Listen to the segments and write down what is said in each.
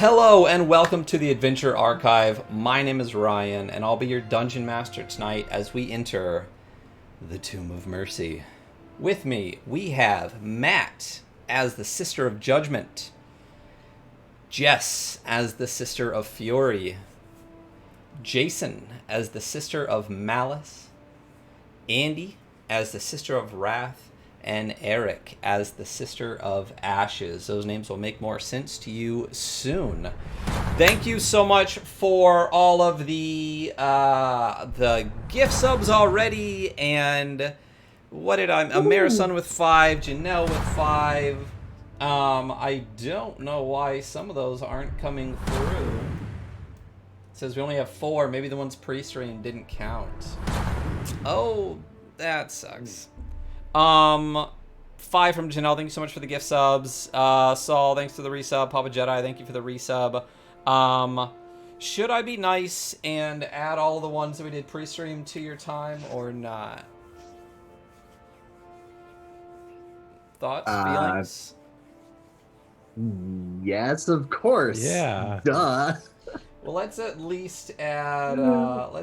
Hello and welcome to the Adventure Archive. My name is Ryan and I'll be your Dungeon Master tonight as we enter the Tomb of Mercy. With me, we have Matt as the Sister of Judgment, Jess as the Sister of Fury, Jason as the Sister of Malice, Andy as the Sister of Wrath, and Eric as the Sister of Ashes. Those names will make more sense to you soon. Thank you so much for all of the gift subs already, and what did I... Amerison with 5, Janelle with 5. I don't know why some of those aren't coming through. It says we only have 4. Maybe the ones pre-stream didn't count. Oh, that sucks. 5 from Janelle, thank you so much for the gift subs. Saul, thanks for the resub. Papa Jedi, thank you for the resub. Should I be nice and add all of the ones that we did pre-stream to your time or not? Thoughts, feelings? Yes, of course. Yeah. Duh. Well, let's at least add Janelle,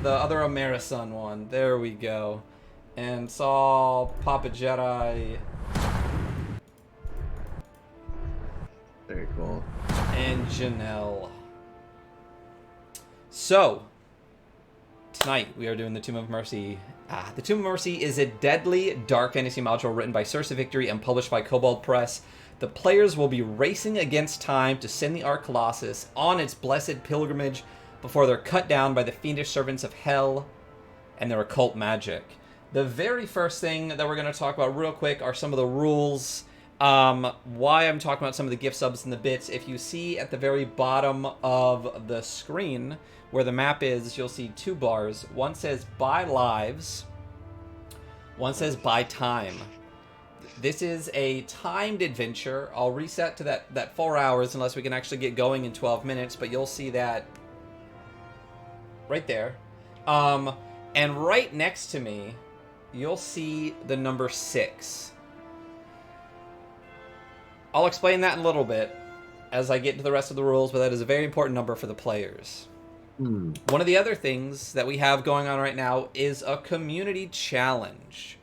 the other Amerison one. There we go. And Saul, Papa Jedi. Very cool. And Janelle. So, tonight we are doing the Tomb of Mercy. The Tomb of Mercy is a deadly dark fantasy module written by Source of Victory and published by Kobold Press. The players will be racing against time to send the Arch Colossus on its blessed pilgrimage before they're cut down by the fiendish servants of Hell and their occult magic. The very first thing that we're going to talk about real quick are some of the rules. Why I'm talking about some of the gift subs and the bits. If you see at the very bottom of the screen where the map is, you'll see 2 bars. One says buy lives. One says buy time. This is a timed adventure. I'll reset to that 4 hours unless we can actually get going in 12 minutes, but you'll see that right there. And right next to me, you'll see the number 6. I'll explain that in a little bit as I get into the rest of the rules, but that is a very important number for the players. One of the other things that we have going on right now is a community challenge.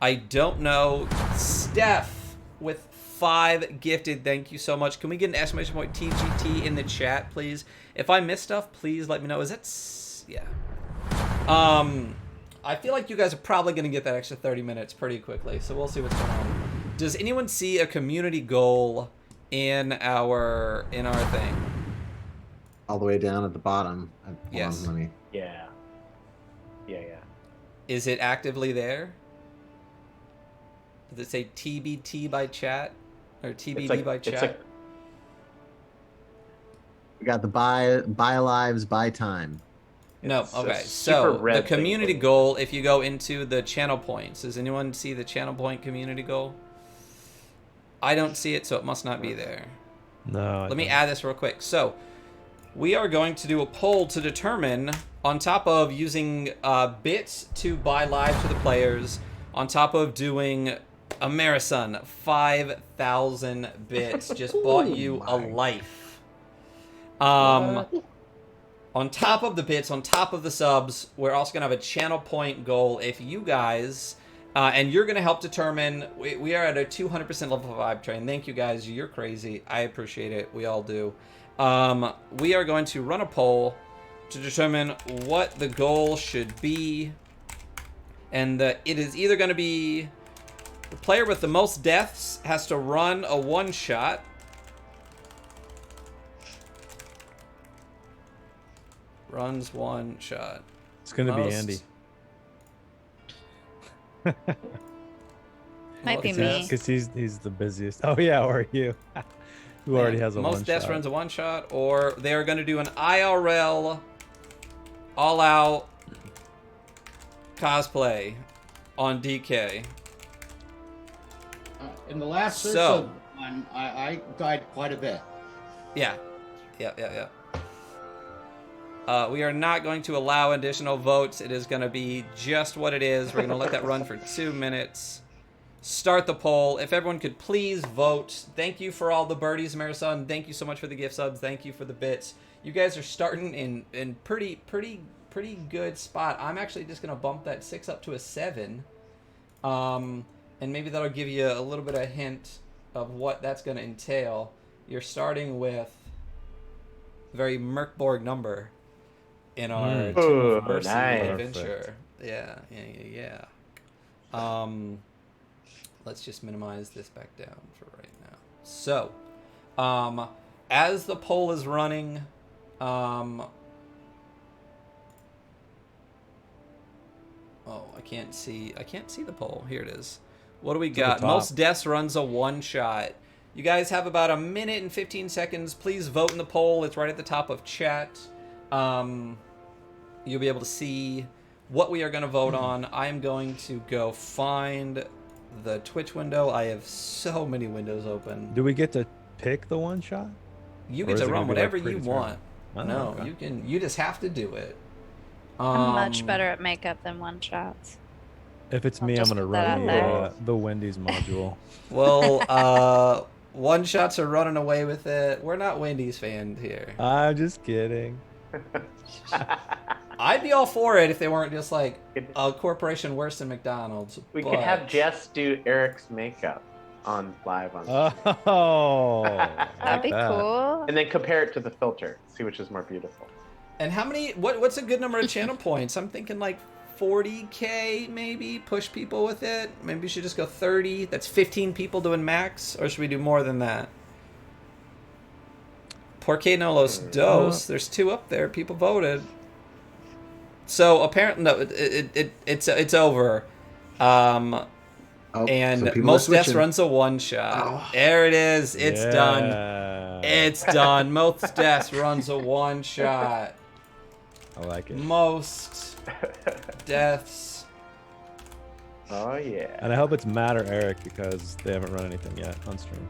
I don't know. Steph with 5 gifted. Thank you so much. Can we get an exclamation point TGT in the chat, please? If I miss stuff, please let me know. Is that... Yeah. I feel like you guys are probably going to get that extra 30 minutes pretty quickly, so we'll see what's going on. Does anyone see a community goal in our thing? All the way down at the bottom. Yes. Let me... Yeah. Is it actively there? Does it say TBT by chat? Or TBD by chat? We got the buy lives, buy time. No, okay. So, the community goal, if you go into the channel points, does anyone see the channel point community goal? I don't see it, so it must not be there. No. Let me add this real quick. So, we are going to do a poll to determine, on top of using bits to buy live to the players, on top of doing Amerison, 5,000 bits, just bought you a life. On top of the bits, on top of the subs, we're also going to have a channel point goal. If you guys, and you're going to help determine, we are at a 200% level 5 train. Thank you guys. You're crazy. I appreciate it. We all do. We are going to run a poll to determine what the goal should be. And it is either going to be the player with the most deaths has to run a one-shot. Runs one shot. It's gonna be Andy. Might be me. Because he's the busiest. Oh yeah, or you. Who already has a one shot. Most deaths runs a one shot, or they are going to do an IRL all-out cosplay on DK. In the last one, I died quite a bit. Yeah. We are not going to allow additional votes. It is going to be just what it is. We're going to let that run for 2 minutes. start the poll. If everyone could please vote. Thank you for all the birdies, Marisol. Thank you so much for the gift subs. Thank you for the bits. You guys are starting in pretty good spot. I'm actually just gonna bump that 6 up to a 7, and maybe that'll give you a little bit of hint of what that's gonna entail. You're starting with a very Merkborg number in our Tomb of Mercy adventure. Yeah. Let's just minimize this back down for right now. So, as the poll is running, oh, I can't see the poll. Here it is. What do we got? Most deaths runs a one-shot. You guys have about a minute and 15 seconds. Please vote in the poll. It's right at the top of chat. You'll be able to see what we are going to vote on. I am going to go find the Twitch window. I have so many windows open. Do we get to pick the one shot? You get to run whatever you want. Oh, no, okay. you can. You just have to do it. I'm much better at makeup than one shots. If it's I'll me, I'm just gonna put that run out the Wendy's module. Well, one shots are running away with it. We're not Wendy's fans here. I'm just kidding. I'd be all for it if they weren't just like a corporation worse than McDonald's. We could have Jess do Eric's makeup on live on, Oh, That'd be cool. and then compare it to the filter. See which is more beautiful. And how many? What's a good number of channel points? I'm thinking like 40K maybe. Push people with it. Maybe we should just go 30. That's 15 people doing max, or should we do more than that? Porque no los dos. There's 2 up there. People voted. So apparently, no, it's over. Oh, And so people are most deaths switching. runs a one shot. Oh. There it is. It's done. Yeah. It's done. Most deaths runs a one shot. I like it. Most deaths. Oh yeah. And I hope it's Matt or Eric because they haven't run anything yet on stream.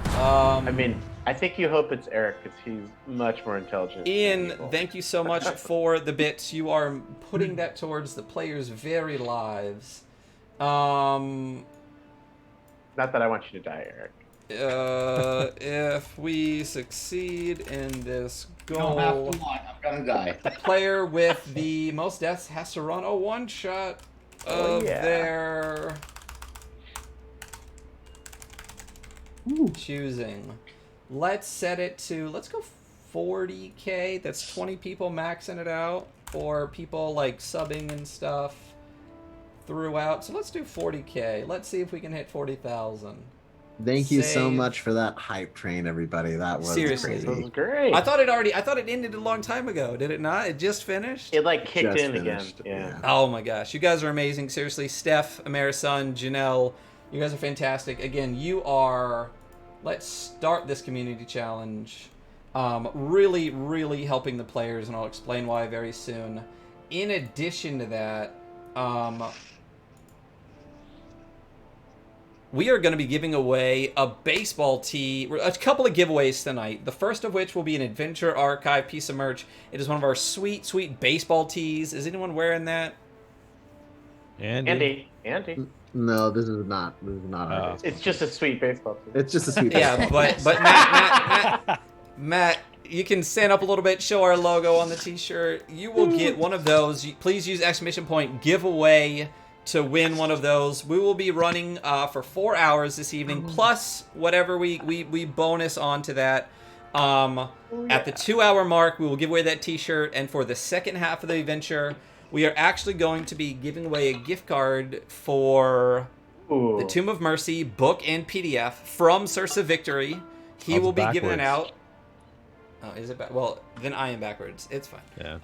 I mean, I think you hope it's Eric because he's much more intelligent. Ian, than thank you so much for the bits. You are putting that towards the players' very lives. Not that I want you to die, Eric. If we succeed in this You don't have goal, to want. I'm gonna die. the player with the most deaths has to run a one shot of their choosing. Let's set it to, let's go 40K. That's 20 people maxing it out, or people like subbing and stuff throughout. So let's do 40K. Let's see if we can hit 40,000. Thank you so Save. much for that hype train, everybody. That was Seriously. This was crazy. great. I thought it ended a long time ago. Did it not? It just finished? it like kicked Just in finished, again. Yeah. Oh my gosh, you guys are amazing. Seriously, Steph, Amerison, Janelle, you guys are fantastic. Again, you are, let's start this community challenge. Really, really helping the players, and I'll explain why very soon. In addition to that, we are going to be giving away a baseball tee, a couple of giveaways tonight. The first of which will be an Adventure Archive piece of merch. It is one of our sweet, sweet baseball tees. Is anyone wearing that? Andy. No, this is not. Our baseball. It's just a sweet baseball team. It's just a sweet. Yeah, baseball. but Matt, you can stand up a little bit, show our logo on the t-shirt. You will get one of those. Please use ! giveaway to win one of those. We will be running for 4 hours this evening, plus whatever we bonus onto that. At the 2-hour mark, we will give away that t-shirt, and for the second half of the adventure, we are actually going to be giving away a gift card for the Tomb of Mercy book and PDF from Sursa Victory. He will be giving it out. Oh, is it back? Well, then I am backwards. It's fine. Yeah.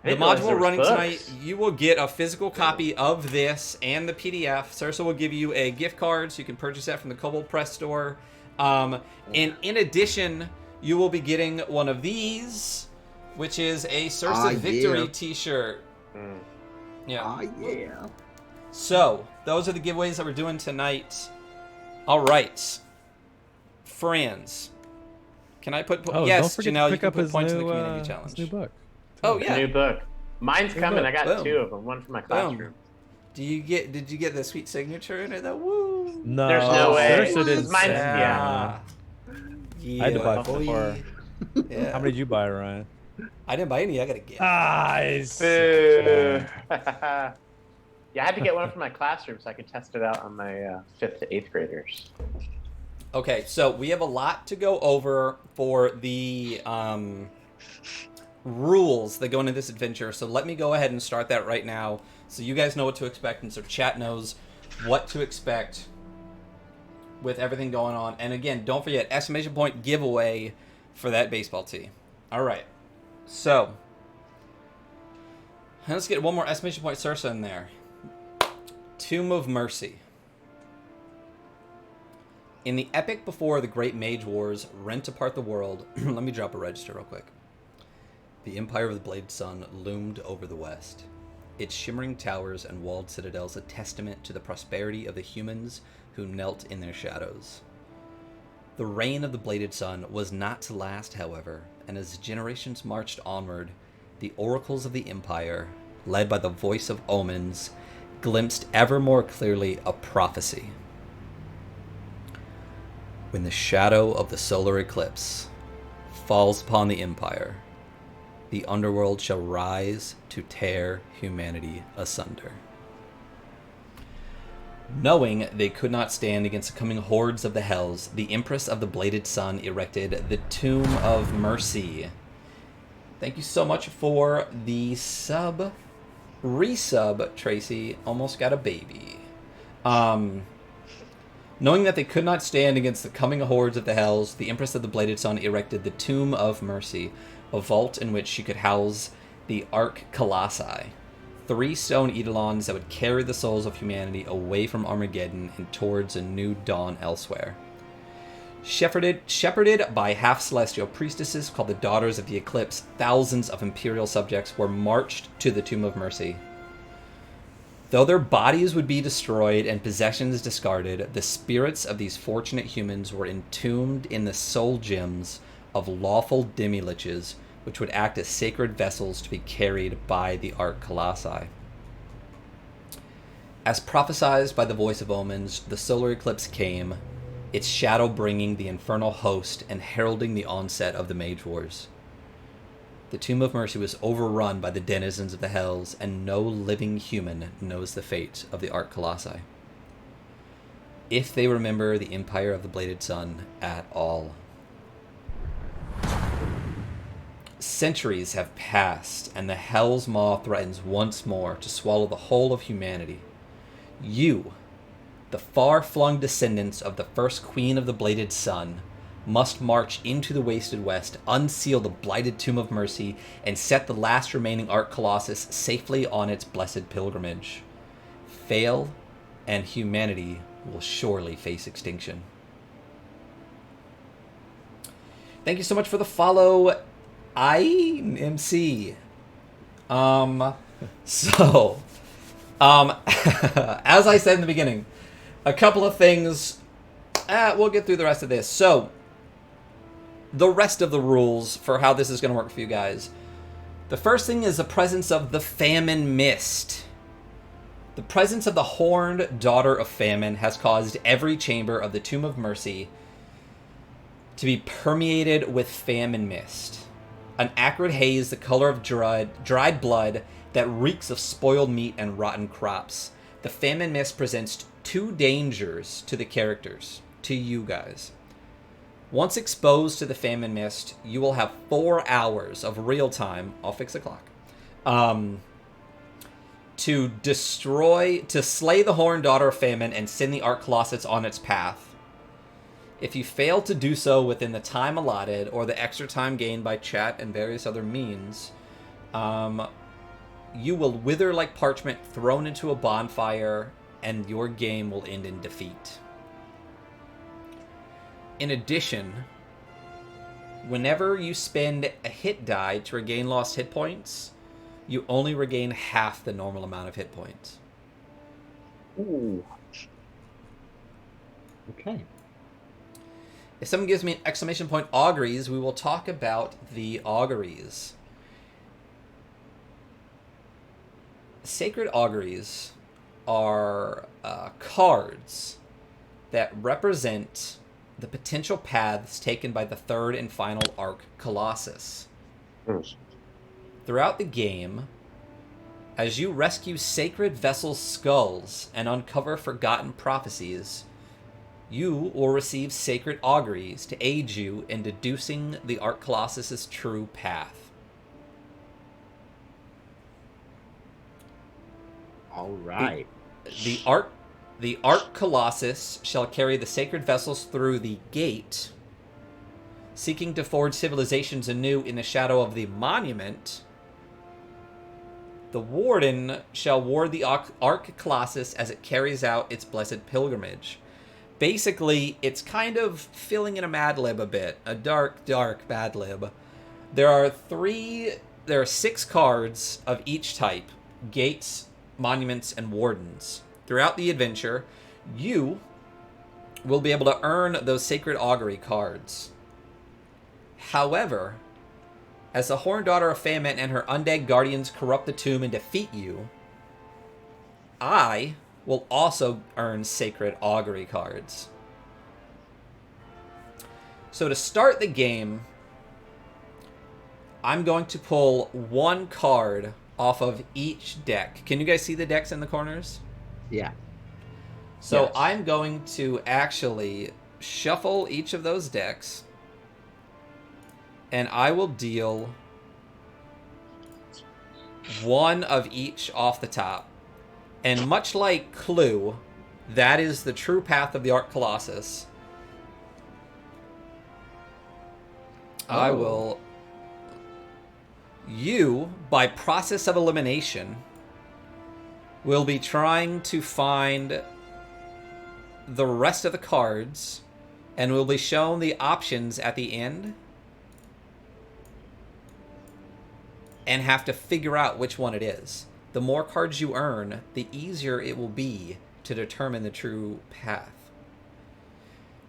The module running tonight, you will get a physical copy of this and the PDF. Sursa will give you a gift card so you can purchase that from the Kobold Press store. And in addition, you will be getting one of these, which is a Sursa Victory t-shirt. Yeah. Yeah. So, those are the giveaways that we're doing tonight. All right. Friends. Can I put... Oh, yes, don't forget Janelle, to you pick can up put his points in new, the community his challenge. new book. Oh, The yeah. new book. Mine's coming. I got Boom. 2 of them. One for my classroom. Did you get the sweet signature in it though? Woo! No, There's no way. Saoirse didn't Mine's- send yeah. Yeah. I had to buy boy. 4. Yeah. How many did you buy, Ryan? I didn't buy any. I got a gift. Nice. Boo. Yeah, I had to get one from my classroom so I could test it out on my 5th to 8th graders. Okay, so we have a lot to go over for the rules that go into this adventure. So let me go ahead and start that right now, so you guys know what to expect, and so chat knows what to expect with everything going on. And again, don't forget, exclamation point giveaway for that baseball tee. All right, so let's get one more exclamation point Saoirse in there. Tomb of Mercy. In the epic before the Great Mage Wars rent apart the world, let me drop a register real quick. The Empire of the Bladed Sun loomed over the west. Its shimmering towers and walled citadels a testament to the prosperity of the humans who knelt in their shadows. The reign of the Bladed Sun was not to last, however, and as generations marched onward, the oracles of the Empire, led by the voice of omens, glimpsed ever more clearly a prophecy. When the shadow of the solar eclipse falls upon the Empire, the underworld shall rise to tear humanity asunder. Knowing they could not stand against the coming hordes of the Hells, the Empress of the Bladed Sun erected the Tomb of Mercy. Thank you so much for the resub, Tracy. Almost got a baby. Knowing that they could not stand against the coming hordes of the Hells, the Empress of the Bladed Sun erected the Tomb of Mercy, a vault in which she could house the Ark Colossi, 3 stone eidolons that would carry the souls of humanity away from Armageddon and towards a new dawn elsewhere. Shepherded by half-celestial priestesses called the Daughters of the Eclipse, thousands of Imperial subjects were marched to the Tomb of Mercy. Though their bodies would be destroyed and possessions discarded, the spirits of these fortunate humans were entombed in the soul gems of lawful demi-liches, which would act as sacred vessels to be carried by the Ark Colossi. As prophesied by the voice of omens, the solar eclipse came, its shadow bringing the infernal host and heralding the onset of the Mage Wars. The Tomb of Mercy was overrun by the denizens of the Hells, and no living human knows the fate of the Ark Colossi, if they remember the Empire of the Bladed Sun at all. Centuries have passed, and the Hell's Maw threatens once more to swallow the whole of humanity. You, the far-flung descendants of the first Queen of the Bladed Sun, must march into the wasted west, unseal the blighted Tomb of Mercy, and set the last remaining Ark Colossus safely on its blessed pilgrimage. Fail, and humanity will surely face extinction. Thank you so much for the follow, IMC. As I said in the beginning, a couple of things. We'll get through the rest of this. So, the rest of the rules for how this is going to work for you guys. The first thing is the presence of the Famine Mist. The presence of the horned daughter of Famine has caused every chamber of the Tomb of Mercy to be permeated with famine mist. An acrid haze the color of dried blood that reeks of spoiled meat and rotten crops. The famine mist presents 2 dangers to the characters, to you guys. Once exposed to the famine mist, you will have 4 hours of real time. I'll fix the clock. To slay the horned daughter of Famine and send the Ark Colossus on its path. If you fail to do so within the time allotted, or the extra time gained by chat and various other means, you will wither like parchment thrown into a bonfire, and your game will end in defeat. In addition, whenever you spend a hit die to regain lost hit points, you only regain half the normal amount of hit points. Ooh. Okay. If someone gives me an exclamation point auguries, we will talk about the auguries. Sacred auguries are cards that represent the potential paths taken by the third and final arc Colossus. Throughout the game, as you rescue sacred vessels' skulls and uncover forgotten prophecies, you will receive sacred auguries to aid you in deducing the Arc Colossus' true path. All right. The Arc Colossus shall carry the sacred vessels through the gate, seeking to forge civilizations anew in the shadow of the monument. The Warden shall ward the Arc Colossus as it carries out its blessed pilgrimage. Basically, it's kind of filling in a Mad Lib a bit. A dark, dark Mad Lib. There are 6 cards of each type. Gates, monuments, and wardens. Throughout the adventure, you will be able to earn those sacred augury cards. However, as the Horned Daughter of Famine and her undead guardians corrupt the tomb and defeat you, I will also earn sacred augury cards. So to start the game, I'm going to pull 1 card off of each deck. Can you guys see the decks in the corners? Yeah. So Yes. I'm going to actually shuffle each of those decks, and I will deal 1 of each off the top. And much like Clue, that is the true path of the Arc Colossus. I will... You, by process of elimination, will be trying to find the rest of the cards, and will be shown the options at the end, and have to figure out which one it is. The more cards you earn, the easier it will be to determine the true path.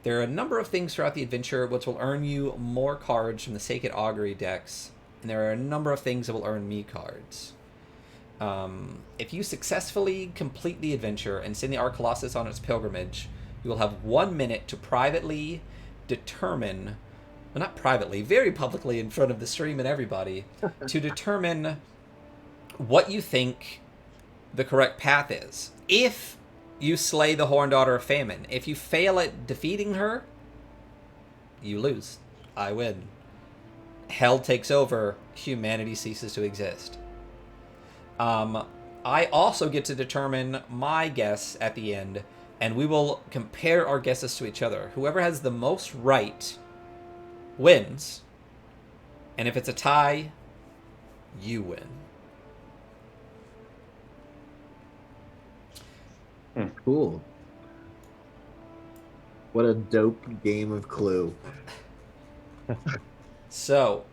There are a number of things throughout the adventure which will earn you more cards from the Sacred Augury decks, and there are a number of things that will earn me cards. If you successfully complete the adventure and send the Arc Colossus on its pilgrimage, you will have 1 minute to privately determine, well, not privately, very publicly in front of the stream and everybody, to determine what you think the correct path is. If you slay the Horned Daughter of Famine, if you fail at defeating her, you lose. I win. Hell takes over. Humanity ceases to exist. I also get to determine my guess at the end, and we will compare our guesses to each other. Whoever has the most right wins, and if it's a tie, you win. Cool. What a dope game of Clue. So,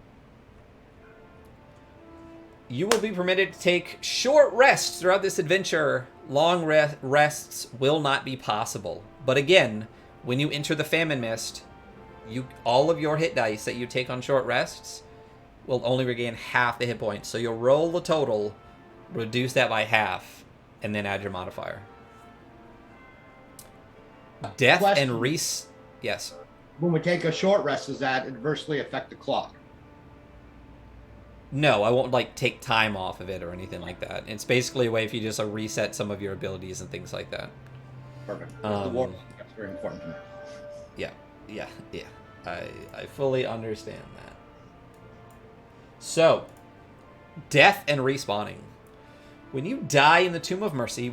you will be permitted to take short rests throughout this adventure. Long rests will not be possible. But again, when you enter the Famine Mist, all of your hit dice that you take on short rests will only regain half the hit points. So you'll roll the total, reduce that by half, and then add your modifier. Death Question. and Yes. When we take a short rest, does that adversely affect the clock? No, I won't take time off of it or anything like that. It's basically a way for you just to reset some of your abilities and things like that. Perfect. The war, that's very important to me. Yeah. I fully understand that. So, death and respawning. When you die in the Tomb of Mercy,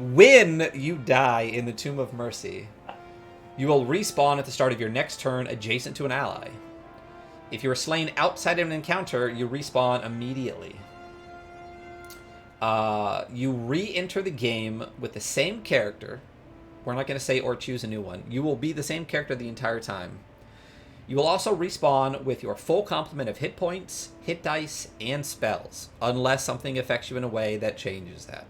you will respawn at the start of your next turn adjacent to an ally. If you are slain outside of an encounter, you respawn immediately. You re-enter the game with the same character. We're not going to say or choose a new one. You will be the same character the entire time. You will also respawn with your full complement of hit points, hit dice, and spells, unless something affects you in a way that changes that.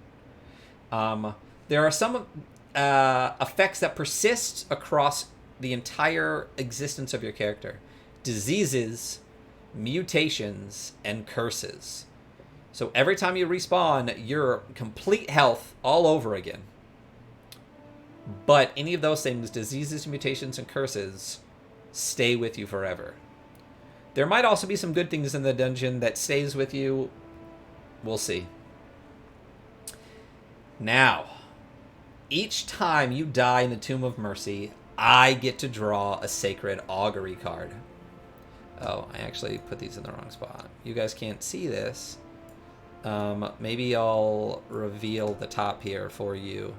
There are some effects that persist across the entire existence of your character. Diseases, mutations, and curses. So every time you respawn, you're complete health all over again. But any of those things, diseases, mutations, and curses, stay with you forever. There might also be some good things in the dungeon that stays with you. We'll see. Now, each time you die in the Tomb of Mercy, I get to draw a Sacred Augury card. Oh, I actually put these in the wrong spot. You guys can't see this. Maybe I'll reveal the top here for you.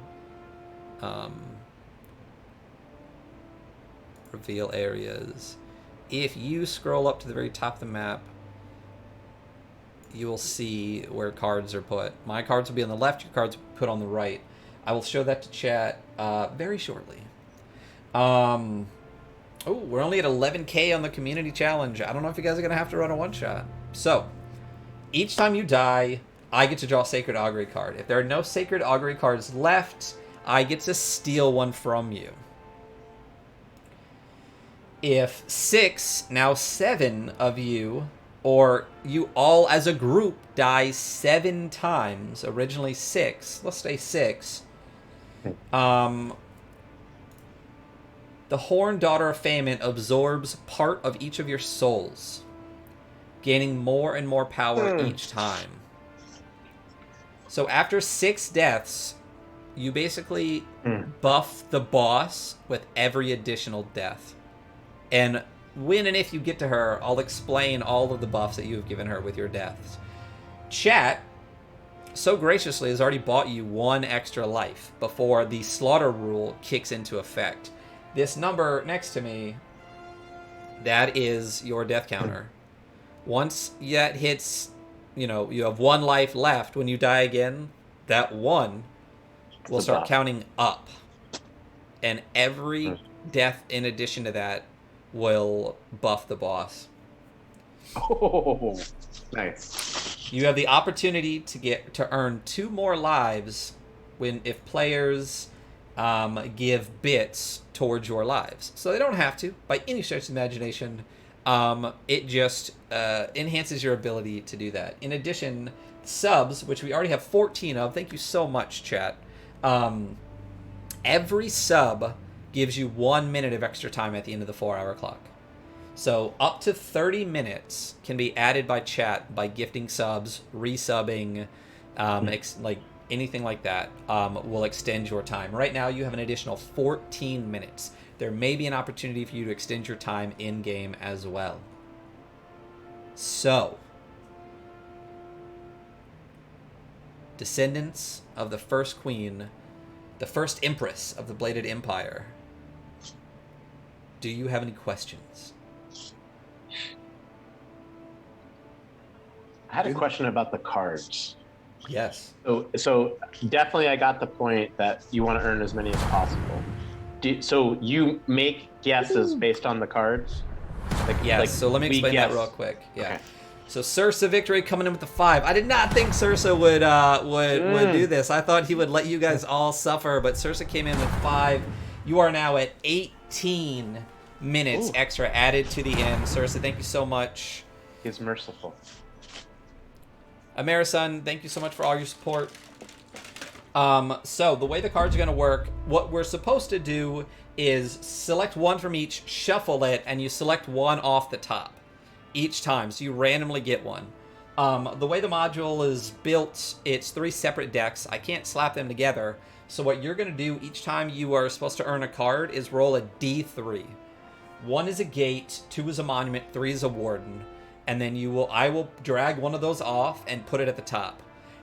Reveal areas. If you scroll up to the very top of the map, you will see where cards are put. My cards will be on the left, your cards will be put on the right. I will show that to chat very shortly. Oh, we're only at 11K on the community challenge. I don't know if you guys are going to have to run a one-shot. So, each time you die, I get to draw a Sacred Augury card. If there are no Sacred Augury cards left, I get to steal one from you. If 6, now 7 of you, or you all as a group die 7 times, originally 6, let's say 6, the Horned Daughter of Famine absorbs part of each of your souls, gaining more and more power each time. So after 6 deaths, you basically buff the boss with every additional death. And when and if you get to her, I'll explain all of the buffs that you have given her with your deaths. Chat, so graciously, has already bought you 1 extra life before the slaughter rule kicks into effect. This number next to me, that is your death counter. Once that hits, you have 1 life left. When you die again, that 1 will start counting up. And every death in addition to that will buff the boss. Oh, nice. You have the opportunity to earn 2 more lives if players give bits towards your lives. So they don't have to, by any stretch of imagination. It just enhances your ability to do that. In addition, subs, which we already have 14 of, thank you so much, chat. Every sub gives you 1 minute of extra time at the end of the 4-hour clock. So up to 30 minutes can be added by chat by gifting subs, resubbing, like anything like that will extend your time. Right now you have an additional 14 minutes. There may be an opportunity for you to extend your time in-game as well. So, descendants of the first queen, the first empress of the Bladed Empire, do you have any questions? I had a question about the cards. Yes. So definitely I got the point that you want to earn as many as possible. So you make guesses based on the cards? Yes, so let me explain that real quick. Yeah. Okay. So Sursa Victory coming in with the 5. I did not think Sursa would do this. I thought he would let you guys all suffer, but Sursa came in with 5. You are now at 18 minutes extra added to the end. Sursa, thank you so much. He's merciful. Amerisun, thank you so much for all your support. So the way the cards are going to work, what we're supposed to do is select 1 from each, shuffle it, and you select 1 off the top each time. So you randomly get 1. The way the module is built, it's 3 separate decks. I can't slap them together. So what you're going to do each time you are supposed to earn a card is roll a D3. 1 is a gate, 2 is a monument, 3 is a warden. And then I will drag one of those off and put it at the top.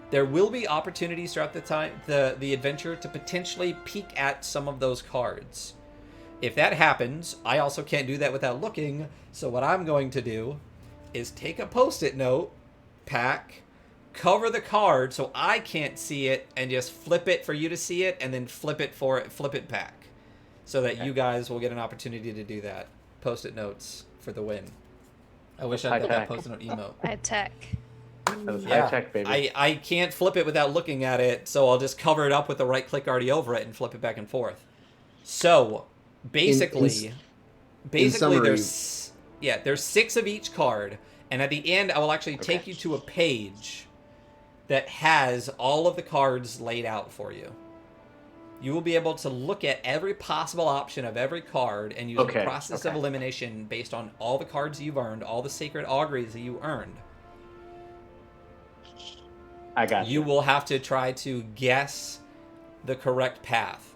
There will be opportunities throughout the adventure to potentially peek at some of those cards. If that happens, I also can't do that without looking, so what I'm going to do is take a post-it note, pack, cover the card so I can't see it, and just flip it for you to see it, and then flip it back. So that you guys will get an opportunity to do that. Post-it notes for the win. I wish I'd got that post-it note emote. High tech. That was high tech, baby. I can't flip it without looking at it, so I'll just cover it up with the right click already over it and flip it back and forth. So, basically there's 6 of each card, and at the end I will actually take you to a page that has all of the cards laid out for you. You will be able to look at every possible option of every card and use a process of elimination based on all the cards you've earned, all the sacred auguries that you earned. I got you. You will have to try to guess the correct path.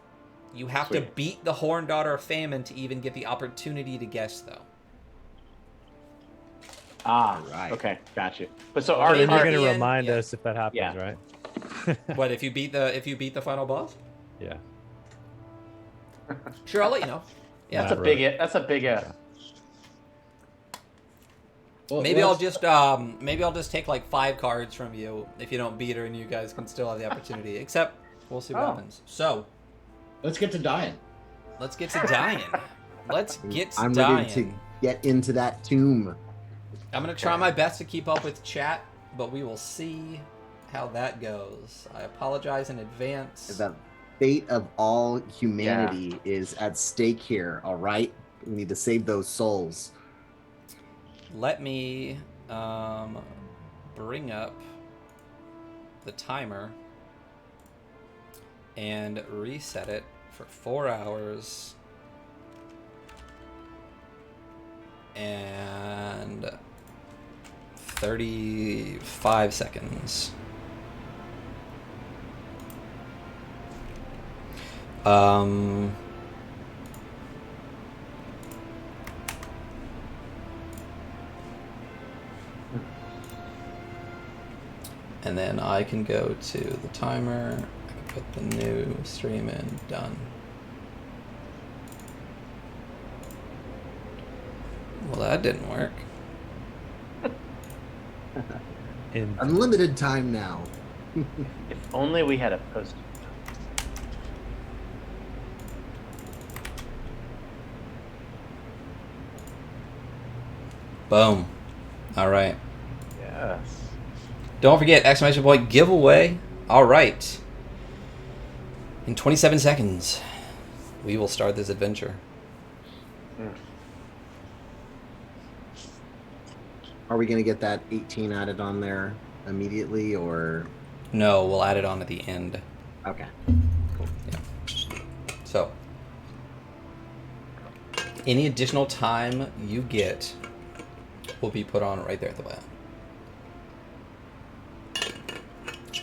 You have to beat the Horned Daughter of Famine to even get the opportunity to guess, though. Right. Okay, got you. But so Okay, You're our going to remind us if that happens, Yeah. right? What if you beat the final boss? Yeah. Sure, I'll let you know. Yeah, That's a big. That's a big if. Well, maybe let's- I'll just take like 5 cards from you if you don't beat her, and you guys can still have the opportunity. Except we'll see what happens. So Let's get to dying. let's get to dying. Let's get to I'm dying. ready to get into that tomb. I'm gonna try my best to keep up with chat, but we will see how that goes. I apologize in advance. The fate of all humanity is at stake here, all right? We need to save those souls. Let me bring up the timer and reset it for 4 hours and 35 seconds. And then I can go to the timer, I can put the new stream in, done. Well, that didn't work. Unlimited time now. If only we had a post. Boom. All right. Yes. Don't forget, exclamation point giveaway. All right. In 27 seconds, we will start this adventure. Are we going to get that 18 added on there immediately, or? No, we'll add it on at the end. Okay. So, any additional time you get will be put on right there at the bottom.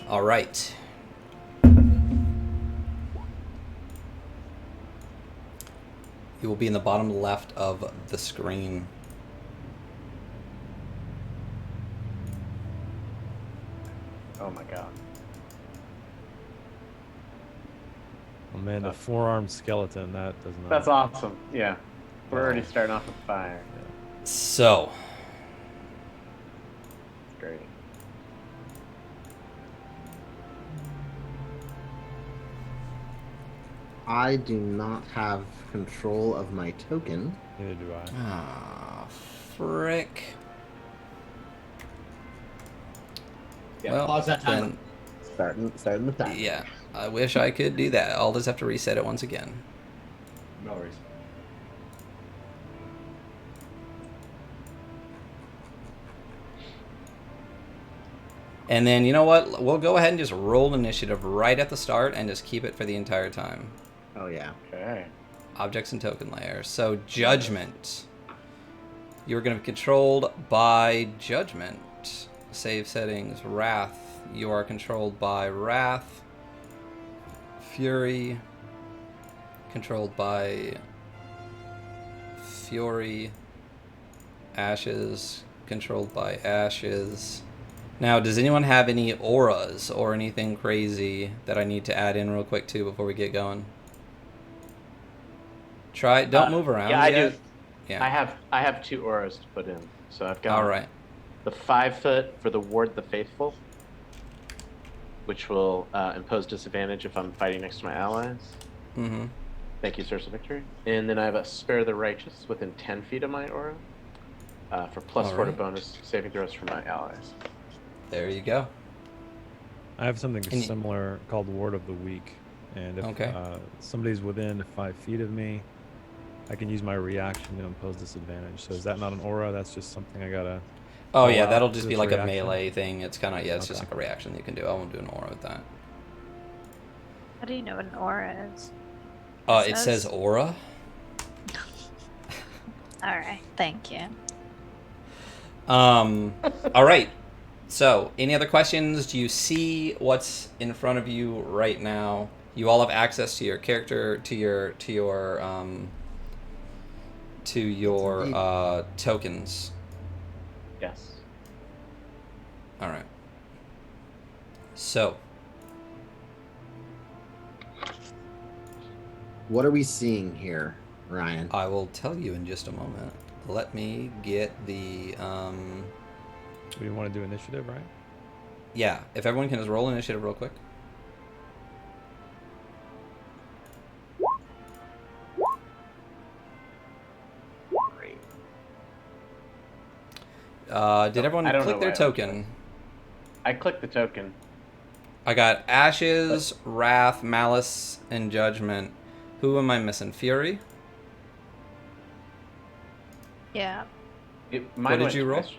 All right. You will be in the bottom left of the screen. Oh my god. Oh man, the four-armed skeleton, that does not... That's awesome. Yeah. We're already starting off with fire. So, It's great. I do not have control of my token. Neither do I. ah, frick. Yeah, Well, pause that timer. then, Starting the time. yeah, I wish I could do that. I'll just have to reset it once again. No worries. And then, you know what? We'll go ahead and just roll initiative right at the start and just keep it for the entire time. Oh yeah. Okay. Objects and token layers. So, Judgment. You're going to be controlled by Judgment. Save settings, Wrath. You are controlled by Wrath. Fury. Controlled by Fury. Ashes. Controlled by Ashes. Now, does anyone have any auras or anything crazy that I need to add in real quick too before we get going? Try. Don't move around. Yeah, I yet. do. Yeah. I have 2 auras to put in. So I've got All right. the 5-foot for the Ward the Faithful, which will impose disadvantage if I'm fighting next to my allies. Mm-hmm. Thank you, Source of Victory. And then I have a Spare the Righteous within 10 feet of my aura for +4 to Alright. bonus saving throws for my allies. There you go. I have something And y- similar called Ward of the Week. And if Okay. somebody's within 5 feet of me, I can use my reaction to impose disadvantage. So is that not an aura? That's just something I gotta... Oh Oh, yeah, wow. that'll just be Just like a reaction? melee thing. It's kind of it's just Okay. like a reaction that you can do. I won't do an aura with that. How do you know what an aura is? It says aura. All right, thank you. All right. So, any other questions? Do you see what's in front of you right now? You all have access to your character, to your tokens. Yes. All right. So, What are we seeing here, Ryan? I will tell you in just a moment. Let me get the We want to do initiative, right? yeah. If everyone can just roll initiative real quick. Great. Did everyone I don't click know their why I token? I clicked the token. I got Ashes, Wrath, Malice, and Judgment. Who am I missing? Fury? Yeah. Mine did went you roll? twice.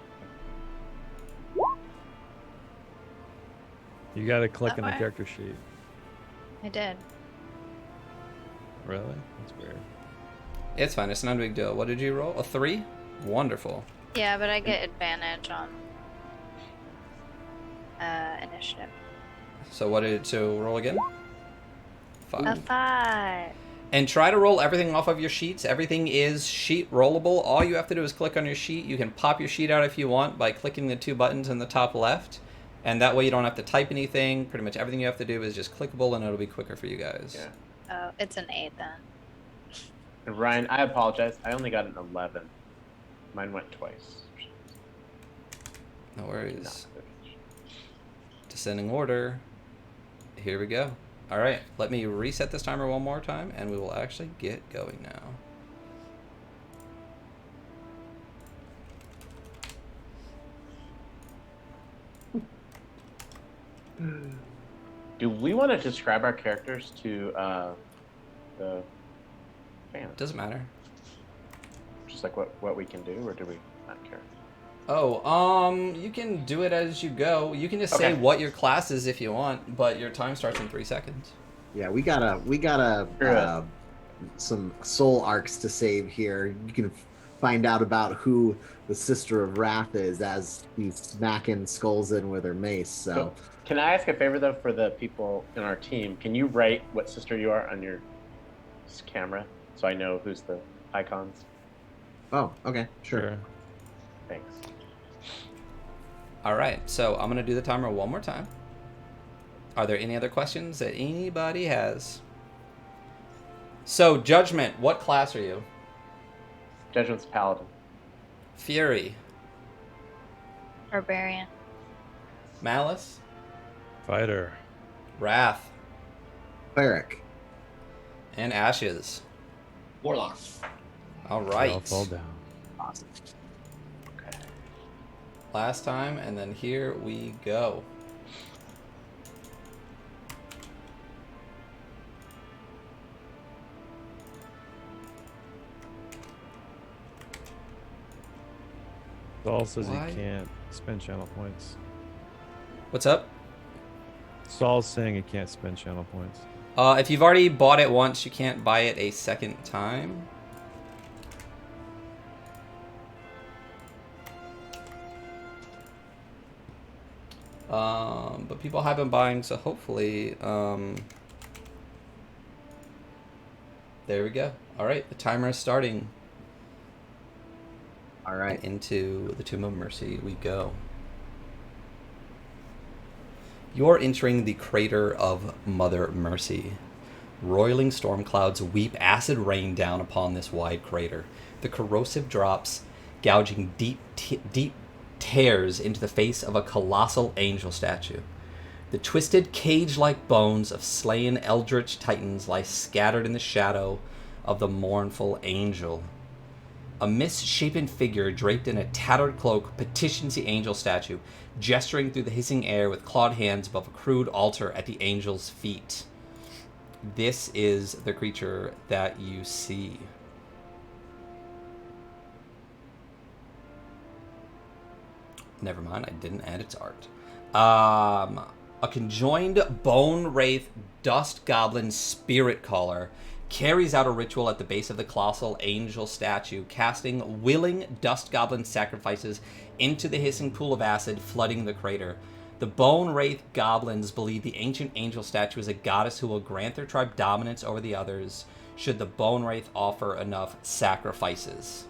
You got to click in the Alright. character sheet. I did. Really? That's weird. It's fine. It's not a big deal. What did you roll? A 3? Wonderful. Yeah, but I get advantage on initiative. So roll again? 5. A 5. And try to roll everything off of your sheets. Everything is sheet rollable. All you have to do is click on your sheet. You can pop your sheet out if you want by clicking the 2 buttons in the top left. And that way you don't have to type anything. Pretty much everything you have to do is just clickable and it'll be quicker for you guys. Yeah. Oh, it's an 8 then. And Ryan, I apologize. I only got an 11. Mine went twice. No worries. Not good. Descending order. Here we go. All right, let me reset this timer one more time, and we will actually get going now. Do we want to describe our characters to the fans? Doesn't matter. Just like what we can do, or do we not care? Oh, you can do it as you go. You can just say Okay. what your class is if you want, but your time starts in 3 seconds. Yeah, we gotta Sure. some soul arcs to save here. You can find out about who the Sister of Wrath is as he's smacking skulls in with her mace. So Can I ask a favor though for the people in our team? Can you write what sister you are on your camera so I know who's the icons? oh, okay, sure. Thanks. All right, so I'm going to do the timer one more time. Are there any other questions that anybody has? So, Judgment, what class are you? Judgment's Paladin. Fury. Barbarian. Malice. Fighter. Wrath. Cleric. And Ashes. Warlock. All They right. all fall down. Awesome. Okay. Last time, and then here we go. Saul says Why? he can't spend channel points. What's up? Saul's saying he can't spend channel points. If you've already bought it once, you can't buy it a second time. But people have been buying, so hopefully, there we go. All right, the timer is starting. All right. Into the Tomb of Mercy we go. You're entering the crater of Mother Mercy. Roiling storm clouds weep acid rain down upon this wide crater. The corrosive drops gouging deep tears into the face of a colossal angel statue. The twisted cage-like bones of slain eldritch titans lie scattered in the shadow of the mournful angel. A misshapen figure draped in a tattered cloak petitions the angel statue, gesturing through the hissing air with clawed hands above a crude altar at the angel's feet. This is the creature that you see. Never mind, I didn't add its art. A conjoined Bone Wraith Dust Goblin Spirit Caller carries out a ritual at the base of the colossal angel statue, casting willing Dust Goblin sacrifices into the hissing pool of acid flooding the crater. The Bone Wraith Goblins believe the ancient angel statue is a goddess who will grant their tribe dominance over the others should the Bone Wraith offer enough sacrifices.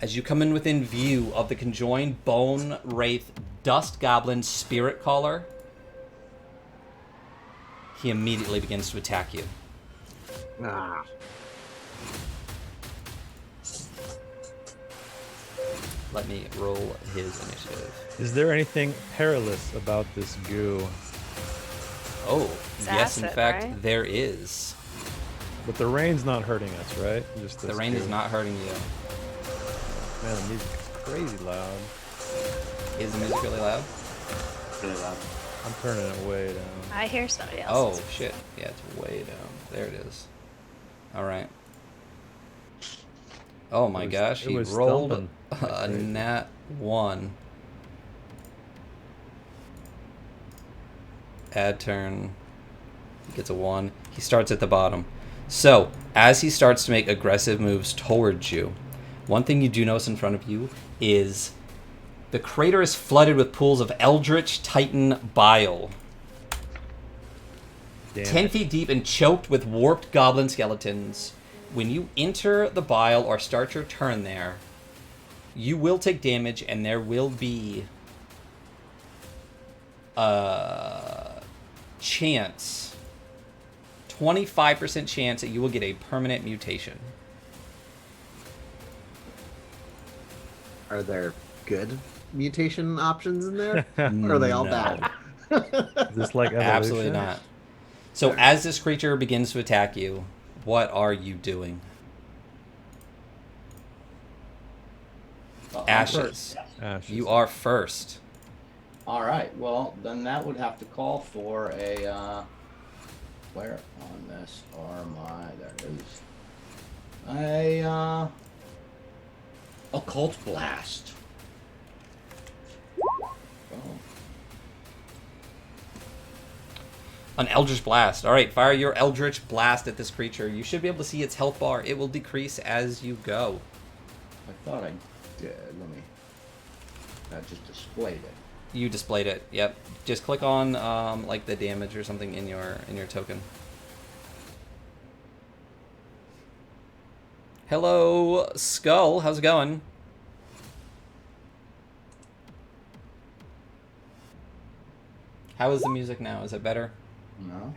As you come in within view of the conjoined Bone Wraith Dust Goblin Spirit Caller, he immediately begins to attack you. Ah. Let me roll his initiative. Is there anything perilous about this goo? Oh, It's yes, in acid, fact, right? there is. But the rain's not hurting us, right? Just The this rain is goo. not hurting you. Man, the music's crazy loud. Is the music really loud? Really loud. I'm turning it way down. I hear somebody Oh, else. shit. Yeah, it's way down. There it is. All right. Oh my It was- gosh, it he was rolled thumping like a crazy. nat 1. Add turn. He gets a 1. He starts at the bottom. So, as he starts to make aggressive moves towards you, one thing you do notice in front of you is the crater is flooded with pools of Eldritch Titan bile. Damn 10 it. feet deep and choked with warped goblin skeletons. When you enter the bile or start your turn there, you will take damage and there will be a chance, 25% chance that you will get a permanent mutation. Are there good mutation options in there? Or are they all No. bad? Is this like evolution? Absolutely not. So as this creature begins to attack you, what are you doing? Ashes. Ashes. You are first. All right. Well, then that would have to call for a. Where on this are my? There it is. A occult blast. Oh. An Eldritch Blast. All right, fire your Eldritch Blast at this creature. You should be able to see its health bar. It will decrease as you go. I thought I did. Let me. That just displayed it. You displayed it. Yep. Just click on like the damage or something in your token. Hello, Skull. How's it going? How is the music now? Is it better? No.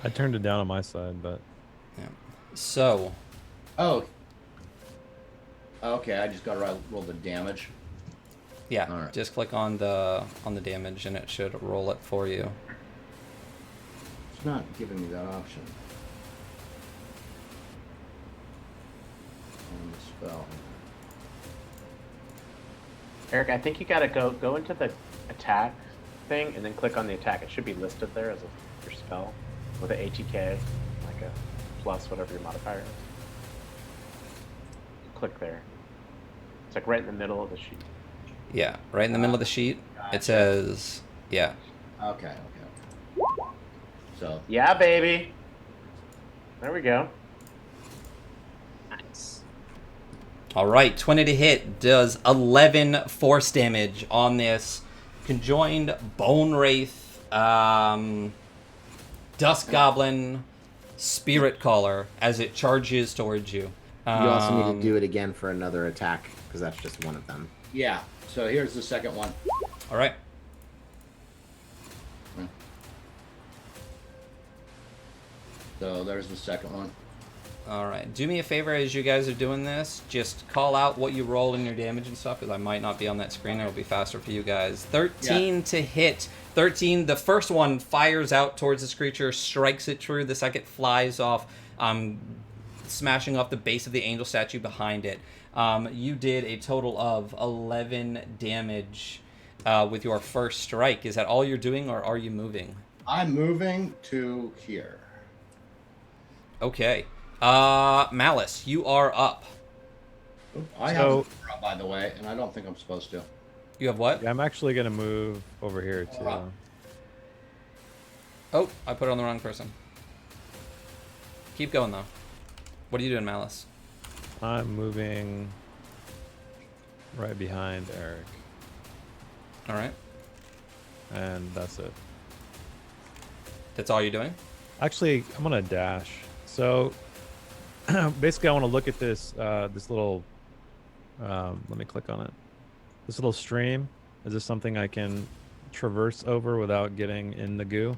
I turned it down on my side, but Yeah. So, Oh. Okay, I just got to roll the damage. yeah, All right. just click on the damage and it should roll it for you. It's not giving me that option. On the spell. Eric, I think you gotta go into the attack thing and then click on the attack. It should be listed there as your spell with a ATK, like a plus whatever your modifier is. Click there. It's like right in the middle of the sheet. Yeah, right in the middle of the sheet. It says, yeah. Okay. So, Yeah, baby. There we go. Nice. All right, 20 to hit does 11 force damage on this conjoined Bone Wraith, Dust Goblin, Spirit Caller as it charges towards you. You also need to do it again for another attack, because that's just one of them. yeah. So here's the second one. All right. So there's the second one. All right. Do me a favor as you guys are doing this. Just call out what you roll in your damage and stuff, because I might not be on that screen. It'll be faster for you guys. 13 to hit. 13. The first one fires out towards this creature, strikes it true. The second flies off, smashing off the base of the angel statue behind it. You did a total of 11 damage with your first strike. Is that all you're doing, or are you moving? I'm moving to here. Okay. Malice, you are up. Oop, I So- have a throw, by the way, and I don't think I'm supposed to. You have what? Yeah, I'm actually gonna move over here too. Alright. Oh, I put it on the wrong person. Keep going, though. What are you doing, Malice? I'm moving right behind Eric, All right. and that's it. That's all you're doing? Actually, I'm gonna dash. So basically, I want to look at this this little. Let me click on it. This little stream. Is this something I can traverse over without getting in the goo?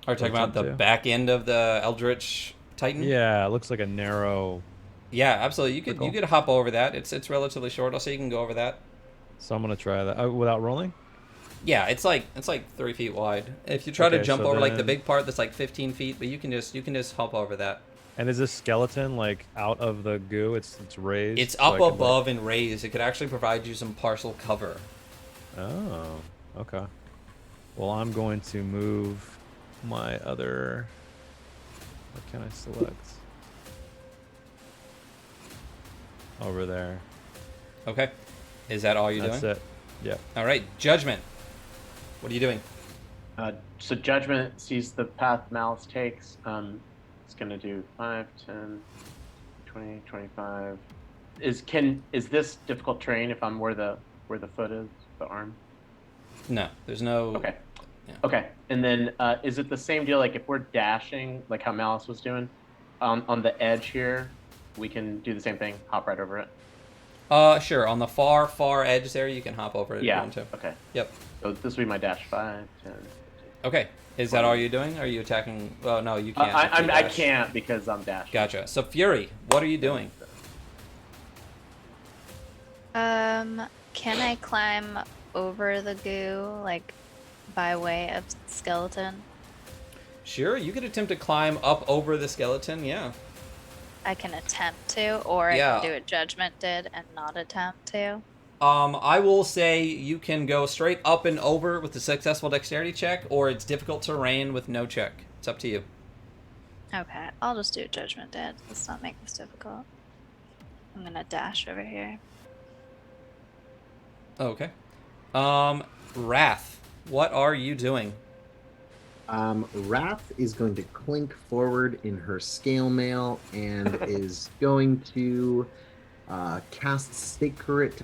Are you talking about the Attempt to. back end of the Eldritch Titan? Yeah, it looks like a narrow. Yeah, absolutely. You Circle. could hop over that. It's relatively short. I'll say you can go over that. So I'm gonna try that without rolling. Yeah, it's like 3 feet wide. If you try to Okay, jump so over like the then- big part that's like 15 feet, but you can just hop over that. And is this skeleton like out of the goo? It's raised. It's so I up could, like- above and raised. It could actually provide you some partial cover. Oh, okay. Well, I'm going to move my other. What can I select? Over there. Okay. Is that all you're That's doing? it. Yep. All right. Judgment. What are you doing? So Judgment sees the path Malice takes. It's going to do 5, 10, 20, 25. Is this difficult terrain if I'm where the foot is, the arm? No, there's no. Okay. Yeah. Okay. And then is it the same deal? Like if we're dashing, like how Malice was doing, on the edge here, we can do the same thing. Hop right over it. Sure. On the far edge there, you can hop over it if you Yeah. want to. Okay. Yep. So this will be my dash 5, 10. 15. Okay. Is that all you're doing? Are you attacking? Well, no, you can't. if you I dash. can't because I'm dashing. Gotcha. So Fury, what are you doing? Can I climb over the goo, like, by way of skeleton? Sure, you could attempt to climb up over the skeleton. Yeah. I can attempt to, or I Yeah. can do what Judgment did and not attempt to. I will say you can go straight up and over with a successful dexterity check, or it's difficult terrain with no check. It's up to you. Okay, I'll just do what Judgment did. Let's not make this difficult. I'm gonna dash over here. Okay. Wrath, what are you doing? Wrath is going to clink forward in her scale mail and is going to cast Sacred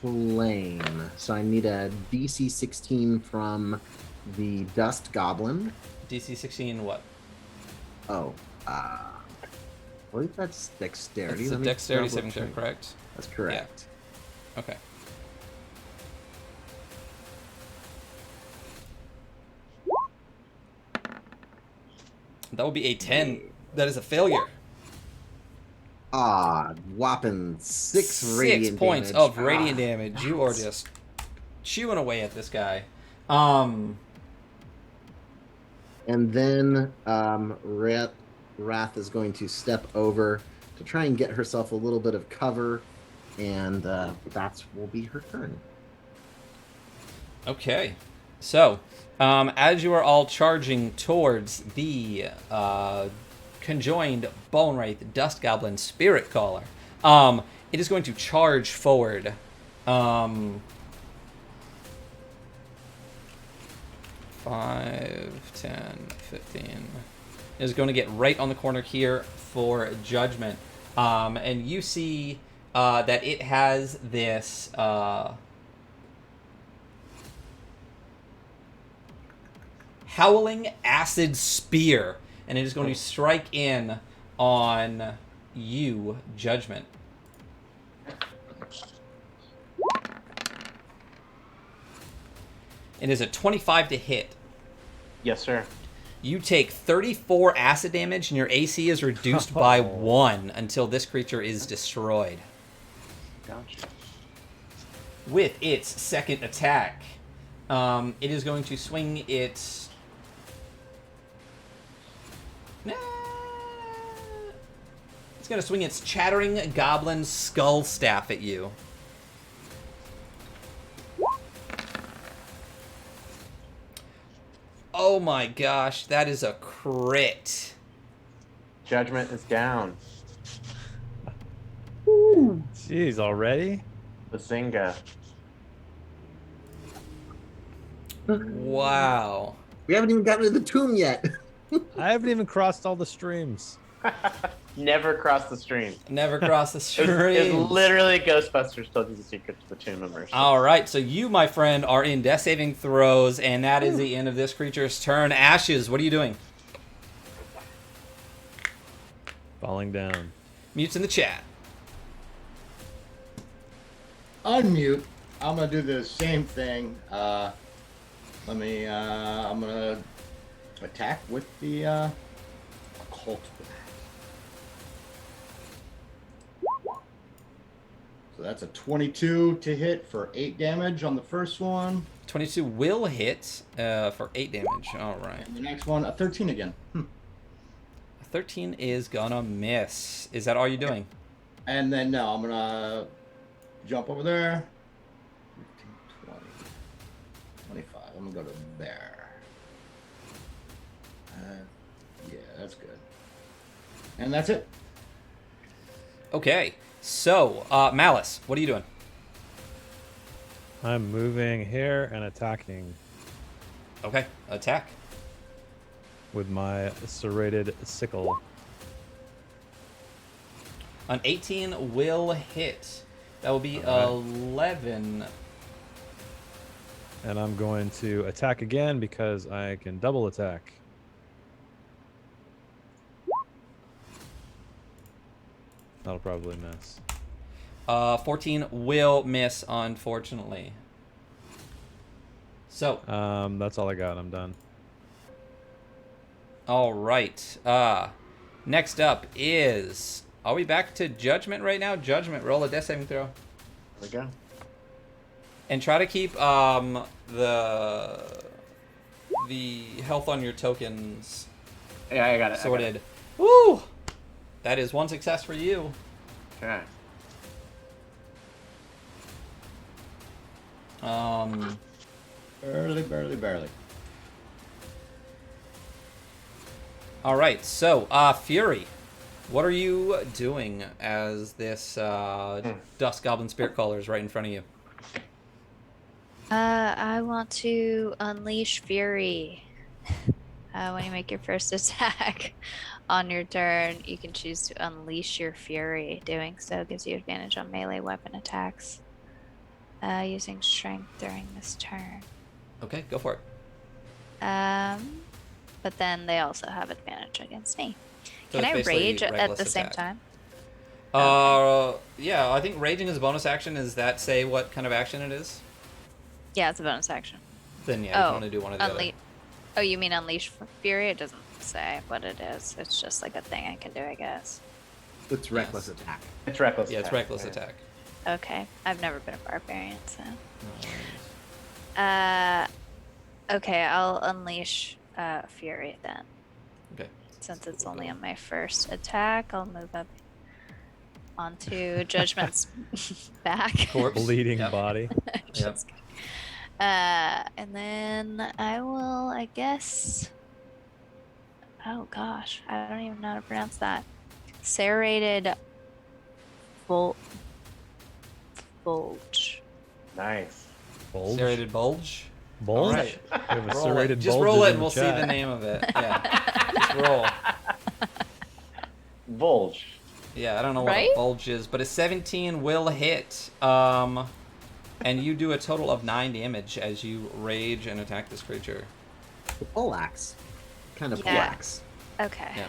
Flame. So I need a DC 16 from the Dust Goblin. DC 16 what? Oh, I believe that's Dexterity. It's a Let me dexterity double saving throw, check. correct? That's correct. Okay. That would be a 10. That is a failure. Whopping 6 6 radiant points damage. of radiant damage. You are nice. just chewing away at this guy. And then Wrath is going to step over to try and get herself a little bit of cover, and that will be her turn. Okay. So, as you are all charging towards the conjoined Bone Wraith Dust Goblin Spirit Caller, it is going to charge forward. 5, 10, 15. It is going to get right on the corner here for Judgment. And you see that it has this... Howling Acid Spear, and it is going to strike in on you, Judgment. It is a 25 to hit. Yes, sir. You take 34 acid damage, and your AC is reduced by 1 until this creature is destroyed. Gotcha. With its second attack, it is going to swing its... It's going to swing its Chattering Goblin Skull Staff at you. Oh my gosh, that is a crit. Judgment is down. Jeez, already? Bazinga. Wow. We haven't even gotten to the tomb yet. I haven't even crossed all the streams. Never cross the stream. Never cross the It's stream. literally Ghostbusters told you the secret to the tomb immersion. All right, so you, my friend, are in death saving throws, and that is the end of this creature's turn. Ashes, what are you doing? Falling down. Mutes in the chat. Unmute. I'm gonna do the same thing. I'm gonna attack with the occult blast. So that's a 22 to hit for 8 damage on the first one. 22 will hit for 8 damage. All right. And the next one, a 13 again. 13 is gonna miss. Is that all you're doing? And then no, I'm gonna jump over there. 15, 20, 25. I'm gonna go to there. Yeah, that's good. And that's it. Okay. So, Malice, what are you doing? I'm moving here and attacking Okay. Attack. with my serrated sickle. An 18 will hit. That will be All 11. And I'm going to attack again because I can double attack. That'll probably miss. 14 will miss, unfortunately. So, That's all I got. I'm done. all right. Next up is... Are we back to Judgment right now? Judgment, roll a death saving throw. There we go. And try to keep the health on your tokens Yeah, I got it. sorted. Woo! That is one success for you. Okay. Barely. All right, so Fury, what are you doing as this Dust Goblin Spirit Caller is right in front of you? I want to unleash Fury. When you make your first attack on your turn, you can choose to unleash your Fury. Doing so gives you advantage on melee weapon attacks using strength during this turn. Okay, go for it. But then they also have advantage against me. So Can it's I basically rage at reckless the same attack. time? Yeah, I think raging is a bonus action. Does that say what kind of action it is? Yeah, it's a bonus action. Then yeah, you can only do one or the other. Oh, you mean unleash Fury? It doesn't say what it is. It's just like a thing I can do, I guess. It's reckless attack. It's reckless Yeah, it's attack. reckless Yeah. attack. Okay, I've never been a barbarian, so. No. Okay, I'll unleash Fury then. Okay. Since it's only on my first attack, I'll move up onto Judgment's back. Corpse. Bleeding Yep. body. Just kidding. And then I will, I guess. Oh gosh, I don't even know how to pronounce that. Serrated bulge. Nice. Bulge. Serrated bulge. Bulge? All right. We have a Roll serrated it. Just bulges roll it in and we'll see chat. the name of it. Yeah. Just roll. Bulge. Yeah, I don't know what Right? a bulge is, but a 17 will hit. And you do a total of 9 damage as you rage and attack this creature. The poleaxe. Kind of Yeah. poleaxe. Okay. Yeah.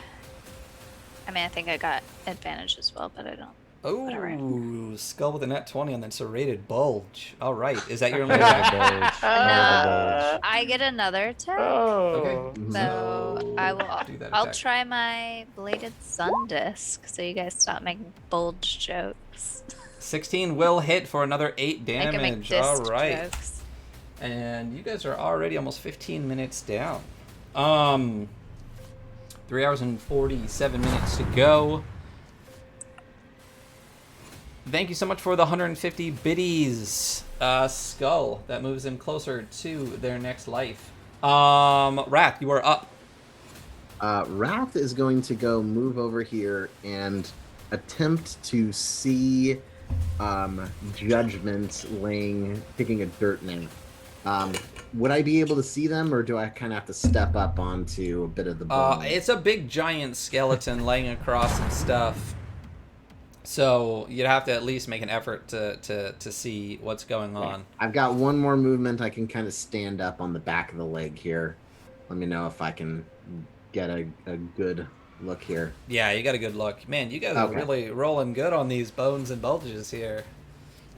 I mean, I think I got advantage as well, but I don't. Whatever. Oh, skull with a net 20 on that serrated bulge. All right, is that your only Another attack? bulge. Another bulge. I get another attack. Oh. Okay. So I will. Do that I'll attack. try my bladed sun disc, so you guys stop making bulge jokes. 16 will hit for another 8 I can make damage. disc All right. jokes. And you guys are already almost 15 minutes down. 3 hours and 47 minutes to go. Thank you so much for the 150 biddies. Skull, that moves them closer to their next life. Wrath, you are up. Wrath is going to go move over here and attempt to see Judgment taking a dirt nap. Would I be able to see them, or do I kind of have to step up onto a bit of the bone? It's a big giant skeleton laying across some stuff. So you'd have to at least make an effort to see what's going on. I've got one more movement. I can kind of stand up on the back of the leg here. Let me know if I can get a good look here. Yeah, you got a good look. Man, you guys are Okay. really rolling good on these bones and bulges here.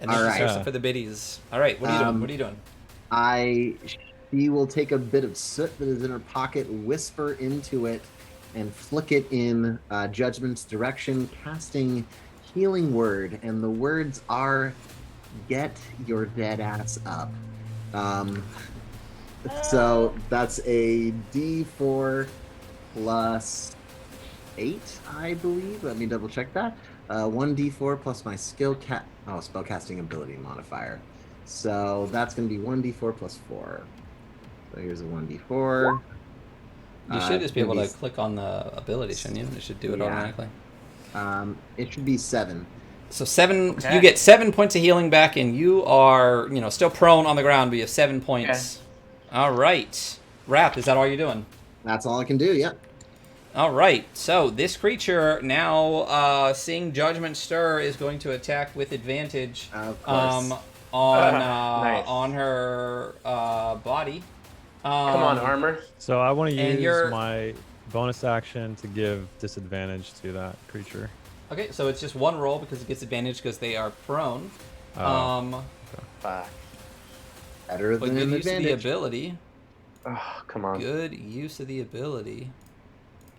And this All is right. seriously for the biddies. All right, what are you doing? What are you doing? She will take a bit of soot that is in her pocket, whisper into it, and flick it in Judgment's direction, casting Healing Word. And the words are, "Get your dead ass up." So that's a D4 plus 8, I believe. Let me double check that. 1d4 plus my spellcasting ability modifier. So that's going to be 1d4 plus 4. So here's a 1d4. You should just be it's able gonna to click on the ability, shouldn't you? It should do it Yeah. automatically. It should be 7. So 7, Okay. you get 7 points of healing back, and you are, still prone on the ground, but you have 7 points. All right. Wrath, is that all you're doing? That's all I can do, yep. All right. So this creature now, seeing Judgment stir, is going to attack with advantage Of course. Nice. on her body. Come on, armor. So I want to And use you're- my bonus action to give disadvantage to that creature. Okay, so it's just one roll because it gets advantage because they are prone. Oh. Fuck. Better But than good an use of the advantage. ability. Oh, come on. Good use of the ability.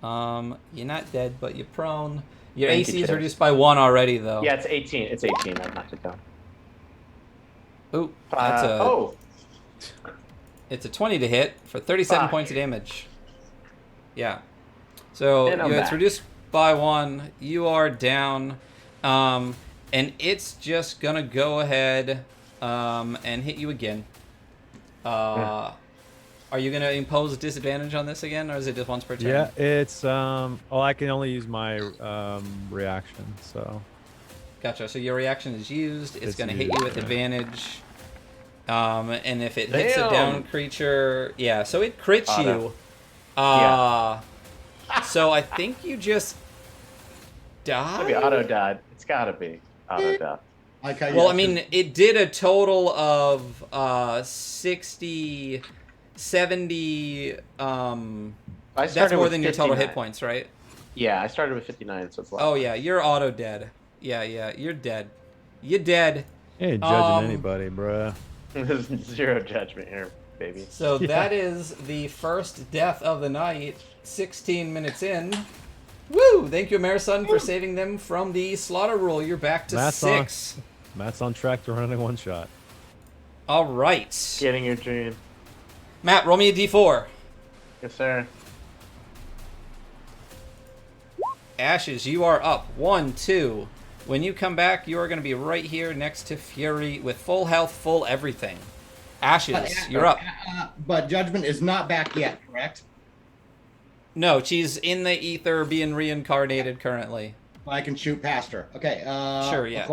You're not dead, but you're prone. Your Thank AC you, is Chase. reduced by 1 already, though. Yeah, it's 18. It's 18. I knocked it down. Ooh, that's a. Oh, It's a 20 to hit for 37 Fuck. points of damage. Yeah. So And I'm it's back. reduced by 1. You are down. And it's just going to go ahead and hit you again. Are you going to impose a disadvantage on this again, or is it just once per turn? Yeah, it's I can only use my reaction, so Gotcha. So your reaction is used. It's It's going to hit used, you with yeah. advantage. And if it hits a Damn. down creature, yeah. So it crits Auto. you. So I think you just it's gotta be die. auto died. It's gotta be auto died. Like how you Well, I have mean, to- it did a total of 60, 70. I That's started more with than your total hit 59. points, right? Yeah, I started with 59, so it's less. Oh yeah, you're auto dead. Yeah, you're dead. You're dead. you ain't judging Um, anybody, bruh. There's zero judgment here, baby. So Yeah. that is the first death of the night. 16 minutes in. Woo! Thank you, Amerisun, for saving them from the slaughter rule. You're back to That's 6. Matt's on track to running one shot. All right. Getting your dream. Matt, roll me a d4. Yes, sir. Ashes, you are up. 1, 2. When you come back, you are going to be right here next to Fury with full health, full everything. Ashes, you're up. But Judgment is not back yet, correct? No, she's in the ether being reincarnated currently. I can shoot past her. Okay. Sure, yeah.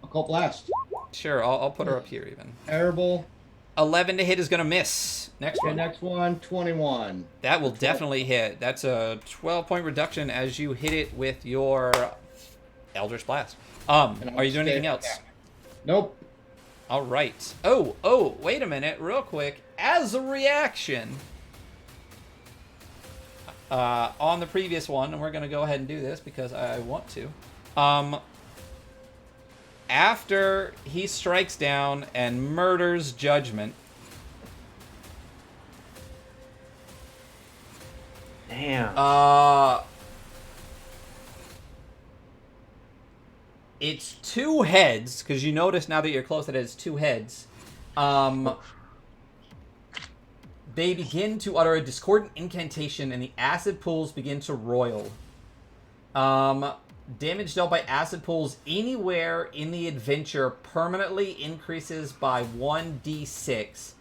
Occult Blast. Sure, I'll put her up here even. Terrible. 11 to hit is going to miss. Next Okay, one. next one, 21. That will definitely hit. That's a 12-point reduction as you hit it with your Eldritch Blast. And Are you doing stay- anything else? Nope. All right. Oh, wait a minute, real quick. As a reaction, on the previous one, and we're going to go ahead and do this because I want to. After he strikes down and murders Judgment, Damn. it's 2 heads, because you notice now that you're close that it's 2 heads. They begin to utter a discordant incantation, and the acid pools begin to roil. Damage dealt by acid pools anywhere in the adventure permanently increases by 1d6,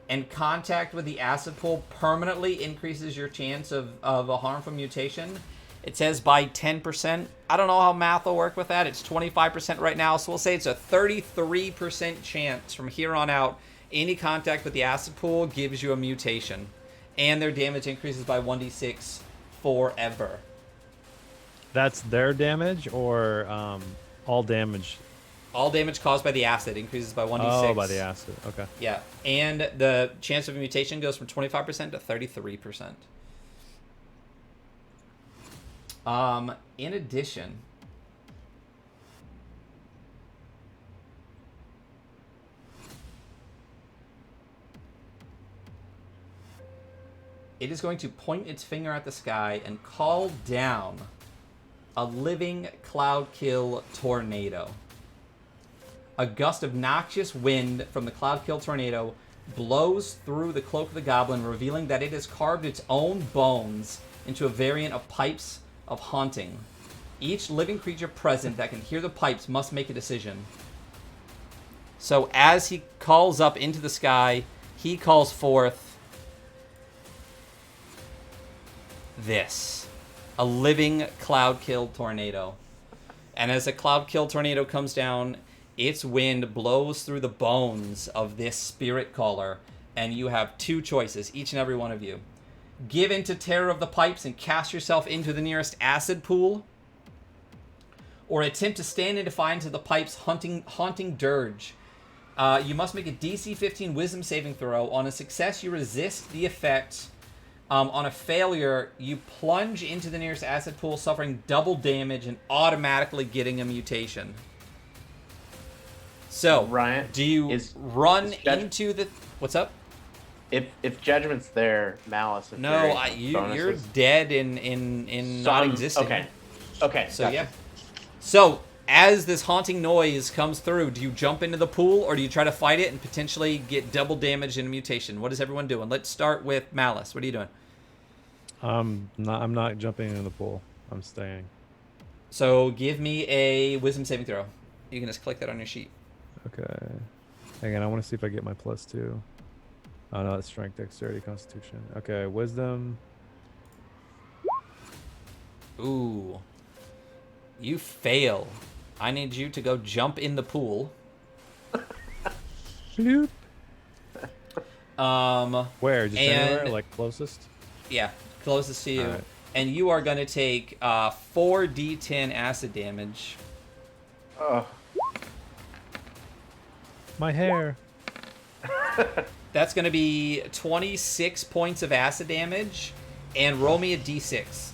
and contact with the acid pool permanently increases your chance of a harmful mutation. It says by 10%. I don't know how math will work with that. It's 25% right now, so we'll say it's a 33% chance from here on out. Any contact with the acid pool gives you a mutation, and their damage increases by 1d6 forever. That's their damage, or all damage? All damage caused by the acid increases by 1d6. Oh, by the acid. Okay. Yeah, and the chance of a mutation goes from 25% to 33%. In addition, it is going to point its finger at the sky and call down a living cloud kill tornado. A gust of noxious wind from the cloud kill tornado blows through the cloak of the goblin, revealing that it has carved its own bones into a variant of pipes of haunting. Each living creature present that can hear the pipes must make a decision. So as he calls up into the sky, he calls forth this. A living cloud kill tornado. And as a cloud kill tornado comes down, its wind blows through the bones of this spirit caller, and you have two choices, each and every one of you. Give into terror of the pipes and cast yourself into the nearest acid pool, or attempt to stand in defiance of the pipes' haunting dirge. You must make a DC 15 wisdom saving throw. On a success, you resist the effect. On a failure, you plunge into the nearest acid pool, suffering double damage and automatically getting a mutation. So, Ryan, do you run into the... What's up? If Judgment's there, Malice. No, you're dead in not existing. Okay. So, gotcha. yeah. So, as this haunting noise comes through, do you jump into the pool, or do you try to fight it and potentially get double damage and a mutation? What is everyone doing? Let's start with Malice. What are you doing? I'm not jumping in the pool. I'm staying. So, give me a wisdom saving throw. You can just click that on your sheet. Okay. Again, I want to see if I get my +2. Oh no, that's strength, dexterity, constitution. Okay, wisdom. Ooh. You fail. I need you to go jump in the pool. Bloop. Where? Just and- anywhere? Like closest? Yeah, closest to you. Alright. And you are going to take 4d10 acid damage. Ugh. My hair. That's going to be 26 points of acid damage. And roll me a d6.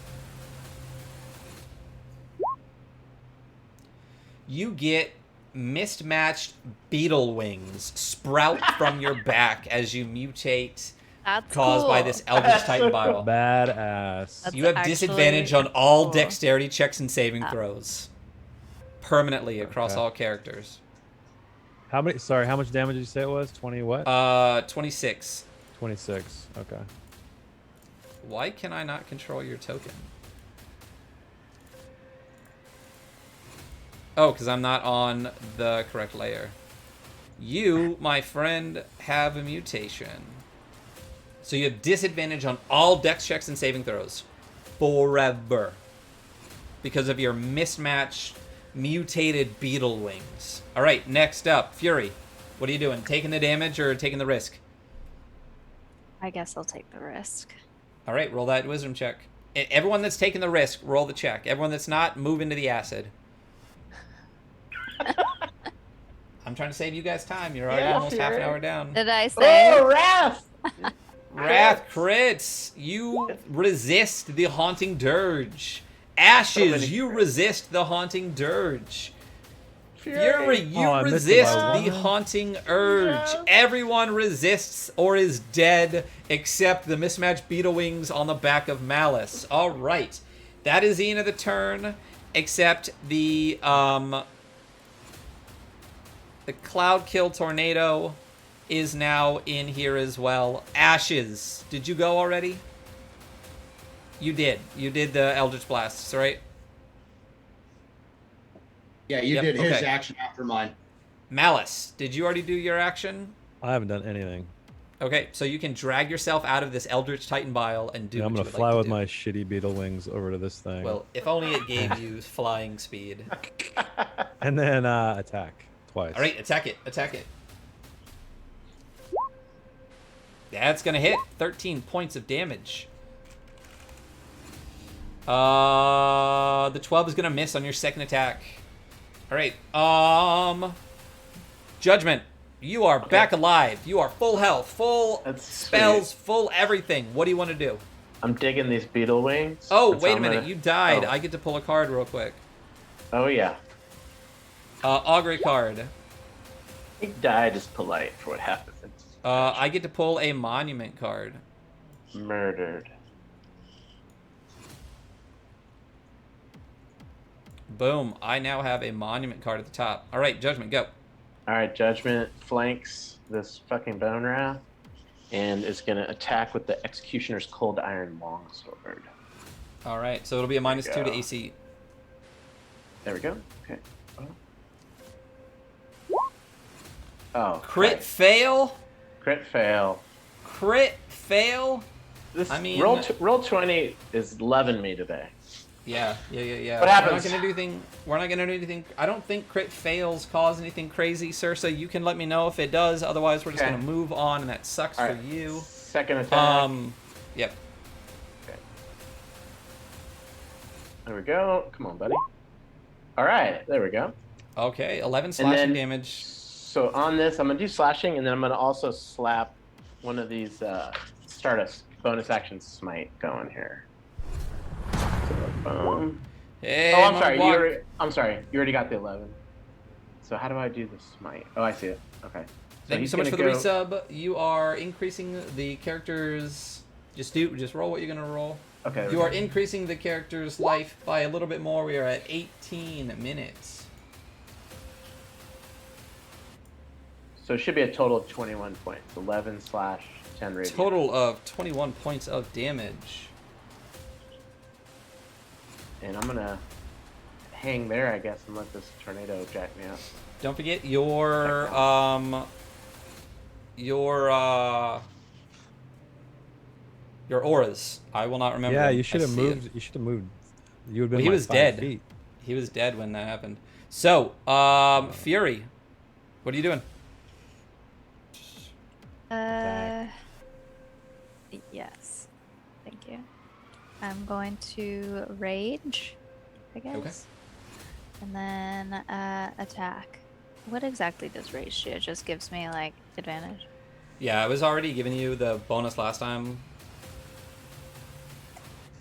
You get mismatched beetle wings sprout from your back as you mutate, That's caused cool. by this Eldritch Titan bile. Badass. That's You have actually disadvantage on all cool. dexterity checks and saving throws. Permanently across Okay. all characters. How many? Sorry, how much damage did you say it was? 20 what? 26. 26. Okay. Why can I not control your token? Oh, because I'm not on the correct layer. You, my friend, have a mutation. So you have disadvantage on all dex checks and saving throws. Forever. Because of your mismatched, mutated beetle wings. Alright, next up, Fury. What are you doing? Taking the damage or taking the risk? I guess I'll take the risk. Alright, roll that wisdom check. Everyone that's taking the risk, roll the check. Everyone that's not, move into the acid. I'm trying to save you guys time. You're already Yeah, almost half an Fury. hour down. Did I say? Oh, Wrath! Wrath crits. You resist the haunting dirge. Ashes, you resist the haunting dirge. Fury, you Oh, I missed it resist by the one. haunting urge. Everyone resists or is dead except the mismatched beetle wings on the back of Malice. All right. That is the end of the turn, except the Cloud Kill Tornado is now in here as well. Ashes, did you go already? You did. You did the Eldritch Blasts, right? Yeah, you Yep, did his okay. action after mine. Malice, did you already do your action? I haven't done anything. Okay, so you can drag yourself out of this Eldritch Titan Bile and do Yeah, what I'm you gonna would fly like to with do. my shitty beetle wings over to this thing. Well, if only it gave you flying speed. And then attack twice. All right, attack it. Attack it. That's gonna hit. 13 points of damage. The 12 is gonna miss on your second attack. All right. Judgment. You are back alive. You are full health, full That's spells, sweet. full everything. What do you want to do? I'm digging these beetle wings. Oh, and so wait a I'm minute. gonna- You died. Oh. I get to pull a card real quick. Oh yeah. Augury card. He died is polite for what happened. I get to pull a monument card. Murdered. Boom. I now have a monument card at the top. All right, Judgment, go. All right, Judgment flanks this fucking Bone Wrath and is gonna attack with the Executioner's Cold Iron Longsword. All right, so it'll be a -2 to go. AC. There we go. Okay. Oh. Crit Christ. fail? Crit fail. Crit fail? This I mean- roll 20 is loving me today. Yeah. What happens? We're not gonna do anything. I don't think crit fails cause anything crazy, Sursa. You can let me know if it does. Otherwise, we're just Okay. gonna move on, and that sucks All for right. you. Second attack. Yep. Okay. There we go. Come on, buddy. All right, there we go. Okay, 11 And slashing then- damage. So on this, I'm gonna do slashing, and then I'm gonna also slap one of these start a bonus action smite going here. So, boom. Hey, Oh, I'm sorry. Monk. I'm sorry. You already got the 11. So how do I do the smite? Oh, I see it. Okay. Thank you he's so much for gonna the go- resub. You are increasing the character's. Just roll what you're gonna roll. Okay. there You we are go. increasing the character's life by a little bit more. We are at 18 minutes. So it should be a total of 21 points. 11/10 radiant. Total of 21 points of damage. And I'm gonna hang there, I guess, and let this tornado jack me up. Don't forget your auras. I will not remember. Yeah, them. you should I have see it. moved. You should have moved. You would have been. Well, he like was 5 dead. feet. He was dead when that happened. So, Fury, what are you doing? Yes. Thank you. I'm going to rage, I guess. Okay. And then attack. What exactly does rage do? It just gives me like advantage. Yeah, I was already giving you the bonus last time.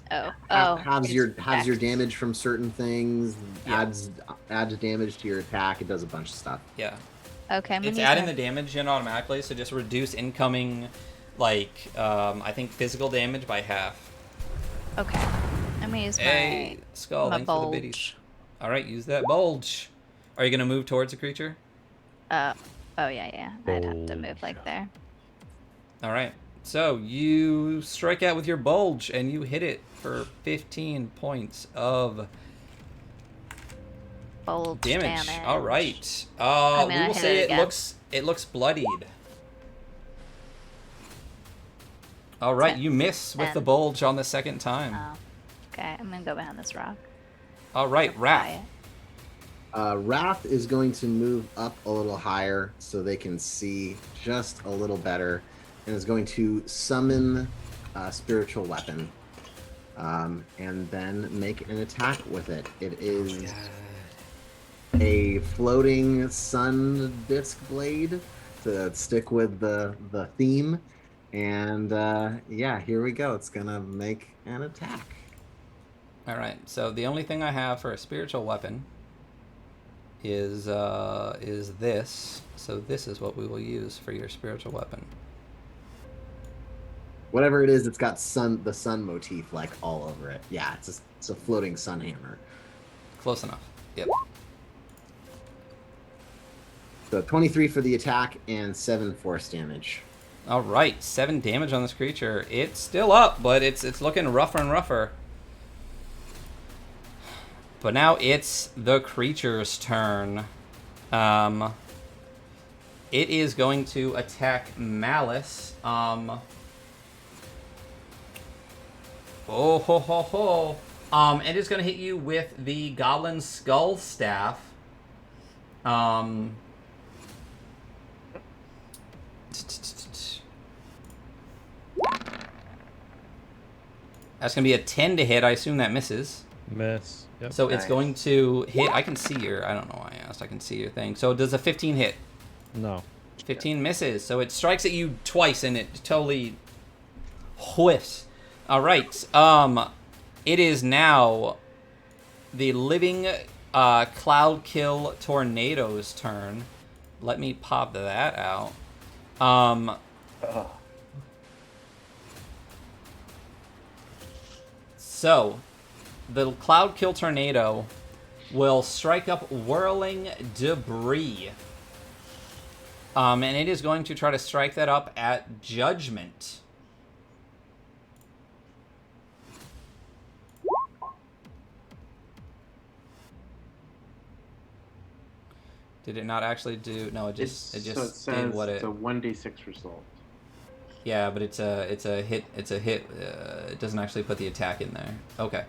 Oh. Halves it's your dex. damage from certain things. Yeah. Adds damage to your attack. It does a bunch of stuff. Yeah. Okay, I'm gonna It's use adding my- the damage in automatically, so just reduce incoming, like, I think physical damage by half. Okay. I'm gonna use Hey, Skull, my thanks for the biddies. bulge. Alright, use that bulge. Are you going to move towards the creature? Oh yeah. I'd have to move like Bulge. there. Alright, so you strike out with your bulge, and you hit it for 15 points of Bulge damage. damage. Alright. I'm We gonna will hit say it again. it looks bloodied. Alright, Ten. you miss with the 10. bulge on the second time. Oh. Okay, I'm gonna go behind this rock. Alright, Apply Wrath. it. Wrath is going to move up a little higher so they can see just a little better, and is going to summon a spiritual weapon, and then make an attack with it. It is a floating sun disc blade to stick with the theme, and yeah, here we go. It's gonna make an attack. Alright, so the only thing I have for a spiritual weapon is this. So this is what we will use for your spiritual weapon. Whatever it is, it's got the sun motif like all over it. Yeah, it's a floating sun hammer. Close enough. Yep. So 23 for the attack and 7 force damage. Alright, 7 damage on this creature. It's still up, but it's looking rougher and rougher. But now it's the creature's turn. It is going to attack Malice. Oh ho ho ho. It is going to hit you with the Goblin Skull Staff. That's going to be a 10 to hit. I assume that misses. Miss. Yep. So it's Nice. going to hit. I can see your. I don't know why I asked. I can see your thing. So does a 15 hit? No. 15 misses. So it strikes at you twice and it totally whiffs. All right. It is now the living Cloud Kill Tornado's turn. Let me pop that out. So, the Cloud Kill Tornado will strike up Whirling Debris. And it is going to try to strike that up at Judgment. Did it not actually do? No, it just So it did says what it. it's a 1d6 result. Yeah, but it's a hit. It's a hit. It doesn't actually put the attack in there. Okay.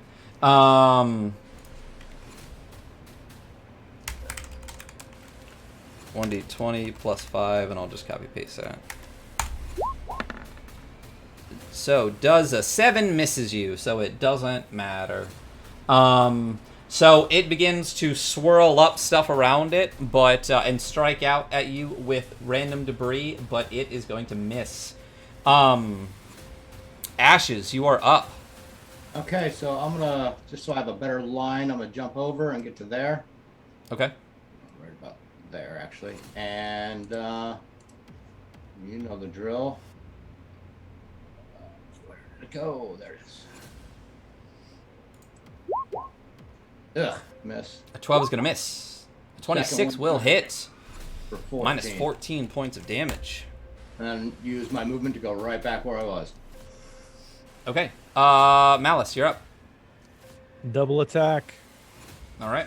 1d20 plus 5, and I'll just copy paste that. So does a 7 misses you, so it doesn't matter. So it begins to swirl up stuff around it, but and strike out at you with random debris, but it is going to miss. Ashes, you are up. Okay, so I'm gonna, just so I have a better line, I'm gonna jump over and get to there. Okay. Right about there, actually. And, you know the drill. Where did it go? There it is. Ugh, miss. A 12 is going to miss. A 26 one. will hit. For 14. Minus 14 points of damage. And use my movement to go right back where I was. Okay. Malice, you're up. Double attack. All right.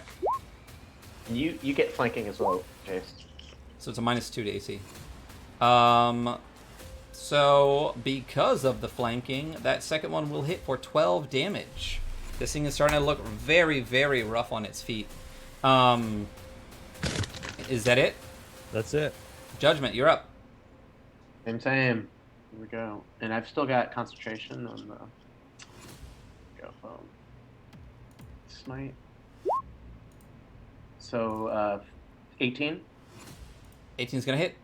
You get flanking as well, Jace. So it's a minus 2 to AC. So because of the flanking, that second one will hit for 12 damage. This thing is starting to look very, very rough on its feet. Is that it? That's it. Judgment, you're up. Same. Here we go. And I've still got concentration on the smite. So 18. 18 is going to hit.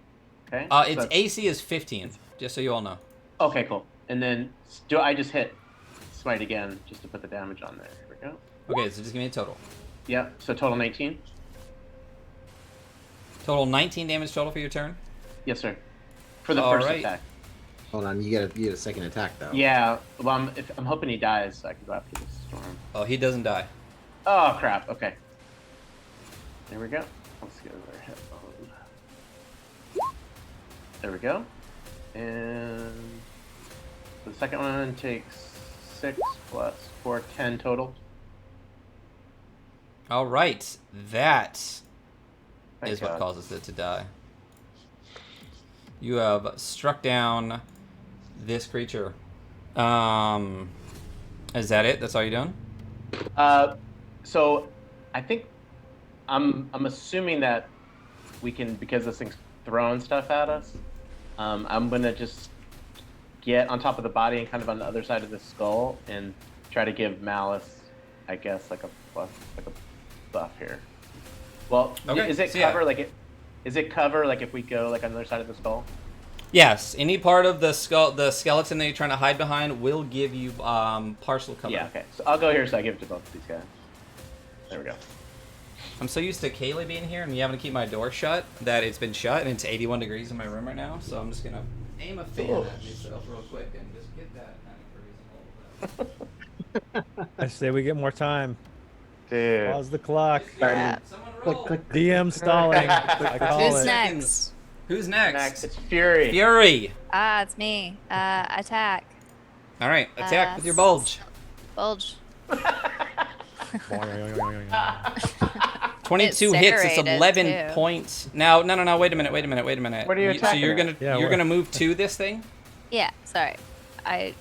Okay. Its so- AC is 15, just so you all know. Okay, cool. And then do I just hit smite again just to put the damage on there? Here we go. Okay, so just give me a total. Yep. So total 19. Total 19 damage total for your turn. Yes, sir. For the All first right. attack. Hold on, you get a second attack though. Yeah. Well, I'm hoping he dies so I can go after this storm. Oh, he doesn't die. Oh crap. Okay. There we go. Let's get another hit on. There we go. And the second one takes 6 plus 4, 10 total. All right, that Thank is what God. causes it to die. You have struck down this creature. Is that it? That's all you're doing? So I think I'm assuming that we can, because this thing's throwing stuff at us. I'm gonna just get on top of the body and kind of on the other side of the skull and try to give Malice, I guess, like a buff here. Well, Okay, is it so yeah. cover like it? Is it cover like if we go like on the other side of the skull? Yes. Any part of the skull, the skeleton that you're trying to hide behind, will give you partial cover. Yeah. Okay. So I'll go here. So I give it to both of these guys. There we go. I'm so used to Kaylee being here and me having to keep my door shut that it's been shut and it's 81 degrees in my room right now. So I'm just gonna aim a fan at myself real quick and just get that kind of freeze. I say we get more time. Dude. Pause the clock. Yeah. Someone Click, roll. click. DM stalling. I call Who's it. next? Who's next? Next, it's Fury. Fury. Ah, it's me. Attack. All right, attack with your s- bulge. Bulge. 22 hits. It's serrated, 11 too. points. Now, no. Wait a minute. What are you So attacking you're at? gonna Yeah, you're what? gonna move to this thing. Yeah, sorry. Yeah.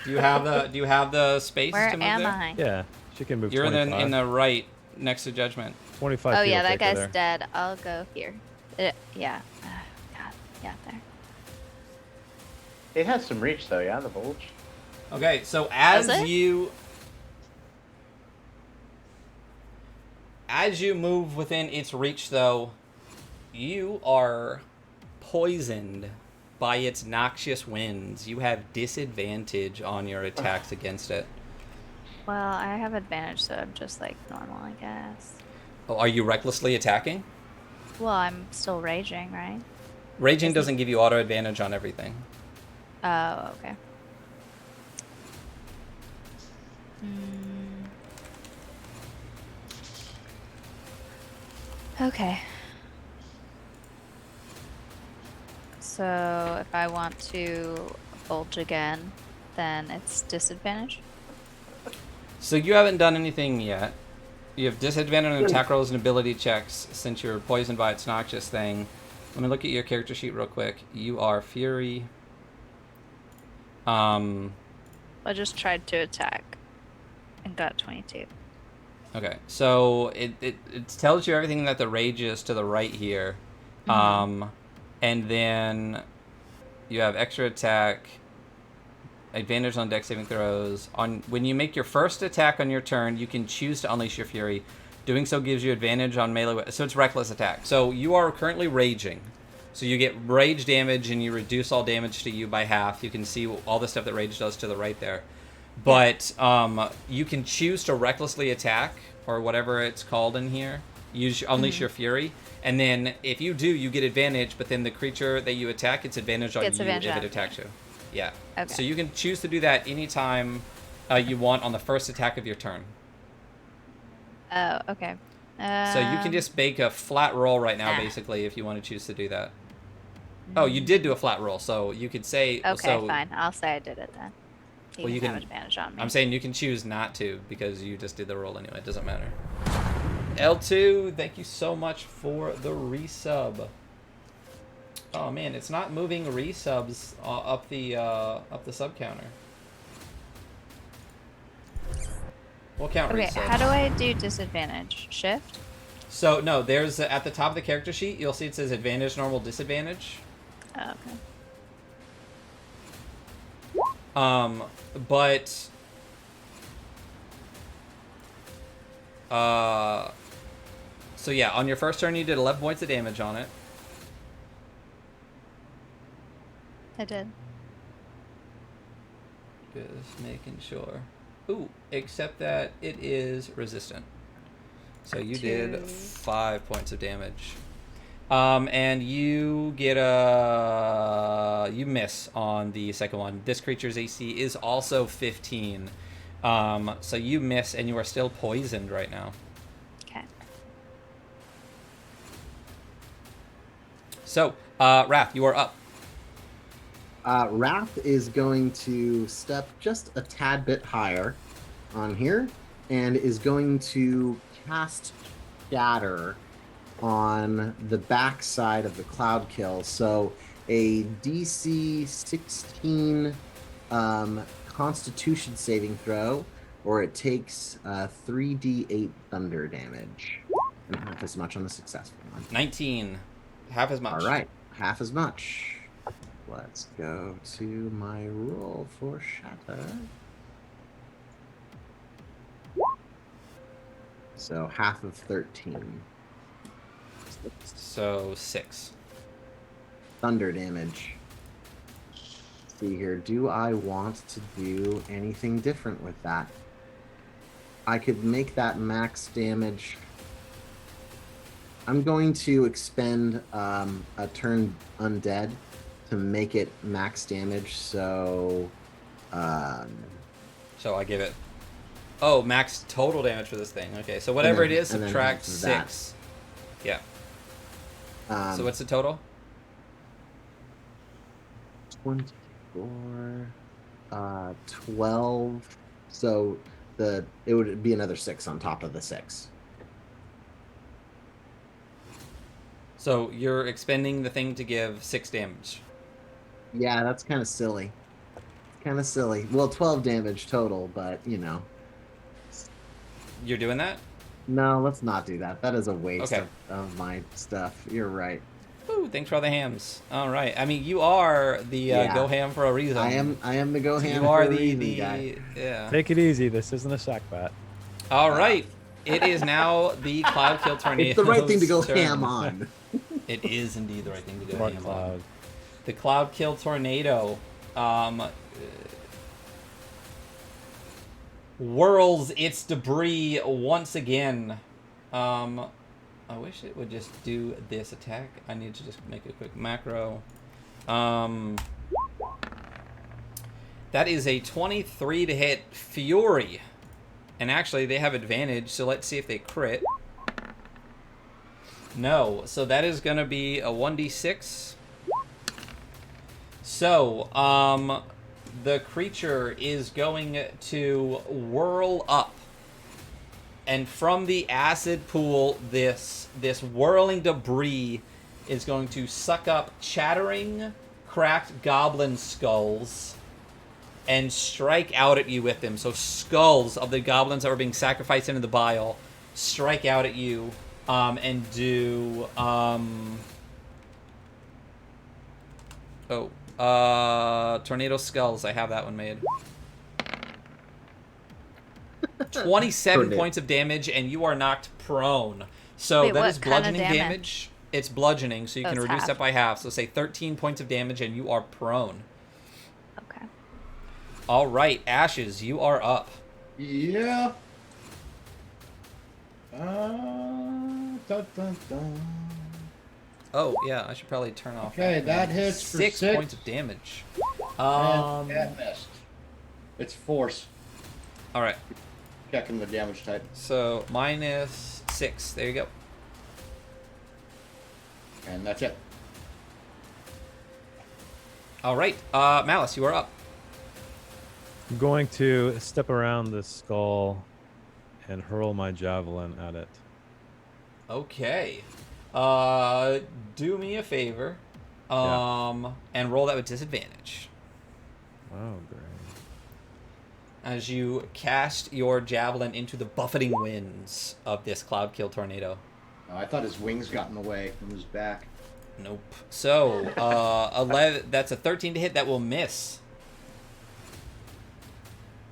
Do you have the space Where to move am there? I? Yeah, she can move You're 25. in the right next to Judgment. 25 Oh feet yeah, will that take her guy's there. dead. I'll go here. Yeah. God. Yeah, there. It has some reach though, yeah, the bulge. Okay, so Does it? as you move within its reach, though, you are poisoned by its noxious winds. You have disadvantage on your attacks against it. Well, I have advantage, so I'm just like normal, I guess. Oh, are you recklessly attacking? Well, I'm still raging, right? Raging Isn't- doesn't give you auto advantage on everything. Oh, okay. Hmm. Okay. So if I want to bulge again, then it's disadvantage. So you haven't done anything yet. You have disadvantage on attack rolls and ability checks since you're poisoned by its noxious thing. Let me look at your character sheet real quick. You are Fury. I just tried to attack and got 22. Okay, so it tells you everything that the rage is to the right here. And then you have extra attack, advantage on dex saving throws. When you make your first attack on your turn, you can choose to unleash your fury. Doing so gives you advantage on melee. So it's reckless attack. So you are currently raging. So you get rage damage and you reduce all damage to you by half. You can see all the stuff that rage does to the right there. But you can choose to recklessly attack, or whatever it's called in here. Unleash your fury. And then if you do, you get advantage, but then the creature that you attack gets advantage on Gets you advantage if on it attacks you. Yeah. Okay. So you can choose to do that anytime you want on the first attack of your turn. Oh, okay. So you can just make a flat roll right now, basically, if you want to choose to do that. Oh, you did do a flat roll, so you could say... Okay, so, fine. I'll say I did it then. Well, you can can- have advantage on me. I'm saying you can choose not to, because you just did the roll anyway. It doesn't matter. L2, thank you so much for the resub. Oh man, it's not moving resubs up the sub counter. We'll count Okay, resubs. how do I do disadvantage? Shift? So no, there's at the top of the character sheet, you'll see it says advantage, normal, disadvantage. Oh, okay. But so yeah, on your first turn you did 11 points of damage on it. I did. Just making sure. Ooh, except that it is resistant. So you did Two. 5 points of damage. And you get you miss on the second one. This creature's AC is also 15. So you miss and you are still poisoned right now. Okay. So, Wrath, you are up. Wrath is going to step just a tad bit higher on here and is going to cast Shatter on the back side of the Cloud Kill. So a DC 16 Constitution saving throw, or it takes 3d8 thunder damage. And half as much on the successful one. 19. Half as much. All right, half as much. Let's go to my roll for Shatter. So half of 13. So 6. Thunder damage. Let's see here. Do I want to do anything different with that? I could make that max damage. I'm going to expend a turn undead to make it max damage. So, So I give it. Oh, max total damage for this thing. Okay, so whatever And then- it is, and then subtract that. 6. Yeah. um, So what's the total? 24, 12. So it would be another 6 on top of the 6. So you're expending the thing to give 6 damage. Yeah, that's kind of silly. Kind of silly. Well, 12 damage total, but you know. You're doing that? No, let's not do that. That is a waste Okay. of my stuff. You're right. Ooh, thanks for all the hams. All right. I mean, you are the Yeah. go ham for a reason. I am the go ham. You are for a the reason guy. yeah. Take it easy. This isn't a sack bat. All right. It is now the Cloud Kill Tornado. It's the right thing to go ham on. It is indeed the right thing to go Smart ham cloud. on. The Cloud Kill Tornado whirls its debris once again. I wish it would just do this attack. I need to just make a quick macro. That is a 23 to hit Fury. And actually, they have advantage, so let's see if they crit. No, so that is going to be a 1d6. So, the creature is going to whirl up. And from the acid pool, this whirling debris is going to suck up chattering, cracked goblin skulls and strike out at you with them. So skulls of the goblins that were being sacrificed into the bile strike out at you and do... tornado skulls. I have that one made. 27 Tornado. points of damage, and you are knocked prone. So Wait, that what is kind of bludgeoning damage? damage. It's bludgeoning, so you Oh, can it's reduce half. that by half. So say 13 points of damage, and you are prone. Okay. All right, Ashes, you are up. Yeah. Dun, dun, dun. Oh, yeah, I should probably turn off. Okay, that hits for 6 6. points of damage. And that missed. It's force. All right, Checking the damage type. so -6. There you go. And that's it. All right, Malice, you are up. I'm going to step around this skull and hurl my javelin at it. Okay. Do me a favor. Yeah. And roll that with disadvantage. Oh, great. As you cast your javelin into the buffeting winds of this Cloud Kill Tornado. Oh, I thought his wings got in the way from his back. Nope. So, 11. That's a 13 to hit. That will miss.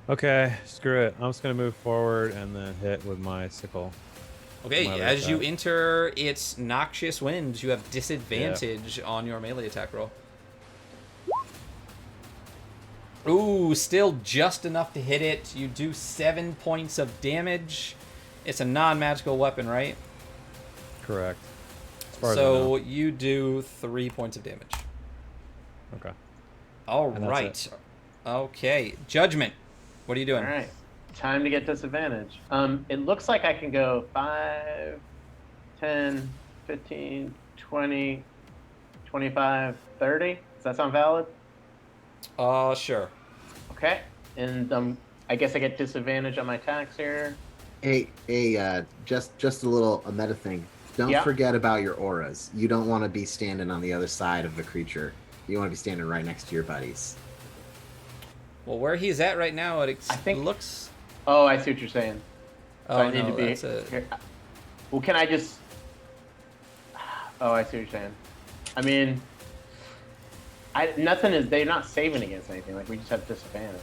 Okay, screw it. I'm just going to move forward and then hit with my sickle. Okay, My other as you attack. enter its noxious winds, you have disadvantage on your melee attack roll. Ooh, still just enough to hit it. You do 7 points of damage. It's a non-magical weapon, right? Correct. As far as I So know. you do 3 points of damage. Okay. All And that's right. Okay. Judgment. What are you doing? All right. Time to get disadvantage. It looks like I can go 5, 10, 15, 20, 25, 30. Does that sound valid? Sure. Okay. And I guess I get disadvantage on my attacks here. Hey, just a meta thing. Don't Yeah. forget about your auras. You don't want to be standing on the other side of the creature. You want to be standing right next to your buddies. Well, where he's at right now, it I think- looks... Oh, I see what you're saying. So Oh, I need no, to be that's a... here. Well, can I just? Oh, I see what you're saying. I mean, nothing is. They're not saving against anything. Like we just have disadvantage.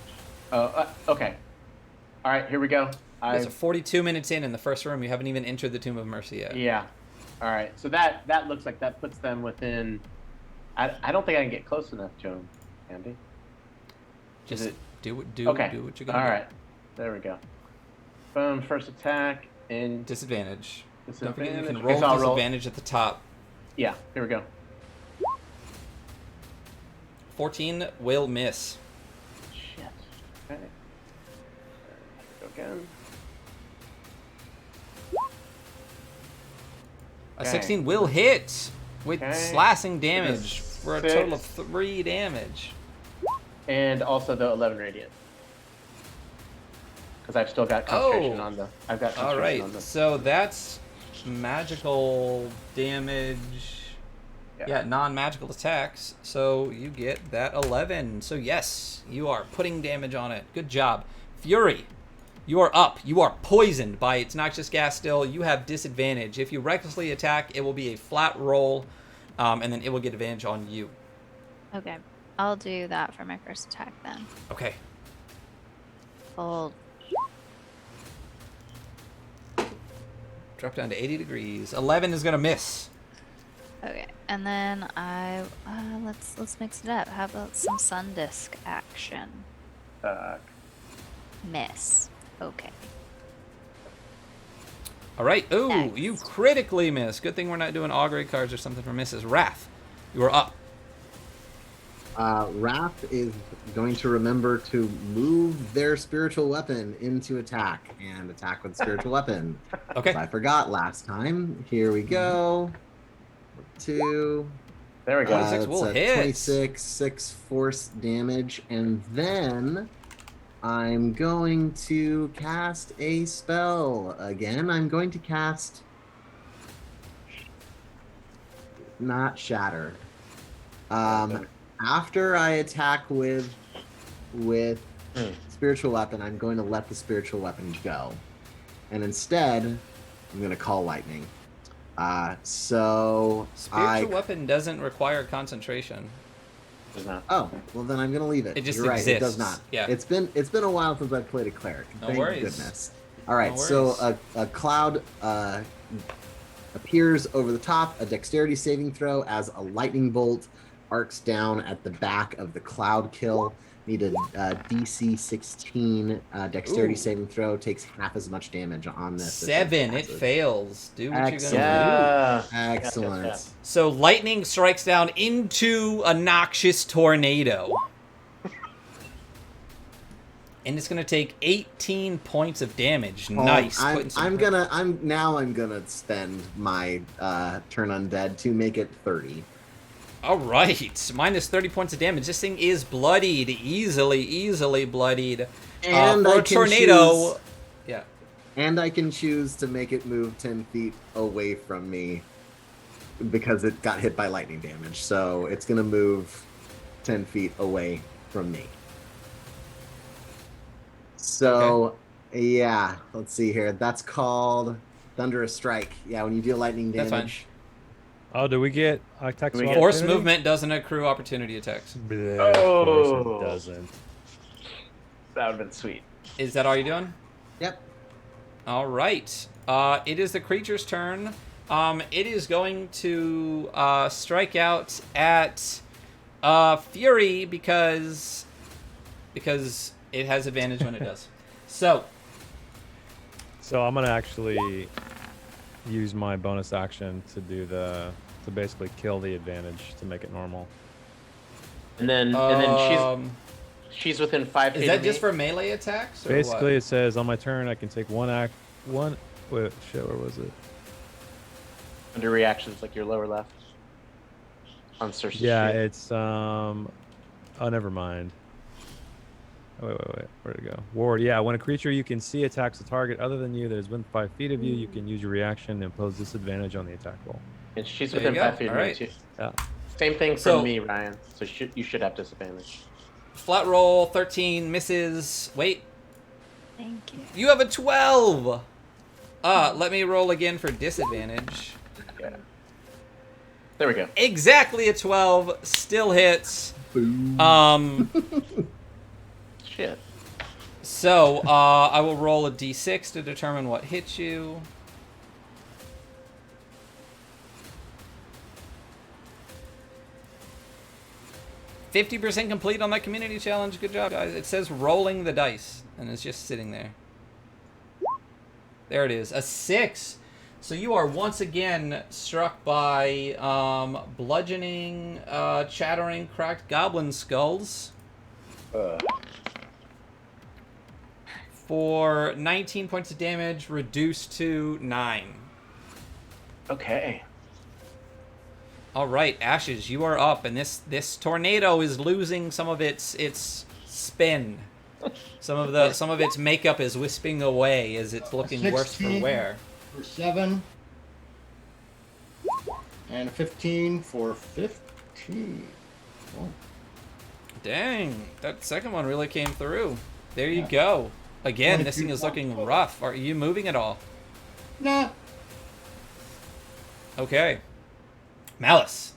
Okay. All right, here we go. It's 42 minutes in the first room. You haven't even entered the Tomb of Mercy yet. Yeah. All right. So that looks like that puts them within. I don't think I can get close enough to him, Andy. Just Is it- do what Okay. you're gonna All do. right. There we go. Boom. First attack and Disadvantage. Don't forget you disadvantage. can Okay, roll so I'll roll. disadvantage at the top. Yeah. Here we go. 14 will miss. Shit. Okay. Go again. A Okay. 16 will hit with Okay. slashing damage for a total of 6. 3 damage. And also the 11 radiant. Because I've still got concentration Oh. on the. I've got All concentration right, on the. so that's magical damage. Yeah, non-magical attacks. So you get that 11. So yes, you are putting damage on it. Good job. Fury, you are up. You are poisoned by its noxious gas still. You have disadvantage. If you recklessly attack, it will be a flat roll, and then it will get advantage on you. Okay. I'll do that for my first attack then. Okay. Hold. Drop down to 80 degrees. 11 is going to miss. Okay. And then let's mix it up. How about some sun disk action? Miss. Okay. All right. Ooh, Next. you critically miss. Good thing we're not doing augury cards or something for misses. Wrath, you are up. Wrath is going to remember to move their spiritual weapon into attack and attack with spiritual weapon. Okay. I forgot last time. Here we go. 2. There we go. 26 will that's a hit. 26, 6 force damage, and then I'm going to cast a spell again. I'm going to cast not Shatter. After I attack with spiritual weapon, I'm going to let the spiritual weapon go, and instead, I'm going to call lightning. Spiritual weapon doesn't require concentration. Does not. Oh, well then I'm gonna leave it. It just You're right, it does exists. not. Yeah. It's been a while since I've played a cleric. No Thank worries. goodness. All right, No so worries. a cloud appears over the top, a dexterity saving throw as a lightning bolt arcs down at the back of the cloud kill. Need a DC 16 dexterity Ooh. saving throw. Takes half as much damage on this. as 7. It passive. fails. Do what you're Excellent. gonna do. Yeah. Excellent. Yes. So lightning strikes down into a noxious tornado. And it's gonna take 18 points of damage. Oh, Nice. I'm Putting some- gonna spend my turn undead to make it 30. All right. Minus 30 points of damage. This thing is bloodied. Easily bloodied. And for I a can tornado. choose- Yeah. And I can choose to make it move 10 feet away from me because it got hit by lightning damage. So it's going to move 10 feet away from me. So, yeah, let's see here. That's called Thunderous Strike. Yeah, when you deal lightning That's fine. damage. Oh, do we get attacks? We of get- Force opportunity? movement doesn't accrue opportunity attacks. Bleh, of course Oh. it doesn't. That would have been sweet. Is that all you're doing? Yep. All right. It is the creature's turn. It is going to strike out at Fury because it has advantage when it does. So So I'm gonna actually use my bonus action to do to basically kill the advantage to make it normal. And then she's within 5 feet is that of just me. for melee attacks? Or Basically, what? it says on my turn I can take one. Wait, shit, where was it? Under reactions, like your lower left. On Cersei's Yeah, sheet. it's Oh, never mind. Oh, wait. Where'd it go? Ward. Yeah, when a creature you can see attacks a target other than you that is within 5 feet of you, you can use your reaction and impose disadvantage on the attack roll. And she's There within you go. 5 feet of All me right. too. Yeah. Same thing for So- me, Ryan. So you should have disadvantage. Flat roll 13 misses. Wait, Thank you. you have a 12. Let me roll again for disadvantage. Yeah. There we go. Exactly a 12. Still hits. Boom. Shit. So, I will roll a d6 to determine what hits you. %50 complete on that community challenge. Good job, guys. It says rolling the dice, and it's just sitting there. There it is. A 6. So you are once again struck by bludgeoning, chattering, cracked goblin skulls. For 19 points of damage, reduced to 9. Okay. All right, Ashes, you are up, and this tornado is losing some of its spin. Some of its makeup is wisping away as it's looking worse for 16. wear. For 7. And a 15 for 15. Oh, Dang, that second one really came through. There you Yeah. go. Again, this 22 thing is looking points. rough. Are you moving at all? nah. Okay. Malice.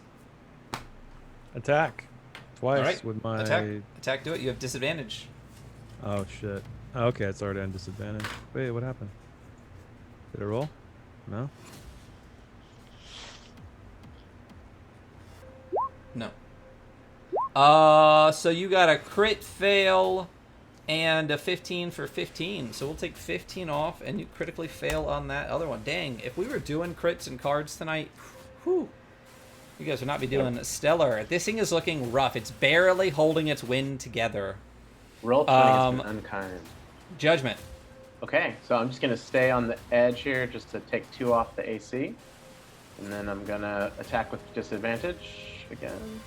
Attack. Twice All right. with my. Attack, do it. You have disadvantage. Oh shit. Okay, it's already on disadvantage. Wait, what happened? Did it roll? No. No. So you got a crit fail and a 15 for 15. So we'll take 15 off, and you critically fail on that other one. Dang, if we were doing crits and cards tonight, whew, you guys would not be doing stellar. This thing is looking rough. It's barely holding its wind together. Roll 20 has been unkind. Judgment. Okay, so I'm just gonna stay on the edge here just to take 2 off the AC. And then I'm gonna attack with disadvantage again.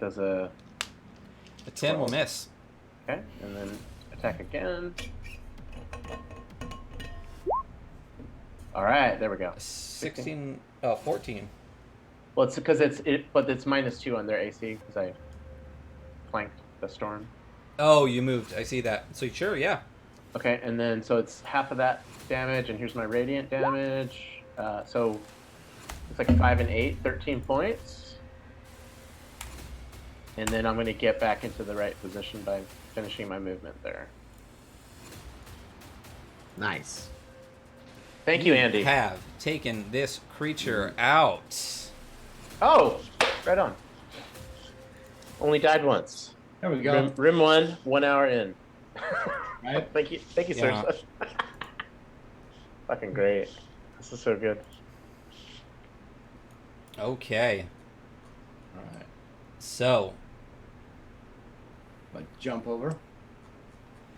Does a A 10 will 12. miss. okay, and then attack again. All right, there we go. 16, oh, 14. Well, it's because but it's -2 on their AC because I flanked the storm. Oh, you moved. I see that. So sure, yeah. Okay, and then so it's half of that damage, and here's my radiant damage. So it's like 5 and 8, 13 points. And then I'm going to get back into the right position by finishing my movement there. Nice. Thank you, Andy. Have taken this creature out. Oh, right on. Only died once. There we go. Rim 1 hour in. Right. Thank you, Yeah. sir. Fucking great. This is so good. Okay. All right. So But jump over.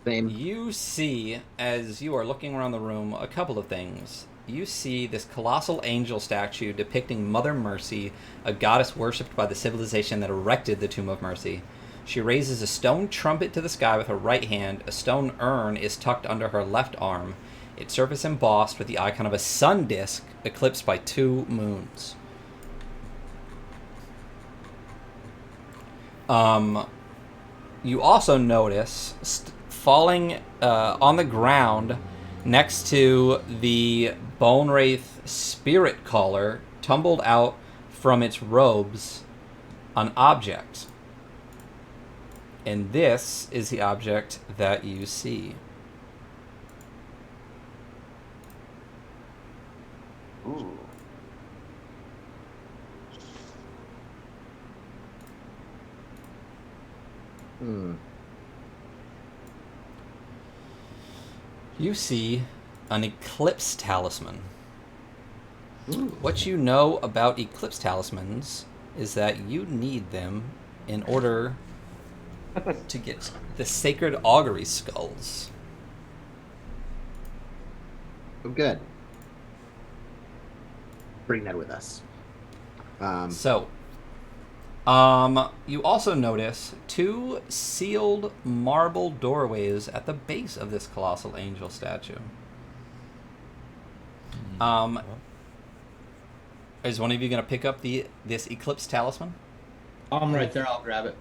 Same. you see, as you are looking around the room, a couple of things. You see this colossal angel statue depicting Mother Mercy, a goddess worshipped by the civilization that erected the Tomb of Mercy. She raises a stone trumpet to the sky with her right hand. A stone urn is tucked under her left arm. Its surface embossed with the icon of a sun disk eclipsed by 2 moons. You also notice falling on the ground next to the Bone Wraith Spirit Caller, tumbled out from its robes, an object. And this is the object that you see. Ooh. Hmm. You see an Eclipse Talisman. Ooh. What you know about Eclipse Talismans is that you need them in order to get the Sacred Augury Skulls. Oh, good. Bring that with us. So, you also notice 2 sealed marble doorways at the base of this colossal angel statue. Is one of you going to pick up this Eclipse Talisman? I'm right there. I'll grab it.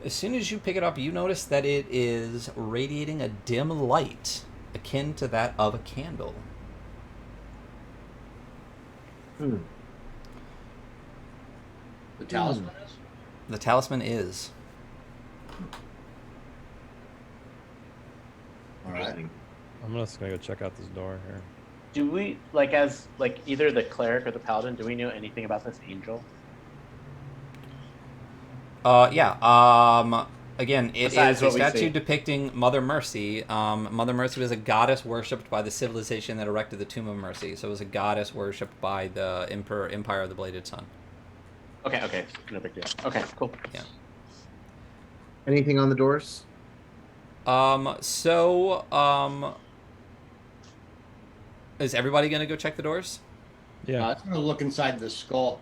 As soon as you pick it up, you notice that it is radiating a dim light akin to that of a candle. Hmm. The talisman is. The talisman is. All right. Interesting. I'm just gonna go check out this door here. Do we as either the cleric or the paladin? Do we know anything about this angel? Yeah. Again, it Besides is a what we statue see. depicting Mother Mercy. Mother Mercy was a goddess worshipped by the civilization that erected the Tomb of Mercy. So it was a goddess worshipped by the Empire of the Bladed Sun. Okay, no big deal. Okay, cool. Yeah. Anything on the doors? Is everybody gonna go check the doors? Yeah. I'm gonna look inside the skull.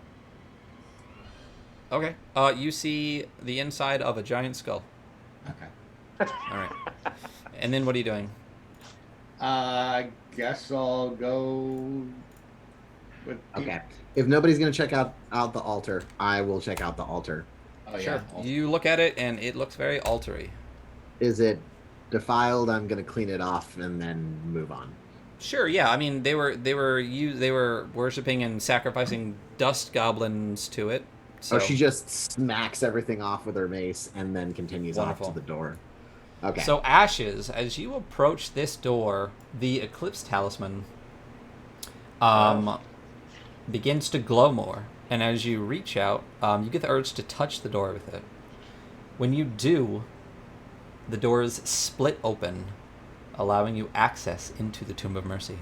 Okay. You see the inside of a giant skull. Okay. All right. And then what are you doing? I guess I'll go with. Okay. If nobody's gonna check out the altar, I will check out the altar. Oh Sure. yeah. You look at it, and it looks very altery. Is it defiled? I'm gonna clean it off and then move on. Sure, yeah. I mean, they were worshiping and sacrificing dust goblins to it. So Oh, she just smacks everything off with her mace and then continues Wonderful. off to the door. Okay. So Ashes, as you approach this door, the Eclipse Talisman begins to glow more, and as you reach out, you get the urge to touch the door with it. When you do, the doors split open, allowing you access into the Tomb of Mercy.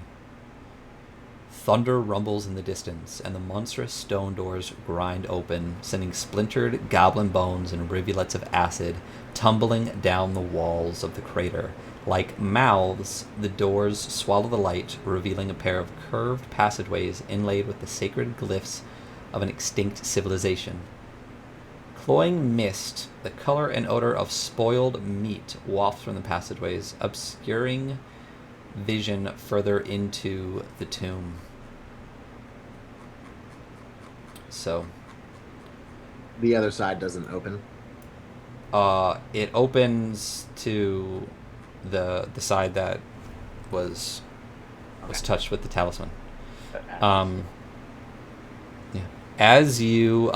Thunder rumbles in the distance, and the monstrous stone doors grind open, sending splintered goblin bones and rivulets of acid tumbling down the walls of the crater. Like mouths, the doors swallow the light, revealing a pair of curved passageways inlaid with the sacred glyphs of an extinct civilization. Cloying mist, the color and odor of spoiled meat wafts from the passageways, obscuring vision further into the tomb. So, the other side doesn't open. it opens to the side that was touched with the talisman. Yeah. As you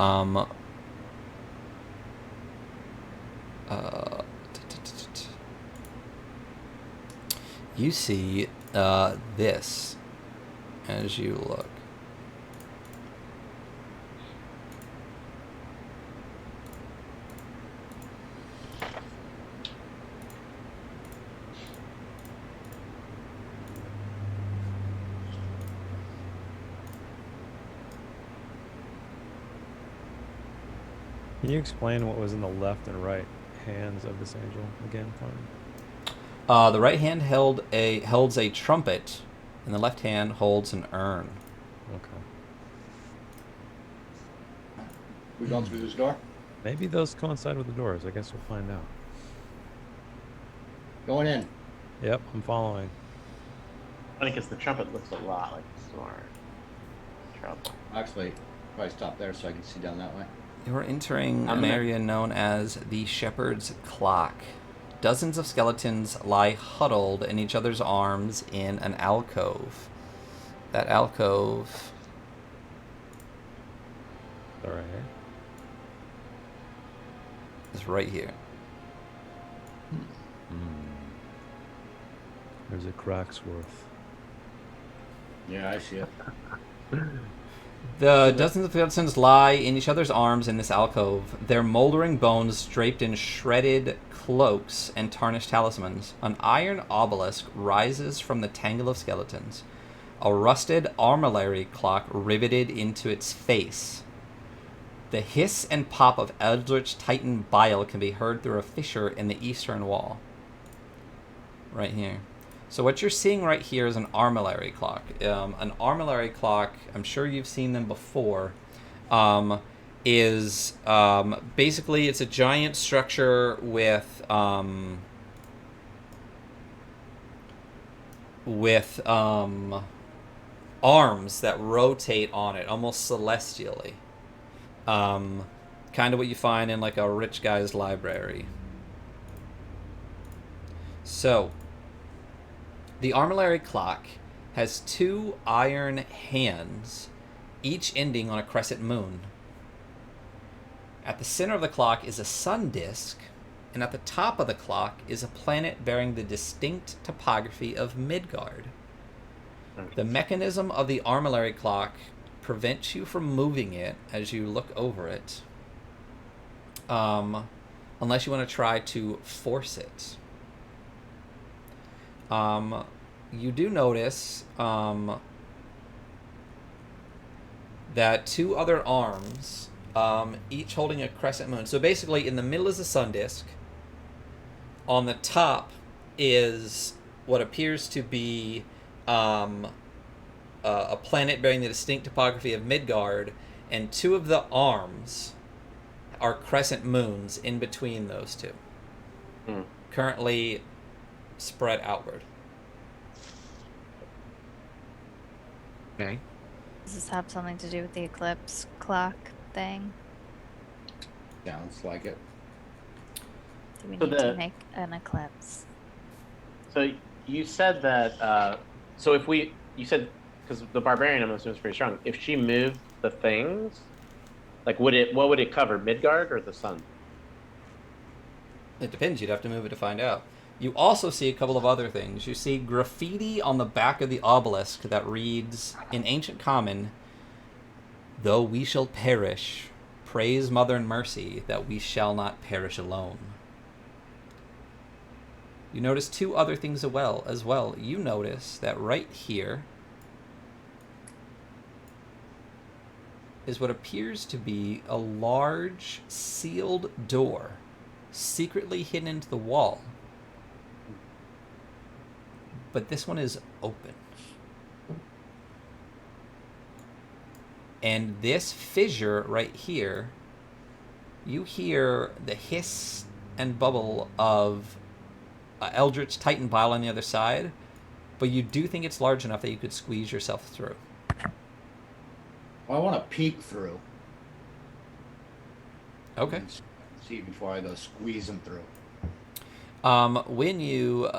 you see this as you look. Can you explain what was in the left and right hands of this angel again for me? The right hand holds a trumpet, and the left hand holds an urn. Okay. We going through this door? Maybe those coincide with the doors. I guess we'll find out. Going in. Yep, I'm following. Funny because the trumpet looks a lot like the sword. Trouble. Actually, probably stop there so I can see down that way. You're entering I'm an gonna- area known as the Shepherd's Clock. Dozens of skeletons lie huddled in each other's arms in an alcove. That alcove All right. is right here. There's a Cracksworth. Yeah, I see it. The dozens of skeletons lie in each other's arms in this alcove, their moldering bones draped in shredded cloaks and tarnished talismans. An iron obelisk rises from the tangle of skeletons, a rusted armillary clock riveted into its face. The hiss and pop of eldritch titan bile can be heard through a fissure in the eastern wall. Right here. So what you're seeing right here is an armillary clock. An armillary clock, I'm sure you've seen them before, is basically it's a giant structure with arms that rotate on it, almost celestially. Kind of what you find in like a rich guy's library. So, the armillary clock has two iron hands, each ending on a crescent moon. At the center of the clock is a sun disk, and at the top of the clock is a planet bearing the distinct topography of Midgard. The mechanism of the armillary clock prevents you from moving it as you look over it, unless you want to try to force it. You do notice that two other arms, each holding a crescent moon. So basically, in the middle is a sun disk. On the top is what appears to be a planet bearing the distinct topography of Midgard, and two of the arms are crescent moons in between those two. Currently spread outward. Okay. Does this have something to do with the eclipse clock thing? Sounds like it. Do we So need to the- make an eclipse? So you said that. So if you said, because the barbarian I'm assuming is pretty strong. If she moved the things, like what would it cover? Midgard or the sun? It depends. You'd have to move it to find out. You also see a couple of other things. You see graffiti on the back of the obelisk that reads, in ancient common, "Though we shall perish, praise Mother and Mercy that we shall not perish alone." You notice two other things as well. You notice that right here is what appears to be a large sealed door secretly hidden into the wall. But this one is open. And this fissure right here, you hear the hiss and bubble of Eldritch Titan bile on the other side, but you do think it's large enough that you could squeeze yourself through. Well, I want to peek through. Okay. And see before I go squeezing through. When you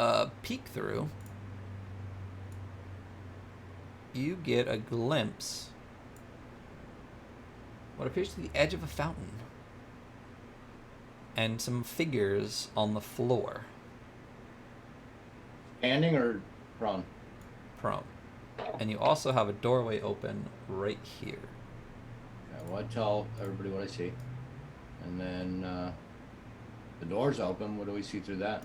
peek through, you get a glimpse what appears to be the edge of a fountain and some figures on the floor. Standing or prone? Prone. And you also have a doorway open right here. Okay, well, I tell everybody what I see. And then the door's open. What do we see through that?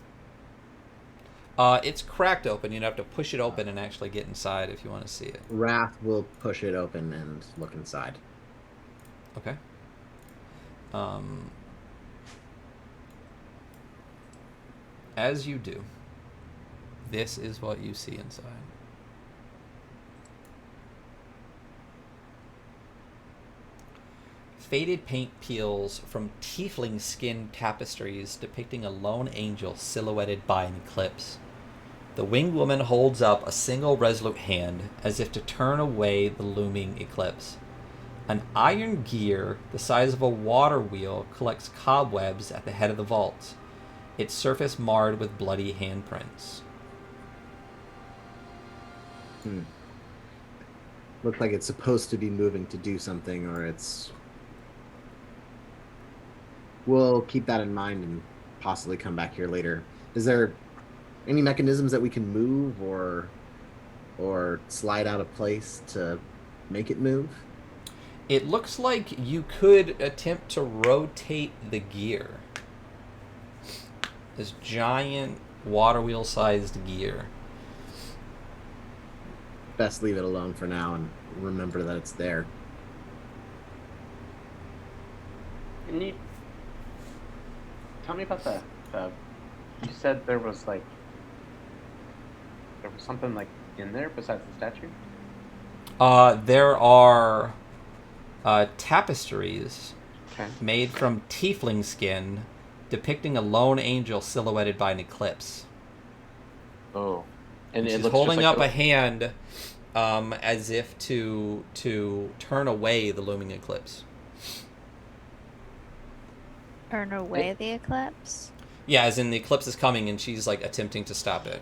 It's cracked open. You'd have to push it open and actually get inside if you want to see it. Wrath will push it open and look inside. Okay. As you do, this is what you see inside. Faded paint peels from tiefling skin tapestries depicting a lone angel silhouetted by an eclipse. The winged woman holds up a single resolute hand as if to turn away the looming eclipse. An iron gear the size of a water wheel collects cobwebs at the head of the vault, its surface marred with bloody handprints. Looks like it's supposed to be moving to do something, or it's... We'll keep that in mind and possibly come back here later. Is there any mechanisms that we can move or slide out of place to make it move? It looks like you could attempt to rotate the gear. This giant water wheel sized gear. Best leave it alone for now and remember that it's there. Can you tell me about the you said there was something like in there besides the statue? There are tapestries Okay. made from tiefling skin depicting a lone angel silhouetted by an eclipse. Oh. And She's it looks holding just like up a hand as if to turn away the looming eclipse. Turn away the eclipse? Yeah, as in the eclipse is coming and she's like attempting to stop it.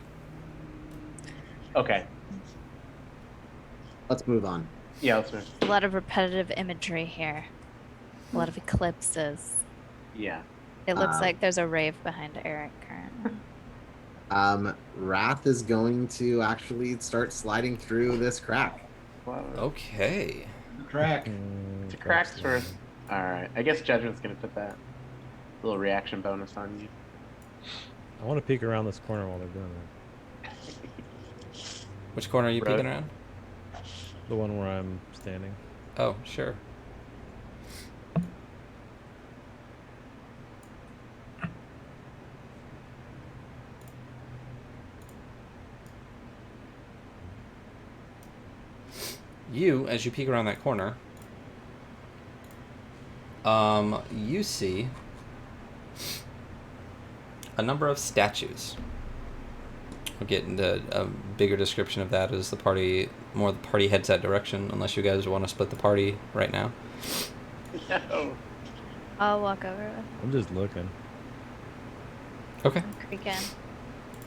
Okay. Let's move on. Yeah, let's move. A lot of repetitive imagery here. A lot of eclipses. Yeah. It looks like there's a rave behind Eric currently. Wrath is going to actually start sliding through this crack. Wow. Okay. Crack. To cracks first. Alright. I guess Judgment's gonna put that little reaction bonus on you. I want to peek around this corner while they're doing that. Which corner are you Right. peeking around? The one where I'm standing. Oh, sure. You, as you peek around that corner, you see a number of statues. I'll get into a bigger description of that as the party heads that direction, unless you guys want to split the party right now. No. I'll walk over with I'm just looking. Okay. him.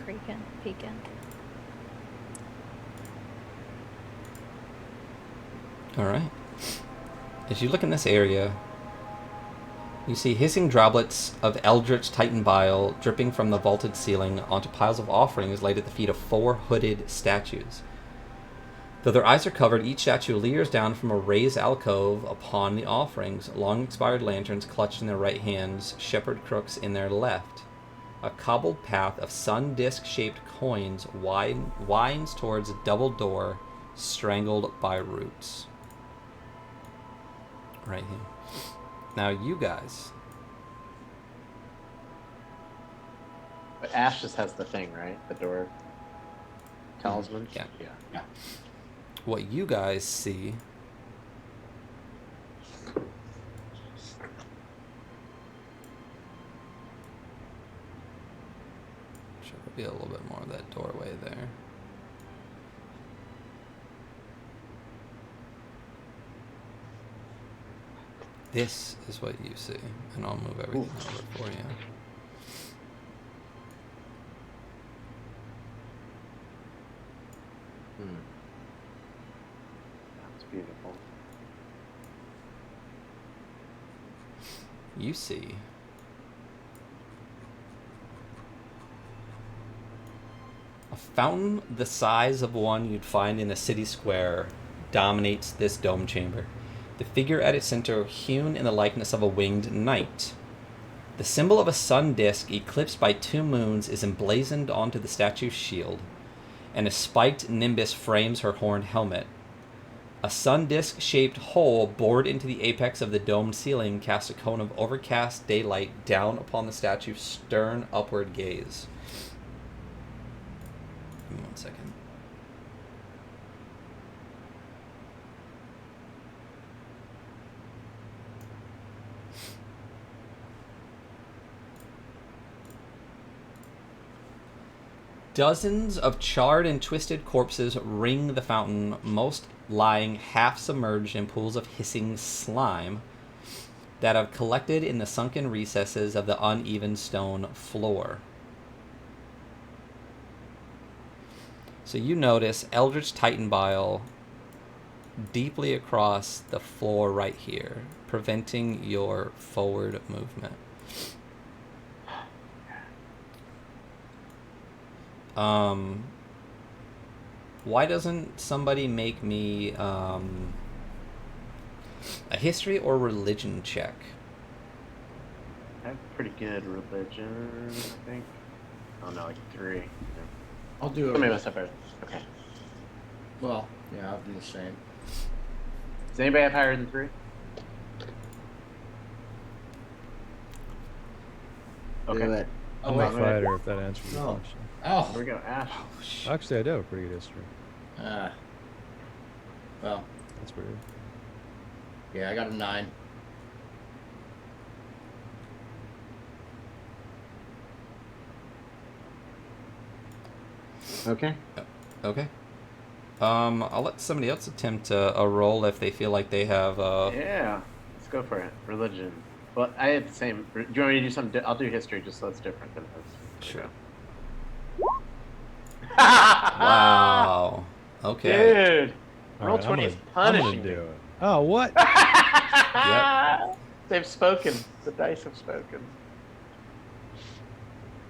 Creaking, peeking. All right. As you look in this area, you see hissing droplets of eldritch titan bile dripping from the vaulted ceiling onto piles of offerings laid at the feet of 4 hooded statues. Though their eyes are covered, each statue leers down from a raised alcove upon the offerings, long expired lanterns clutched in their right hands, shepherd crooks in their left. A cobbled path of sun disc-shaped coins winds towards a double door strangled by roots. Right here. Now you guys. But Ash just has the thing, right? The door talisman. Yeah. Yeah. What you guys see should be a little bit more of that doorway there. This is what you see, and I'll move everything over for you. That's beautiful. You see a fountain the size of one you'd find in a city square dominates this dome chamber. The figure at its center, hewn in the likeness of a winged knight. The symbol of a sun disk eclipsed by 2 moons is emblazoned onto the statue's shield, and a spiked nimbus frames her horned helmet. A sun disk-shaped hole bored into the apex of the domed ceiling casts a cone of overcast daylight down upon the statue's stern upward gaze. Give me 1 second. Dozens of charred and twisted corpses ring the fountain, most lying half submerged in pools of hissing slime that have collected in the sunken recesses of the uneven stone floor. So you notice Eldritch Titan bile deeply across the floor right here, preventing your forward movement. Why doesn't somebody make me a history or religion check? I have pretty good religion, I think. Oh no, like 3. I'll do Maybe it. must have better. Okay. Well, yeah, I'll do the same. Does anybody have higher than 3? Do Okay. it. Oh, I'm wait. a fighter, if that answers your No. question. Oh. Here we go, Ash. Actually, I do have a pretty good history. Well, That's weird. yeah, I got a 9. Okay. Okay. I'll let somebody else attempt a roll if they feel like they have. Yeah, let's go for it. Religion. Well, I have the same. Do you want me to do something? I'll do history just so it's different than this. Sure. Wow. Wow. Okay. Dude. All Roll right, 20 is I'm punishing gonna do me. it. Oh, what? Yep. They've spoken. The dice have spoken.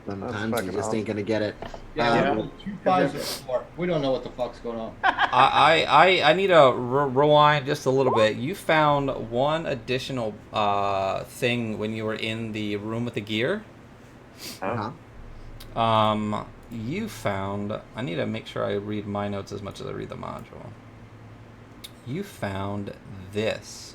Sometimes you fucking just ain't awesome. gonna get it. Yeah, Yeah. we rolled 2 5s and 4. We don't know what the fuck's going on. I need to rewind just a little bit. You found one additional thing when you were in the room with the gear. Oh. Uh-huh. You found. I need to make sure I read my notes as much as I read the module. You found this.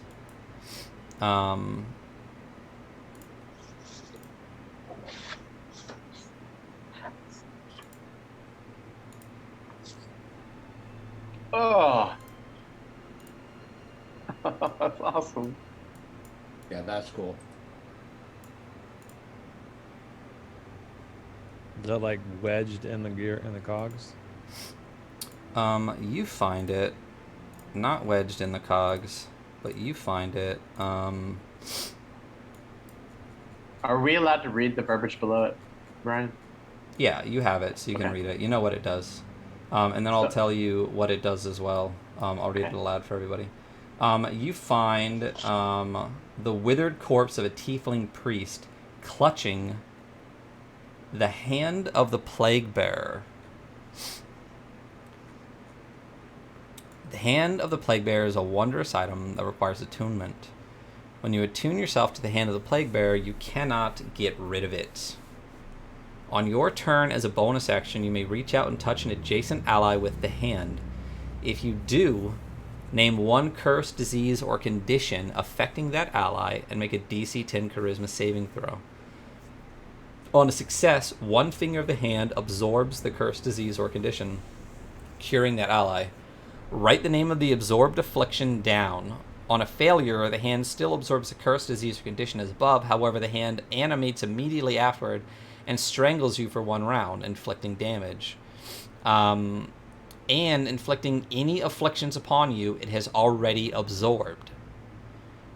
Oh. That's awesome. Yeah, that's cool. Is that like wedged in the gear in the cogs? You find it not wedged in the cogs, but you find it. Are we allowed to read the verbiage below it, Brian? Yeah, you have it, so you can Okay. read it. You know what it does. And then I'll So- tell you what it does as well. I'll read it Okay. aloud for everybody. You find the withered corpse of a tiefling priest clutching the hand of the plague bearer. The hand of the plague bearer is a wondrous item that requires attunement. When you attune yourself to the hand of the plague bearer, you cannot get rid of it. On your turn, as a bonus action, you may reach out and touch an adjacent ally with the hand. If you do, name one curse, disease, or condition affecting that ally and make a DC 10 Charisma saving throw. On a success, one finger of the hand absorbs the curse, disease, or condition, curing that ally. Write the name of the absorbed affliction down. On a failure, the hand still absorbs the curse, disease, or condition as above. However, the hand animates immediately afterward and strangles you for 1 round, inflicting damage. And inflicting any afflictions upon you it has already absorbed.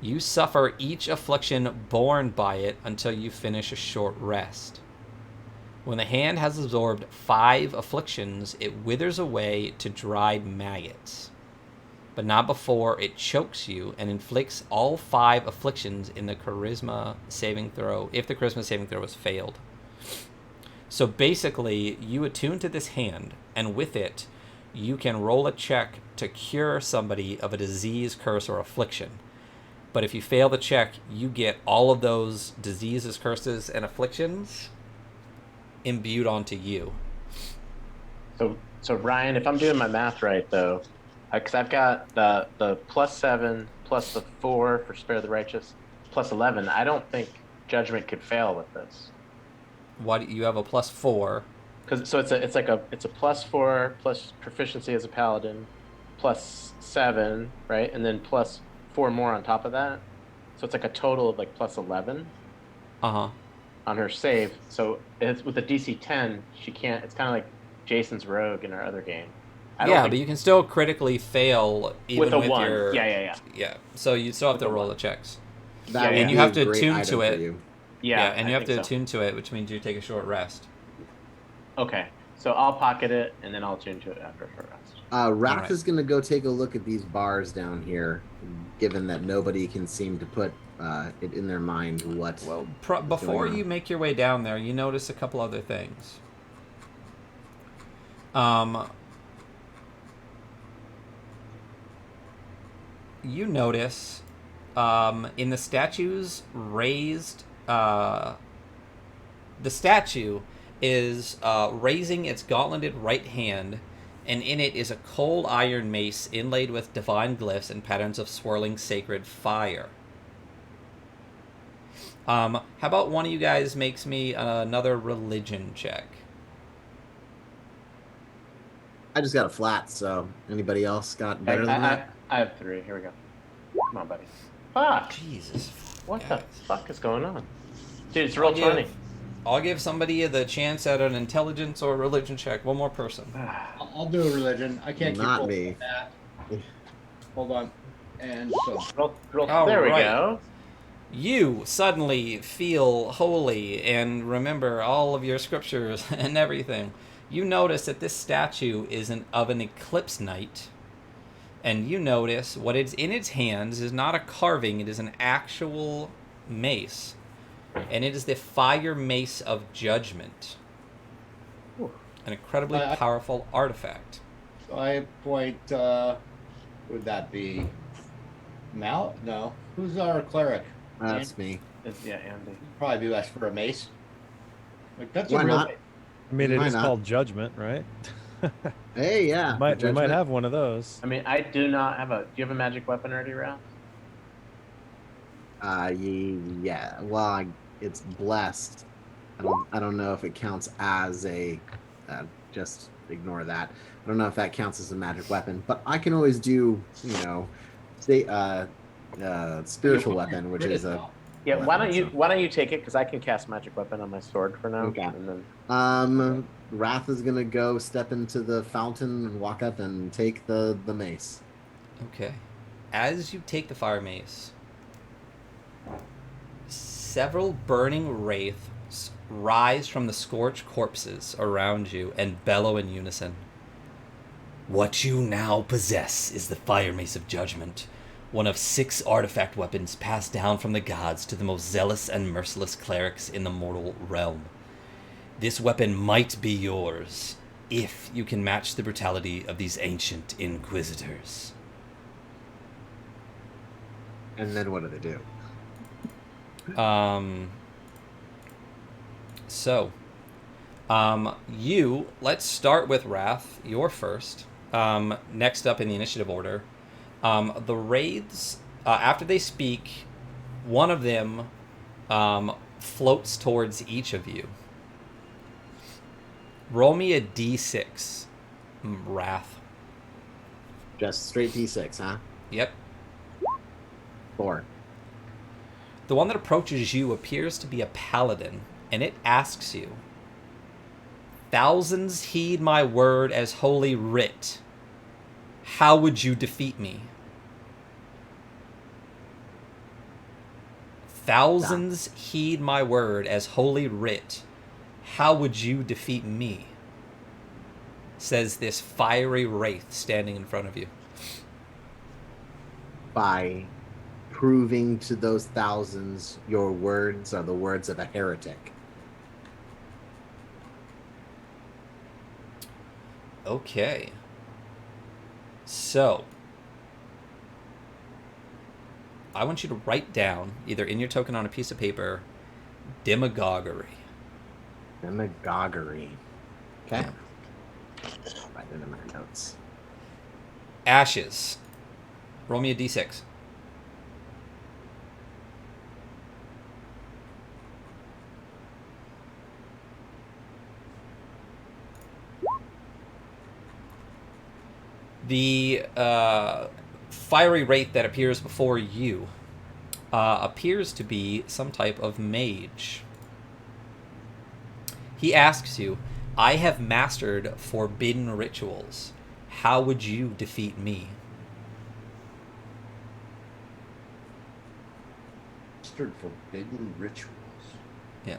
You suffer each affliction borne by it until you finish a short rest. When the hand has absorbed 5 afflictions, it withers away to dried maggots, but not before it chokes you and inflicts all 5 afflictions in the charisma saving throw, if the charisma saving throw has failed. So basically, you attune to this hand, and with it, you can roll a check to cure somebody of a disease, curse, or affliction. But if you fail the check, you get all of those diseases, curses, and afflictions imbued onto you. So Ryan, if I'm doing my math right though, because I've got the +7 plus the 4 for spare the righteous plus 11. I don't think judgment could fail with this. Why do you have a +4? Because so it's a +4 plus proficiency as a paladin, +7, right, and then +4 more on top of that. So it's like a total of like +11 Uh-huh. on her save. So it's with a DC 10, she can't. It's kind of like Jason's rogue in our other game. I don't Yeah, think- but you can still critically fail even with a with 1. your... Yeah. Yeah, so you still have With to a roll 1. the checks. That Yeah, would and be you have a to great attune item to for it. you. Yeah, and I you have to think so. attune to it, which means you take a short rest. Okay, so I'll pocket it and then I'll tune to it after a short rest. Wrath Alright. is going to go take a look at these bars down here, given that nobody can seem to put it in their mind what. Well, before going on? you make your way down there, you notice a couple other things. You notice in the statue's raised... the statue is raising its gauntleted right hand, and in it is a cold iron mace inlaid with divine glyphs and patterns of swirling sacred fire. How about one of you guys makes me another religion check? I just got a flat, so anybody else got better than that? I have 3. Here we go. Come on, buddy. Fuck! Jesus. What guys. the fuck is going on? Dude, it's roll I'll give- 20. I'll give somebody the chance at an intelligence or religion check. One more person. I'll do a religion. I can't keep Not rolling me. that. Hold on. And so roll. All There we right. go. You suddenly feel holy and remember all of your scriptures and everything. You notice that this statue is of an eclipse knight. And you notice what is in its hands is not a carving, it is an actual mace. And it is the fire mace of judgment. Ooh. An incredibly I- powerful artifact. I point. Would that be Mal? No. Who's our cleric? That's me. Yeah, Andy. Probably be best for a mace. Like that's Why a real. not? I mean, it Why is not? called Judgment, right? Hey, yeah. we might Judgment. have one of those. I mean, I do not have a. Do you have a magic weapon already, Ralph? Yeah. Well, it's blessed. I don't know if it counts as a. Just ignore that. I don't know if that counts as a magic weapon, but I can always do, say, spiritual weapon, which is a Yeah, why weapon, don't you take it, because I can cast magic weapon on my sword for now. Okay. And then Wrath is gonna go step into the fountain and walk up and take the mace. Okay. As you take the fire mace, several burning wraiths rise from the scorched corpses around you and bellow in unison. What you now possess is the Fire Mace of Judgment, one of 6 artifact weapons passed down from the gods to the most zealous and merciless clerics in the mortal realm. This weapon might be yours, if you can match the brutality of these ancient inquisitors. And then what do they do? Let's start with Wrath. You're first. Next up in the initiative order, the wraiths, after they speak, one of them floats towards each of you. Roll me a d6, Wrath. Just straight D6, huh? Yep. 4. The one that approaches you appears to be a paladin, and it asks you, "Thousands heed my word as holy writ. How would you defeat me?" Thousands heed my word as holy writ. How would you defeat me? Says this fiery wraith standing in front of you. By proving to those thousands your words are the words of a heretic. Okay. So, I want you to write down, either in your token on a piece of paper, demagoguery. Demagoguery. Okay. Yeah. Write it in my notes. Ashes. Roll me a d6. The fiery wraith that appears before you appears to be some type of mage. He asks you, "I have mastered forbidden rituals. How would you defeat me?" Mastered forbidden rituals. Yeah.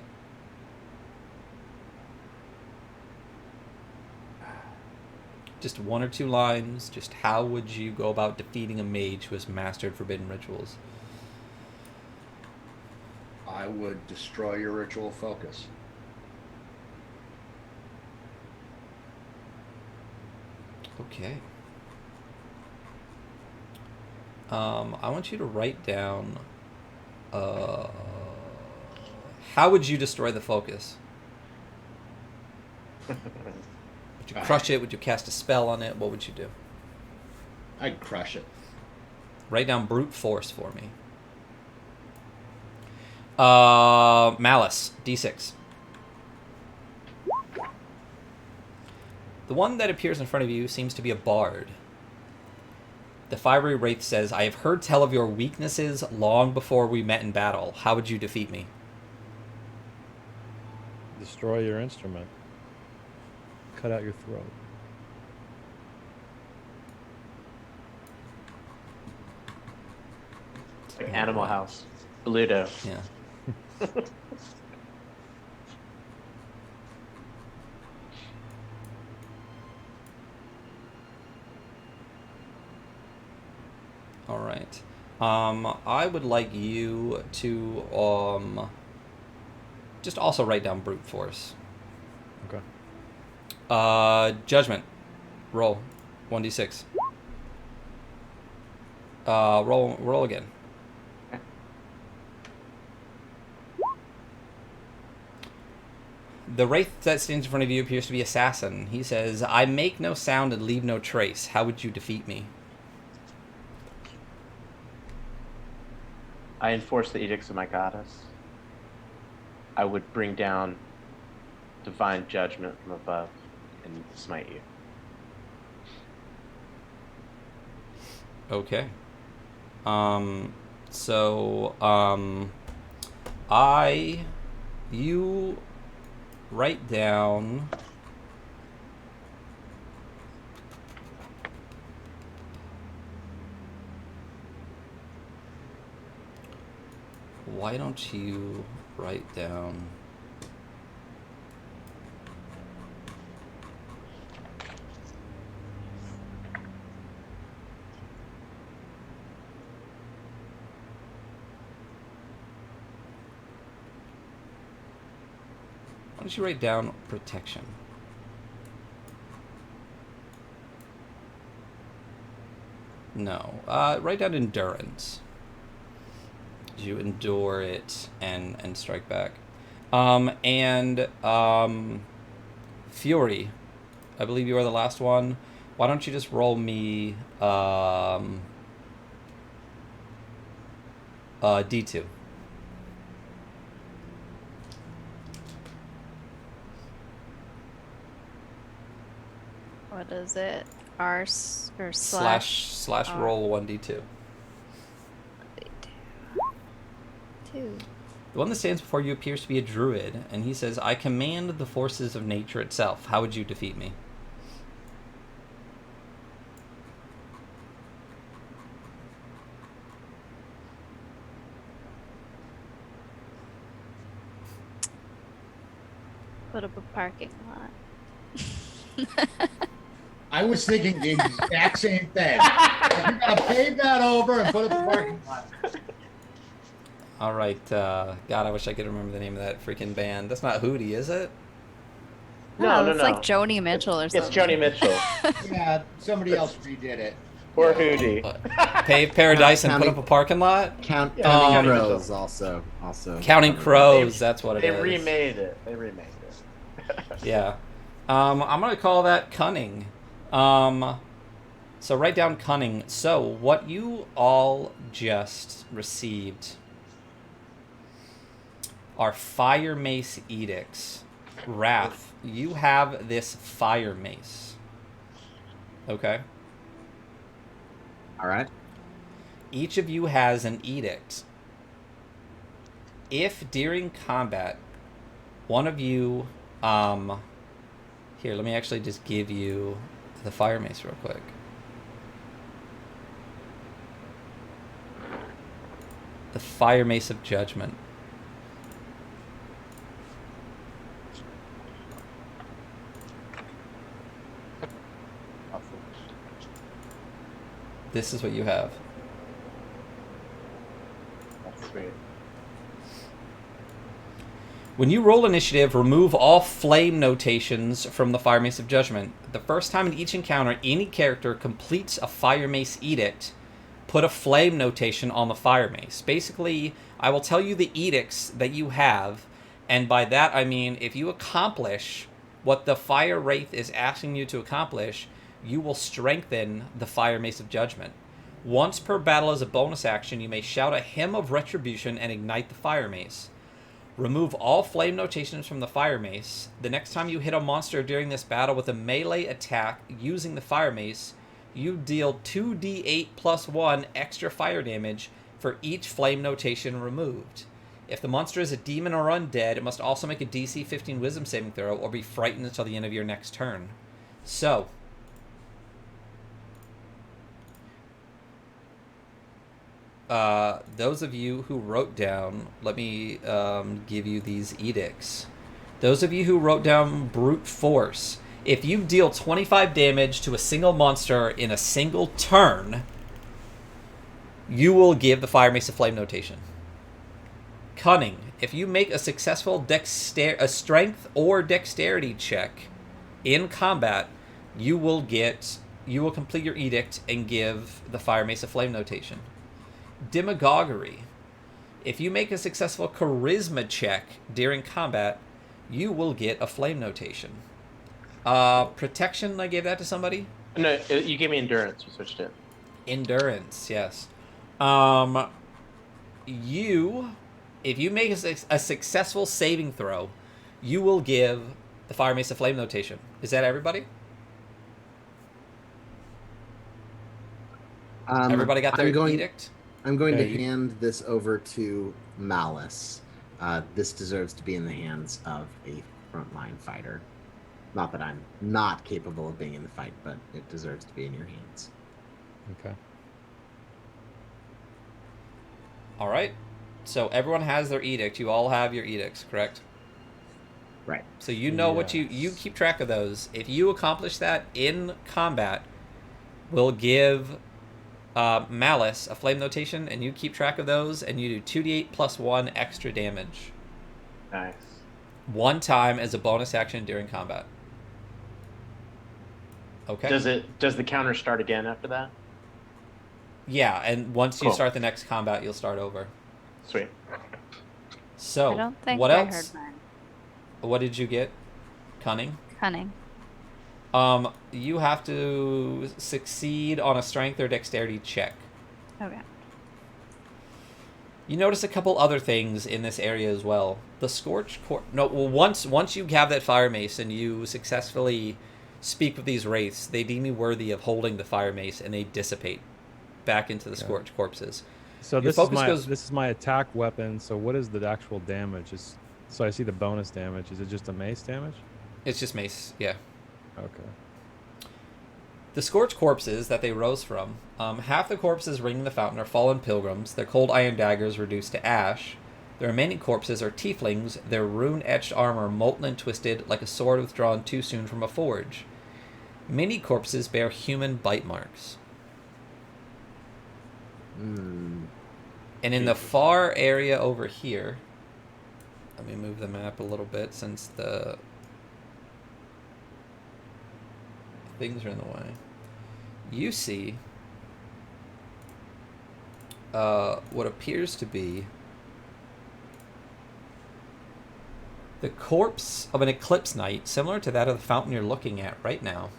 Just 1 or 2 lines. Just how would you go about defeating a mage who has mastered forbidden rituals? I would destroy your ritual focus. Okay. I want you to write down. How would you destroy the focus? Would you crush it? Would you cast a spell on it? What would you do? I'd crush it. Write down brute force for me. Malice, d6. The one that appears in front of you seems to be a bard. The fiery wraith says, "I have heard tell of your weaknesses long before we met in battle. How would you defeat me?" Destroy your instrument. Cut out your throat. It's like Animal House. Bluto. Yeah. All right. I would like you to just also write down brute force. Okay. Judgment. Roll 1d6. Roll again. The wraith that stands in front of you appears to be assassin. He says, "I make no sound and leave no trace. How would you defeat me?" I enforce the edicts of my goddess. I would bring down divine judgment from above and smite you. Okay. You write down. Why don't you write down? Why don't you write down protection? No. Write down endurance. You endure it and strike back. Fury. I believe you are the last one. Why don't you just roll me D2. What is it? R or Slash R. roll 1d2. 2. The one that stands before you appears to be a druid, and he says, I command the forces of nature itself. How would you defeat me? Put up a parking lot. I was thinking the exact same thing. You gotta pave that over and put up a parking lot. All right. God, I wish I could remember the name of that freaking band. That's not Hootie, is it? No, It's like Joni Mitchell or something. It's Joni Mitchell. Yeah, somebody else redid it. Or Hootie. Pave Paradise and put Counting- up a parking lot? Counting Counting Crows also. Counting Crows, that's what it They is. remade it. They remade it. Yeah. I'm going to call that cunning. So write down cunning. So what you all just received are fire mace edicts. Wrath, you have this fire mace. Okay? All right. Each of you has an edict. If during combat, one of you, here, let me actually just give you the fire mace real quick. The fire mace of judgment. This is what you have. That's sweet. When you roll initiative, remove all flame notations from the Fire Mace of Judgment. The first time in each encounter any character completes a Fire Mace edict, put a flame notation on the Fire Mace. Basically, I will tell you the edicts that you have, and by that I mean if you accomplish what the Fire Wraith is asking you to accomplish, you will strengthen the Fire Mace of Judgment. Once per battle as a bonus action, you may shout a hymn of retribution and ignite the Fire Mace. Remove all flame notations from the Fire Mace. The next time you hit a monster during this battle with a melee attack using the Fire Mace, you deal 2d8 plus 1 extra fire damage for each flame notation removed. If the monster is a demon or undead, it must also make a DC 15 Wisdom saving throw or be frightened until the end of your next turn. So, those of you who wrote down, let me give you these edicts. Those of you who wrote down brute force, if you deal 25 damage to a single monster in a single turn, you will give the Fire Mace a flame notation. Cunning, if you make a successful a strength or dexterity check in combat, you will complete your edict and give the Fire Mace a flame notation. Demagoguery. If you make a successful charisma check during combat, you will get a flame notation. Protection, I gave that to somebody? No, you gave me endurance. You switched it. Endurance, yes. If you make a successful saving throw, you will give the Fire Mace a flame notation. Is that everybody? Everybody got their edict? I'm going to Yeah, hand this over to Malice. this deserves to be in the hands of a frontline fighter. Not that I'm not capable of being in the fight, but it deserves to be in your hands. Okay. All right. So everyone has their edict. You all have your edicts, correct? Right. So you know what you Yes. keep track of those. If you accomplish that in combat, we'll give Malice a flame notation, and you keep track of those, and you do 2d8 plus 1 extra damage. Nice. One time as a bonus action during combat. Okay? Does the counter start again after that? Yeah, and once you Cool. start the next combat, you'll start over. Sweet. So, I don't think what I else? heard mine. What did you get? Cunning? Cunning. You have to succeed on a strength or dexterity check. Okay. You notice a couple other things in this area as well. The Scorch Corpse... No, well, once you have that fire mace and you successfully speak with these wraiths, they deem you worthy of holding the fire mace, and they dissipate back into the Scorch Corpses. So Your this is focus my goes- this is my attack weapon. So what is the actual damage? So I see the bonus damage. Is it just a mace damage? It's just mace, yeah. Okay. The scorched corpses that they rose from, half the corpses ringing the fountain are fallen pilgrims, their cold iron daggers reduced to ash. The remaining corpses are tieflings, their rune-etched armor molten and twisted like a sword withdrawn too soon from a forge. Many corpses bear human bite marks. And in the far area over here, let me move the map a little bit since the things are in the way. You see what appears to be the corpse of an eclipse knight, similar to that of the fountain you're looking at right now.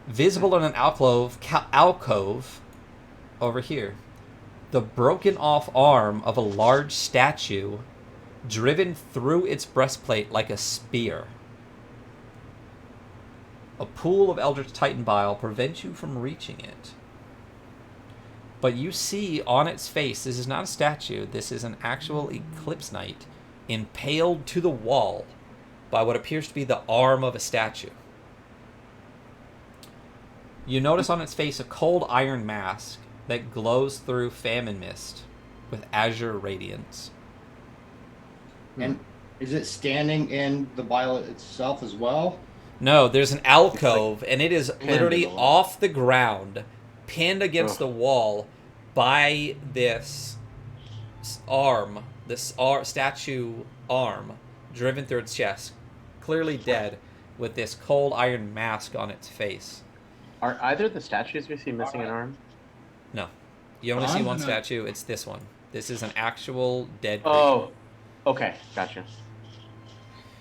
Visible in an alcove over here. The broken off arm of a large statue driven through its breastplate like a spear. A pool of Eldritch Titan bile prevents you from reaching it. But you see on its face, this is not a statue, this is an actual Eclipse Knight impaled to the wall by what appears to be the arm of a statue. You notice on its face a cold iron mask that glows through famine mist with azure radiance. And is it standing in the bile itself as well? No, there's an alcove, and it is pinned literally to the wall. off the ground, pinned against the wall by this arm, statue arm, driven through its chest, clearly dead, with this cold iron mask on its face. Are either of the statues we see missing an arm? No, you only see I'm one gonna- statue. It's this one. This is an actual dead creature. Oh, okay, gotcha.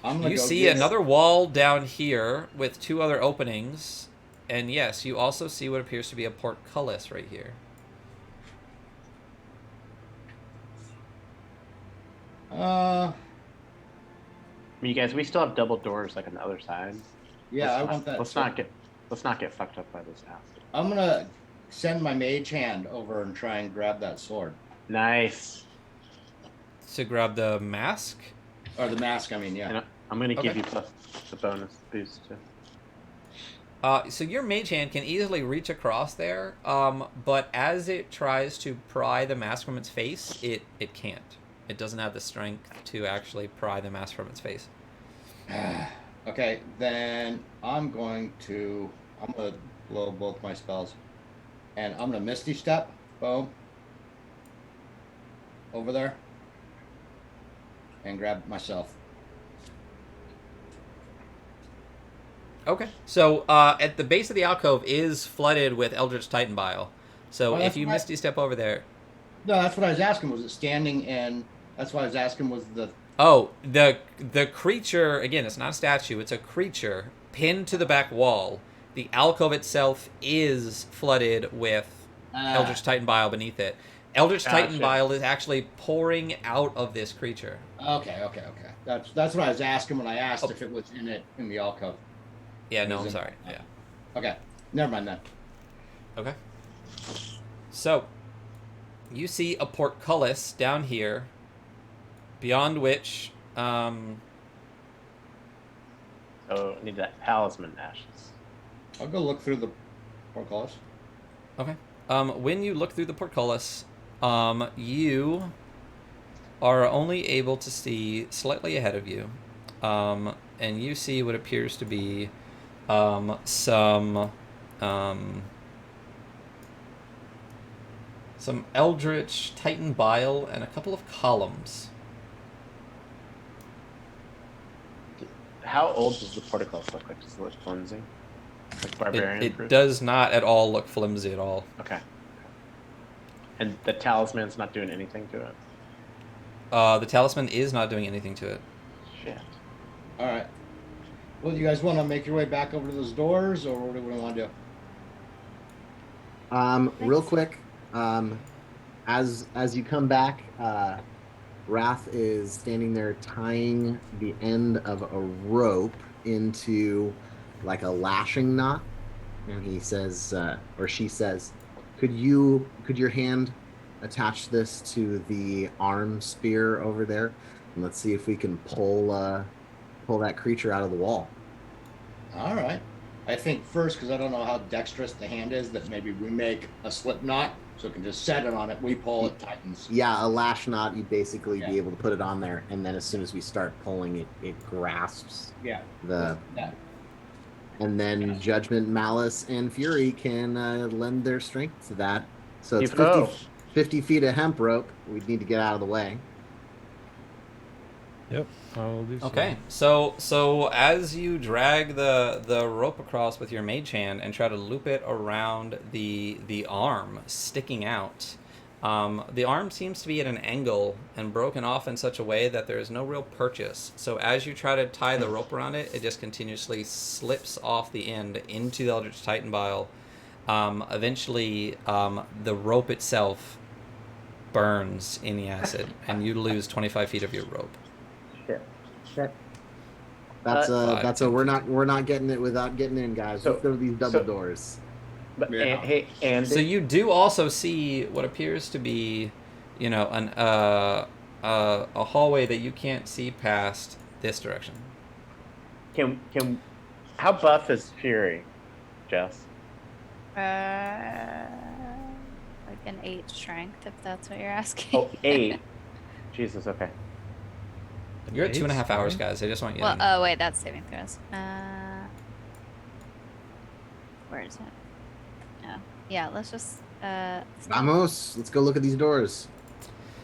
I'm gonna You go see get- another wall down here with two other openings, and yes, you also see what appears to be a portcullis right here. I mean, you guys, we still have double doors like on the other side. Yeah, I Let's want that. Let's not get fucked up by this acid. I'm gonna send my mage hand over and try and grab that sword Nice. To grab the mask. or the mask. I mean, yeah. And I'm gonna give Okay. you the bonus boost too. So your mage hand can easily reach across there, but as it tries to pry the mask from its face, it can't. It doesn't have the strength to actually pry the mask from its face. Okay, then I'm gonna blow both my spells, and I'm gonna Misty Step. Boom. Over there. And grab myself. Okay. So at the base of the alcove is flooded with Eldritch Titan bile. So Oh, if that's you right. misty step over there, No, that's what I was asking. Was it standing in? That's what I was asking. Was the oh, the creature, again, it's not a statue, it's a creature pinned to the back wall. The alcove itself is flooded with Eldritch Titan bile beneath it. Eldritch Titan Gotcha. bile is actually pouring out of this creature. Okay. That's what I was asking when I asked Oh. if it was in the alcove. Yeah, no, Is I'm it- sorry. Yeah. Okay, never mind then. Okay. So, you see a portcullis down here Beyond which, So I need that talisman ashes. I'll go look through the portcullis. okay. When you look through the portcullis, you are only able to see slightly ahead of you, and you see what appears to be some eldritch titan bile and a couple of columns. How old does the portcullis look like? Does it look flimsy? Like barbarian It proof? does not at all look flimsy at all. Okay. And the talisman's not doing anything to it? The talisman is not doing anything to it. Shit. All right. Well, do you guys want to make your way back over to those doors, or what do we want to do? Real quick, as you come back, Wrath is standing there tying the end of a rope into like a lashing knot, and he says, or she says, could your hand attach this to the arm spear over there, and let's see if we can pull that creature out of the wall. All right. I think first, because I don't know how dexterous the hand is, that maybe we make a slip knot so it can just set it on it. We pull, it tightens. Yeah, a lash knot, you'd basically Yeah. be able to put it on there, and then as soon as we start pulling it grasps Yeah. the, Yeah. and then Judgment, Malice, and Fury can lend their strength to that. So it's Yo. 50 feet of hemp rope. We'd need to get out of the way. Yep, I will do so. Okay, so as you drag the rope across with your mage hand and try to loop it around the arm sticking out, the arm seems to be at an angle and broken off in such a way that there is no real purchase. So as you try to tie the rope around it, it just continuously slips off the end into the Eldritch Titan Bile. Eventually, the rope itself burns in the acid, and you lose 25 feet of your rope. That's a we're not getting it without getting in, guys. So- Let's go to these double so- doors. But Yeah. hey, and So you do also see what appears to be, a hallway that you can't see past this direction. can how buff is Fury, Jess? Like an 8 strength, if that's what you're asking. Oh, 8. Jesus, okay. You're at 2.5 hours, Eight? guys. I just want you to Well, know. oh wait, that's saving throws. Where is it? Oh, yeah. Let's just. Vamos, let's go look at these doors.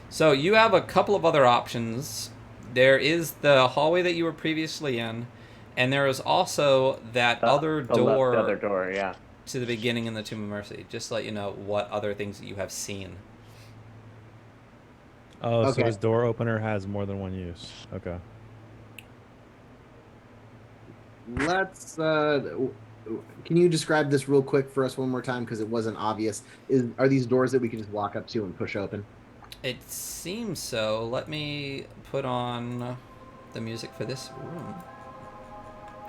So you have a couple of other options. There is the hallway that you were previously in, and there is also that other door The other door, yeah. to the beginning in the Tomb of Mercy. Just to let you know what other things that you have seen. Oh, so Okay. his door opener has more than one use. Okay. Let's. Can you describe this real quick for us one more time, because it wasn't obvious? Are these doors that we can just walk up to and push open? It seems so. Let me put on the music for this room.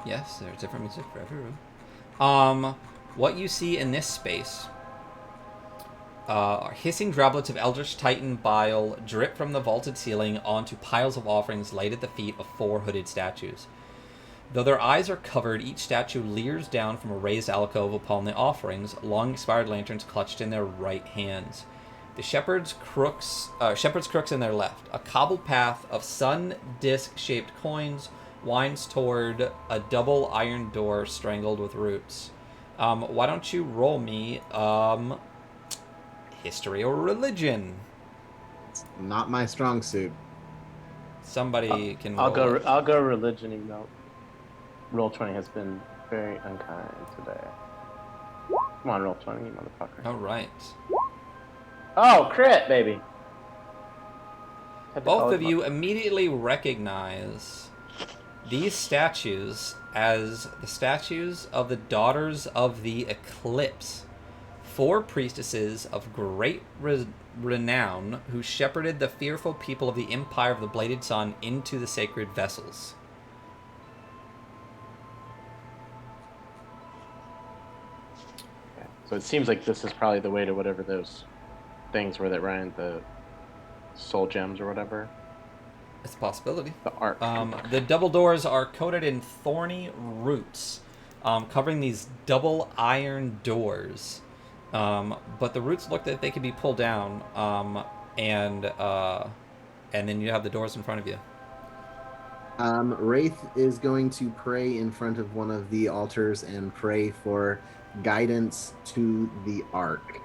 Yes, there's different music for every room. What you see in this space are hissing droplets of Eldritch Titan bile drip from the vaulted ceiling onto piles of offerings laid at the feet of 4 hooded statues. Though their eyes are covered, each statue leers down from a raised alcove upon the offerings, long expired lanterns clutched in their right hands. The shepherd's crooks in their left. A cobbled path of sun disc-shaped coins winds toward a double iron door strangled with roots. Why don't you roll me history or religion? It's not my strong suit. Somebody can roll. I'll go religion, even though Roll20 has been very unkind today. Come on, Roll20, you motherfucker. All right. Oh, crit, baby. Had to call Both it of you immediately recognize these statues as the statues of the Daughters of the Eclipse, 4 priestesses of great renown who shepherded the fearful people of the Empire of the Bladed Sun into the sacred vessels. Okay. So it seems like this is probably the way to whatever those things were that Ryan, the soul gems or whatever. It's a possibility. The arc. The double doors are coated in thorny roots, covering these double iron doors. But the roots look that they can be pulled down, and then you have the doors in front of you. Wraith is going to pray in front of one of the altars and pray for guidance to the Ark.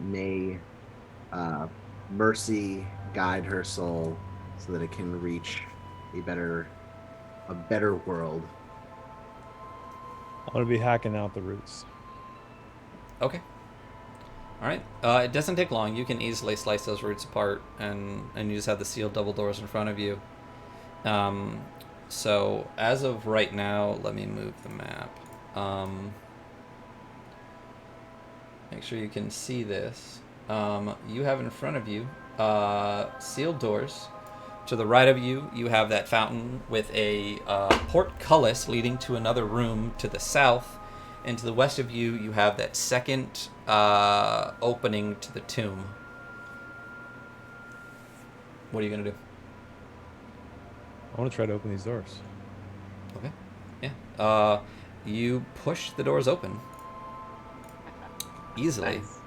May mercy guide her soul so that it can reach a better world. I'm gonna be hacking out the roots. Okay. All right. It doesn't take long. You can easily slice those roots apart, and you just have the sealed double doors in front of you. So as of right now, let me move the map. Make sure you can see this. You have in front of you sealed doors. To the right of you, you have that fountain with a portcullis leading to another room to the south. And to the west of you, you have that second opening to the tomb. What are you going to do? I want to try to open these doors. Okay. Yeah. You push the doors open. Easily. Nice.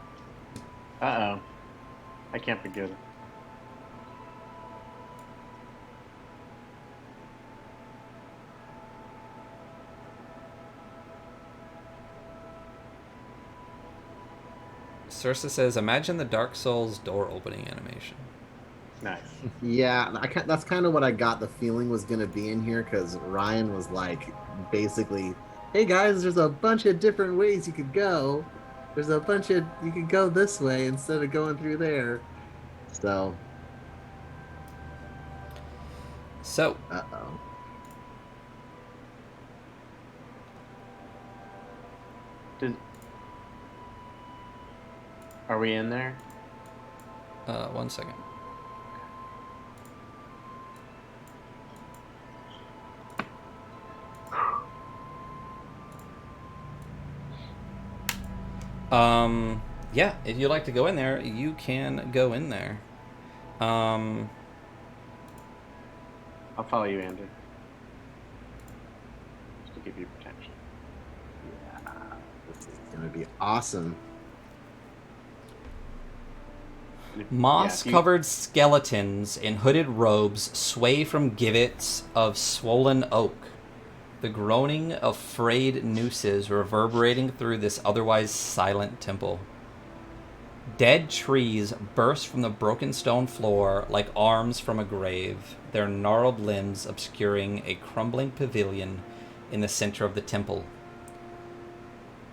Uh-oh. I can't be good. Sursa says, imagine the Dark Souls door opening animation. Nice. Yeah, that's kind of what I got the feeling was going to be in here, because Ryan was like, basically, hey guys, there's a bunch of different ways you could go. You could go this way instead of going through there. So. Uh-oh. Are we in there? 1 second. Yeah, if you'd like to go in there, you can go in there. I'll follow you, Andrew. Just to give you protection. Yeah, this is going to be awesome. Moss-covered skeletons in hooded robes sway from gibbets of swollen oak. The groaning of frayed nooses reverberating through this otherwise silent temple. Dead trees burst from the broken stone floor like arms from a grave, their gnarled limbs obscuring a crumbling pavilion in the center of the temple.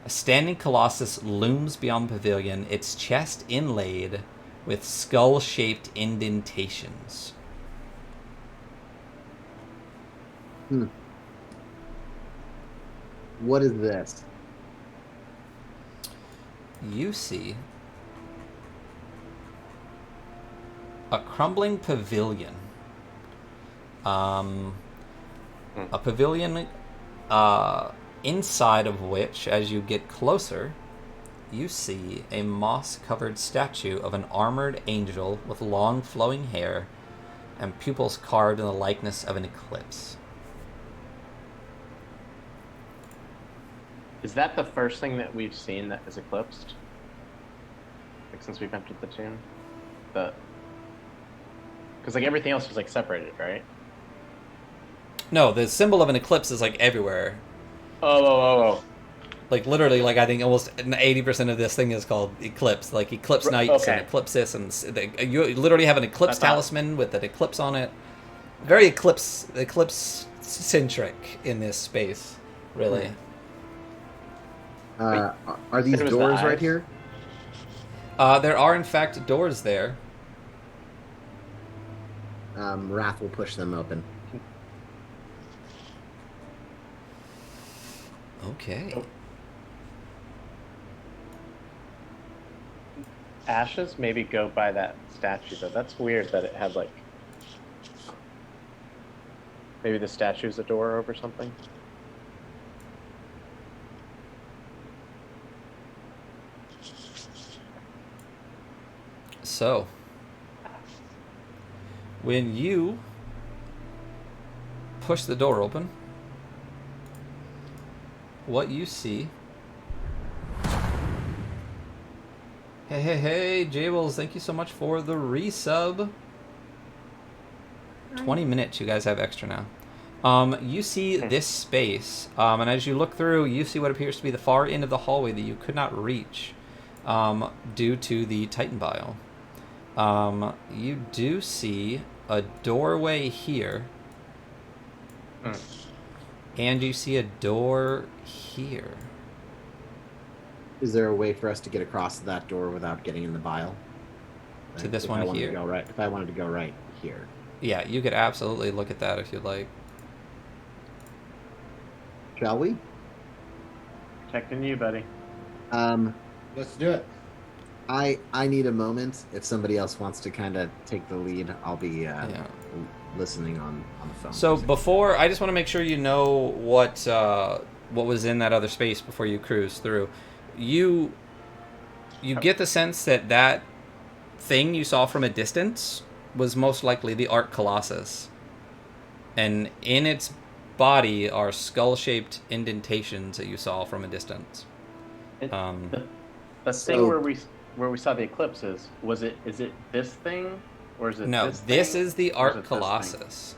A standing colossus looms beyond the pavilion, its chest inlaid with skull-shaped indentations. What is this? You see a crumbling pavilion. A pavilion inside of which, as you get closer, you see a moss-covered statue of an armored angel with long flowing hair and pupils carved in the likeness of an eclipse. Is that the first thing that we've seen that is eclipsed? Like since we've entered the tomb? Because like everything else was like separated, right? No, the symbol of an eclipse is like everywhere. Oh. Like literally, like I think almost 80% of this thing is called eclipse, like eclipse nights and eclipsis, and you literally have an eclipse talisman with an eclipse on it. Very eclipse centric in this space, really. Are these doors right here? There are in fact doors there. Wrath will push them open. Okay. Ashes maybe go by that statue, though. That's weird that it had like. Maybe the statue's a door over something. So, when you push the door open, what you see... Hey, Jables, thank you so much for the resub. 20 minutes you guys have extra now. You see this space, and as you look through, you see what appears to be the far end of the hallway that you could not reach due to the Titan Bile. You do see a doorway here, and you see a door here. Is there a way for us to get across that door without getting in the bile? To this If one I wanted here? To go right, if I wanted to go right here. Yeah, you could absolutely look at that if you'd like. Shall we? Protecting you, buddy. Let's do it. I need a moment. If somebody else wants to kind of take the lead, I'll be listening on the phone. So before, I just want to make sure you know what was in that other space before you cruise through. You get the sense that that thing you saw from a distance was most likely the Arc Colossus, and in its body are skull-shaped indentations that you saw from a distance. The thing where we saw the eclipses, is it this thing, or is it No, this this thing? is the Or is Arc it this Colossus.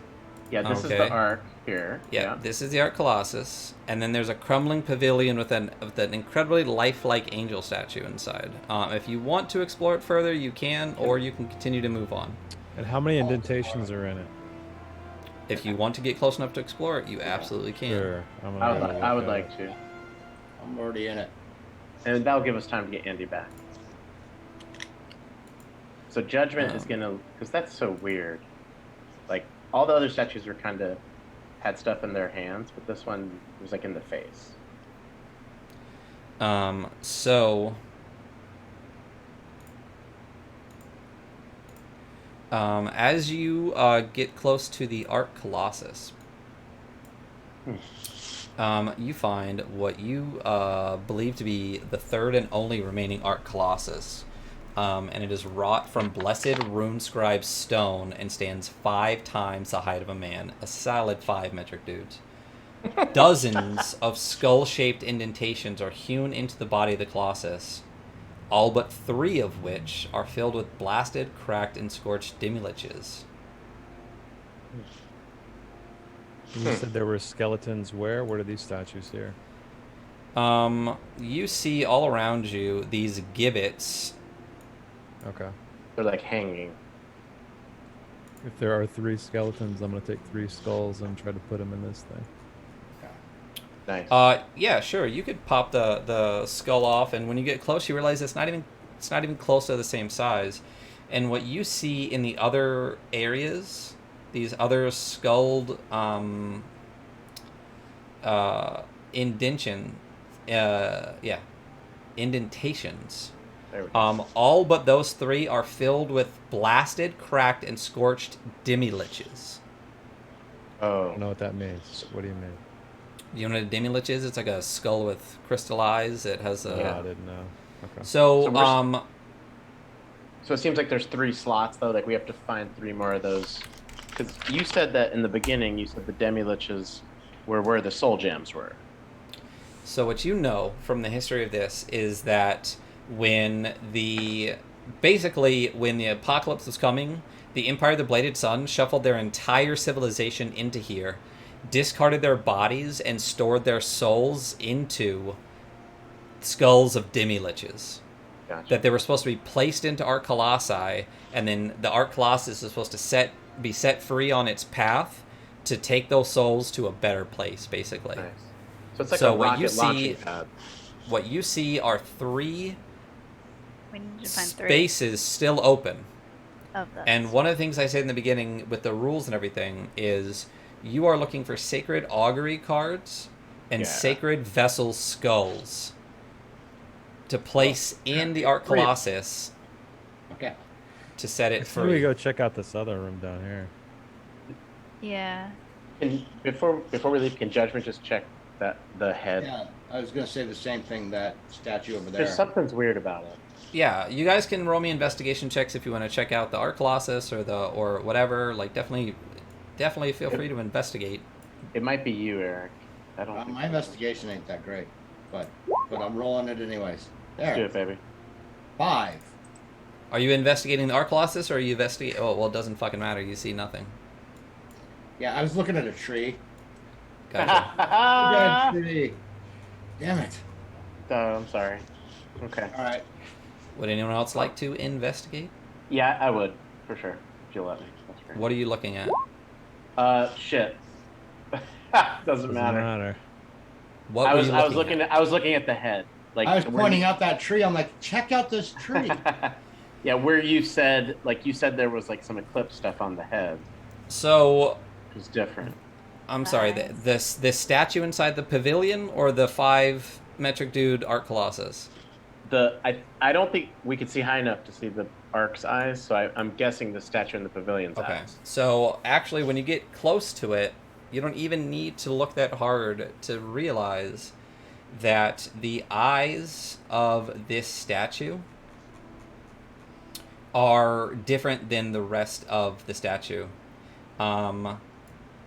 Yeah, this is Okay. the arc here. Yeah, this is the Arc Colossus, and then there's a crumbling pavilion with an incredibly lifelike angel statue inside. If you want to explore it further, you can, or you can continue to move on. And how many indentations are in it? If you want to get close enough to explore it, you absolutely can. Sure. I would like to, I'm already in it. and that'll give us time to get Andy back. So judgment is gonna, because that's so weird. Like all the other statues were kind of had stuff in their hands, but this one was like in the face. As you get close to the Arc Colossus, you find what you believe to be the third and only remaining Arc Colossus. And it is wrought from blessed rune-scribed stone and stands 5 times the height of a man. A solid 5 metric dudes. Dozens of skull-shaped indentations are hewn into the body of the Colossus, all but 3 of which are filled with blasted, cracked, and scorched demi-liches. You said there were skeletons where? What are these statues here? You see all around you these gibbets. Okay. They're like hanging. If there are 3 skeletons, I'm going to take 3 skulls and try to put them in this thing. Nice. Yeah, sure. You could pop the skull off, and when you get close, you realize it's not even close to the same size. And what you see in the other areas, these other skulled indentations. There we go. All but those 3 are filled with blasted, cracked, and scorched demi-liches. I Oh, don't know what that means. What do you mean? You know what a demi-lich is? It's like a skull with crystal eyes. It has a... Yeah, I didn't know. Okay. So, so it seems like there's 3 slots though. Like we have to find 3 more of those. Because you said that in the beginning, you said the demi-liches were where the soul gems were. So what you know from the history of this is that when the apocalypse was coming, the Empire of the Bladed Sun shuffled their entire civilization into here, discarded their bodies, and stored their souls into skulls of demi-liches. Gotcha. That they were supposed to be placed into Arc Colossi, and then the Arc Colossus is supposed to be set free on its path to take those souls to a better place, basically. Nice. So it's like So a what you rocket launching see- pad. What you see are 3 We need to find 3 spaces still open. of those. And one of the things I said in the beginning with the rules and everything is you are looking for sacred augury cards and Yeah. sacred vessel skulls to place in the Arc Colossus Okay. to set it Maybe we free. go check out this other room down here. Yeah. And before we leave, can Judgment just check that the head? Yeah, I was gonna say the same thing. That statue over there. There's something's weird about it. Yeah, you guys can roll me investigation checks if you want to check out the Arc Colossus or whatever. Like definitely feel free to investigate. It might be you, Eric. I don't. think My so. investigation ain't that great, but I'm rolling it anyways. Let's do There, it, baby. 5. Are you investigating the Arc Colossus, or are you investigating? Oh, well, it doesn't fucking matter. You see nothing. Yeah, I was looking at a tree. Gotcha. Good tree. Damn it. Oh, I'm sorry. Okay. All right. Would anyone else like to investigate? Yeah, I would for sure. If you let me. That's great. What are you looking at? Shit. Doesn't Doesn't matter. matter. What I were was you I was looking looking at? at I was looking at the head. Like I was where pointing you- out that tree. I'm like, check out this tree. Yeah, where you said there was like some eclipse stuff on the head. So, It was different. I'm sorry. The statue inside the pavilion, or the 5 metric dude Arc Colossus? I don't think we could see high enough to see the Ark's eyes, so I'm guessing the statue in the pavilion's Okay. eyes. So actually, when you get close to it, you don't even need to look that hard to realize that the eyes of this statue are different than the rest of the statue.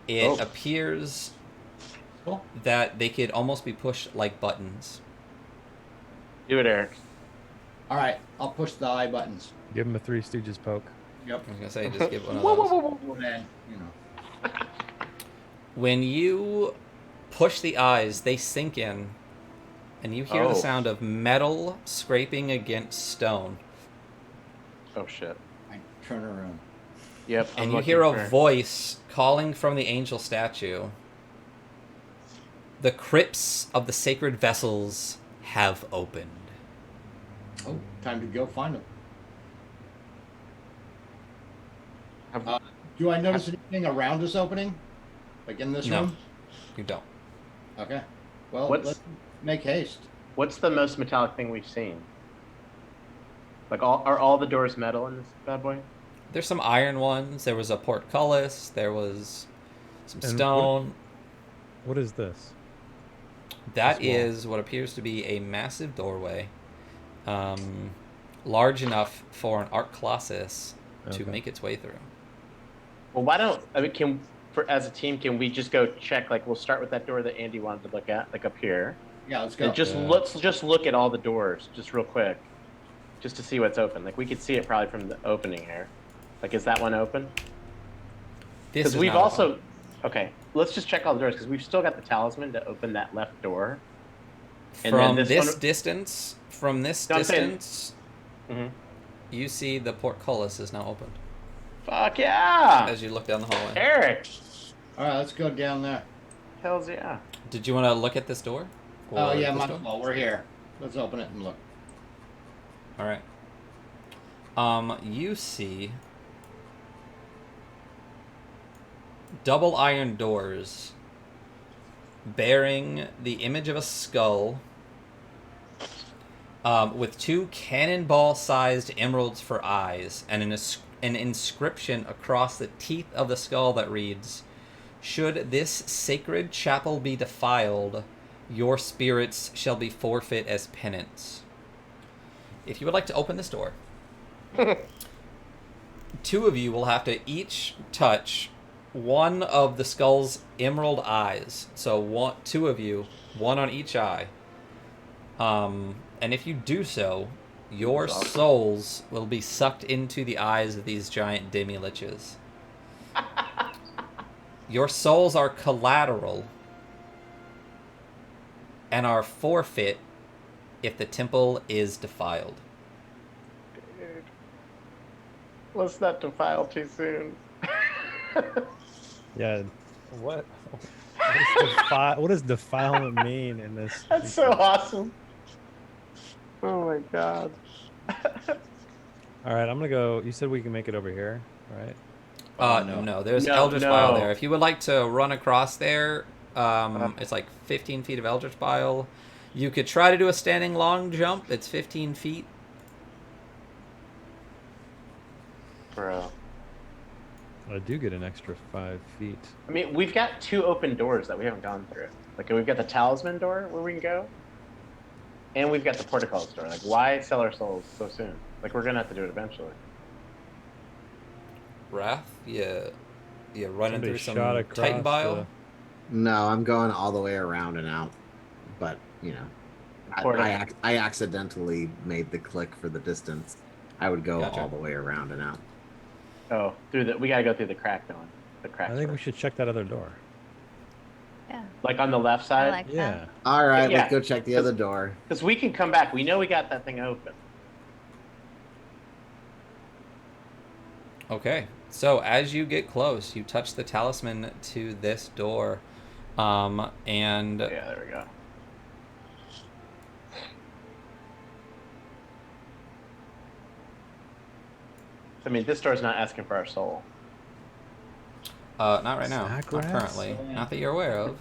It Oh. appears Cool. that they could almost be pushed like buttons. Do it, Eric. All right, I'll push the eye buttons. Give him a Three Stooges poke. Yep. I was gonna say, just give one of Whoa, those. whoa, whoa, whoa, whoa. And then, you know. When you push the eyes, they sink in, and you hear Oh. the sound of metal scraping against stone. Oh shit. I turn around. Yep. I'm And you looking hear a for- voice calling from the angel statue. The crypts of the sacred vessels have opened. Oh, time to go find them. Have- Do I notice anything around this opening? Like in this No. room? You don't. Okay. Well, What's- let's make haste. What's the most metallic thing we've seen? Like are all the doors metal in this bad boy? There's some iron ones. There was a portcullis. There was some And stone. What is this? That This wall. is what appears to be a massive doorway, large enough for an Arc Colossus to Okay. make its way through. Well, why don't as a team can we just go check? Like we'll start with that door that Andy wanted to look at, like up here, Yeah, let's go. and let's just look at all the doors just real quick, just to see what's open. Like we could see it probably from the opening here. Like is that one open? This Because is we've not also open. okay. Let's just check all the doors because we've still got the talisman to open that left door. And then From this this one- distance. From this No, I'm saying- distance, Mm-hmm. you see the portcullis is now opened Fuck yeah, as you look down the hallway. Eric. All right, let's go down there. Hells yeah. Did you want to look at this door? Oh Or yeah, this might door? as well. We're here. Let's open it and look. All right. You see double iron doors bearing the image of a skull, with 2 cannonball-sized emeralds for eyes, and an inscription across the teeth of the skull that reads, "Should this sacred chapel be defiled, your spirits shall be forfeit as penance." If you would like to open this door, 2 of you will have to each touch one of the skull's emerald eyes. So 2 of you, one on each eye. And if you do so, your souls will be sucked into the eyes of these giant demi-liches. Your souls are collateral and are forfeit if the temple is defiled. Dude. Let's not defile too soon. Yeah. What? What does defilement mean in this? That's so awesome. Oh my god. All right, I'm gonna go. You said we can make it over here, right? No, there's No, Eldritch Bile no. there. If you would like to run across there, it's like 15 feet of Eldritch Bile. You could try to do a standing long jump. It's 15 feet. Bro. I do get an extra 5 feet. I mean, we've got 2 open doors that we haven't gone through. Like, we've got the talisman door where we can go, and we've got the portcullis door. Like, why sell our souls so soon? Like, we're gonna have to do it eventually. Wrath? Yeah. Running Somebody through some shot across Titan Bile? No, I'm going all the way around and out. But you know, Portal. I accidentally made the click for the distance. I would go Gotcha. all the way around and out. Oh, we gotta go through the crack one. The crack. I think we should check that other door. Yeah, Like on the left I side. like Yeah. that. All right, Yeah, let's go check the other door. Because we can come back. We know we got that thing open. Okay. So as you get close, you touch the talisman to this door, and Yeah, there we go. I mean, this door's not asking for our soul. not right now, Snack not rats? currently, not that you're aware of.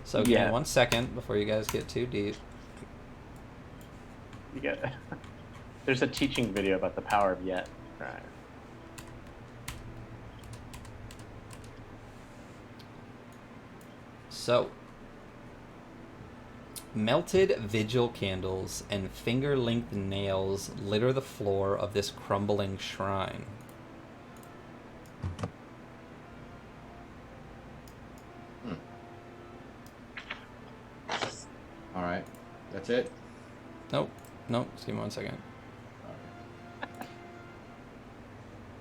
So give Yeah. me 1 second before you guys get too deep. You get. There's a teaching video about the power of yet. Right. So, melted vigil candles and finger-length nails litter the floor of this crumbling shrine. All right, that's it. Nope, just give me 1 second.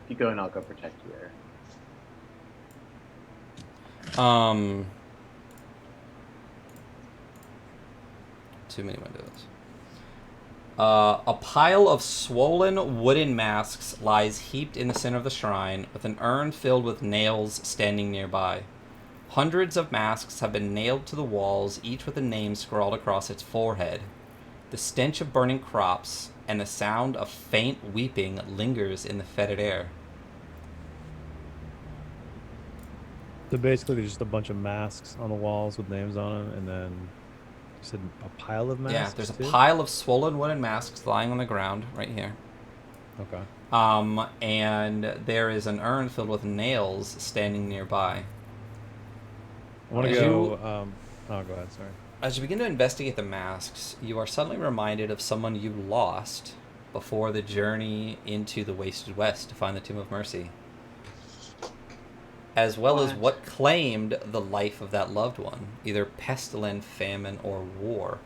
You go and I'll go protect you there. Too many windows. A pile of swollen wooden masks lies heaped in the center of the shrine, with an urn filled with nails standing nearby. Hundreds of masks have been nailed to the walls, each with a name scrawled across its forehead. The stench of burning crops and the sound of faint weeping lingers in the fetid air. So basically, there's just a bunch of masks on the walls with names on them, and then you said a pile of masks. Yeah, there's a too? pile of swollen wooden masks lying on the ground right here. Okay. And there is an urn filled with nails standing nearby. I want to As go. Oh, go ahead. Sorry. As you begin to investigate the masks, you are suddenly reminded of someone you lost before the journey into the Wasted West to find the Tomb of Mercy, as well as what claimed the life of that loved one, either pestilence, famine, or war.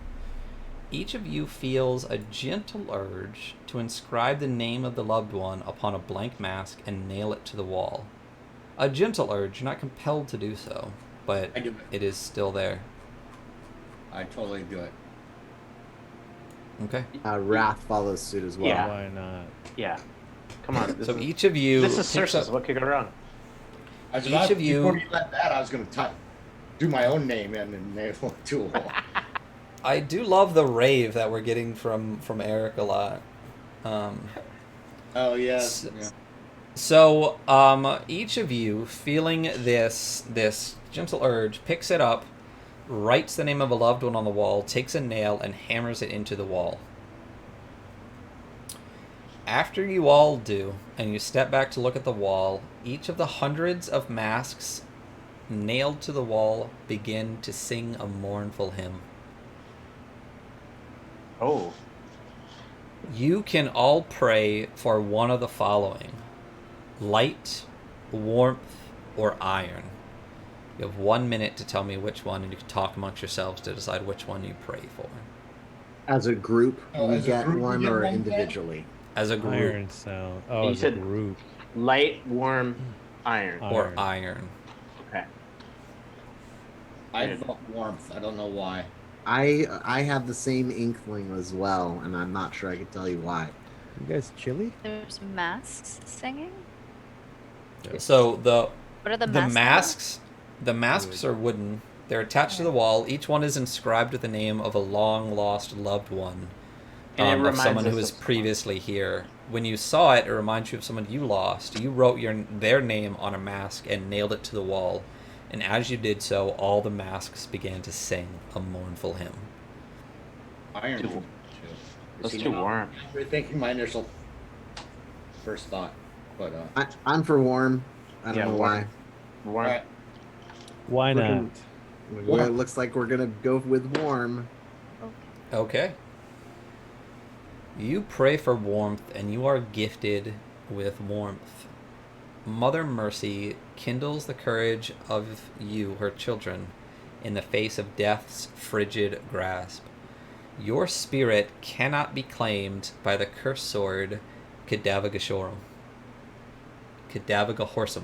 Each of you feels a gentle urge to inscribe the name of the loved one upon a blank mask and nail it to the wall. A gentle urge, you're not compelled to do so, but I do it. it is still there. I totally do it. Okay. Wrath follows suit as well. Yeah. Why not? Yeah. Come on. This So is, each of you this is picks Circe's. up- What could go wrong? Each of you- Before you let that, I was going to do my own name in and nail it to a wall. I do love the rave that we're getting from Eric a lot. Oh yeah. S- So, each of you, feeling this gentle urge, picks it up, writes the name of a loved one on the wall, takes a nail, and hammers it into the wall. After you all do, and you step back to look at the wall, each of the hundreds of masks nailed to the wall begin to sing a mournful hymn. Oh. You can all pray for one of the following: light, warmth, or iron. You have 1 minute to tell me which one, and you can talk amongst yourselves to decide which one you pray for. As a group, Oh, we as a get group, we one, get or one individually. As a group, Iron sound. Oh, You as a said- group. Light, warm, iron. or Iron. iron. Okay. I felt warmth. I don't know why. I have the same inkling as well, and I'm not sure I can tell you why. You guys chilly? There's masks singing. So the What are the the masks? masks, the masks are wooden. They're attached to the wall. Each one is inscribed with the name of a long lost loved one, And it of reminds someone us who was of- previously here. When you saw it, it reminds you of someone you lost. You wrote their name on a mask and nailed it to the wall. And as you did so, all the masks began to sing a mournful hymn. Iron. Too- That's too warm. You're thinking my initial first thought, but I'm for warm. I don't Yeah, know warm. why. Warm. alright. Why We're not? gonna- Well, it looks like we're gonna go with warm. Okay. You pray for warmth, and you are gifted with warmth. Mother Mercy kindles the courage of you, her children, in the face of death's frigid grasp. Your spirit cannot be claimed by the cursed sword Cadavagashorum. Cadavagohorsum.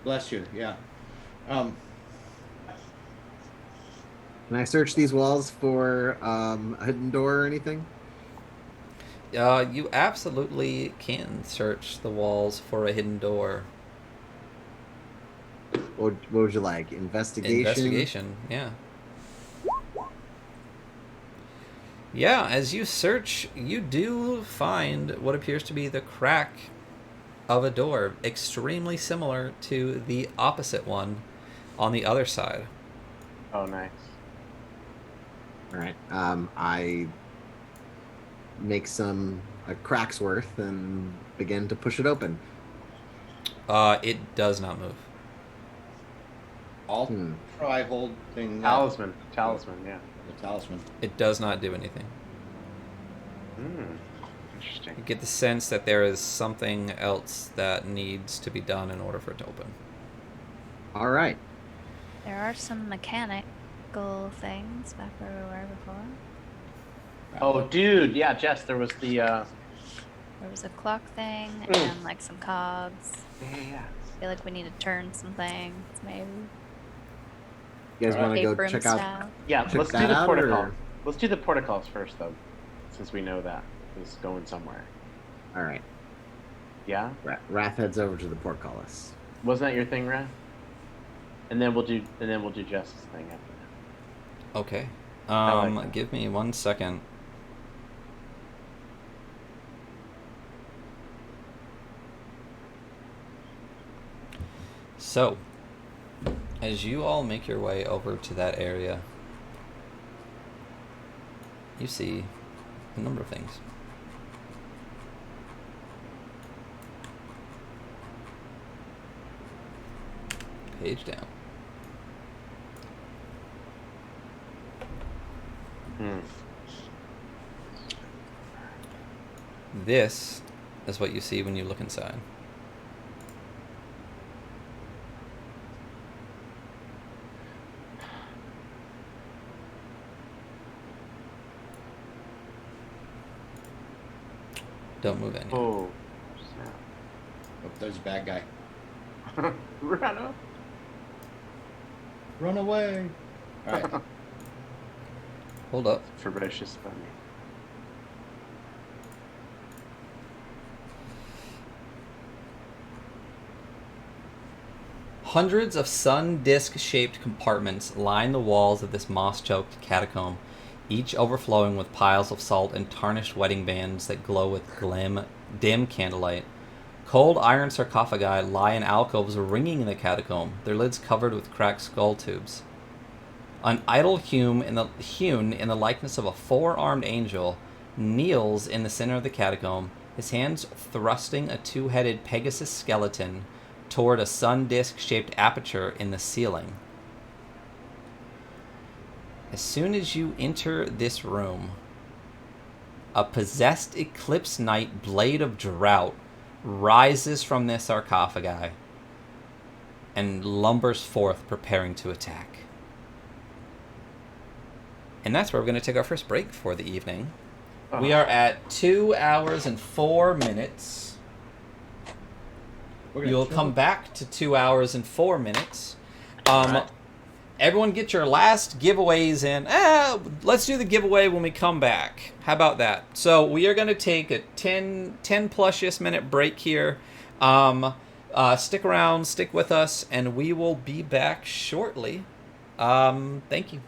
Bless you. Yeah. Can I search these walls for a hidden door or anything? You absolutely can search the walls for a hidden door. What would you like? Investigation? Investigation, yeah. Yeah, as you search, you do find what appears to be the crack of a door, extremely similar to the opposite one on the other side. Oh, nice. All right. I make a crack's worth and begin to push it open. It does not move. I'll try holding Talisman, yeah. the talisman. It does not do anything. Interesting. You get the sense that there is something else that needs to be done in order for it to open. All right. There are some mechanical things back where we were before. Oh, dude, yeah, Jess, there was the. There was a clock thing and like some cogs. Yeah. I feel like we need to turn some things, maybe. You guys want to Tape go room check out? style. Yeah, Check let's do that the out, protocol. or- Let's do the protocols first, though, since we know that it's going somewhere. All right. Yeah, Wrath heads over to the portcullis. wasn't that your thing, Raph? And then we'll do Jess's thing after that. Okay. like that. Give me 1 second. So, as you all make your way over to that area, you see a number of things. Page down. This is what you see when you look inside. Don't move any. Oh, Oh, there's a bad guy. snap. Run up. Run away. All right. Hold up. Ferocious bunny. Hundreds of sun disk-shaped compartments line the walls of this moss-choked catacomb, each overflowing with piles of salt and tarnished wedding bands that glow with dim candlelight. Cold iron sarcophagi lie in alcoves ringing the catacomb, their lids covered with cracked skull tubes. An idol hewn in the likeness of a four-armed angel kneels in the center of the catacomb, his hands thrusting a two-headed Pegasus skeleton toward a sun disk-shaped aperture in the ceiling. As soon as you enter this room, a possessed Eclipse Knight Blade of Drought rises from this sarcophagi and lumbers forth, preparing to attack. And that's where we're going to take our first break for the evening. We are at 2 hours and 4 minutes. You'll come back to 2 hours and 4 minutes. Everyone get your last giveaways in. Let's do the giveaway when we come back. How about that? So we are going to take a 10 plus minute break here. Stick around, stick with us, and we will be back shortly. Thank you.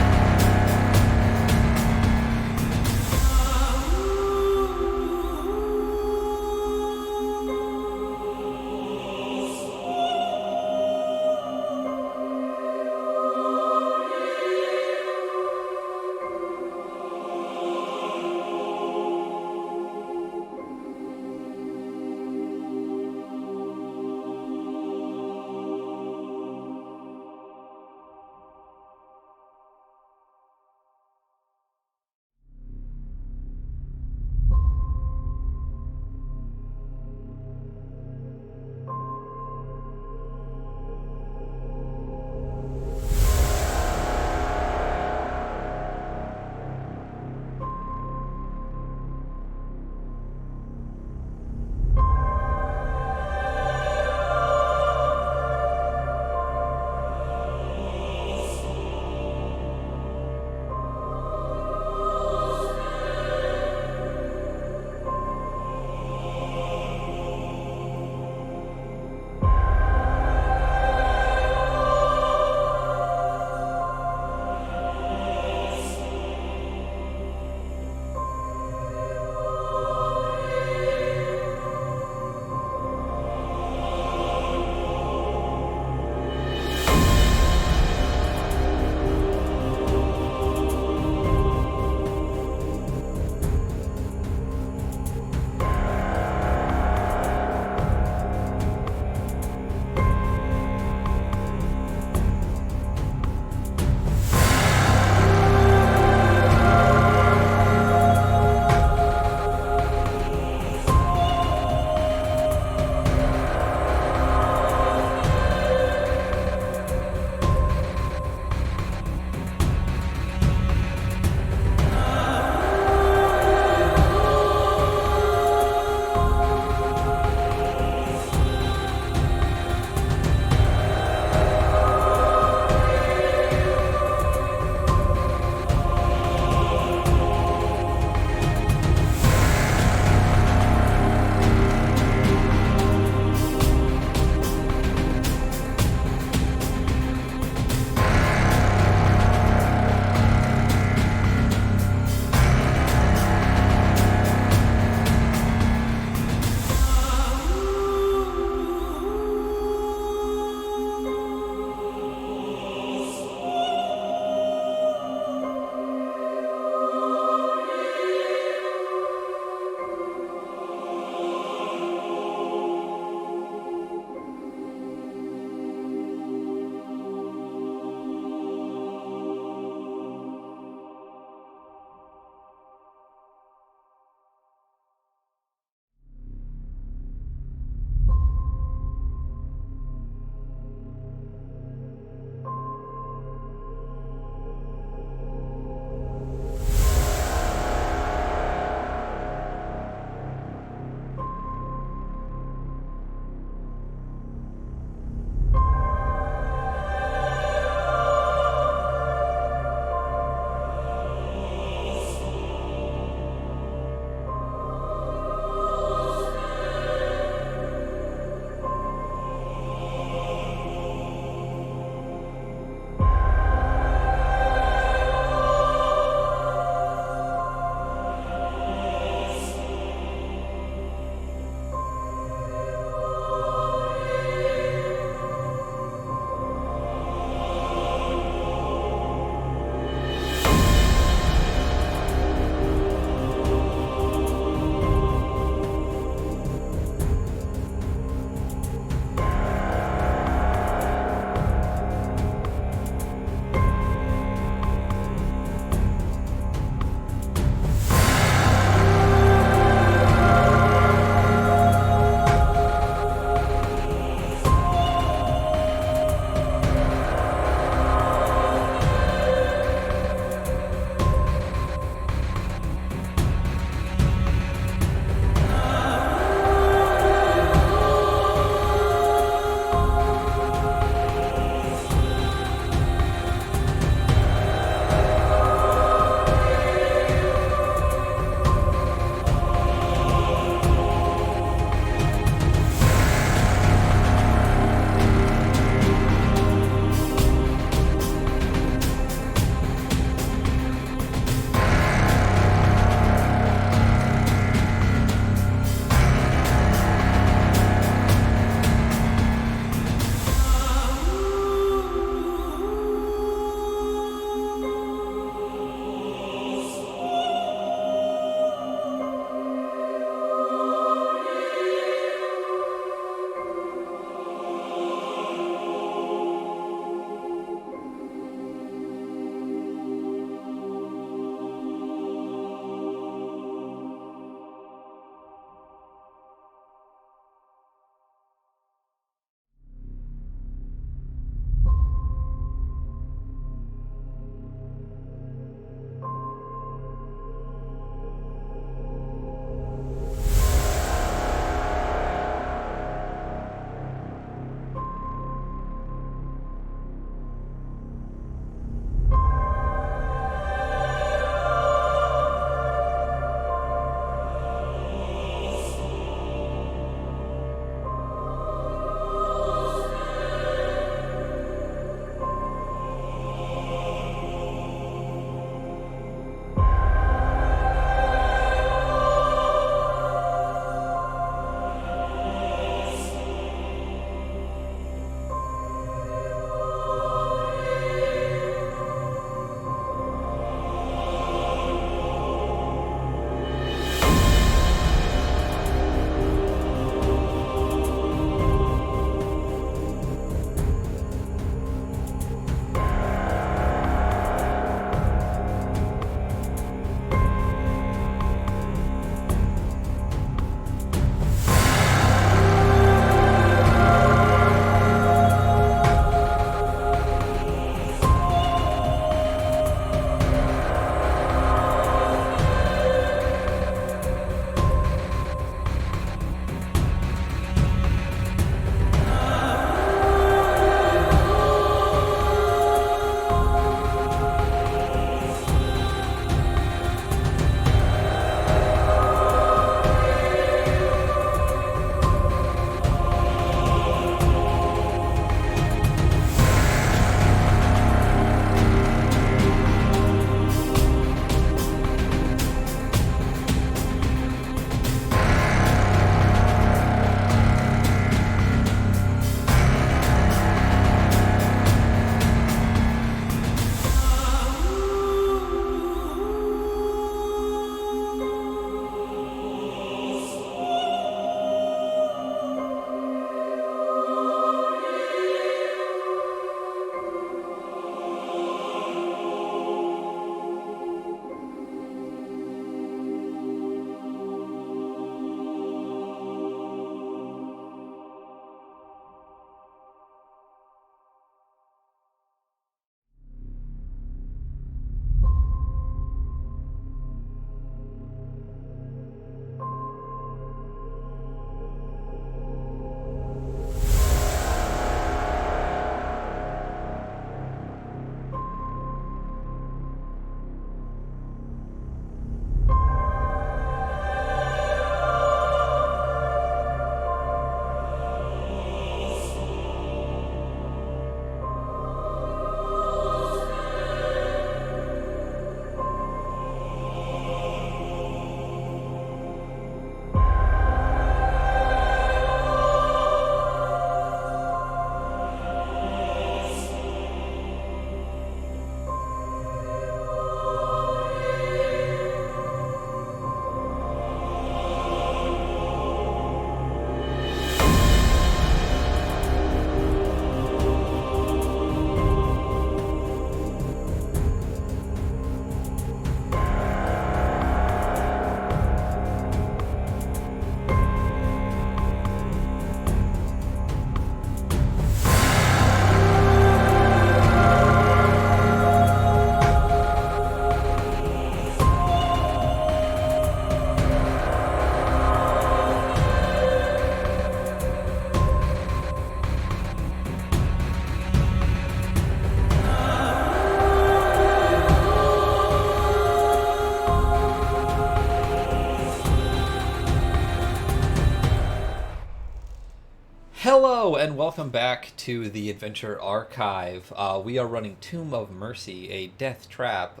Hello and welcome back to the Adventure Archive. We are running Tomb of Mercy, a death trap,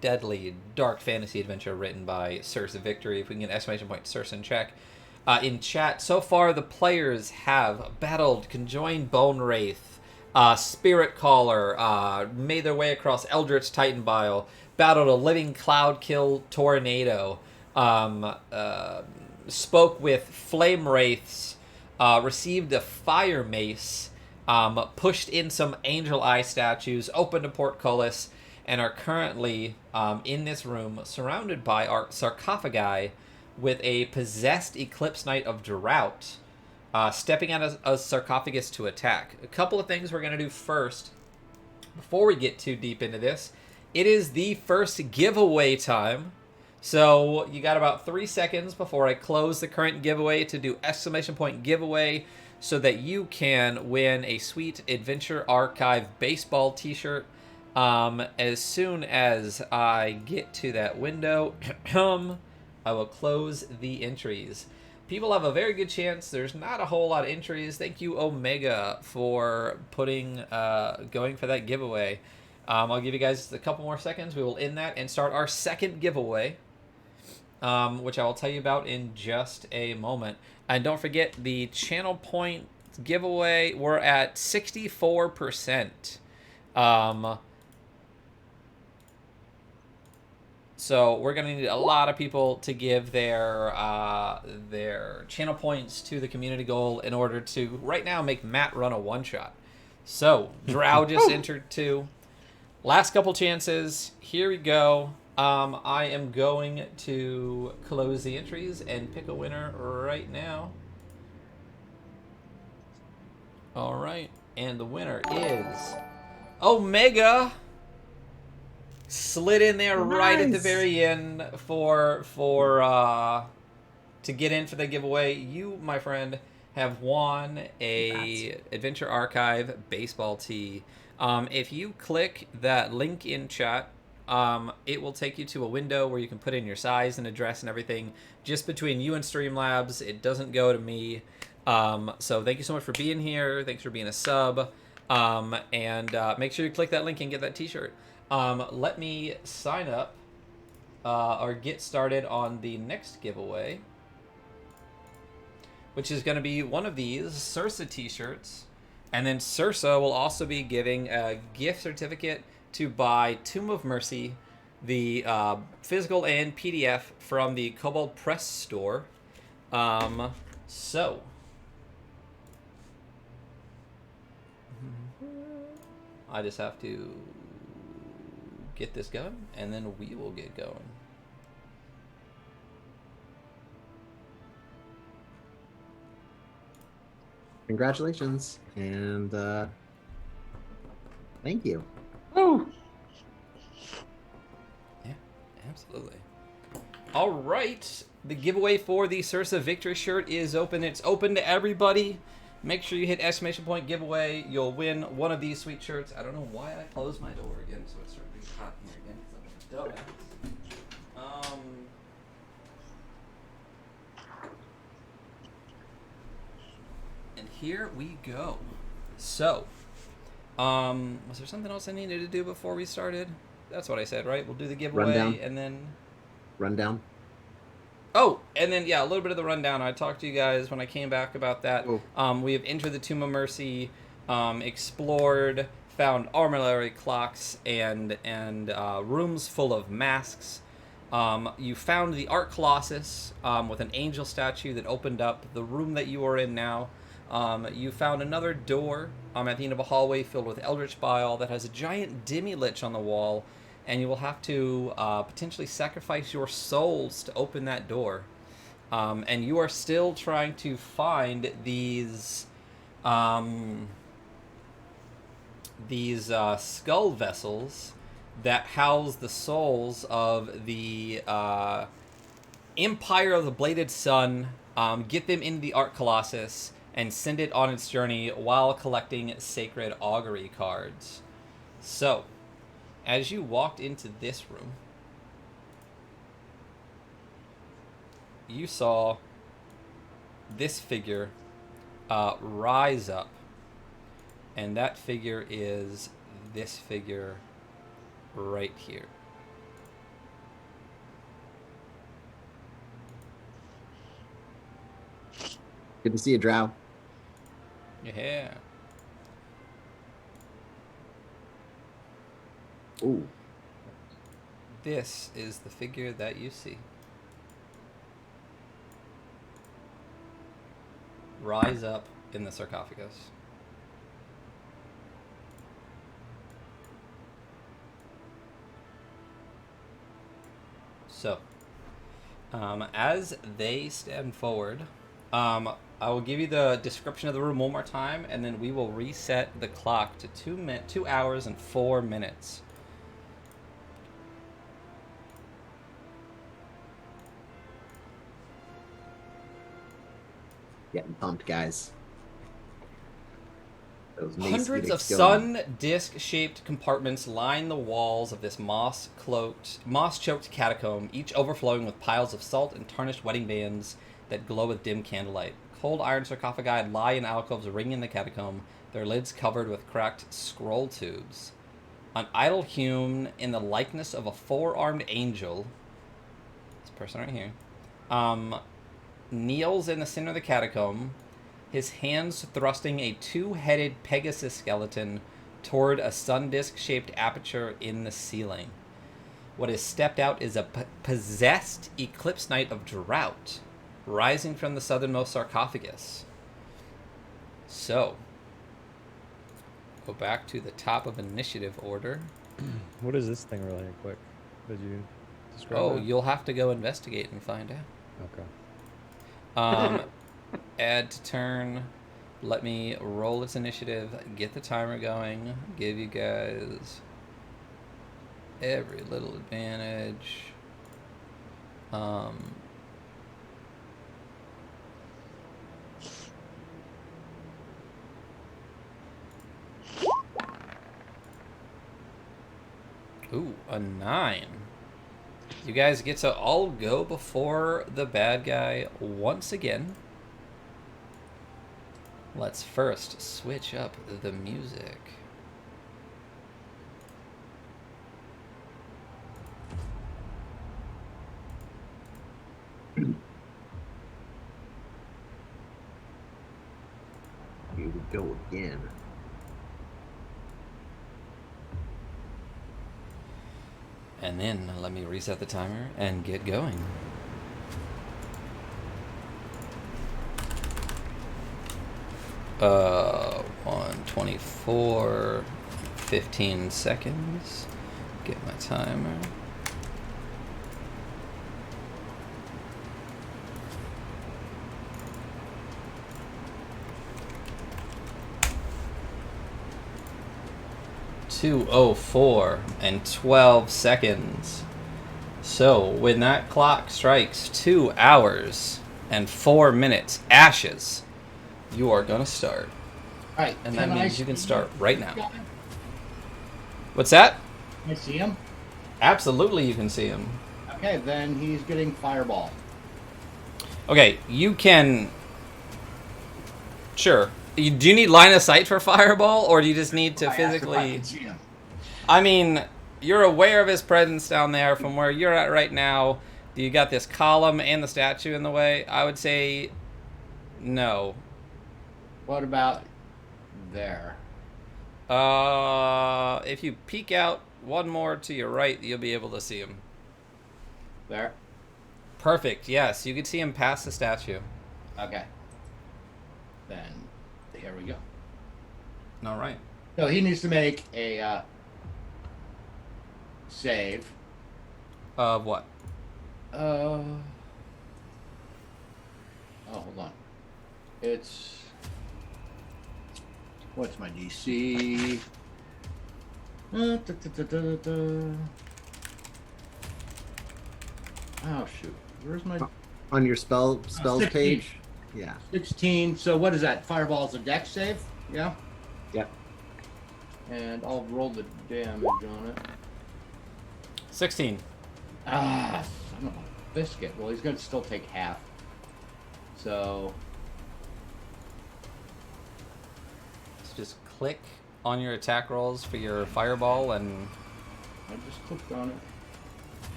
deadly, dark fantasy adventure written by Circe Victory. If we can get an exclamation point Circe in check. In chat, so far the players have battled Conjoined Bone Wraith, Spirit Caller, made their way across Eldritch Titan Bile, battled a Living Cloud Kill Tornado, spoke with Flame Wraiths, received a Fire Mace, pushed in some Angel Eye statues, opened a portcullis, and are currently in this room surrounded by our sarcophagi with a possessed Eclipse Knight of Drought stepping out a sarcophagus to attack. A couple of things we're going to do first before we get too deep into this. It is the first giveaway time. So you got about 3 seconds before I close the current giveaway to do exclamation point giveaway so that you can win a sweet Adventure Archive baseball t-shirt. As soon as I get to that window, I will close the entries. People have a very good chance. There's not a whole lot of entries. Thank you, Omega, for going for that giveaway. I'll give you guys a couple more seconds. We will end that and start our second giveaway, which I will tell you about in just a moment. And don't forget the channel point giveaway. We're at 64%. So we're going to need a lot of people to give their channel points to the community goal in order to, right now, make Matt run a one-shot. So, Drow just entered too. Last couple chances. Here we go. I am going to close the entries and pick a winner right now. All right. And the winner is Omega. Slid in there right at the very end for to get in for the giveaway. You, my friend, have won a Adventure Archive baseball tee. If you click that link in chat, it will take you to a window where you can put in your size and address and everything just between you and Streamlabs. It doesn't go to me. So thank you so much for being here. Thanks for being a sub. And make sure you click that link and get that t-shirt. Let me sign up or get started on the next giveaway, which is going to be one of these Circe t-shirts. And then Circe will also be giving a gift certificate to buy Tomb of Mercy, the physical and PDF from the Kobold Press store. So I just have to get this going, and then we will get going. Congratulations, and thank you. Woo! Yeah, absolutely. All right, the giveaway for the Circe Victory shirt is open. It's open to everybody. Make sure you hit exclamation point giveaway. You'll win one of these sweet shirts. I don't know why I closed my door again, so it's starting to be hot in here again because I'm a dumbass. And here we go. So, was there something else I needed to do before we started? That's what I said, right? We'll do the giveaway Rundown. and then... Rundown. Oh, and then, yeah, a little bit of the rundown. I talked to you guys when I came back about that. Oh. We have entered the Tomb of Mercy, explored, found armillary clocks, and rooms full of masks. You found the Art Colossus with an angel statue that opened up the room that you are in now. You found another door at the end of a hallway filled with Eldritch Bile that has a giant Demi-Lich on the wall, and you will have to potentially sacrifice your souls to open that door. And you are still trying to find these skull vessels that house the souls of the Empire of the Bladed Sun. Get them into the Art Colossus and send it on its journey while collecting sacred augury cards. So, as you walked into this room, you saw this figure rise up. And that figure is this figure right here. Good to see you, Drow. Yeah. Ooh. This is the figure that you see. Rise up in the sarcophagus. So, as they stand forward, I will give you the description of the room one more time, and then we will reset the clock to 2 hours and 4 minutes. Getting pumped, guys. Those mace Hundreds of edicts going. sun disc-shaped compartments line the walls of this moss-choked catacomb, each overflowing with piles of salt and tarnished wedding bands that glow with dim candlelight. Cold iron sarcophagi lie in alcoves ringing the catacomb, their lids covered with cracked scroll tubes. An idol hewn in the likeness of a four-armed angel, this person right here, kneels in the center of the catacomb, his hands thrusting a two-headed Pegasus skeleton toward a sun disk-shaped aperture in the ceiling. What is stepped out is a possessed Eclipse Knight of Drought, rising from the southernmost sarcophagus. So, go back to the top of initiative order. What is this thing really quick? Did you describe Oh, that? you'll have to go investigate and find out. Okay. Add to turn. Let me roll its initiative, get the timer going, give you guys every little advantage. Ooh, a 9. You guys get to all go before the bad guy once again. Let's first switch up the music. Here we go again. And then let me reset the timer and get going. Uh, 124, 15 seconds. Get my timer. .204 and 12 seconds. So when that clock strikes 2 hours and 4 minutes, Ashes, you are gonna start. Alright, And that means you can start right now. Can What's that? I see him? Absolutely, you can see him. Okay, then he's getting fireball. Okay, you can. Sure. Do you need line of sight for fireball, or do you just need to I asked if I physically? could see him. I mean, you're aware of his presence down there from where you're at right now. You got this column and the statue in the way. I would say no. What about there? If you peek out one more to your right, you'll be able to see him. There? Perfect. Yes, you can see him past the statue. Okay. Then, here we go. All right. So he needs to make a save. Of what? Oh, hold on. It's... What's my DC? Oh, shoot. Where's my... On your spells 16. page? Yeah. 16. So what is that? Fireball's a dex save? Yeah? Yep. And I'll roll the damage on it. 16. Ah, son of a biscuit. Well, he's going to still take half. So... to just click on your attack rolls for your fireball and... I just clicked on it.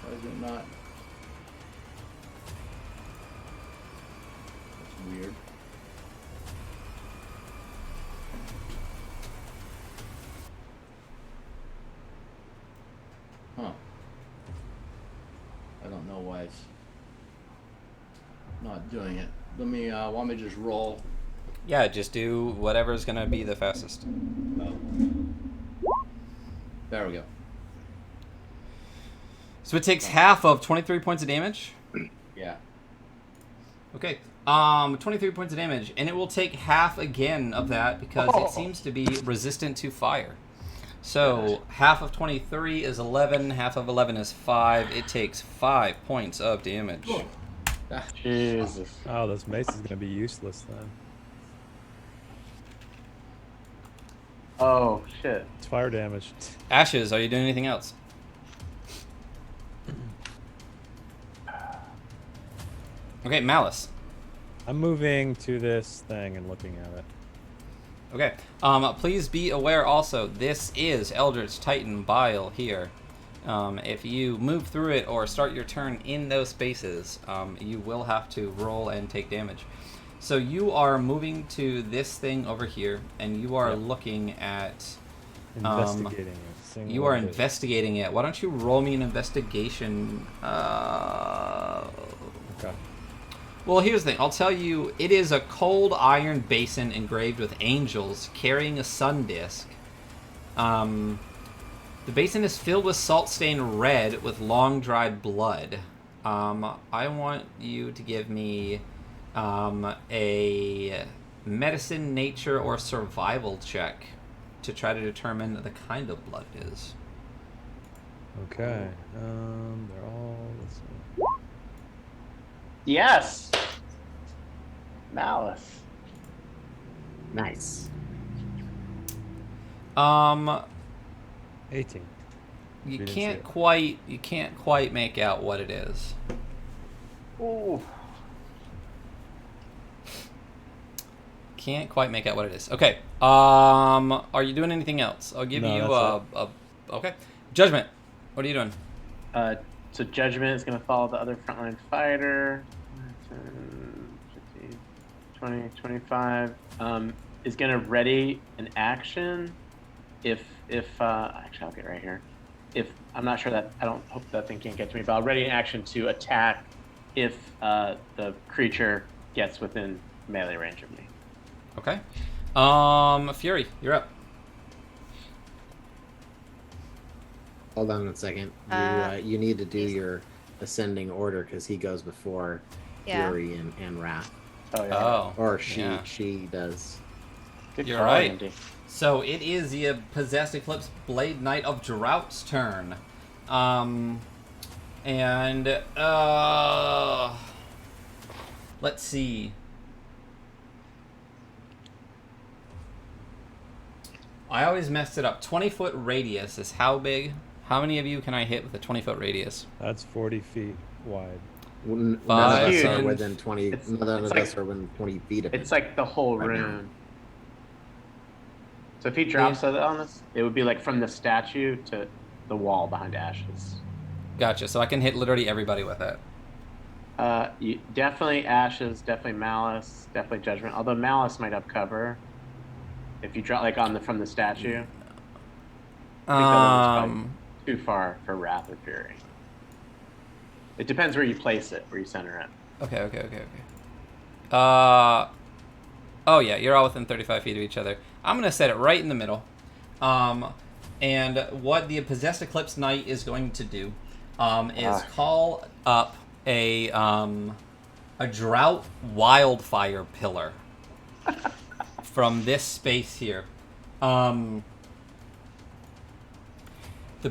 Why is it not? That's weird. Huh. I don't know why it's not doing it. Let me just roll. Yeah, just do whatever's going to be the fastest. Oh. There we go. So it takes half of 23 points of damage. Yeah. Okay. 23 points of damage, and it will take half again of that because it seems to be resistant to fire. So half of 23 is 11, half of 11 is 5. It takes 5 points of damage. Jesus. Oh, this mace is going to be useless then. Oh, shit. It's fire damage. Ashes, are you doing anything else? Okay, Malice. I'm moving to this thing and looking at it. Okay. Please be aware also, this is Eldritch Titan Bile here. If you move through it or start your turn in those spaces, you will have to roll and take damage. So you are moving to this thing over here, and you are looking at... Investigating it. Seeing You what are it is. investigating it. Why don't you roll me an investigation? Okay. Well, here's the thing. I'll tell you, it is a cold iron basin engraved with angels carrying a sun disk. The basin is filled with salt-stained red with long-dried blood. I want you to give me a medicine, nature, or survival check to try to determine the kind of blood it is. Okay. They're all... Let's see. Yes! Malice. Nice. 18. You didn't see can't it. quite make out what it is. Ooh. Can't quite make out what it is. Okay. Are you doing anything else? I'll give No, you that's okay. Judgment. What are you doing? So Judgment is going to follow the other frontline fighter. 10, 15, 20, 25. Is going to ready an action if actually I'll get right here. If I'm not sure that I don't hope that thing can't get to me, but I'll ready an action to attack if the creature gets within melee range of me. Okay. Fury, you're up. Hold on a second. You need to do your ascending order because he goes before Yeah. Fury and Wrath. Oh yeah. Oh. Or she yeah. she does. Good You're call, right. Andy. So it is the Possessed Eclipse Blade Knight of Drought's turn. Let's see. I always messed it up. 20-foot radius is how big? How many of you can I hit with a 20-foot radius? That's 40 feet wide. None of Five, us are 10. within 20. It's- None it's of like- us are within 20 feet of it. It's like the whole Right now. room. So if he drops it on us, it would be like from the statue to the wall behind Ashes. Gotcha. So I can hit literally everybody with it. Definitely Ashes, definitely Malice, definitely Judgment. Although Malice might have cover if you drop like from the statue. I think that one's probably too far for Wrath or Fury. It depends where you place it, where you center it. Okay. Oh yeah, you're all within 35 feet of each other. I'm gonna set it right in the middle. And what the Possessed Eclipse Knight is going to do is call up a drought wildfire pillar from this space here. The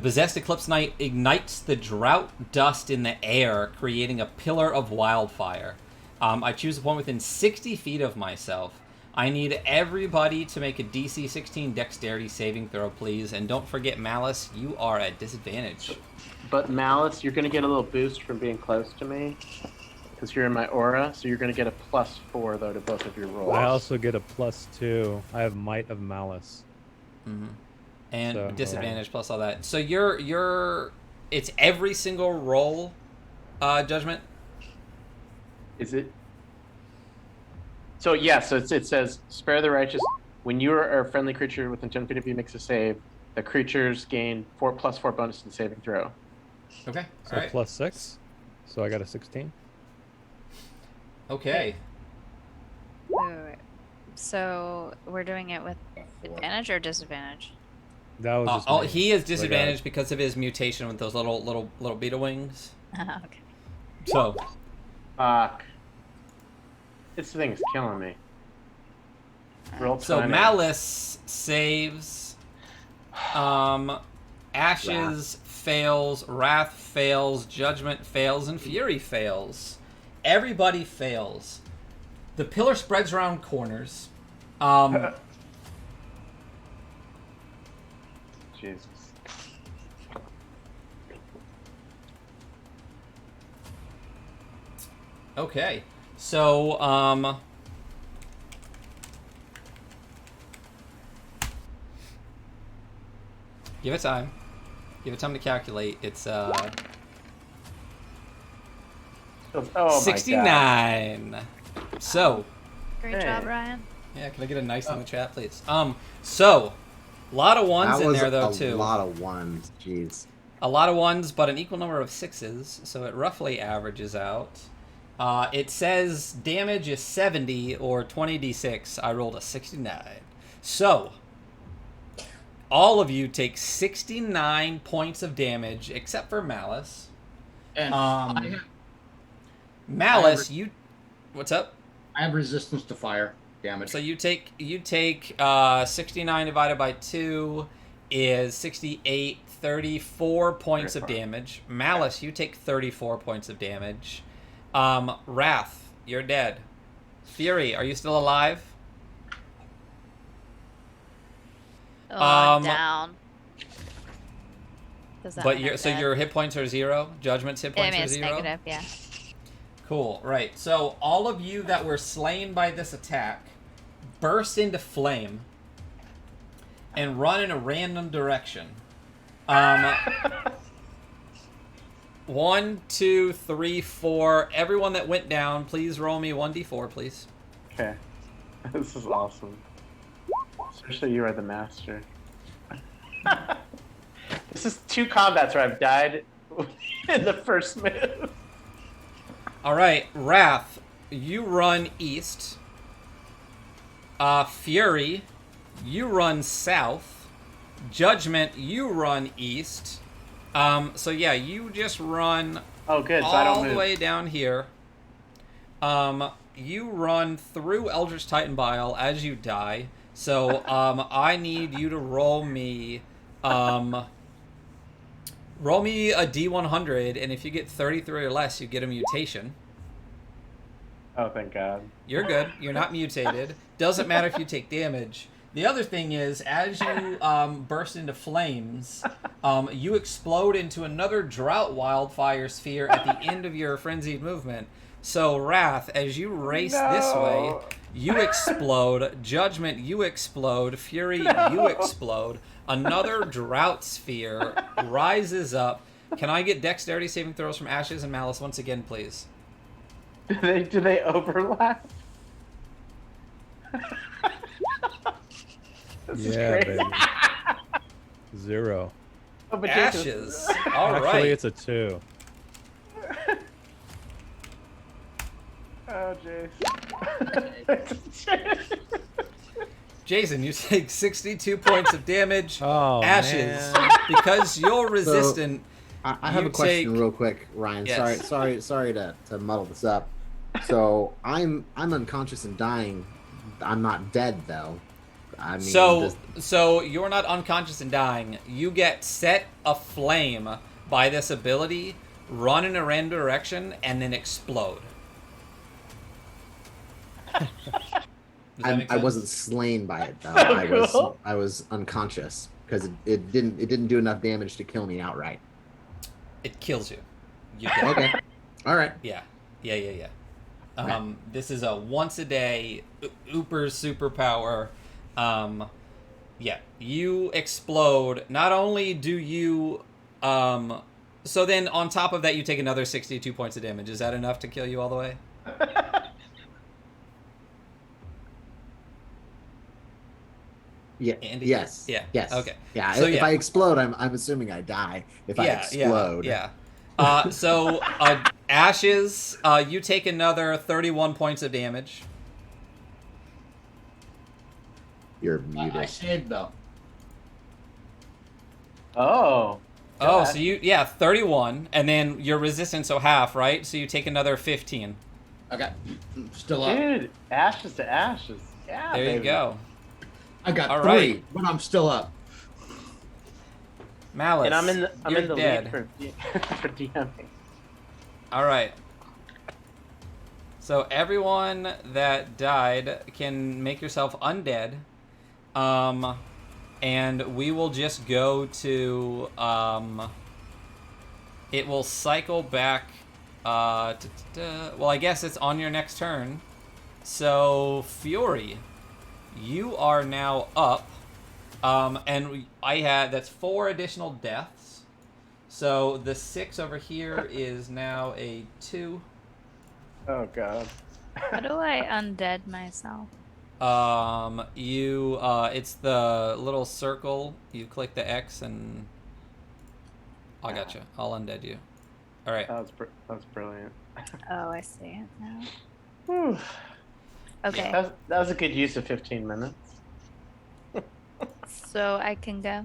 Possessed Eclipse Knight ignites the drought dust in the air, creating a pillar of wildfire. I choose a point within 60 feet of myself. I need everybody to make a DC 16 dexterity saving throw, please. And don't forget, Malice, you are at disadvantage. But Malice, you're gonna get a little boost from being close to me. because you're in my aura, so you're going to get a +4 though to both of your rolls. I also get a +2. I have Might of Malice. And So- disadvantage plus all that. So you're it's every single roll, judgment. Is it? So yeah, so it says spare the righteous. When you or a friendly creature within 10 feet of you makes a save, the creatures gain +4 bonus to the saving throw. Okay. So All right. +6. So I got a 16. Okay. Wait. So we're doing it with advantage or disadvantage? That was just Oh, me. he is So I got- disadvantaged because of his mutation with those little beetle wings. Okay. So Fuck. This thing's killing me. Roll so 20. Malice saves. Ashes fails, Wrath fails, Judgment fails, and Fury fails. Everybody fails. The pillar spreads around corners. Jesus. Okay. So, give it time. Give it time to calculate. It's, Oh my God. 69. So, Great Hey. job, Ryan. yeah, can I get a nice in the chat, please? So, a lot of ones That in was there, though, a too. lot of ones. Jeez. A lot of ones, but an equal number of sixes, so it roughly averages out. It says damage is 70 or 20d6. I rolled a 69. So, all of you take 69 points of damage, except for Malice. And Malice, you... What's up? I have resistance to fire damage. So you take 69 divided by 2 is 68, 34 points of damage. Malice, you take 34 points of damage. Wrath, you're dead. Fury, are you still alive? Oh, I'm Um, down. Does that But mean I'm so dead? your hit points are 0. Judgment's hit Yeah, I points mean, are it's 0. negative, yeah. Cool. Right. So all of you that were slain by this attack burst into flame and run in a random direction. 1, 2, 3, 4. Everyone that went down, please roll me 1d4, please. Okay. This is awesome. Especially you are the master. This is 2 combats where I've died in the first move. All right, Wrath, you run east. Fury, you run south. Judgment, you run east. So yeah, you just run Oh, good. So I all don't the move. way down here. You run through Eldritch Titan Bile as you die. So I need you to roll me roll me a D100, and if you get 33 or less, you get a mutation. Oh, thank God. You're good. You're not mutated. Doesn't matter if you take damage. The other thing is, as you burst into flames, you explode into another drought wildfire sphere at the end of your frenzied movement. So, Wrath, as you race this way, you explode. Judgment, you explode. Fury, you explode. Another drought sphere rises up. Can I get dexterity saving throws from Ashes and Malice once again, please? Do they overlap? This is Yeah, crazy. baby. 0. Oh, but Jason- Ashes. All Actually, right. it's a 2. Oh, Jason. Jason, you take 62 points of damage. Oh, Ashes, man. because you're resistant. I have You a question take- real quick, Ryan. Yes. Sorry to muddle this up. So I'm unconscious and dying. I'm not dead though. I mean, So you're not unconscious and dying. You get set aflame by this ability, run in a random direction, and then explode. Does that make I sense? wasn't slain by it though. cool. I was unconscious because it didn't do enough damage to kill me outright. It kills you. You get Okay. All right. Yeah. Yeah. This is a once a day Uber superpower. Yeah, you explode. Not only do you, so then on top of that, you take another 62 points of damage. Is that enough to kill you all the way? Yeah. Andy? Yes. Yeah. Yes. Okay. Yeah. So, if yeah. I explode, I'm assuming I die. If I explode. Yeah. So Ashes, you take another 31 points of damage. You're I muted. saved though. Oh. Oh, God. so 31, and then your resistance, so half, right? So you take another 15. Okay, still up. Dude, ashes to ashes. Yeah, There baby. you go. I got All 3, right. but I'm still up. Malice, And I'm you're in the dead. lead for DMing. All right. So everyone that died can make yourself undead. And we will just go to it will cycle back well, I guess it's on your next turn. So Fury, you are now up. And that's 4 additional deaths. So the 6 over here is now a 2. Oh god. How do I undead myself? It's the little circle. You click the X and I gotcha. I'll undead you. All right. That was brilliant. Oh, I see it now. Whew. Okay, That was a good use of 15 minutes. so I can go.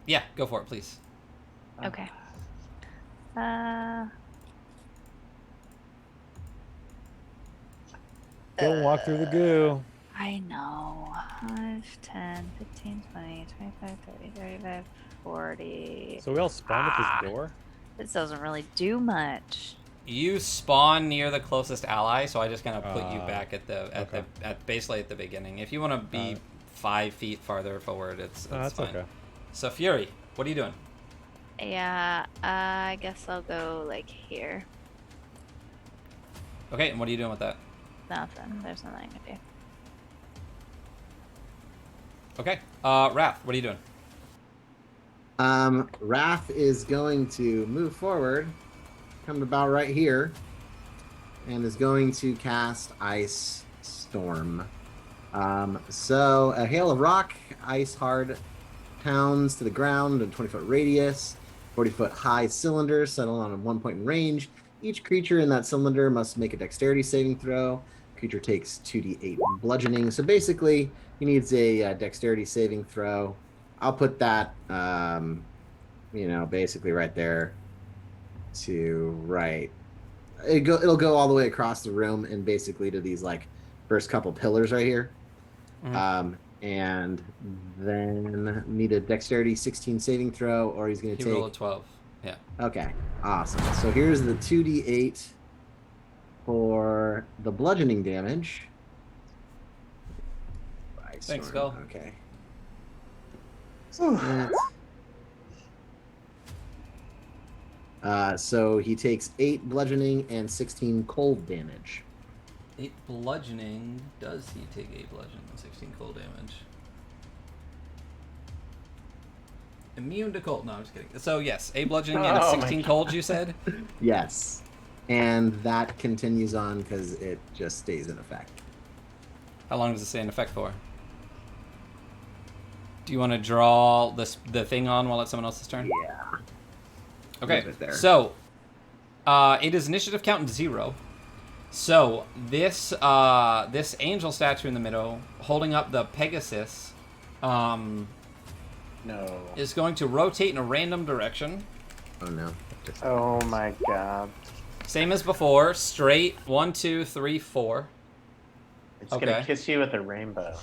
Yeah, go for it, please. Okay. Don't walk through the goo. I know. 5, 10, 15, 20, 25, 30, 35, 40. So we all spawned at this door? This doesn't really do much. You spawn near the closest ally, so I just kind of put you Ah, back okay. at basically at the beginning. If you want to be 5 feet farther forward, it's That's fine. okay. So Fury, what are you doing? Yeah, I guess I'll go like here. Okay, and what are you doing with that? Nothing. There's nothing to do. Okay, Wrath, what are you doing? Wrath is going to move forward, come about right here, and is going to cast Ice Storm. So a hail of rock, ice hard pounds to the ground in a 20-foot radius, 40-foot high cylinder settle on a 1 point in range. Each creature in that cylinder must make a dexterity saving throw. Creature takes 2d8 bludgeoning. So basically, he needs a dexterity saving throw. I'll put that, basically right there to right. It'll go all the way across the room and basically to these like first couple pillars right here. Mhm. And then need a dexterity 16 saving throw, or he's going to He take. roll a 12. Yeah. Okay, awesome. So here's the 2d8 for the bludgeoning damage. Thanks, Storm, Skull. Okay. So he takes 8 bludgeoning and 16 cold damage. 8 bludgeoning. Does he take 8 bludgeoning and 16 cold damage? Immune to cold. No, I'm just kidding. So yes, 8 bludgeoning and Oh my 16 God. cold, you said? Yes. And that continues on because it just stays in effect. How long does it stay in effect for? Do you want to draw the thing on while it's someone else's turn? Yeah. Okay, Leave it there. so it is initiative count 0. So this angel statue in the middle, holding up the Pegasus, No. is going to rotate in a random direction. Oh no. Just- Oh my god. Same as before, straight 1, 2, 3, 4. It's Okay. gonna kiss you with a rainbow.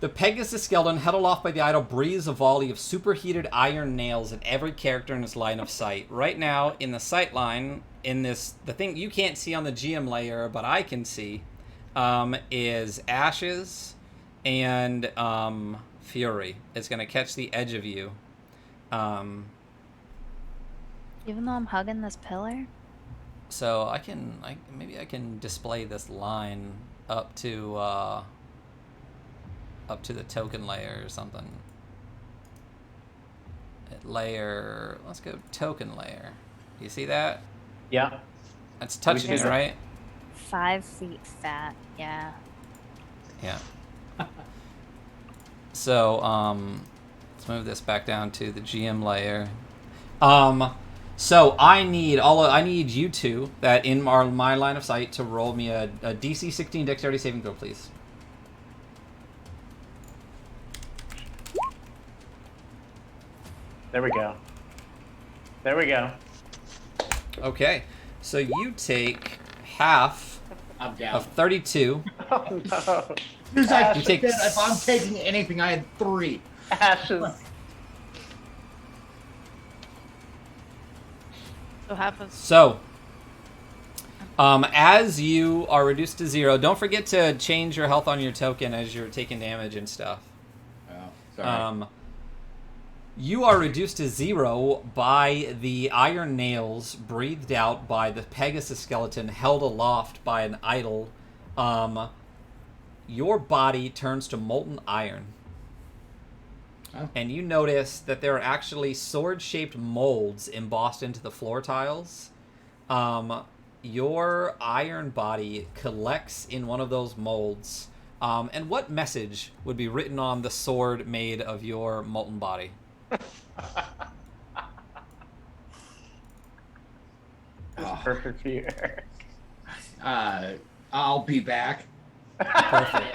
The Pegasus skeleton, held aloft by the idol, breathes a volley of superheated iron nails at every character in his line of sight. Right now, in the sight line, the thing you can't see on the GM layer, but I can see, is Ashes and Fury. It's going to catch the edge of you. Even though I'm hugging this pillar? So maybe I can display this line up to the token layer or something. Layer. Let's go token layer. Do you see that? Yeah. That's touching it, that. right? 5 feet fat. Yeah. Yeah. So let's move this back down to the GM layer. So I need you two that in my line of sight to roll me a DC 16 Dexterity saving throw, please. There we go. There we go. Okay, so you take half I'm down. of 32. Oh no. Who's that? You take- If I'm taking anything, I had 3. Ashes. So half of So, as you are reduced to 0, don't forget to change your health on your token as you're taking damage and stuff. Oh, sorry. You are reduced to 0 by the iron nails breathed out by the Pegasus skeleton held aloft by an idol. Your body turns to molten iron. Oh. And you notice that there are actually sword-shaped molds embossed into the floor tiles. Your iron body collects in one of those molds. And what message would be written on the sword made of your molten body? Oh. Perfect for you. I'll be back. Perfect.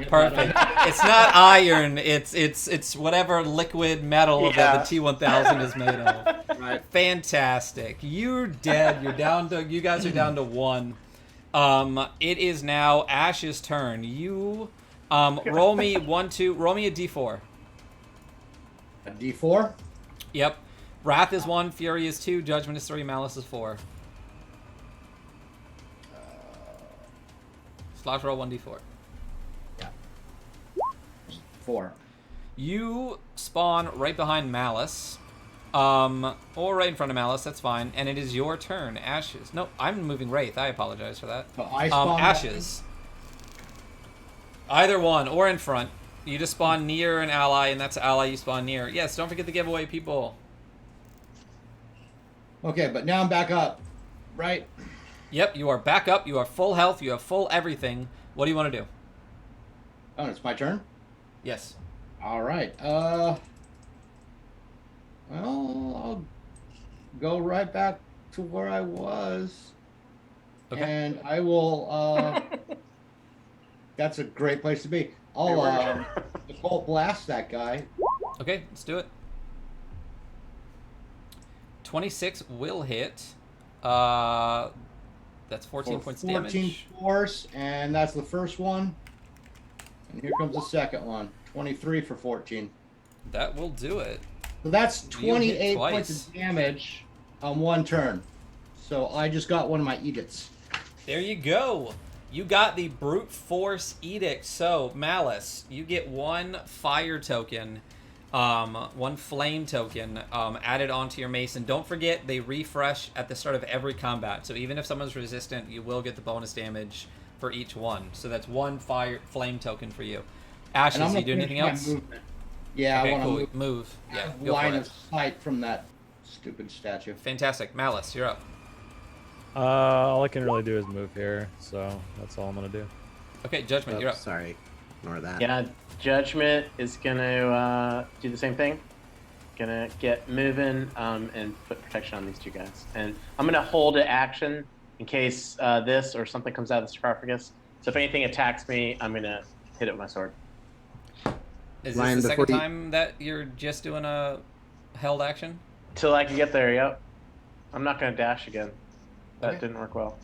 Perfect. It's not iron. It's whatever liquid metal that the T1000 is made of. Right. Fantastic. You're dead. You guys are down to 1. It is now Ash's turn. You roll me a D4. A D4? Yep. Wrath is 1, Fury is 2, Judgment is 3, Malice is 4. Slash roll 1d4. Yeah. 4. You spawn right behind Malice. Or right in front of Malice, that's fine. And it is your turn, Ashes. No, I'm moving Wraith. I apologize for that. So I spawn Ashes. Either one, or in front. You just spawn near an ally, and that's an ally you spawn near. Yes, don't forget the giveaway, people. Okay, but now I'm back up. Right? Yep, you are back up. You are full health. You have full everything. What do you want to do? Oh, it's my turn? Yes. All right. Well, I'll go right back to where I was. Okay. And I will, that's a great place to be. I'll, Nicole blast that guy. Okay, let's do it. 26 will hit. That's 14 For points 14 damage. force, and that's the first one. And here comes the second one. 23 for 14. That will do it. So that's You hit 28 twice. points of damage on one turn. So I just got one of my edicts. There you go. You got the brute force edict. So Malice, you get 1 fire token, 1 flame token added onto your mace. And don't forget, they refresh at the start of every combat. So even if someone's resistant, you will get the bonus damage for each one. So that's 1 flame token for you. Ashes, And I'm you gonna do anything finish my else? movement. Yeah, Okay, I want cool. to Move. Yeah, go line for of it. sight from that stupid statue. Fantastic. Malice, you're up. All I can really do is move here, so that's all I'm gonna do. Okay, Judgment, you're up. Sorry, ignore that. Yeah, Judgment is gonna do the same thing. Gonna get moving and put protection on these 2 guys. And I'm gonna hold an action in case this or something comes out of the sarcophagus. So if anything attacks me, I'm gonna hit it with my sword. Is Ryan, this the before second you- time that you're just doing a held action? Till I can get there, yep. I'm not gonna dash again. That Okay. didn't work well.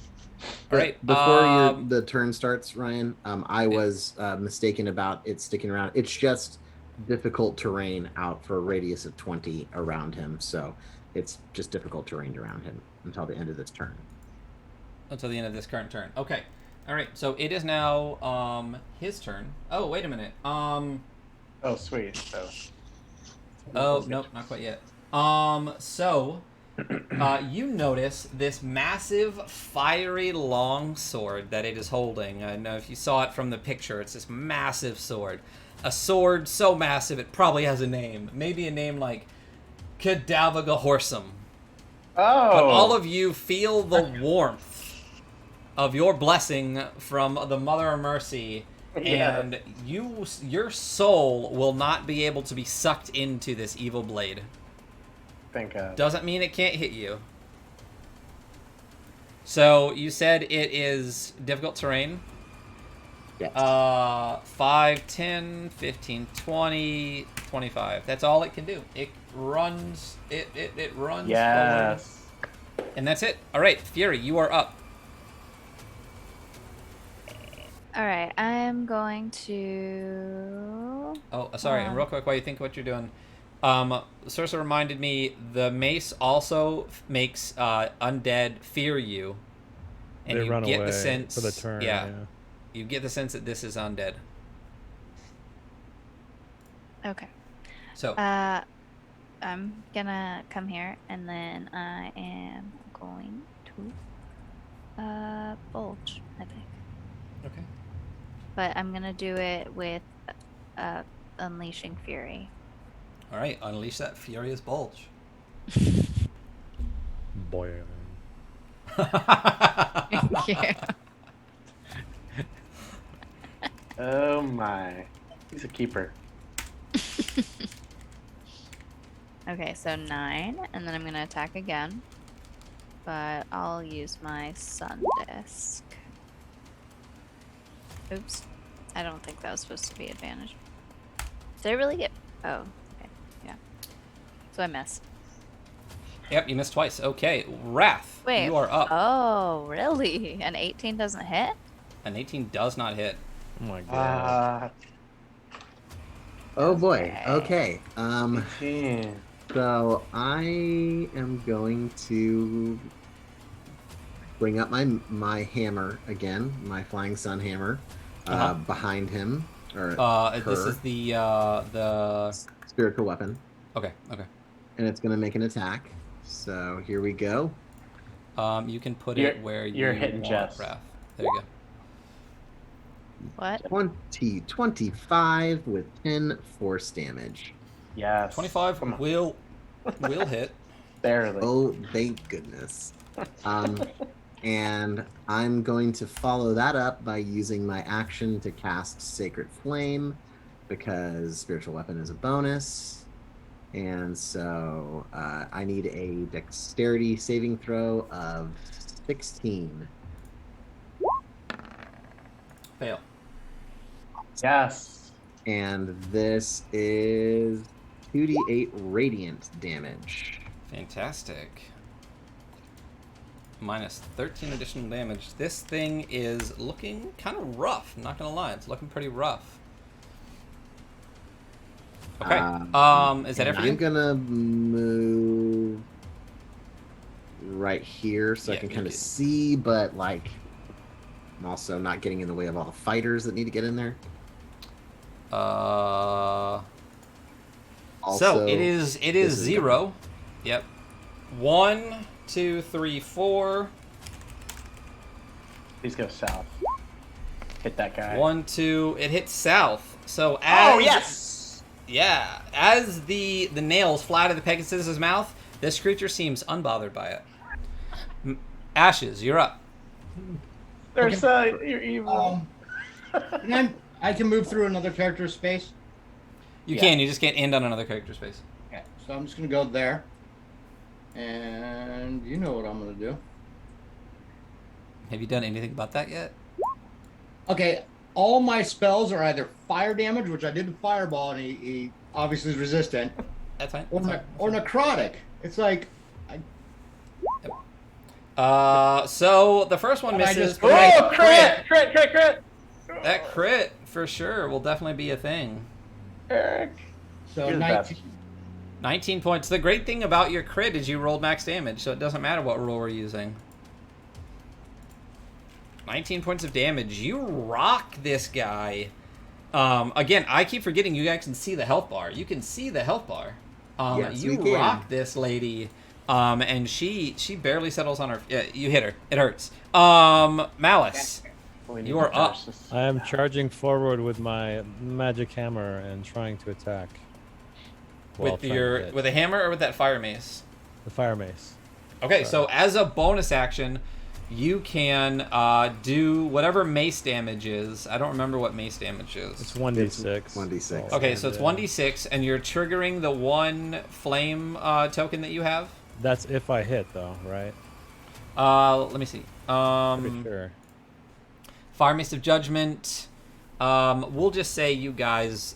All right. Before the turn starts, Ryan, I was mistaken about it sticking around. It's just difficult terrain out for a radius of 20 around him, so it's just difficult terrain around him until the end of this turn. Until the end of this current turn. Okay. All right. So it is now his turn. Oh, wait a minute. Oh, sweet. So Oh, nope, not quite yet. So You notice this massive, fiery longsword that it is holding. I know if you saw it from the picture, it's this massive sword. A sword so massive it probably has a name. Maybe a name like Cadavagahorsum. Oh. But all of you feel the warmth of your blessing from the Mother of Mercy, Yeah. and your soul will not be able to be sucked into this evil blade. Thank God. Doesn't mean it can't hit you. So you said it is difficult terrain. Yes. 5, 10, 15, 20, 25. That's all it can do. It runs. It runs. Yes. Forward, and that's it. All right, Fury, you are up. All right, I'm going to. Oh, sorry. And real quick, while you think what you're doing, Sorcerer reminded me the mace also makes undead fear you, and They you run get away the sense for the turn. Yeah, you get the sense that this is undead. Okay. So I'm gonna come here, and then I am going to bulge, I think. okay. But I'm gonna do it with unleashing fury. All right, unleash that furious bulge. Boy. Thank you. Oh my. He's a keeper. Okay, so 9, and then I'm gonna attack again. But I'll use my sun disc. Oops. I don't think that was supposed to be advantage. Did I really get... Oh, okay. Yeah. So I missed. Yep, you missed twice. Okay, Wrath, Wait. you are up. Oh, really? An 18 doesn't hit? An 18 does not hit. Oh my god. Oh boy. Okay. Okay. 18. So I am going to bring up my hammer again, my Flying Sun hammer, Uh-huh. behind him, or This her is the spiritual weapon, okay. and it's going to make an attack. So here we go. You can put You're- it where you're you hitting want, Jess. Wrath. There you go. What? 25 with 10 force damage. Yes. 25 Come on. will hit. Barely. Oh, thank goodness. And I'm going to follow that up by using my action to cast Sacred Flame, because Spiritual Weapon is a bonus. And so I need a Dexterity saving throw of 16. Fail. Yes. And this is 2d8 radiant damage. Fantastic. Minus 13 additional damage. This thing is looking kind of rough. I'm not gonna lie, it's looking pretty rough. Okay. Is that and everything? I'm gonna move right here so I Yeah, can you kind of do. see, but like I'm also not getting in the way of all the fighters that need to get in there. So Also, it is this is 0. Yep. 1, 2, 3, 4. Please go south. Hit that guy. 1, 2. It hits south. So as Oh, yes! Yeah, as the nails fly to the Pegasus's mouth, this creature seems unbothered by it. Ashes, you're up. There's you're evil. I can move through another character's space. You Yeah. can, you just can't end on another character's face. Okay, so I'm just gonna go there, and you know what I'm gonna do. Have you done anything about that yet? Okay, all my spells are either fire damage, which I did the fireball, and he obviously is resistant, That's fine. or, That's or fine. necrotic. It's like So the first one And I misses. just- but Oh, crit! that crit for sure will definitely be a thing. Eric. so You're the 19. best. 19 points. The great thing about your crit is you rolled max damage, so it doesn't matter what roll we're using. 19 points of damage. You rock this guy. Again, I keep forgetting you guys can see the health bar. You can see the health bar. Yes, You we can. rock this lady And she barely settles on her. You hit her. It hurts. Malice, We need you to are up. finish this. I am charging forward with my magic hammer and trying to attack. while with trying to your hit. with a hammer or with that fire mace. The fire mace. Okay, so as a bonus action, you can do whatever mace damage is. I don't remember what mace damage is. It's 1d6. 1d6. Okay, so it's 1d6, and you're triggering the one flame token that you have. That's if I hit, though, right? Let me see. Pretty sure. Fire Mace of Judgment. We'll just say you guys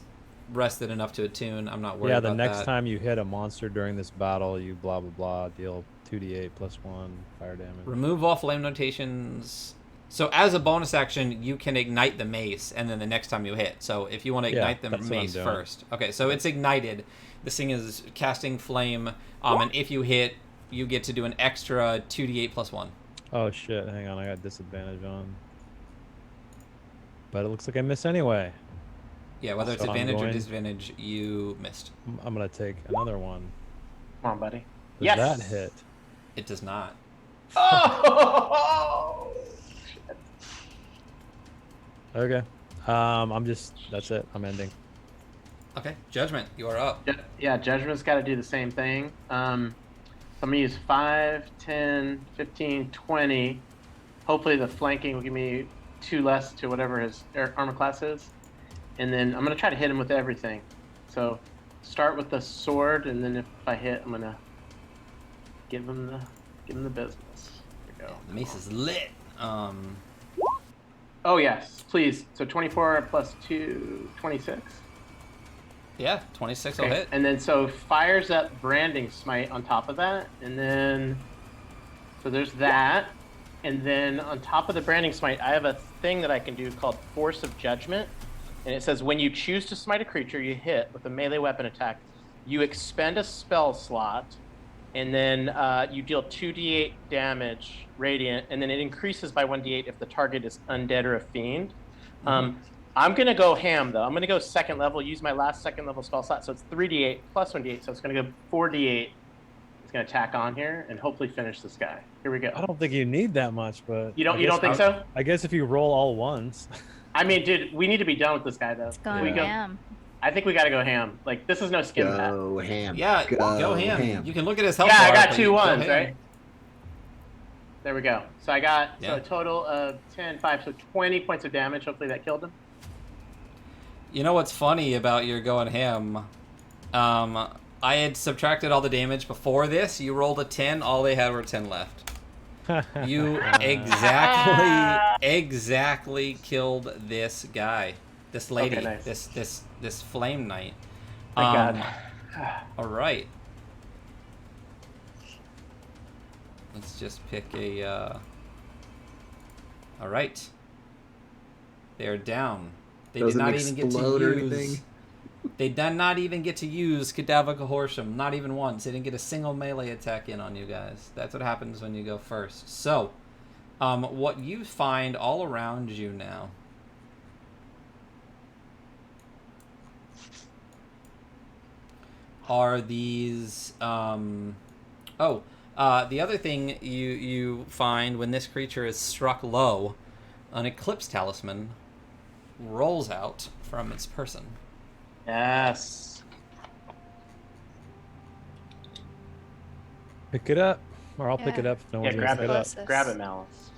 rested enough to attune. I'm not worried Yeah, about the next that. time you hit a monster during this battle, you blah blah blah, deal 2d8 plus 1 fire damage. Remove all flame notations. So as a bonus action, you can ignite the mace, and then the next time you hit. So if you want to Yeah, ignite the that's what I'm mace doing. first. Okay, so it's ignited. This thing is casting flame, and if you hit, you get to do an extra 2d8 plus 1. Oh shit, hang on, I got disadvantage on. But it looks like I miss anyway. Yeah, whether it's So I'm advantage or going- disadvantage, you missed. I'm gonna take another one. Come on, buddy. Does Yes! that hit? It does not. Oh! Okay. That's it. I'm ending. Okay, Judgment, you are up. Yeah, Judgment's got to do the same thing. So I'm going to use 5, 10, 15, 20. Hopefully the flanking will give me 2 less to whatever his armor class is. And then I'm going to try to hit him with everything. So start with the sword, and then if I hit, I'm going to give him the business. There we go. The mace is lit. Oh, yes, please. So 24 plus 2, 26. Yeah, 26 will Okay, hit. and then so fires up branding smite on top of that, and then so there's that, and then on top of the branding smite, I have a thing that I can do called Force of Judgment, and it says when you choose to smite a creature you hit with a melee weapon attack, you expend a spell slot, and then you deal 2d8 damage radiant, and then it increases by 1d8 if the target is undead or a fiend. I'm going to go ham, though. I'm going to go second level, use my last second level spell slot. So it's 3d8 plus 1d8. So it's going to go 4d8. It's going to tack on here and hopefully finish this guy. Here we I go. don't think you need that much, but You don't I guess think so? I guess if you roll all ones. I mean, dude, we need to be done with this guy, though. It's going We go, ham. I think we got to go ham. Like, this is no skin pat. Go ham. Yeah, go ham. You can look at his health Yeah, I bar, got but 2 go ones, ham. right? There we go. So I got Yeah. so a total of 10, 5, so 20 points of damage. Hopefully that killed him. You know what's funny about your going ham? I had subtracted all the damage before this. You rolled a 10. All they had were 10 left. You exactly killed this guy, this lady, Okay, nice. this flame knight. Thank God. All right. Let's just pick a. All right. They're down. They Doesn't did not even get to explode or use. anything? They did not even get to use Cadaver Horsham. Not even once. They didn't get a single melee attack in on you guys. That's what happens when you go first. So, what you find all around you now are these. The other thing you find when this creature is struck low, an Eclipse Talisman rolls out from its person. Yes. Pick it up, or I'll pick Yeah. it up if no Yeah, one's gonna grab pick it it up. Closest. Grab it, Malice.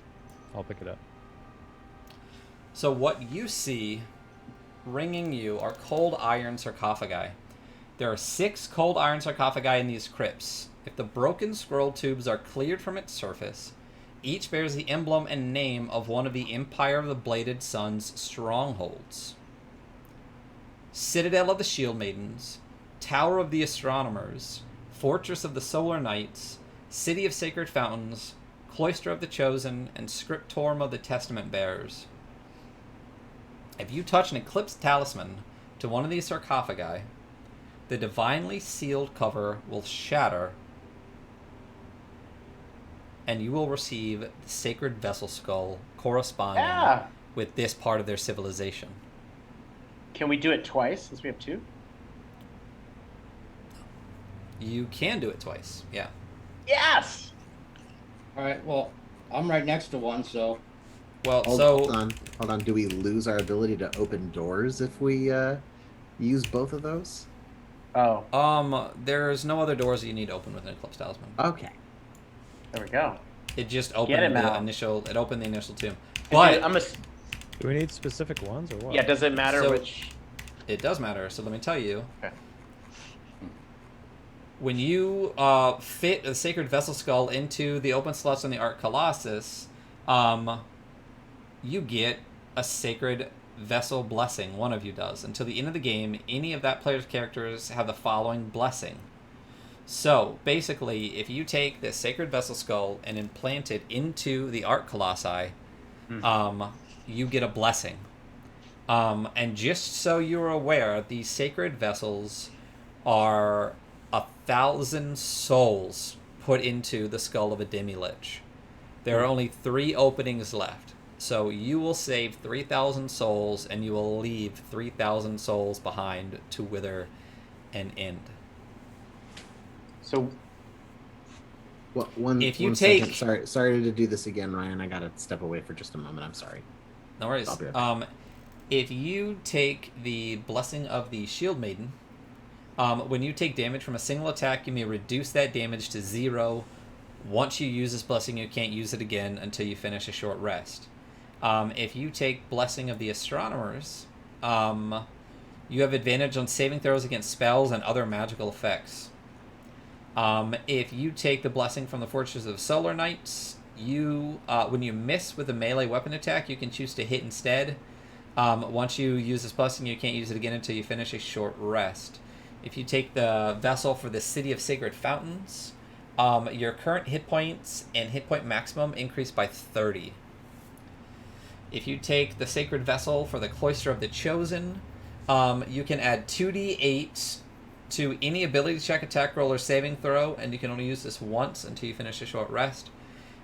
I'll pick it up. So what you see ringing you are cold iron sarcophagi. There are 6 cold iron sarcophagi in these crypts. If the broken scroll tubes are cleared from its surface, each bears the emblem and name of one of the Empire of the Bladed Sun's strongholds. Citadel of the Shield Maidens, Tower of the Astronomers, Fortress of the Solar Knights, City of Sacred Fountains, Cloister of the Chosen, and Scriptorum of the Testament Bearers. If you touch an Eclipse Talisman to one of these sarcophagi, the divinely sealed cover will shatter, and you will receive the Sacred Vessel Skull corresponding Yeah. with this part of their civilization. Can we do it twice since we have 2? You can do it twice, yeah. Yes. All right. Well, I'm right next to one, so Well, Hold so on. Hold on. Do we lose our ability to open doors if we use both of those? Oh, there's no other doors that you need to open with an Eclipse Talisman. Okay. there we go. It just Get opened it, the Mal. initial. It opened the initial tomb, And but I'm a, Do we need specific ones or what? yeah. Does it matter So- which? it does matter. So let me tell you. Okay. When you fit a Sacred Vessel Skull into the open slots on the Arc Colossus, you get a Sacred Vessel Blessing. One of you does. Until the end of the game, any of that player's characters have the following blessing. So, basically, if you take this Sacred Vessel Skull and implant it into the Arc Colossi, you get a blessing. And just so you're aware, these Sacred Vessels are 1,000 souls put into the skull of a Demi-Lich. There are only 3 openings left. So you will save 3,000 souls, and you will leave 3,000 souls behind to wither and end. So Well, one. If you one take- second. Sorry to do this again, Ryan. I gotta step away for just a moment. I'm sorry. No worries. I'll be right back. If you take the Blessing of the Shield Maiden, when you take damage from a single attack, you may reduce that damage to 0. Once you use this blessing, you can't use it again until you finish a short rest. If you take Blessing of the Astronomers, you have advantage on saving throws against spells and other magical effects. If you take the Blessing from the Fortress of Solar Knights, you when you miss with a melee weapon attack, you can choose to hit instead. Once you use this blessing, you can't use it again until you finish a short rest. If you take the vessel for the City of Sacred Fountains, your current hit points and hit point maximum increase by 30. If you take the Sacred Vessel for the Cloister of the Chosen, you can add 2d8 to any ability check, attack roll, or saving throw, and you can only use this once until you finish a short rest.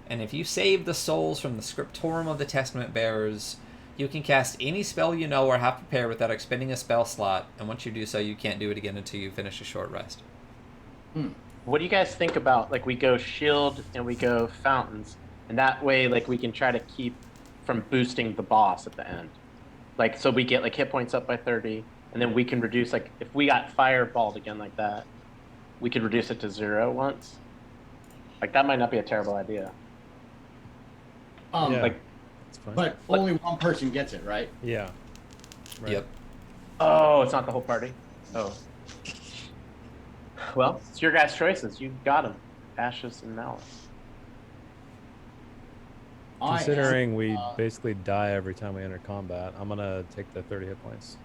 And if you save the souls from the Scriptorum of the Testament Bearers, you can cast any spell you know or have prepared without expending a spell slot, and once you do so, you can't do it again until you finish a short rest. what do you guys think about, like, we go shield and we go fountains, and that way, like, we can try to keep from boosting the boss at the end, like, so we get like hit points up by 30, and then we can reduce, like, if we got fireballed again like that, we could reduce it to 0 once. Like, that might not be a terrible idea. Yeah. Like, It's fine. but only one person gets it, right? Yeah. Right. Yep. oh, it's not the whole party. Oh, well, it's your guys' choices. You got them, Ashes and Malice. Considering we basically die every time we enter combat, I'm gonna take the 30 hit points.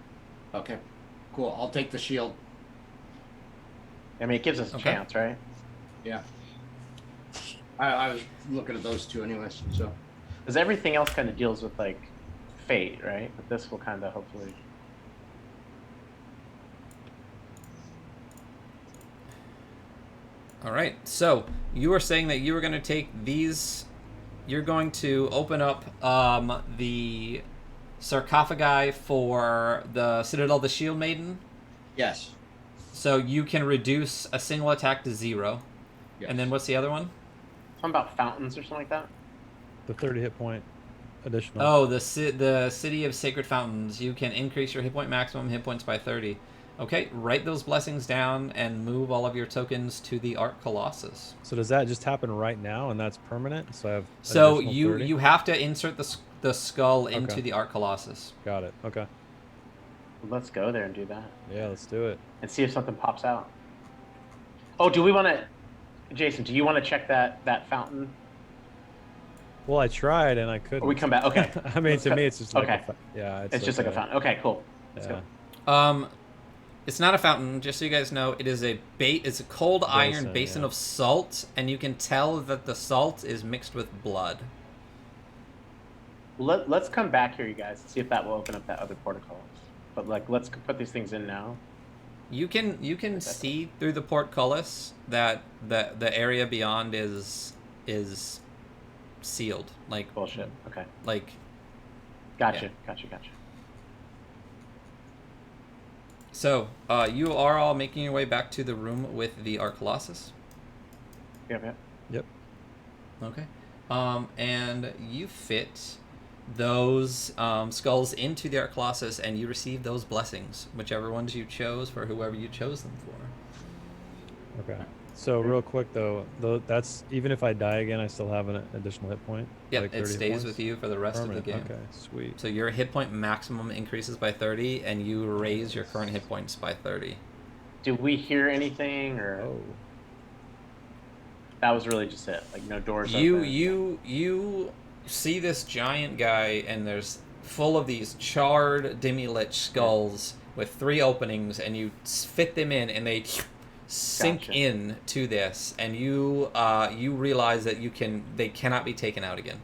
Okay, cool. I'll take the shield. I mean, it gives us a Okay. chance, right? Yeah. I was looking at those two anyways, so. Because everything else kind of deals with, like, fate, right? But this will kind of hopefully. All right. So you were saying that you were going to take these. You're going to open up the sarcophagi for the Citadel of the Shield Maiden, Yes. so you can reduce a single attack to 0. Yes. And then what's the other one? Something about fountains or something like that. The 30 hit point additional. Oh, the City of Sacred Fountains. You can increase your hit point maximum hit points by 30. Okay, write those blessings down and move all of your tokens to the Arc Colossus. So does that just happen right now and that's permanent? So I have an So additional 30? you have to insert the skull into Okay. the Arc Colossus. Got it. Okay. Let's go there and do that Yeah, let's do it. and see if something pops out. Oh, do we want to, Jason? Do you want to check that fountain? Well, I tried and I couldn't. Or we come back. Okay. I mean, Let's to go- me, it's just like okay. yeah, It's just like a fountain. Okay, cool. Let's Yeah. go. It's not a fountain, just so you guys know. It is it's a cold iron basin yeah. of salt, and you can tell that the salt is mixed with blood. Let's come back here, you guys, and see if that will open up that other portcullis. But, like, let's put these things in now. You can see through the portcullis that the area beyond is sealed. Like Bullshit. Okay. like Gotcha. Yeah. Gotcha. so. You are all making your way back to the room with the Arc Colossus. Yep. Yep. Okay. And you fit those skulls into the Art Colossus, and you receive those blessings, whichever ones you chose for whoever you chose them for. Okay. So real quick though, that's even if I die again, I still have an additional hit point. Yep, like it 30 stays points? with you for the rest Permanent. of the game. Okay, sweet. So your hit point maximum increases by 30, and you raise your current hit points by 30. Do we hear anything, or Oh. that was really just it? Like no doors You open? you see this giant guy, and there's full of these charred demi-lich skulls with 3 openings, and you fit them in, and they sink Gotcha. in to this, and you realize that they cannot be taken out again.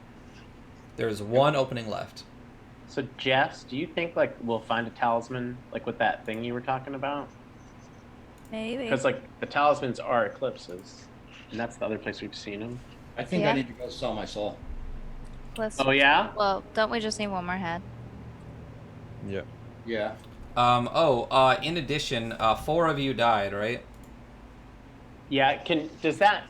There's one opening left. So Jess, do you think like we'll find a talisman like with that thing you were talking about? Maybe. Because like the talismans are eclipses, and that's the other place we've seen them. I think Yeah. I need to go sell my soul. Let's, Oh yeah. well, don't we just need one more head? Yeah. Yeah. In addition, 4 of you died, right? Yeah. Does that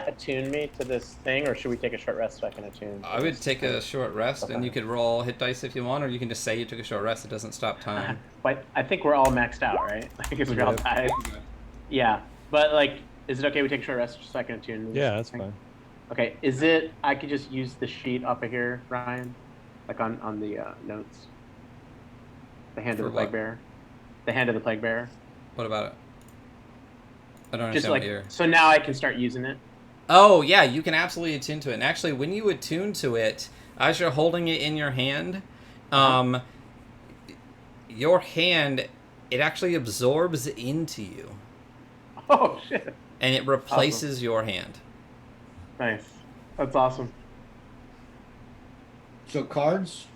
attune me to this thing, or should we take a short rest so I can attune? to I would this take a thing? short rest, and Okay. you could roll hit dice if you want, or you can just say you took a short rest. It doesn't stop time. But I think we're all maxed out, right? Like because we all Yep. died. Yeah. But like, is it okay we take a short rest just so I can attune? to this Yeah, that's thing? fine. Okay. I could just use the sheet up here, Ryan, like on the notes. The hand For of the plague what? bearer. The hand of the plague bearer. What about it? I don't Just understand like what you're... so now I can start using it. Oh, yeah, you can absolutely attune to it. And actually, when you attune to it, as you're holding it in your hand, your hand, it actually absorbs into you, Oh shit! and it replaces your hand. Nice. That's awesome. So cards.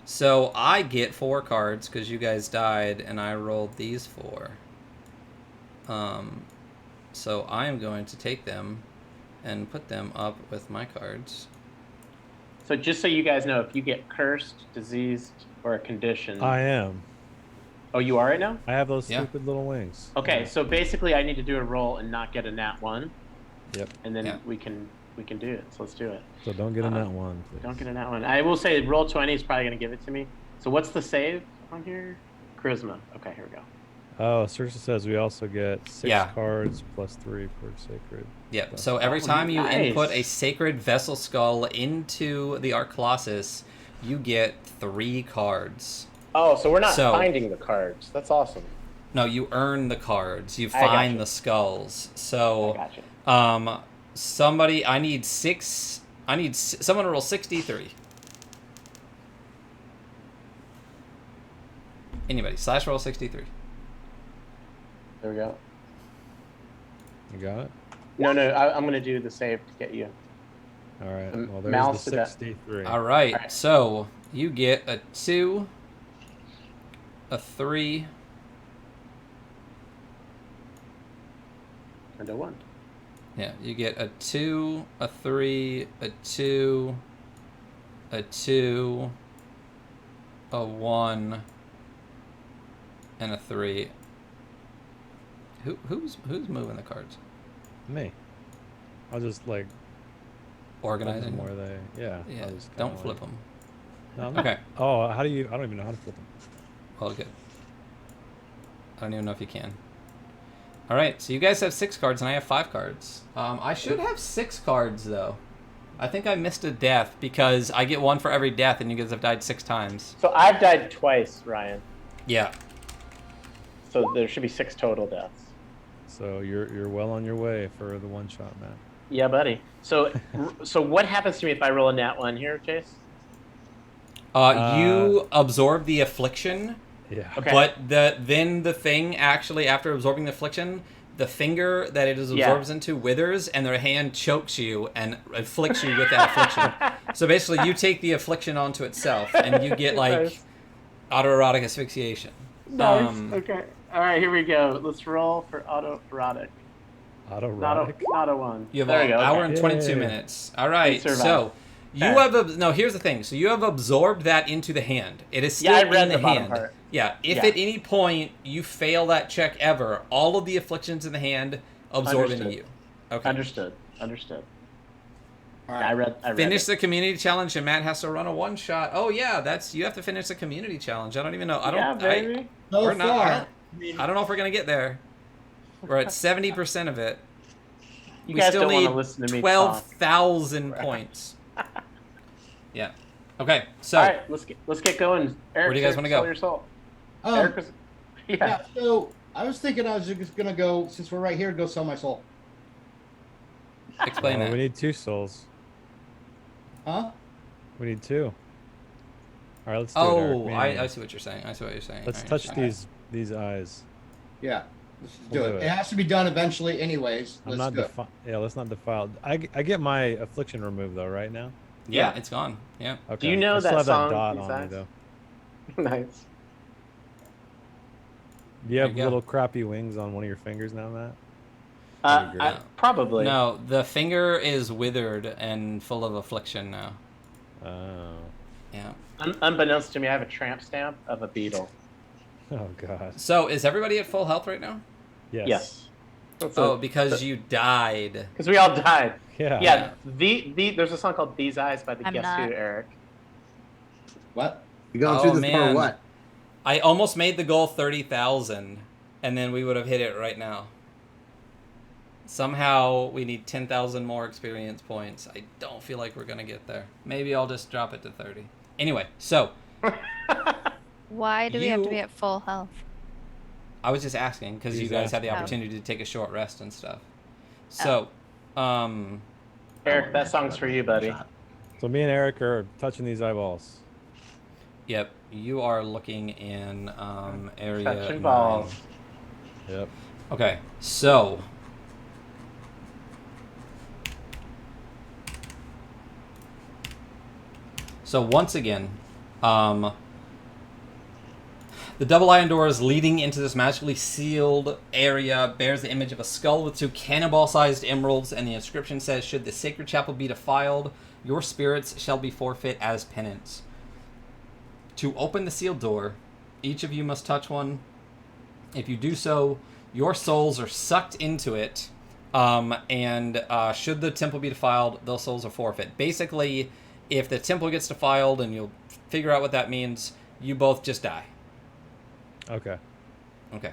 So I get 4 cards because you guys died, and I rolled these 4. So I am going to take them and put them up with my cards. So just so you guys know, if you get cursed, diseased, or a condition, I am. oh, you are right now. I have those Yeah. stupid little wings. Okay, so basically, I need to do a roll and not get a nat 1, Yep. and then Yeah. we can do it. So let's do it. So don't get in that one, please. Don't get a nat 1. I will say roll 20 is probably gonna give it to me. So what's the save on here? Charisma. Okay, here we go. Oh, Cersei says we also get 6 Yeah. cards plus 3 per sacred. Yep. So every Oh, time you nice. input a sacred vessel skull into the Art Colossus, you get 3 cards. Oh, so we're not So- finding the cards. That's awesome. No, you earn the cards. You I gotcha. find the skulls. I So, gotcha. somebody, I need someone to roll 63. Anybody, / roll 63. There we go. You got it? No, I'm gonna do the save to get you. All right. Well, Mouse there's the to that. 63. All right, Alright. so you get a 2, a 3, And a 1. yeah, you get a 2, a 3, a 2, a 2, a 1, and a 3. Who's moving the cards? Me. I'll just like flip Organizing them where they. Yeah. Yeah, I'll just don't kinda, flip them. No, no. Okay, Oh, how do you? I don't even know how to flip them. well, good. I don't even know if you can. All right, so you guys have 6 cards, and I have 5 cards. I should have 6 cards, though. I think I missed a death, because I get 1 for every death, and you guys have died 6 times. So I've died twice, Ryan. Yeah. So there should be 6 total deaths. So you're well on your way for the one shot, Matt. Yeah, buddy. So so what happens to me if I roll a nat 1 here, Chase? You absorb the affliction, Yeah. Okay. but then the thing actually, after absorbing the affliction, the finger that it absorbs into withers, and their hand chokes you and afflicts you with that affliction. So basically, you take the affliction onto itself, and you get like Nice. autoerotic asphyxiation. Nice. Okay. All right, here we go. Let's roll for autoerotic. Autoerotic. Not a 1. You have there an we go. hour okay. and 22 Yay. minutes. All right, survive. so you Okay. have no. Here's the thing. So you have absorbed that into the hand. It is still Yeah, I read in the the bottom hand. part. Yeah. If Yeah. at any point you fail that check ever, all of the afflictions in the hand absorb into Understood. you. Okay. Understood. Understood. All I right. read Finish it. the community challenge, and Matt has to run a one shot. Oh yeah, you have to finish the community challenge. I don't even know. Yeah, baby. So we're not. far, I don't know if we're gonna get there. We're at 70% of it. You We guys still don't want need to listen to me 12,000 points. Yeah. Okay. So All right, let's get going. Eric, Where do you guys wanna go? Sell your soul. um, Eric was, yeah. yeah. So I was thinking I was just gonna go, since we're right here, go sell my soul. explain We that. need 2 souls. Huh? We need 2. All right, let's do it. Eric. Oh, Me and I you. see what you're saying. I see what you're saying. Let's I touch understand. these eyes. Yeah. Let's just We'll do do it. it. It has to be done eventually, anyways. I'm Let's not do it. yeah, let's not defile. I get my affliction removed though, right now. Yeah, Yeah. it's gone. Yeah. Okay. you know I still that have song, that dot These on me Eyes? though. Nice. Do you have you go. little crappy wings on one of your fingers now, Matt? That'd be I, great. probably. No, the finger is withered and full of affliction now. Oh. Yeah. Unbeknownst to me, I have a tramp stamp of a beetle. Oh god. So is everybody at full health right now? Yes. Yes. Oh, because you died. Because we all died. Yeah. Yeah. There's a song called "These Eyes" by the I'm Guess not. Who, Eric. What? You going Oh, through this part man. or what? I almost made the goal 30,000, and then we would have hit it right now. Somehow we need 10,000 more experience points. I don't feel like we're gonna get there. Maybe I'll just drop it to 30. Anyway, so Why do we have to You- be at full health? I was just asking because you He's guys had the asking. opportunity to take a short rest and stuff. So, Eric, that song's for you, buddy. So me and Eric are touching these eyeballs. yep, you are looking in area Touching 9. balls. Yep. Okay, so once again, the double iron doors leading into this magically sealed area bears the image of a skull with 2 cannonball-sized emeralds, and the inscription says, "Should the sacred chapel be defiled, your spirits shall be forfeit as penance." To open the sealed door, each of you must touch one. If you do so, your souls are sucked into it, and should the temple be defiled, those souls are forfeit. Basically, if the temple gets defiled, and you'll figure out what that means, you both just die. Okay. Okay.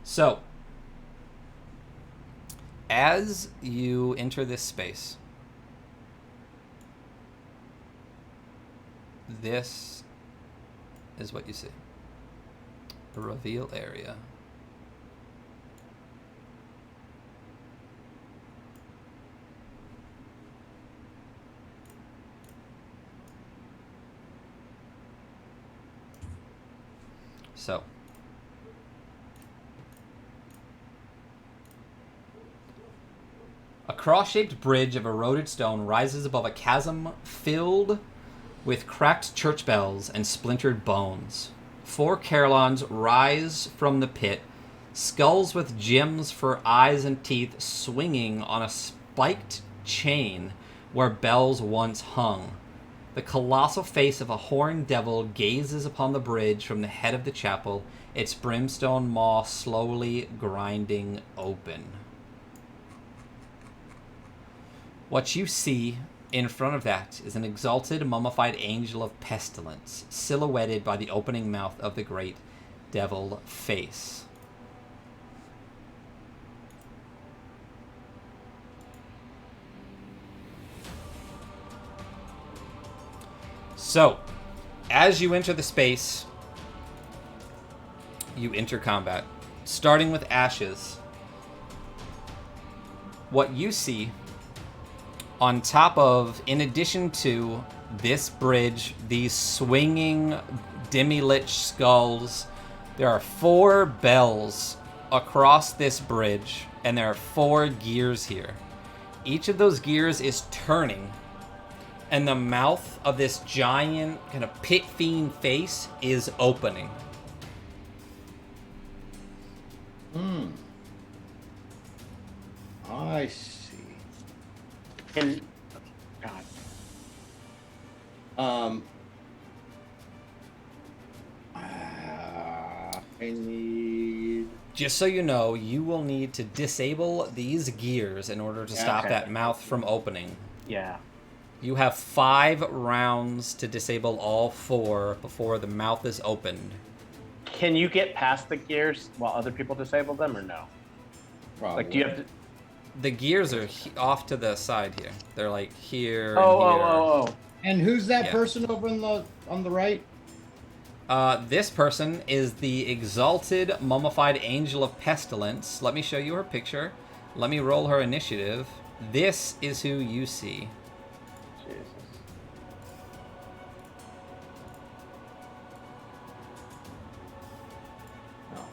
So, as you enter this space, this is what you see. A reveal area. So, a cross-shaped bridge of eroded stone rises above a chasm filled with cracked church bells and splintered bones. 4 carillons rise from the pit, skulls with gems for eyes and teeth swinging on a spiked chain where bells once hung. The colossal face of a horned devil gazes upon the bridge from the head of the chapel, its brimstone maw slowly grinding open. What you see in front of that is an exalted, mummified angel of pestilence, silhouetted by the opening mouth of the great devil face. So, as you enter the space, you enter combat. Starting with Ashes, what you see on top of, in addition to this bridge, these swinging demi-lich skulls, there are 4 bells across this bridge, and there are 4 gears here. Each of those gears is turning, and the mouth of this giant kind of pit fiend face is opening. I see. And God, I need Just so you know, you will need to disable these gears in order to stop Okay. that mouth from opening. Yeah. You have 5 rounds to disable all 4 before the mouth is opened. Can you get past the gears while other people disable them, or no? Probably. Like, do you have to? The gears are off to the side here. They're like here and Oh, here. oh. And who's that Yeah. person over on the right? This person is the exalted mummified angel of pestilence. Let me show you her picture. Let me roll her initiative. This is who you see. Jesus. Oh.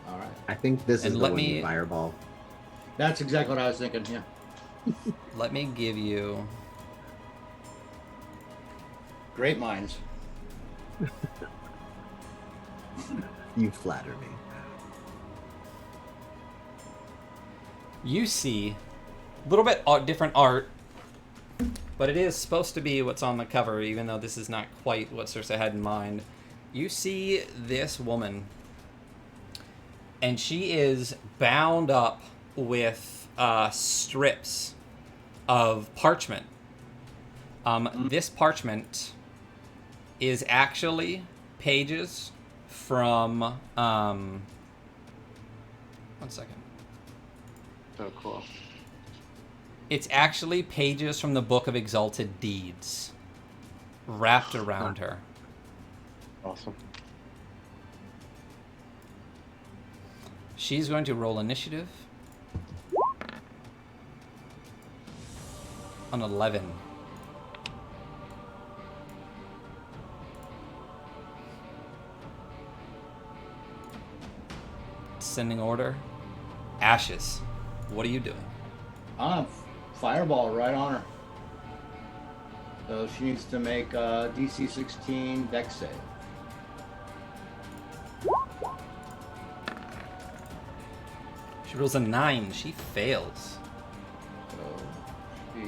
All right. I think this And is the let one me- you fireball. That's exactly what I was thinking. Yeah. Let me give you... Great minds. You flatter me. You see a little bit different art, but it is supposed to be what's on the cover, even though this is not quite what Circe had in mind. You see this woman, and she is bound up with strips of parchment. This parchment is actually pages from... one second. So cool. It's actually pages from the Book of Exalted Deeds wrapped around her. Awesome. She's going to roll initiative. An 11. Sending order. Ashes. What are you doing? Fireball right on her. So she needs to make a DC 16 Dex save. She rolls a 9. She fails. So she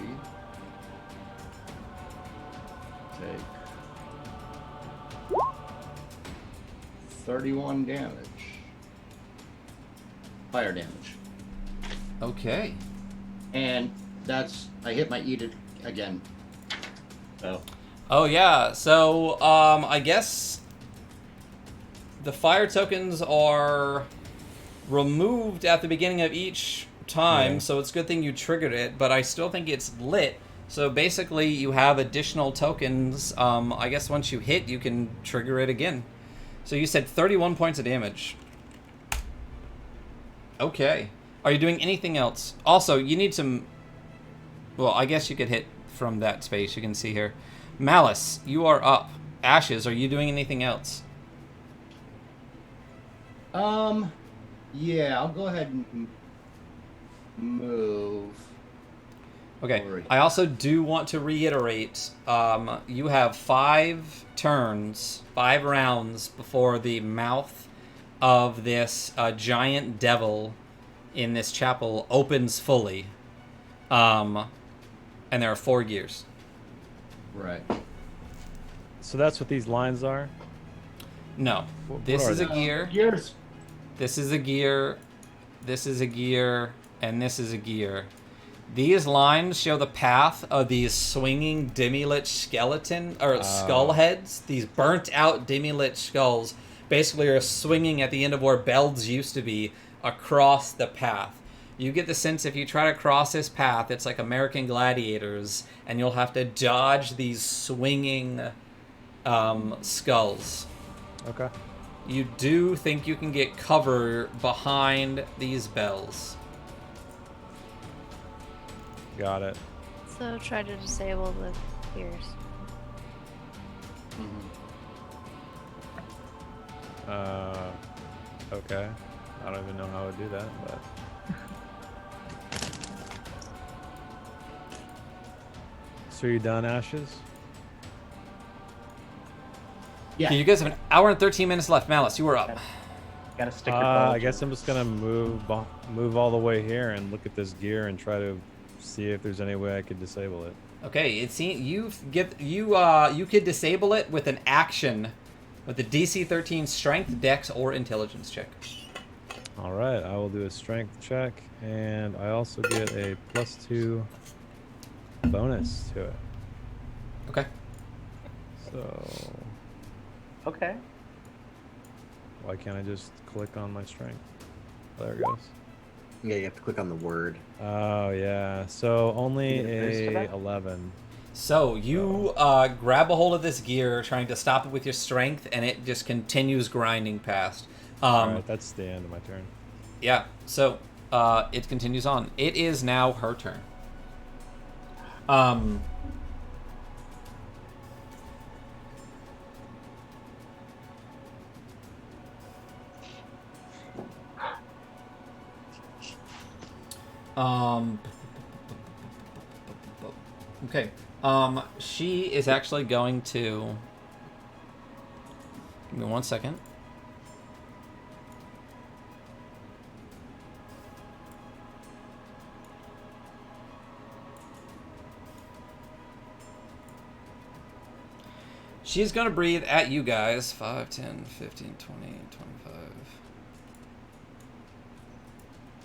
take 31 damage. Fire damage. Okay. And that's I hit my eat it again. So Oh yeah, so I guess the fire tokens are removed at the beginning of each time, Yeah. so it's a good thing you triggered it, but I still think it's lit. So basically you have additional tokens. I guess once you hit, you can trigger it again. So you said 31 points of damage. Okay. Are you doing anything else? Also, you need some... Well, I guess you could hit from that space. You can see here. Malice, you are up. Ashes, are you doing anything else? yeah, I'll go ahead and move. Okay. Alright. I also do want to reiterate, you have 5 turns, 5 rounds before the mouth of this giant devil in this chapel opens fully. And there are 4 gears. Right. So that's what these lines are. No. What This are is a they? gear. Gears. This is a gear. This is a gear. And this is a gear. These lines show the path of these swinging demi-lich skeleton or skull heads. These burnt out demi-lich skulls basically are swinging at the end of where Belds used to be across the path. You get the sense if you try to cross this path, it's like American Gladiators, and you'll have to dodge these swinging skulls. Okay. You do think you can get cover behind these bells. Got it. So try to disable the gears. Okay. I don't even know how I would do that, but. So you done, Ashes? Yeah. Okay, you guys have an hour and 13 minutes left. Malice, you are up. Gotta stick your ball. I guess I'm just gonna move all the way here and look at this gear and try to see if there's any way I could disable it. Okay, it seems you could disable it with an action with the DC 13 Strength, Dex, or Intelligence check. All right, I will do a strength check, and I also get a +2 bonus to it. Okay. So Okay. why can't I just click on my strength? Oh, there it goes. Yeah, you have to click on the word. Oh yeah, so only You get a boost to a that? 11. So you grab a hold of this gear, trying to stop it with your strength, and it just continues grinding past. All right, that's the end of my turn. Yeah. So it continues on. It is now her turn. Okay. She is actually going to. Give me 1 second. She's going to breathe at you guys. 5, 10, 15, 20, 25.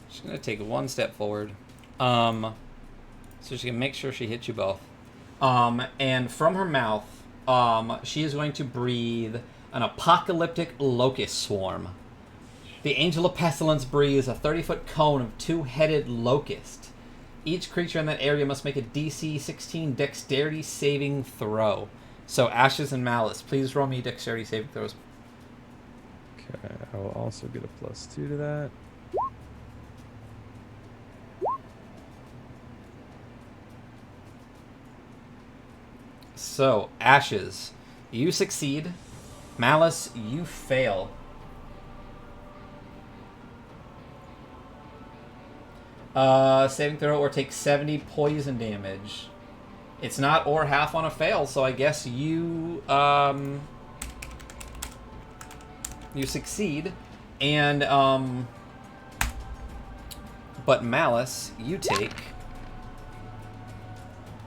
She's going to take 1 step forward. So she can make sure she hits you both. And from her mouth, she is going to breathe an apocalyptic locust swarm. The Angel of Pestilence breathes a 30-foot cone of 2-headed locust. Each creature in that area must make a DC 16 dexterity saving throw. So Ashes and Malice, please roll me dexterity saving throws. Okay, I will also get a +2 to that. So, Ashes, you succeed. Malice, you fail. Saving throw or take 70 poison damage. It's not or half on a fail, so I guess you you succeed. And but Malice, you take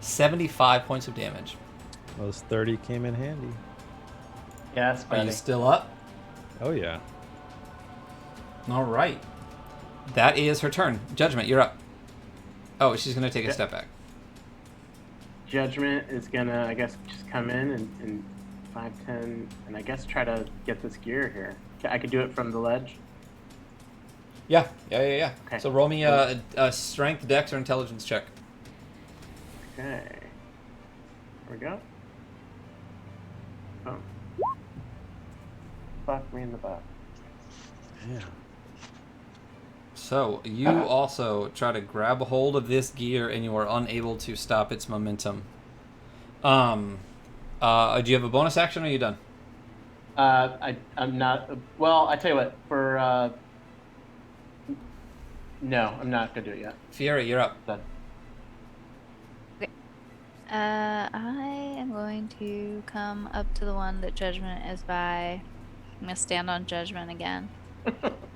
75 points of damage. Those 30 came in handy. Yes, Are buddy. you still up? Oh yeah. All right. That is her turn. Judgment, you're up. Oh, she's going to take a step back. Judgment is gonna, I guess, just come in and 5, 10, and I guess try to get this gear here. I could do it from the ledge. Yeah. Okay. So roll me a strength, dex, or intelligence check. Okay. There we go. Oh. Fuck me in the butt. Yeah. So you also try to grab a hold of this gear, and you are unable to stop its momentum. Do you have a bonus action, or are you done? I'm not. Well, I tell you what. For no, I'm not gonna do it yet. Fiora, you're up. Done. I am going to come up to the one that Judgment is by. I'm gonna stand on Judgment again,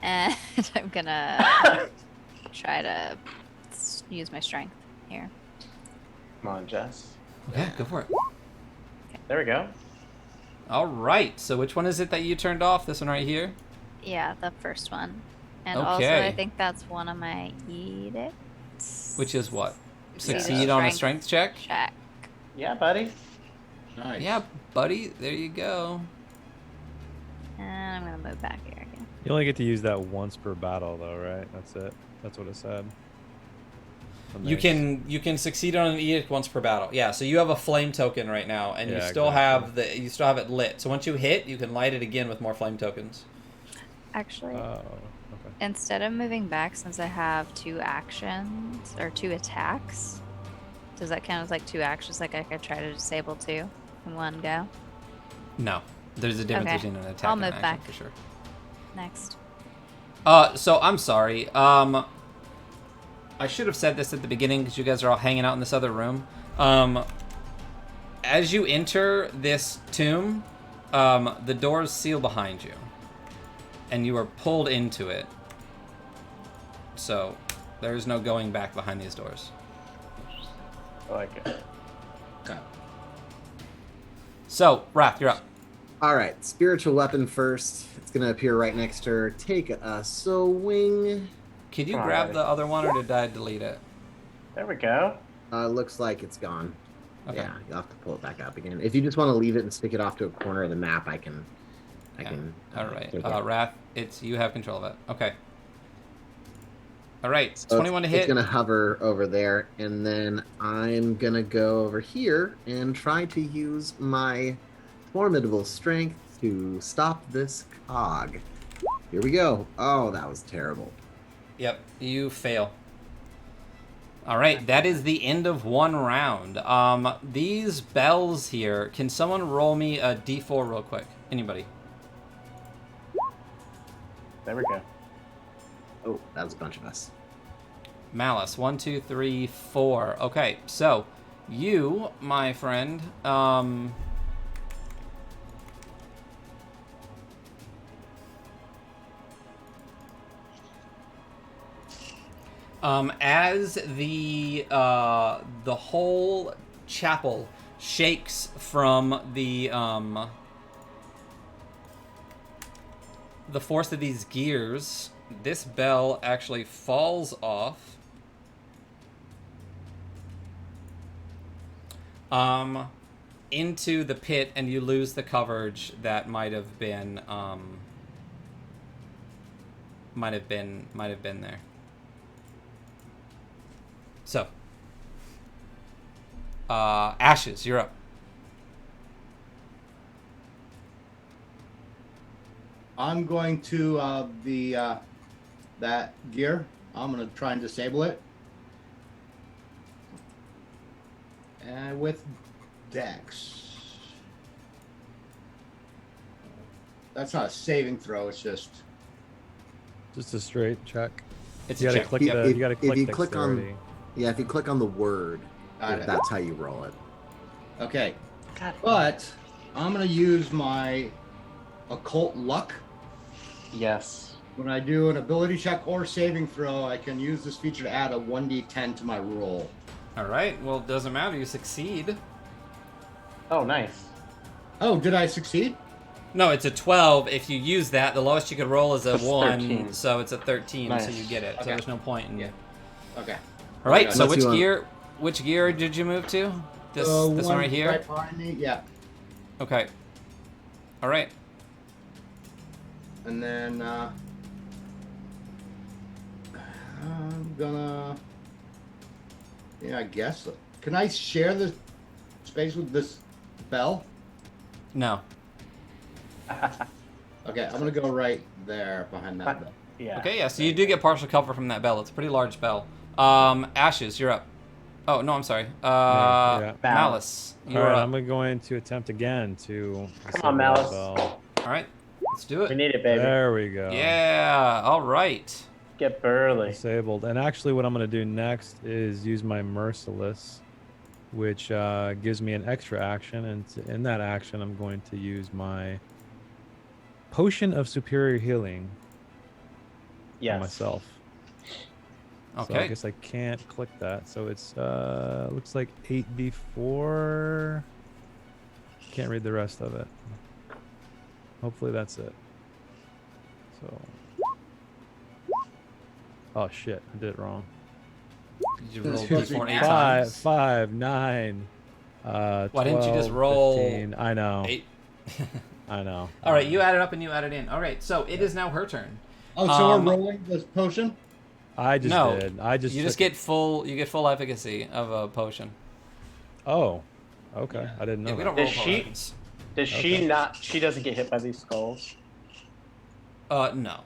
and I'm gonna try to use my strength here. Come on, Jess. Okay, go for it. There we go. All right. So which one is it that you turned off? This one right here? Yeah, the first one, and also Okay. I think that's one of my edicts. Which is what? Succeed Succeed on a strength check? check. Yeah, buddy. Nice. Yeah, buddy. There you go. And I'm gonna move back here again. You only get to use that once per battle, though, right? That's it. That's what it said. The You mace. can succeed on an edict once per battle. Yeah, so you have a flame token right now, and you Yeah, still exactly. you still have it lit. So once you hit, you can light it again with more flame tokens. Actually, Oh, okay. instead of moving back, since I have 2 actions or 2 attacks, does that count as like 2 actions? Like I could try to disable 2 in one go. No, there's a difference Okay. between an attack I'll and an move action back. for sure. Next. So I'm sorry. I should have said this at the beginning because you guys are all hanging out in this other room. As you enter this tomb, the doors seal behind you, and you are pulled into it. So there's no going back behind these doors. I like it. Okay. So Wrath, you're up. All right, spiritual weapon first. It's gonna appear right next to her. Take a swing. Could you Come on, grab buddy. the other one, or did I delete it? There we go. Looks like it's gone. Okay. Yeah, you'll have to pull it back up again. If you just want to leave it and stick it off to a corner of the map, I can. Yeah. Take All right. it. Wrath, it's you have control of it. Okay. All right. So 21 to It's hit. gonna hover over there, and then I'm gonna go over here and try to use my formidable strength to stop this cog. Here we go. Oh, that was terrible. Yep. You fail. All right. That is the end of one round. These bells here. Can someone roll me a d4 real quick? Anybody? There we go. Oh, that was a bunch of us. Malice. 1, 2, 3, 4. Okay. So, you, my friend, as the whole chapel shakes from the force of these gears, this bell actually falls off. Into the pit, and you lose the coverage that might have been there. So, Ashes, you're up. I'm going to that gear. I'm going to try and disable it. And with Dex. That's not a saving throw, it's just... Just a straight check. It's You a gotta check. click Yeah, the. if- You gotta if click you click on- dexterity. Yeah, if you click on the word, Got it. that's how you roll it. Okay. God. But I'm going to use my occult luck. Yes. When I do an ability check or saving throw, I can use this feature to add a 1d10 to my roll. All right. Well, it doesn't matter. You succeed. Oh, nice. Oh, did I succeed? No, it's a 12. If you use that, the lowest you could roll is a That's 1, 13. so it's a 13, so Nice. you get it. So Okay. there's no point in. Yeah. Okay. All right. Okay, So unless which gear did you move to? This one right here. Right behind me. Yeah. Okay. All right. And then I'm gonna. Yeah, I guess. Can I share the space with this bell? No. Okay, I'm gonna go right there behind that bell. Yeah. Okay. Yeah. So you do get partial cover from that bell. It's a pretty large bell. Ashes, you're up. Oh no, I'm sorry. Yeah. Malice, All you're right, up. I'm going to attempt again to. Come on, disable Malice. the bell. All right. Let's do We it. need it, baby. There we go. Yeah. All right. Get burly. Disabled. And actually, what I'm going to do next is use my Merciless, which gives me an extra action. And in that action, I'm going to use my Potion of Superior Healing for Yes. myself. So I Okay. guess I can't click that. So it's looks like 8d4. Can't read the rest of it. Hopefully that's it. So. Oh shit! I did it wrong. Did you It's roll supposed to be d4 8 five. times? 5, 9. Why didn't you just 12, roll 15. I know. 8. I know. All right. You added up and you added in. All right. So it is now her turn. Oh, so Um, we're rolling this potion? I just No, did. I just. You just took- get full. You get full efficacy of a potion. Oh. Okay. Yeah. I didn't know. Yeah, we that. don't roll Does she- potions. Does she Okay. not? She doesn't get hit by these skulls. No.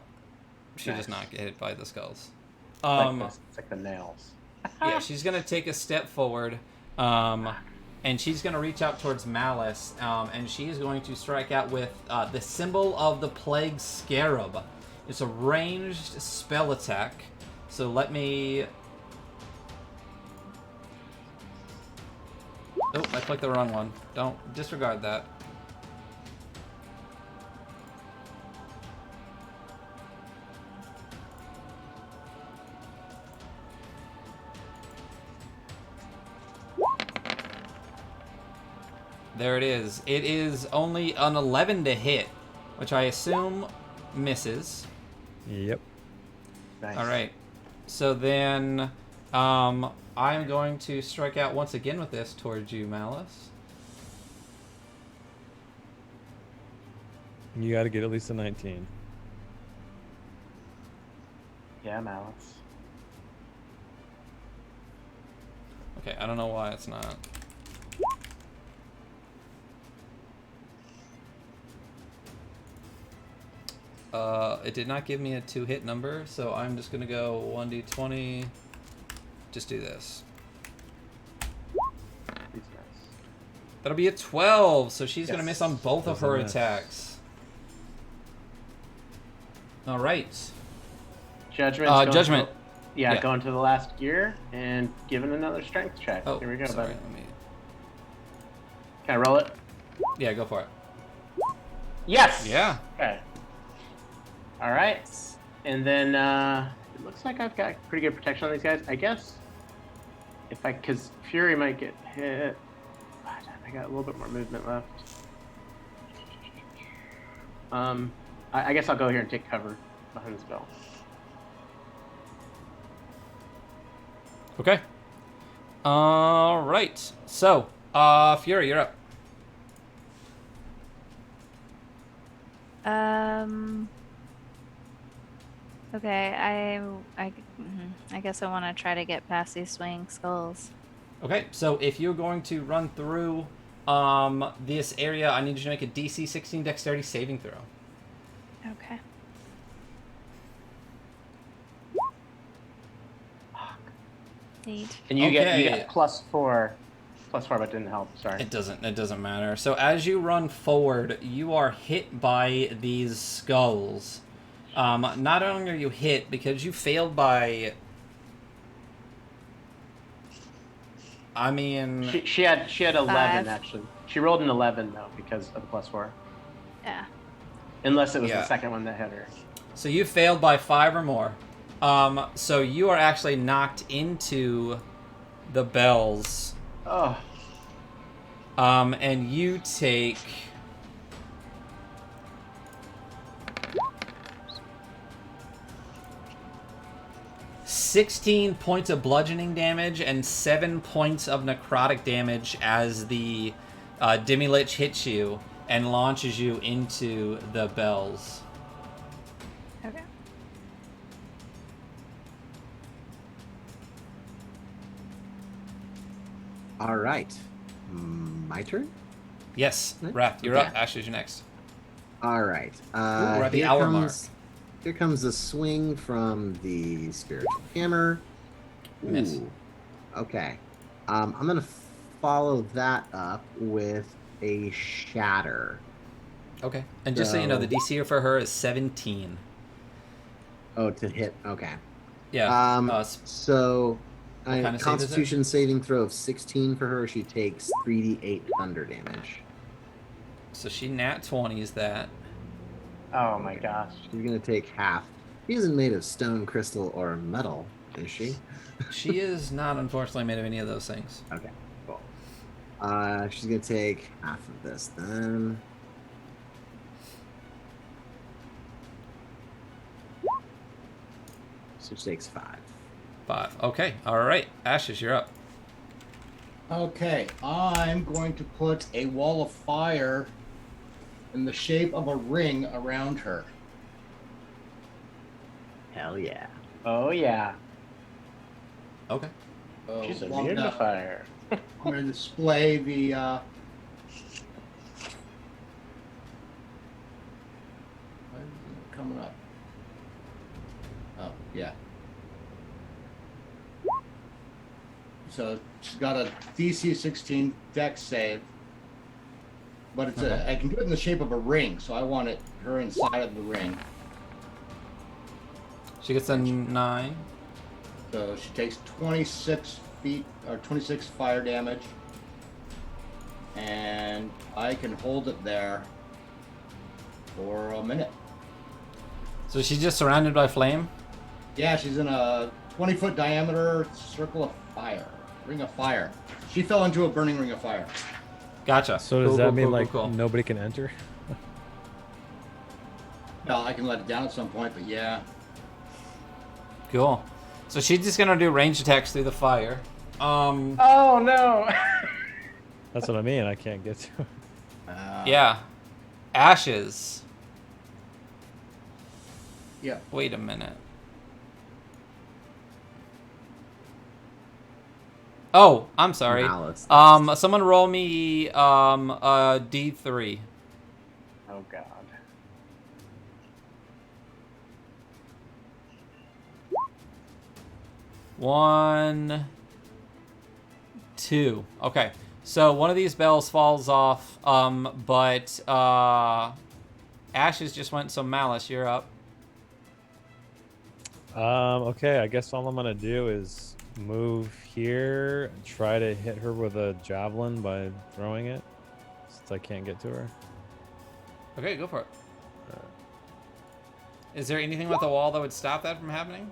She Nice. does not get hit by the skulls. It's like the nails. Yeah, she's gonna take a step forward, and she's gonna reach out towards Malice, and she's going to strike out with the symbol of the plague scarab. It's a ranged spell attack. So let me. Oh, I clicked the wrong one. Don't disregard that. There it is. It is only an 11 to hit, which I assume misses. Yep. Nice. All right. So then I'm going to strike out once again with this towards you, Malice. You got to get at least a 19. Yeah, Malice. Okay, I don't know why it's not. It did not give me a 2-hit number, so I'm just gonna go 1d20. Just do this. These guys. That'll be a 12, so she's gonna Yes. miss on both of Doesn't her miss. attacks. All right. Judgment. Judgment. Yeah, Yeah. going to the last gear and giving another strength check. Oh, Here we go, sorry. buddy. Let me... Can I roll it? Yeah, go for it. Yes. Yeah. Okay. All right. And then it looks like I've got pretty good protection on these guys. I guess if I, because Fury might get hit. I got a little bit more movement left. I guess I'll go here and take cover behind this bell. Okay. All right. So, Fury, you're up. Okay, I guess I want to try to get past these swinging skulls. Okay, so if you're going to run through this area, I need you to make a DC 16 Dexterity saving throw. Okay. Neat. And you get Okay. +4, but didn't help. Sorry. It doesn't matter. So as you run forward, you are hit by these skulls. Not only are you hit because you failed by. I mean, She had 11 5. actually. She rolled an 11 though because of the +4. Yeah. Unless it was Yeah. the second one that hit her. so you failed by 5 or more. So you are actually knocked into the bells. Oh, And you take 16 points of bludgeoning damage and 7 points of necrotic damage as the Demi-Lich hits you and launches you into the bells. Okay. All right. My turn? Yes, Right. Wrath, you're Okay. up. Ashley's you're next. All right. we're at the hour mark. Here comes a swing from the spiritual hammer. Miss. Ooh. Okay. I'm gonna follow that up with a shatter. Okay. And just so you know, the So- DC for her is 17. Oh, to hit. Okay. Yeah. So, kind of save is it? Constitution saving throw of 16 for her. She takes 3d8 thunder damage. So she nat 20s that. oh my gosh. She's gonna take half. She isn't made of stone, crystal, or metal, is she? She is not, unfortunately, made of any of those things. Okay, cool. She's gonna take half of this then. So she takes 5. 5. Okay. All right. Ashes, you're up. Okay, I'm going to put a wall of fire in the shape of a ring around her. Hell yeah. Oh yeah. Okay. So She's long immune to enough. fire. I'm going to display the. Why isn't it coming up? Oh, yeah. So she's got a DC 16 Dex save, but it's I can do it in the shape of a ring, so I want her inside of the ring. She gets a 9. So she takes 26 feet or 26 fire damage, and I can hold it there for a minute. So she's just surrounded by flame? Yeah, she's in a 20-foot diameter circle of fire, ring of fire. She fell into a burning ring of fire. Gotcha. So does Cool, that cool, mean cool, like cool. nobody can enter? Well, I can let it down at some point, but yeah. Cool. So she's just gonna do range attacks through the fire. Oh no! That's what I mean. I can't get to it. Yeah. Ashes. Yeah. Wait a minute. Oh, I'm sorry. Malice. Someone roll me a D3. Oh god. One, two. Okay. So one of these bells falls off, but Ashes just went, so Malice, you're up. Okay, I guess all I'm gonna do is move here and try to hit her with a javelin by throwing it, since I can't get to her. Okay, go for it. Is there anything with the wall that would stop that from happening?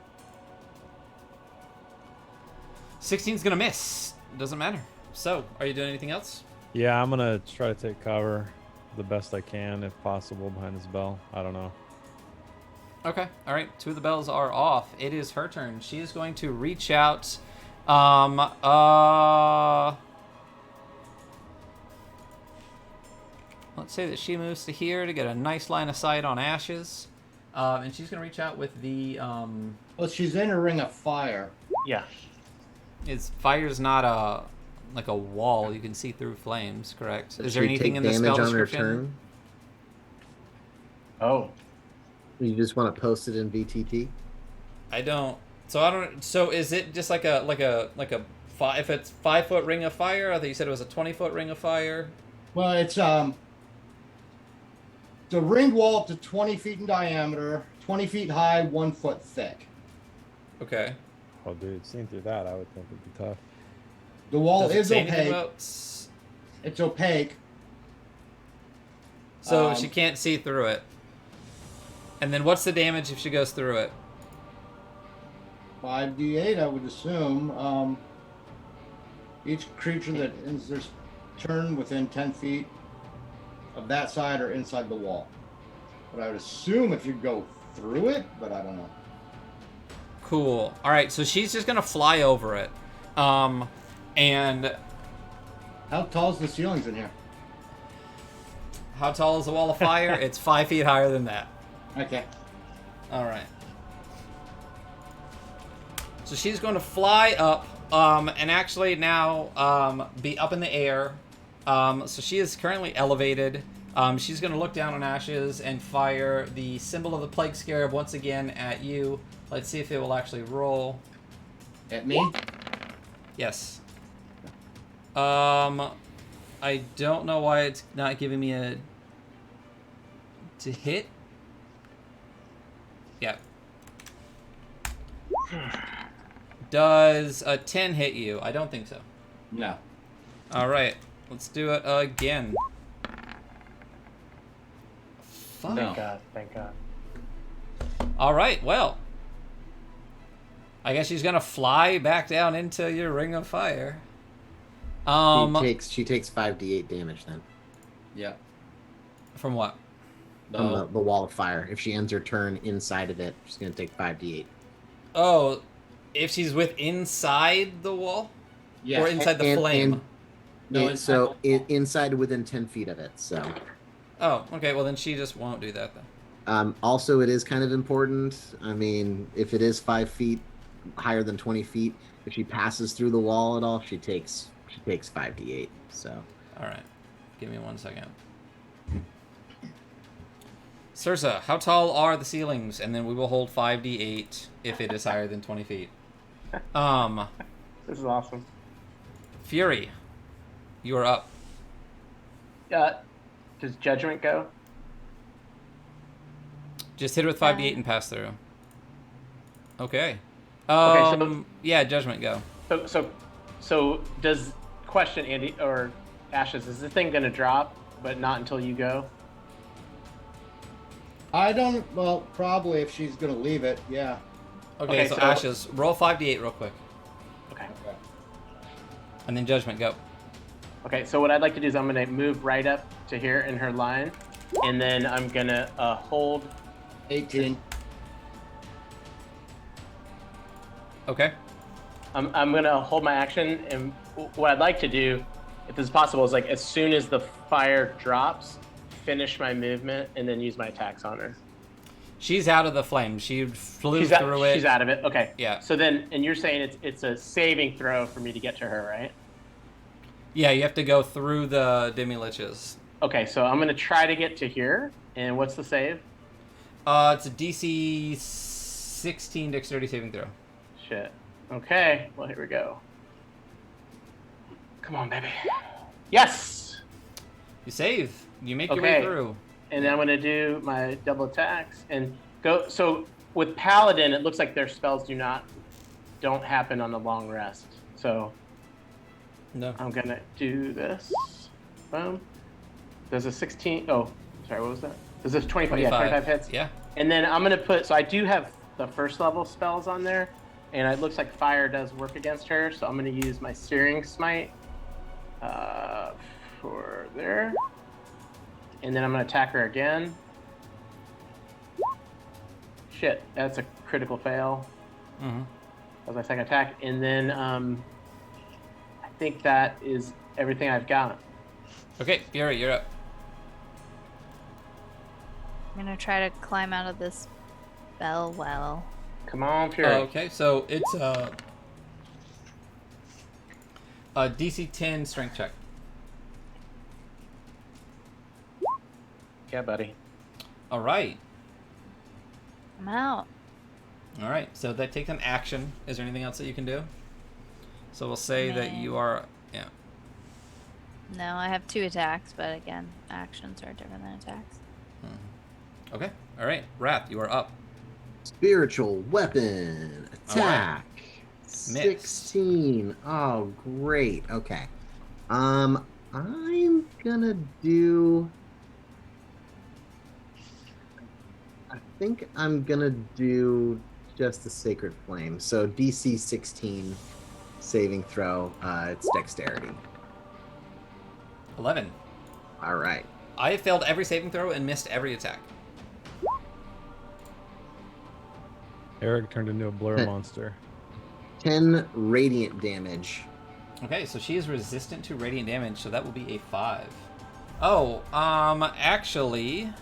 16's gonna miss. Doesn't matter. So, are you doing anything else? Yeah, I'm gonna try to take cover the best I can, if possible, behind this bell. I don't know. Okay, all right. 2 of the bells are off. It is her turn. She is going to reach out. Let's say that she moves to here to get a nice line of sight on Ashes. And she's going to reach out with the... Well, she's in a ring of fire. Yeah. Fire's not like a wall. You can see through flames, correct? So Is she there would anything take in the spell damage on her description? turn? Oh. You just want to post it in VTT? I don't. So I don't. So is it just like a if it's 5-foot ring of fire? I thought you said it was a 20-foot ring of fire. Well, it's a ring wall up to 20 feet in diameter, 20 feet high, 1 foot thick. Okay. Oh, dude, seeing through that, I would think it'd be tough. The wall Does it is say anything opaque. about It's opaque. So she can't see through it. And then what's the damage if she goes through it? 5d8, I would assume. Each creature that ends their turn within 10 feet of that side or inside the wall. But I would assume if you go through it, but I don't know. Cool. All right, so she's just gonna fly over it. And How tall is the ceilings in here? how tall is the wall of fire? It's 5 feet higher than that. Okay. All right. So she's going to fly up, and actually now be up in the air. So she is currently elevated. She's going to look down on Ashes and fire the symbol of the Plague Scarab once again at you. Let's see if it will actually roll. At me? Yes. I don't know why it's not giving me a to hit. Yeah. Does a 10 hit you? I don't think so. No. All right, let's do it again. Fuck. No. Thank God. Thank God. All right, well, I guess she's gonna fly back down into your ring of fire. She takes 5d8 damage then. Yeah. From what? From the wall of fire. If she ends her turn inside of it, she's going to take 5d8. Oh, if she's inside the wall? Yeah. Or inside the flame? No, inside within 10 feet of it, so... Oh, okay, well then she just won't do that then. Also, it is kind of important. I mean, if it is 5 feet higher than 20 feet, if she passes through the wall at all, she takes 5d8, so... Alright, give me 1 second. Sirsa, how tall are the ceilings? And then we will hold 5d8 if it is higher than 20 feet. This is awesome. Fury, you are up. Does Judgment go? Just hit her with 5d8 and pass through. Okay. so- Yeah, Judgment, go. So does question Andy or Ashes? Is the thing gonna drop, but not until you go? I don't. Well, probably if she's gonna leave it. Yeah. Okay, so Ashes, roll 5d8 real quick. Okay. And then Judgment, go. Okay. So what I'd like to do is I'm gonna move right up to here in her line, and then I'm gonna hold 18. Okay. I'm gonna hold my action, and what I'd like to do, if this is possible, is like as soon as the fire drops, finish my movement and then use my attacks on her. She's out of the flame. She flew through it. She's out of it. Okay. Yeah. So then, and you're saying it's a saving throw for me to get to her, right? Yeah, you have to go through the demi-liches. Okay, so I'm gonna try to get to here. And what's the save? It's a DC 16 dexterity saving throw. Shit. Okay. Well, here we go. Come on, baby. Yes. You save. You make your way Okay. through. And then I'm gonna do my double attacks and go. So with Paladin, it looks like their spells don't happen on the long rest. So No. I'm gonna do this. Boom. Does a 16? Oh, sorry. What was that? Does this 25? Yeah, 25 hits. Yeah. And then I'm gonna put. So I do have the first level spells on there, and it looks like fire does work against her. So I'm gonna use my Searing Smite for there. And then I'm going to attack her again. Shit, that's a critical fail. Mm-hmm. That was my second attack. And then I think that is everything I've got. Okay, Fury, you're up. I'm gonna try to climb out of this bell well. Come on, Fury. Okay, so it's a DC 10 strength check. Yeah, buddy. All right. I'm out. All right. So that takes an action. Is there anything else that you can do? So we'll say that you are. Yeah. No, I have 2 attacks, but again, actions are different than attacks. Okay. All right. Wrath, you are up. Spiritual weapon attack. Mixed. 16. Oh, great. Okay. I'm gonna do. I think I'm gonna do just the Sacred Flame. So DC 16 saving throw. It's dexterity. 11. All right. I have failed every saving throw and missed every attack. Eric turned into a blur monster. 10 radiant damage. Okay, so she is resistant to radiant damage, so that will be a 5. Oh, actually,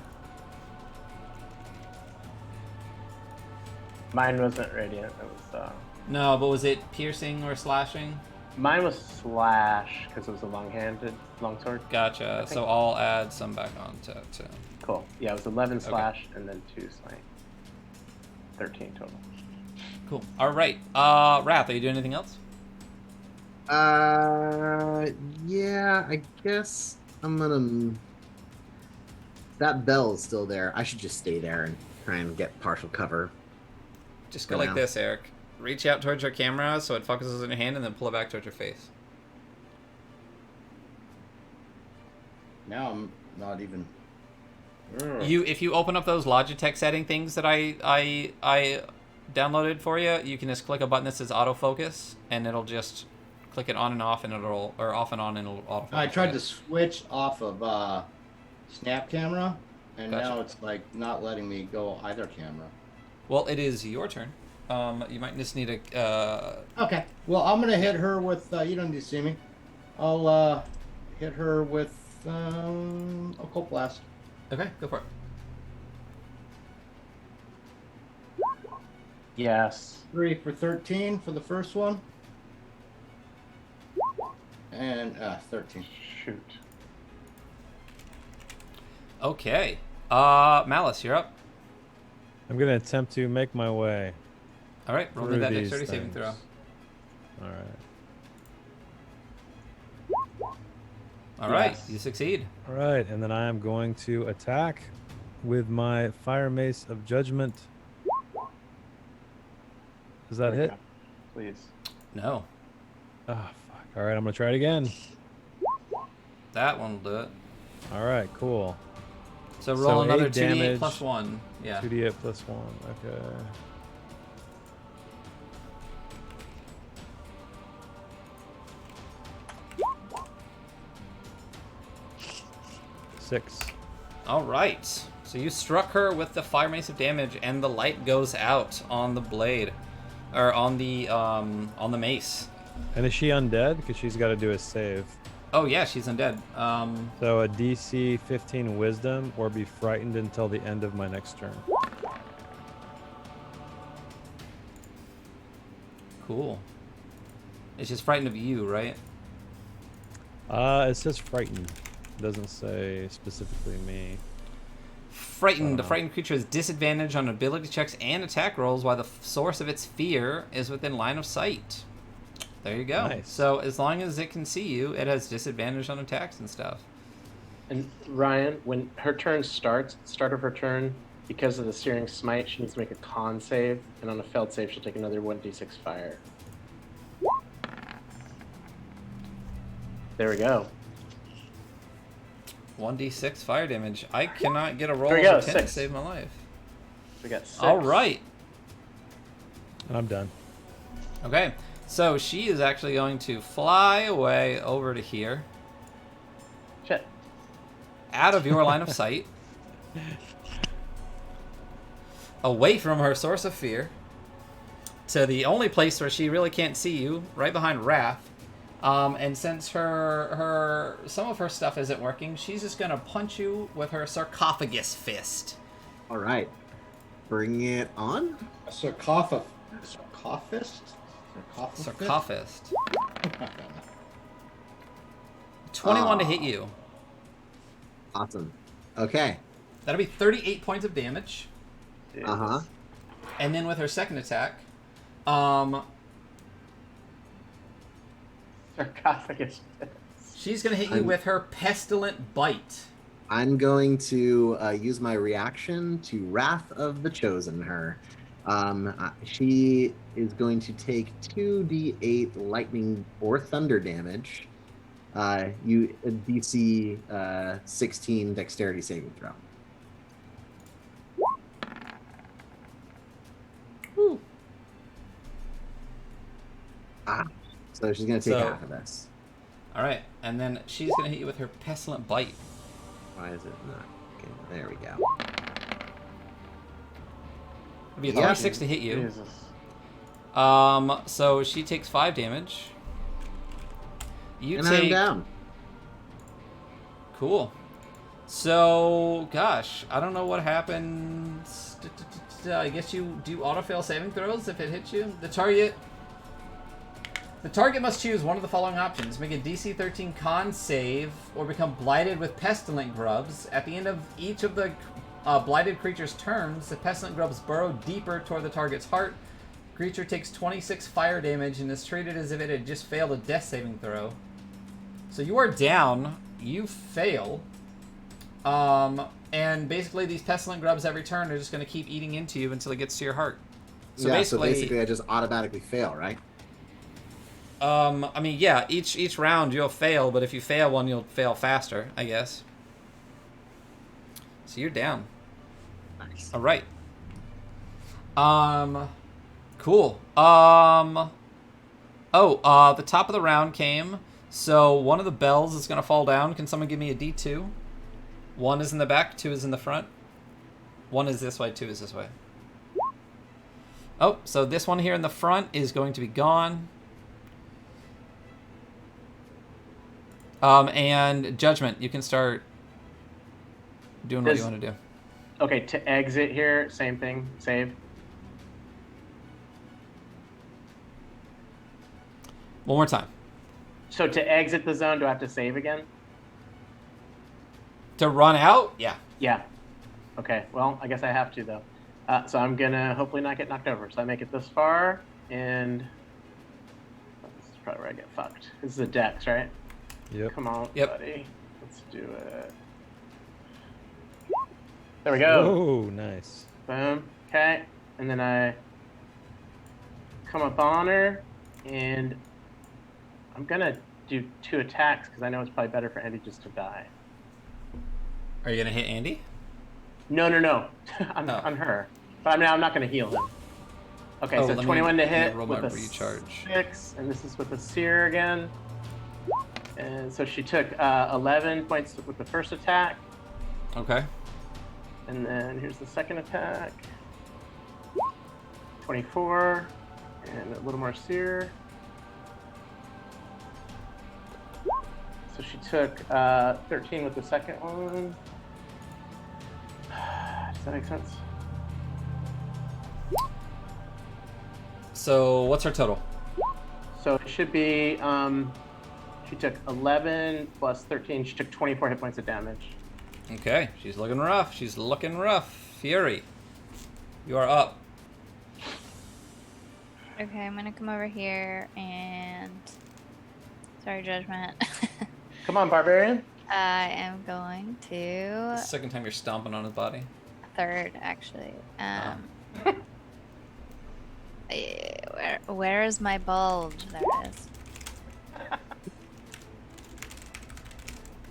Mine wasn't radiant. It was. no, but was it piercing or slashing? Mine was slash because it was a long-handed longsword. Gotcha. think- So I'll add some back on to. Cool. Yeah, it was 11 slash and then 2 smite. 13 total. Cool. All right. Wrath, are you doing anything else? Yeah, I guess I'm gonna. That bell is still there. I should just stay there and try and get partial cover. Just go For like now. this, Eric. Reach out towards your camera so it focuses on your hand, and then pull it back towards your face. Now I'm not even. If you open up those Logitech setting things that I downloaded for you, you can just click a button that says autofocus, and it'll just click it on and off, and or off and on, and it'll autofocus. I tried to it. switch off of Snap Camera, and Gotcha. now it's like not letting me go either camera. Well, it is your turn. You might just need a. Okay. Well, I'm gonna hit her with. You don't need to see me. I'll hit her with Occult Blast. Okay, go for it. Yes. 3 for 13 for the first one. And 13. Shoot. Okay. Malice, you're up. I'm gonna attempt to make my way. All right, roll me through that these dexterity saving things. throw. All right. All right, Yes. you succeed. All right, and then I am going to attack with my Fire Mace of Judgment. Does that hit? Please. No, Ah, fuck. All right, I'm gonna try it again. that one will do it. All right, cool. So roll So another 8 2d8 damage. plus 1. Yeah. 2d8 plus 1. Okay. Six. All right. So you struck her with the fire mace of damage, and the light goes out on the blade, or on the mace. And is she undead? Because she's got to do a save. Oh yeah, she's undead. So a DC 15 Wisdom, or be frightened until the end of my next turn. Cool. It's just frightened of you, right? It says frightened. It doesn't say specifically me. Frightened. A frightened creature has disadvantage on ability checks and attack rolls while the source of its fear is within line of sight. There you go. Nice. So as long as it can see you, it has disadvantage on attacks and stuff. And Ryan, when her turn starts, start of her turn, because of the Searing Smite, she needs to make a con save, and on a failed save, she'll take another 1d6 fire. There we go. 1d6 fire damage. I cannot get a roll There we over go, 10 to 6. save my life. We got 6. All right. I'm done. Okay. So she is actually going to fly away over to here, Shit. out of your line of sight, away from her source of fear, to the only place where she really can't see you, right behind Wrath. And since her some of her stuff isn't working, she's just gonna punch you with her sarcophagus fist. All right. Bring it on. A sarcophagus? 21 to hit you. Awesome. Okay. That'll be 38 points of damage. Uh-huh. And then with her second attack, Sarcophagus. she's gonna hit you with her pestilent bite. I'm going to use my reaction to Wrath of the Chosen her. She is going to take 2d8 lightning or thunder damage. DC 16 dexterity saving throw. Woo. So she's going to take So- half of this. All right, and then she's gonna hit you with her pestilent bite. Why is it not? Okay, there we go. It'll be a Yeah. 36 to hit you. Jesus. So she takes 5 damage. You And take. I'm down. Cool. So, gosh, I don't know what happens. I guess you do auto-fail saving throws if it hits you. The target must choose one of the following options. Make a DC 13 con save or become blighted with pestilent grubs. At the end of each of the blighted creature's turns, the pestilent grubs burrow deeper toward the target's heart. Creature takes 26 fire damage and is treated as if it had just failed a death saving throw. So you are down. You fail. And basically these pestilent grubs every turn are just going to keep eating into you until it gets to your heart. So So basically I just automatically fail, right? I mean, yeah, each round you'll fail, but if you fail one, you'll fail faster, I guess. So you're down. Nice. All right. Cool. The top of the round came. So one of the bells is going to fall down. Can someone give me a D2? 1 is in the back, 2 is in the front. 1 is this way, 2 is this way. Oh, so this one here in the front is going to be gone. And Judgment, you can start doing what you want to do. Okay, to exit here, same thing, save. One more time. So to exit the zone, do I have to save again? To run out? Yeah. Yeah. Okay, well, I guess I have to, though. So I'm going to hopefully not get knocked over. So I make it this far, and this is probably where I get fucked. This is a dex, right? Yep. Come on, Yep. buddy. Let's do it. There we go. Oh, nice. Boom. Okay. And then I come up on her, and I'm going to do 2 attacks because I know it's probably better for Andy just to die. Are you going to hit Andy? No. on Oh. her. But I mean, I'm not going to heal him. Okay, Oh, so let me 21 to hit roll with my a recharge. 6, and this is with a seer again. And so she took 11 points with the first attack, Okay. And then here's the second attack. 24. And a little more sear. So she took 13 with the second one. Does that make sense? So what's her total? So it should be, she took 11 plus 13. She took 24 hit points of damage. Okay, she's looking rough. She's looking rough. Fury, you are up. Okay, I'm gonna come over here and. Sorry, Judgment. Come on, Barbarian. I am going to. Second time you're stomping on his body. Third, actually. Where is my bulge? There it is.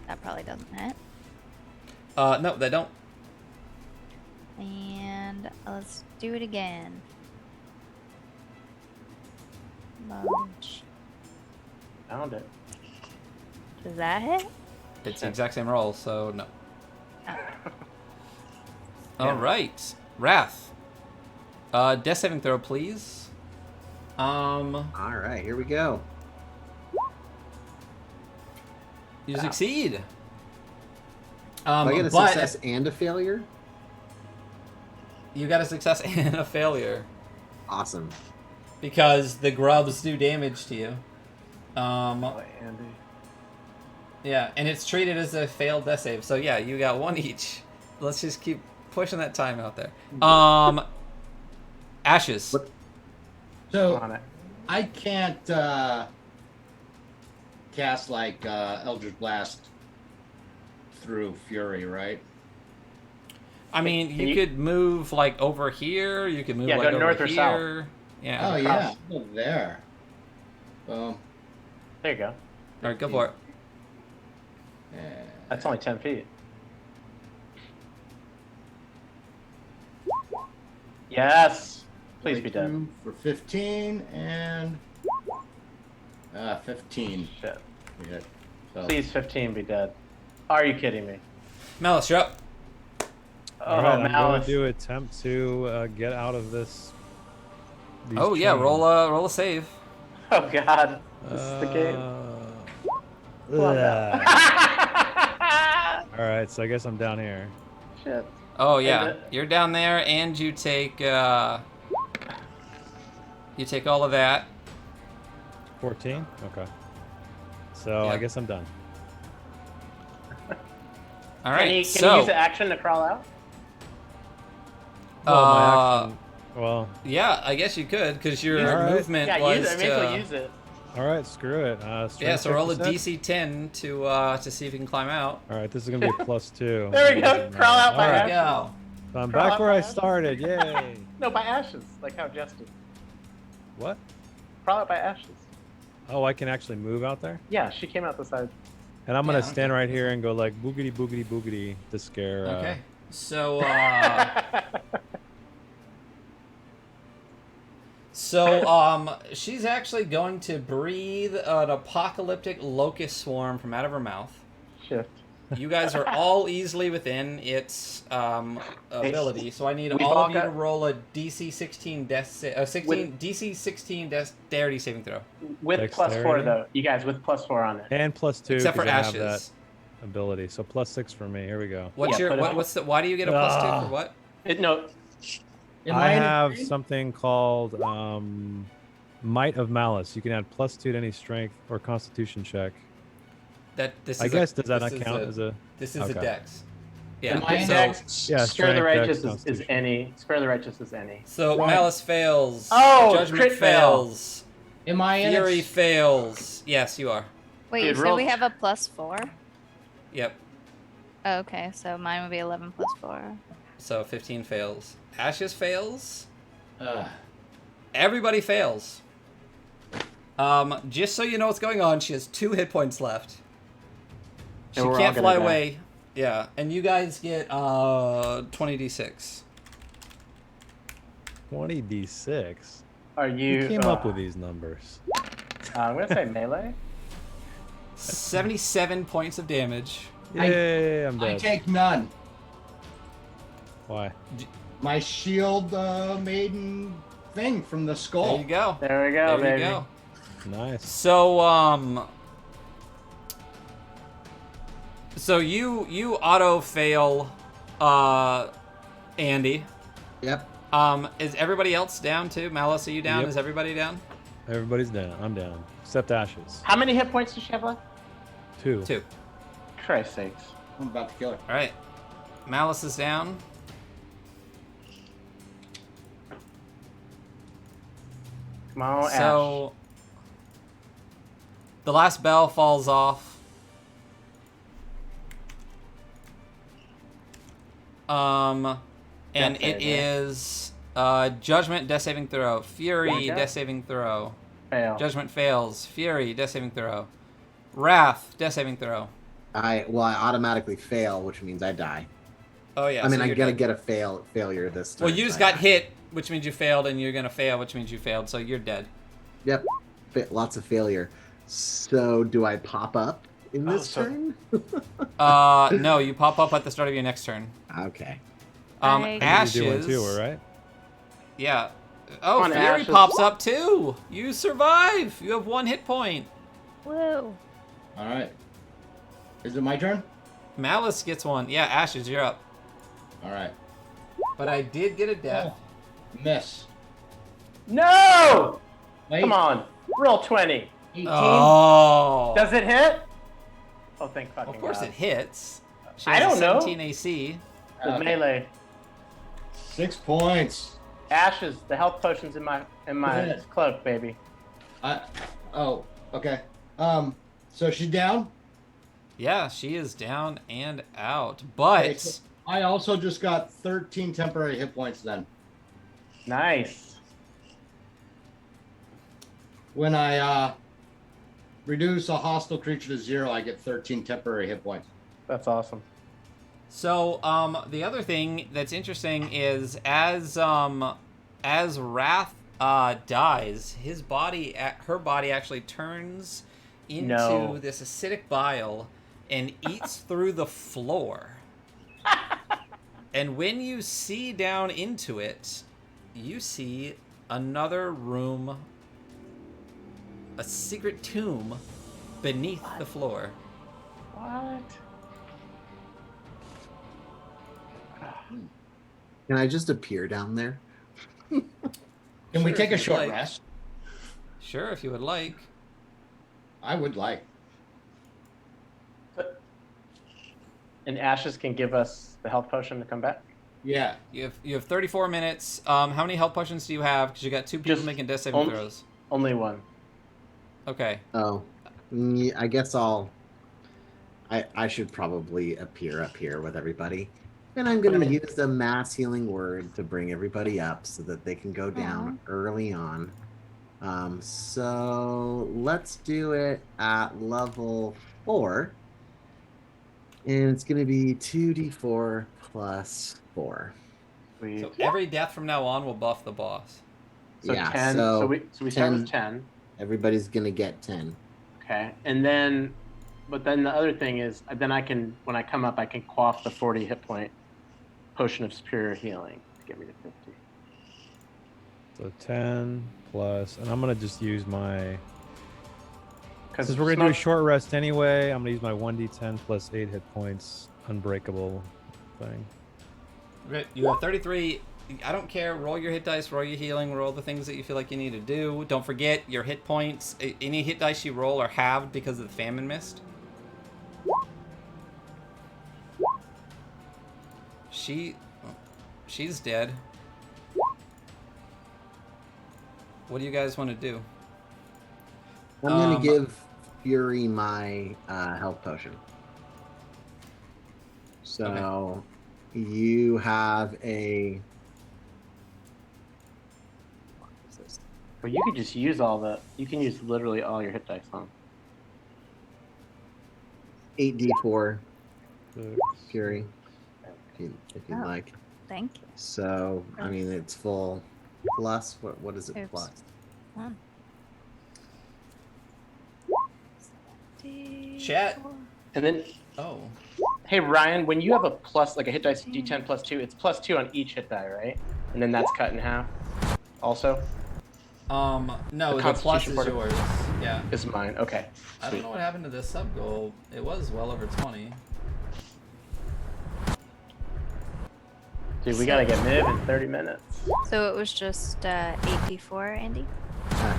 That probably doesn't hit. No, they don't. And let's do it again. Bulge. Found it. Does that hit? It's the exact same roll, so no. Oh. All right, Wrath. Death saving throw, please. All right, here we go. You succeed. Do I get a but success and a failure? you got a success and a failure Awesome. because the grubs do damage to you. Oh, Andy. Yeah, and it's treated as a failed death save. So yeah, you got one each. Let's just keep pushing that time out there. Ashes. What? So On it. I can't cast like Eldritch Blast through Fury, right? I mean, Can you you- could move like over here. You could move Yeah, like go over north or south. here. Yeah. Oh yeah, over there. There you go. All right, go for it. That's only 10 feet. Yes. Please be dead. 22 for 15 and 15. Shit. We hit. So, Please 15 be dead. Are you kidding me? Malice, you're up. Oh, All right, I'm going Malice. to attempt to get out of this. these Oh yeah, chains. roll a save. Oh god. This is the game. Come on now. All right, so I guess I'm down here. Shit. Oh yeah, And, you're down there, and you take all of that. 14. Okay. So Yeah. I guess I'm done. All right, Can you so use the action to crawl out? Well, my action. Well, yeah, I guess you could because your All right. movement Yeah, was use it. Basically use it. all right, screw it. yeah. Strength So check, roll a you said? DC 10 to see if you can climb out. All right, this is gonna be a +2. There we go. Crawl out by All right, action. Go. so I'm Crawl back out where by I action. started. Yay! No, by ashes, like how Jess did. What? Crawl out by ashes. Oh, I can actually move out there, Yeah, she came out the side. and I'm gonna Yeah, stand right here and go like boogity boogity boogity to scare. Okay. So she's actually going to breathe an apocalyptic locust swarm from out of her mouth. Shift. You guys are all easily within its ability, so I need We've all all of you to got- roll a DC 16 DC 16 dexterity saving throw, With Dexterity. +4 though. You guys with +4 on it. And +2 except for 'cause I have that ashes. ability. So +6 for me. Here we go. What's Yeah, your put it on. what's the why do you get a +2 for what? No. am I in a have green? something called Might of Malice. You can add +2 to any strength or Constitution check. That this is I guess a, does that this not is count a, as a? This is Okay. a dex. Yeah. Am I in So, dex? Yeah, Spare the strength, righteous dex, is Constitution. any. Spare the righteous is any. so Right. malice fails. Oh, Judgment crit fail. fails. Am I in Fury its- fails. Yes, you are. Wait, Dude, you said roll- we have a +4? Yep. Oh, okay, so mine would be 11 +4. So 15 fails. Ashes fails. Ugh. Everybody fails. Just so you know what's going on, she has 2 hit points left. She And we're all can't gonna fly die. away. Yeah, and you guys get 20d6. 20d6. Are you? Who came up with these numbers? I'm gonna say melee. 77 points of damage. I- Yay, I'm I dead. take none. Why? My shield maiden thing from the There skull. you go. There we go, There baby. you go. Nice. So you auto fail, Andy. Yep. Is everybody else down too? Malice, are you down? Yep. Is everybody down? Everybody's down. I'm down. Except Ashes. How many hit points does she have left? 2. 2. Christ's sakes. I'm about to kill her. All right. Malice is down. Come on, So the last bell falls off. And Death it save, yeah. is Judgment, Death saving throw. Fury, Yeah. Death saving throw. Ash. Fail. Judgment fails. Fury, Death saving throw. Wrath, Death saving throw. I automatically fail, which means I die. Oh yeah. I mean, so I you're gotta dead. get a failure this time. Well, you just got hit, which means you failed, and you're gonna fail, which means you failed. So you're dead. Yep. Lots of failure. So do I pop up in this so- turn? No, you pop up at the start of your next turn. Okay. I- Ashes. You do one too, all right? Yeah. Oh, On Fury Ashes. pops up too. You survive. You have 1 hit point. Whoa. All right. Is it my turn? Malice gets 1. Yeah, Ashes, you're up. All right. But I did get a death. Miss. No! Wait. Come on. Roll 20. 18. Oh. Does it hit? Oh, thank fucking Of course God. it hits. She I has a don't know. 17 AC. The Okay. melee. 6 points. Ashes. The health potions in my Yeah. cloak, baby. Oh, okay. So she's down. Yeah, she is down and out. Okay, But so I also just got 13 temporary hit points then. Nice. When I reduce a hostile creature to 0, I get 13 temporary hit points. That's awesome. so the other thing that's interesting is as Wrath dies, her body actually turns into No. this acidic bile and eats through the floor. And when you see down into it, you see another room, a secret tomb beneath the floor. What? Can I just appear down there? Can we Sure, take a if you'd short like. rest? Sure, if you would like. I would like. And Ashes can give us the health potion to come back? Yeah. You have 34 minutes. How many health potions do you have? Because you got 2 people Just making death saving on- throws. Only one. Okay. Oh, I guess I should probably appear up here with everybody. And I'm going to use the mass healing word to bring everybody up so that they can go down early on. So let's do it at level 4. And it's going to be 2d4 plus 4. We, So every death from now on will buff the boss. so yeah, 10. so So we start with 10. everybody's going to get 10. Okay. And then, but then the other thing is, then I can, when I come up, I can quaff the 40 hit point potion of superior healing to get me to 50. So 10 plus, and I'm gonna just use my. Because Since we're gonna do a short rest anyway, I'm gonna use my 1d10 plus 8 hit points unbreakable thing. Okay, you have 33. I don't care. Roll your hit dice, roll your healing, roll the things that you feel like you need to do. Don't forget your hit points. Any hit dice you roll are halved because of the famine mist. She's dead. What do you guys want to do? I'm going Um, to give Fury my health potion. So you have a. What is this? Well, you could just use all the, you can use literally all your hit dice on. 8d4 Six. Fury, if you'd Oh. like. Thank you. So I mean, it's full plus. What is it Oops. plus? One. Chat. And then, Oh. Hey Ryan, when you have a plus, like a hit dice D10 +2, it's +2 on each hit die, right? And then that's cut in half. Also, No, The the plus Constitution is part of- yours. Yeah. is mine. Okay. I don't Sweet. know what happened to this sub goal. It was well over 20. Dude, we gotta get Miv in 30 minutes. So it was just 8d4, Andy?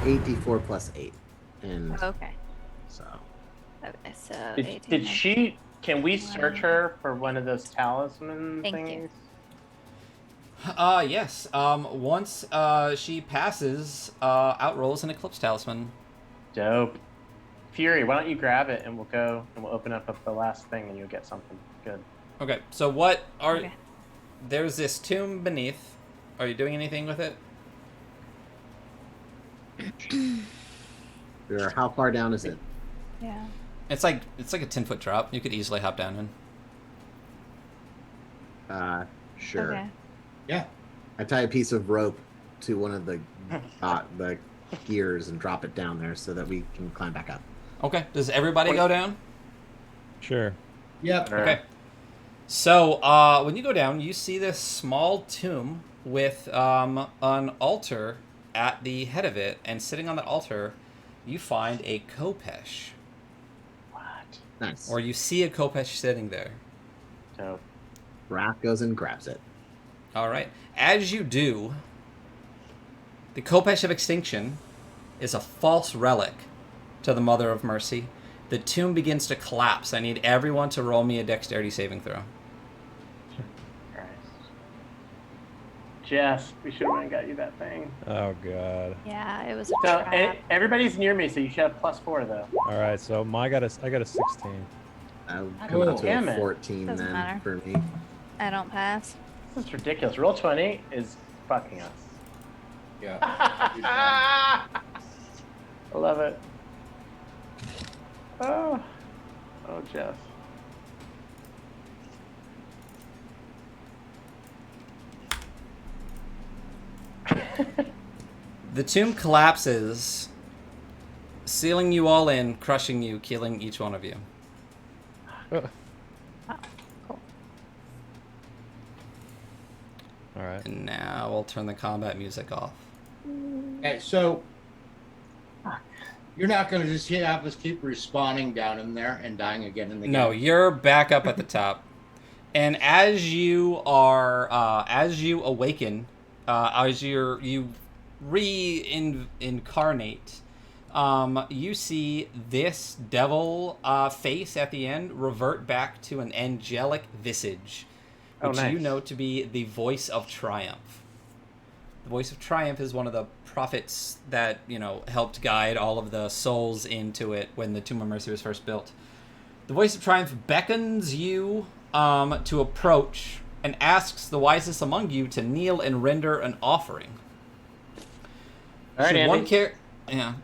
8d4 plus 8. And Okay. so. Okay, so Did 18. she? Can we search her for one of those talisman Thank things? you. Yes. Once she passes, out rolls an Eclipse Talisman. Dope. Fury, why don't you grab it and we'll go and we'll open up the last thing and you'll get something good. Okay, so what are... Okay. There's this tomb beneath. Are you doing anything with it? Or how far down is it? Yeah. It's like a 10-foot drop. You could easily hop down in. Sure. Okay. Yeah. I tie a piece of rope to one of the gears and drop it down there so that we can climb back up. Okay, does everybody go down? Sure. Yep. Or- Okay. So, when you go down, you see this small tomb with an altar at the head of it, and sitting on that altar, you find a Khopesh. What? Nice. Or you see a Khopesh sitting there. Dope. Wrath goes and grabs it. All right. As you do, the Khopesh of Extinction is a false relic to the Mother of Mercy. The tomb begins to collapse. I need everyone to roll me a dexterity saving throw. Christ. Jess, we should have went and got you that thing. Oh god. Yeah, it was a So trap. everybody's near me, so you should have +4 though. All right, so I got a 16. I'll I come don't out to Damn a it. 14 Doesn't then matter. for me. I don't pass. This is ridiculous. Roll 20 is fucking us. Yeah. I love it. Oh, Jeff. The tomb collapses, sealing you all in, crushing you, killing each one of you. Cool. All right. And now we'll turn the combat music off. Okay, so you're not going to just have us keep respawning down in there and dying again and again. No, you're back up at the top. And as you awaken, as you reincarnate, you see this devil face at the end revert back to an angelic visage, Oh, which nice. you know to be the Voice of Triumph. The Voice of Triumph is one of the prophets that, helped guide all of the souls into it when the Tomb of Mercy was first built. The Voice of Triumph beckons you to approach and asks the wisest among you to kneel and render an offering. All right,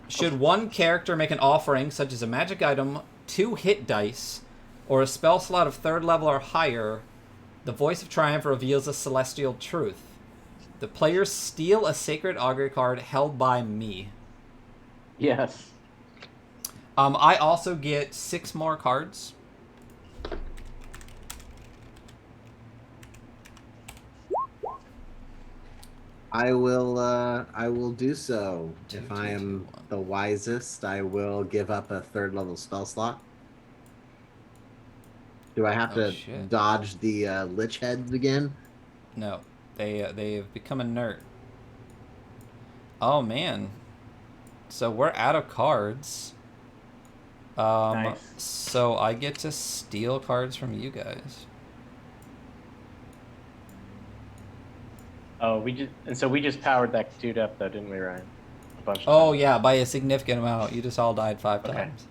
Should one character make an offering, such as a magic item, 2 hit dice, or a spell slot of 3rd level or higher, the Voice of Triumph reveals a celestial truth. The players steal a sacred augury card held by me. Yes. I also get 6 more cards. I will do so. Do, If do, I am do. the wisest, I will give up a 3rd level spell slot. Do I have Oh, to shit. dodge the lich heads again? No, they've become inert. Oh man, so we're out of cards. Nice. So I get to steal cards from you guys. Oh, we just powered that dude up though, didn't we, Ryan? A bunch of Oh times. yeah, by a significant amount. You just all died 5 Okay. times.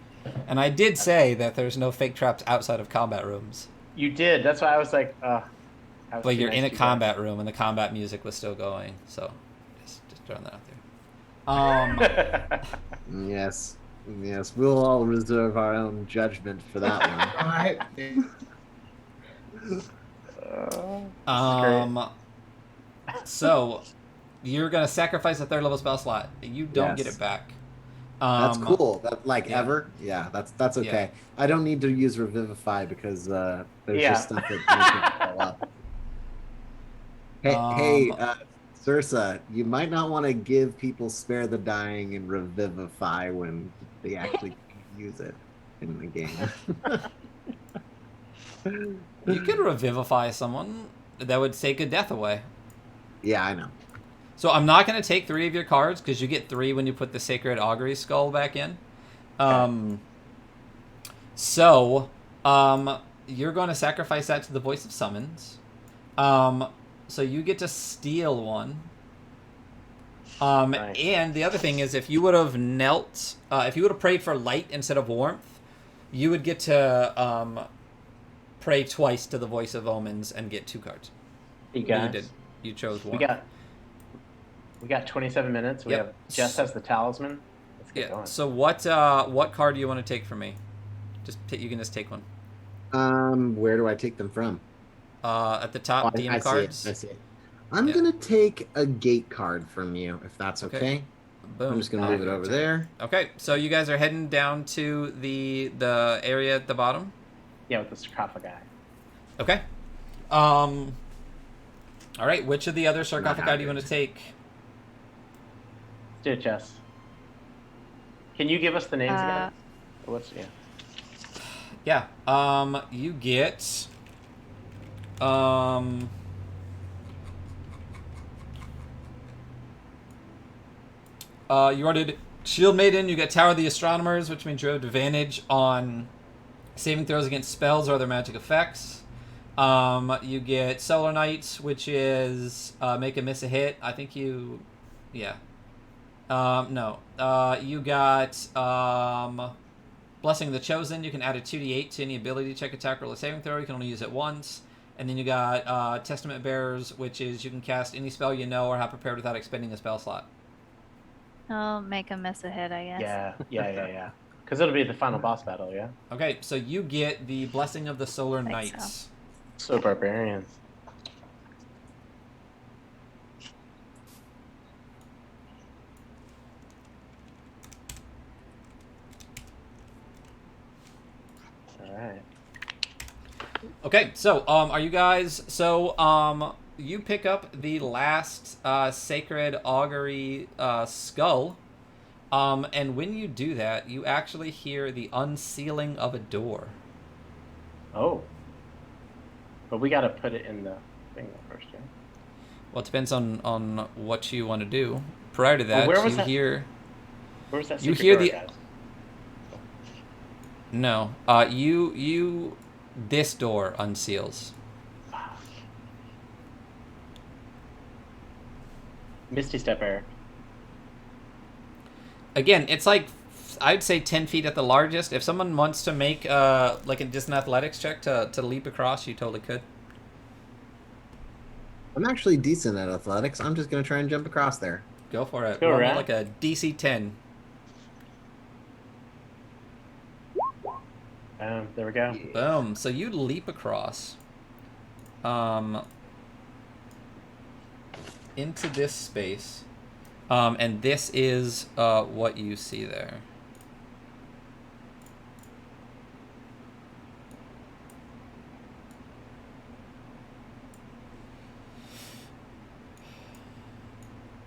And I did say that there's no fake traps outside of combat rooms. You did. That's why I was like, I was But too you're nice in a to you combat room and the combat music was still going. So just throwing that out there. guys. Yes. Yes, we'll all reserve our own judgment for that one. All right. So you're gonna sacrifice a 3rd level spell slot. You don't get Yes. it back. That's Um, cool. That like yeah. ever? Yeah, that's Yeah. okay. I don't need to use Revivify because there's Yeah. just stuff that makes it fall up. Hey, Um, Sursa, you might not want to give people Spare the Dying and Revivify when they actually can't use it in the game. you could revivify someone. That would take a death away. Yeah, I know. So I'm not going to take 3 of your cards because you get 3 when you put the Sacred Augury Skull back in. So, you're going to sacrifice that to the Voice of Summons. So you get to steal one. Nice. And the other thing is, if you would have knelt, if you would have prayed for light instead of warmth, you would get to pray twice to the Voice of Omens and get 2 cards. You guys. You did. You chose one. We got 27 minutes. We Yep. have Jess has the talisman. Let's get Yeah. going. So what card do you want to take from me? You can just take one. Where do I take them from? At the top, DM I cards. see it. I see it. I'm Yeah. gonna take a gate card from you, if that's Okay. okay. Boom. I'm just gonna move it over there. Okay, so you guys are heading down to the area at the bottom. Yeah, with the sarcophagi. Okay. All right. Which of the other sarcophagi do you want to take? Let's do it, Jess. Can you give us the names again? What's Yeah. You get. You already Shield Maiden. You get Tower of the Astronomers, which means you have advantage on saving throws against spells or other magic effects. You get Solar Knight, which is make a miss a hit. I think you, yeah. No. You got Blessing of the Chosen. You can add a 2d8 to any ability check, attack, roll, a saving throw. You can only use it once. And then you got Testament Bearers, which is you can cast any spell you know or have prepared without expending a spell slot. I'll make a miss a hit, I guess. Yeah. Because it'll be the final boss battle, yeah? Okay, so you get the Blessing of the Solar Think Knights. So barbarians. Alright. Okay, so are you guys? So you pick up the last Sacred Augury skull, and when you do that, you actually hear the unsealing of a door. Oh. But we gotta put it in the thing first, yeah? Well, it depends on what you want to do. Prior to that, where was you that? hear Where was that You secret hear door, the- guys? no. You this door unseals. Misty Step, Eric. Again, it's like I'd say 10 feet at the largest. If someone wants to make just an athletics check to leap across, you totally could. I'm actually decent at athletics. I'm just gonna try and jump across there. Go for it. Go, Roll me Rat. like a DC 10. There we go. Boom. So you leap across into this space. And this is what you see there.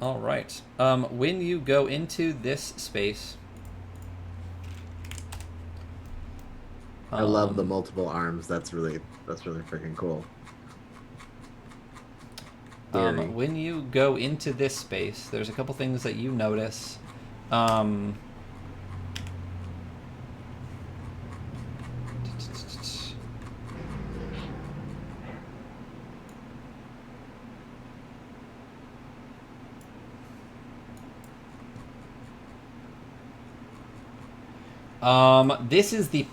All right. When you go into this space, I love the multiple arms. That's really freaking cool. Theory. When you go into this space, there's a couple things that you notice. This is the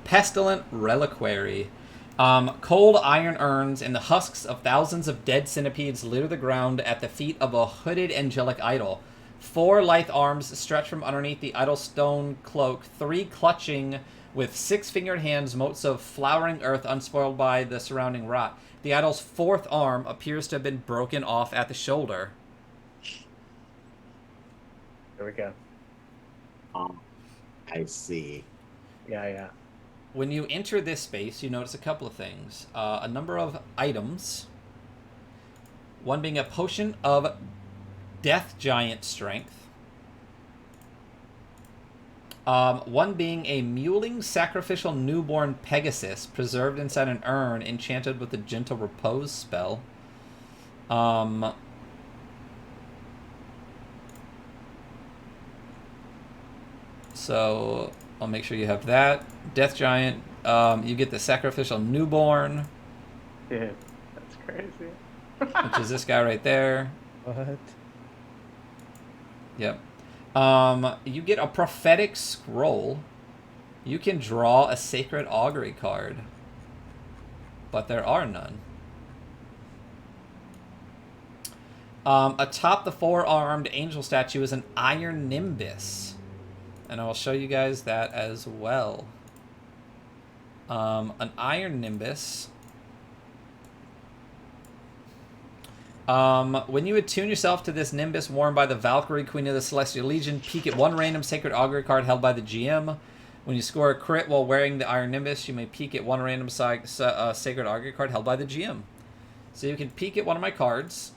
Pestilent Reliquary. Cold iron urns and the husks of thousands of dead centipedes litter the ground at the feet of a hooded angelic idol. 4 lithe arms stretch from underneath the idol's stone cloak, 3 clutching with 6-fingered hands motes of flowering earth unspoiled by the surrounding rot. The idol's 4th arm appears to have been broken off at the shoulder. There we go. I see. Yeah. When you enter this space, you notice a couple of things. A number of items. One being a potion of Death Giant Strength. One being a Muling Sacrificial Newborn Pegasus, preserved inside an urn, enchanted with the Gentle Repose spell. So I'll make sure you have that. Death Giant. You get the Sacrificial Newborn, Dude, that's crazy. which is this guy right there. What? Yep. You get a Prophetic Scroll. You can draw a Sacred Augury card, but there are none. Atop the four-armed angel statue is an Iron Nimbus, and I will show you guys that as well. An Iron Nimbus. When you attune yourself to this Nimbus worn by the Valkyrie, Queen of the Celestial Legion, peek at one random Sacred Augury card held by the GM. When you score a crit while wearing the Iron Nimbus, you may peek at one random Sacred Augury card held by the GM. So you can peek at one of my cards.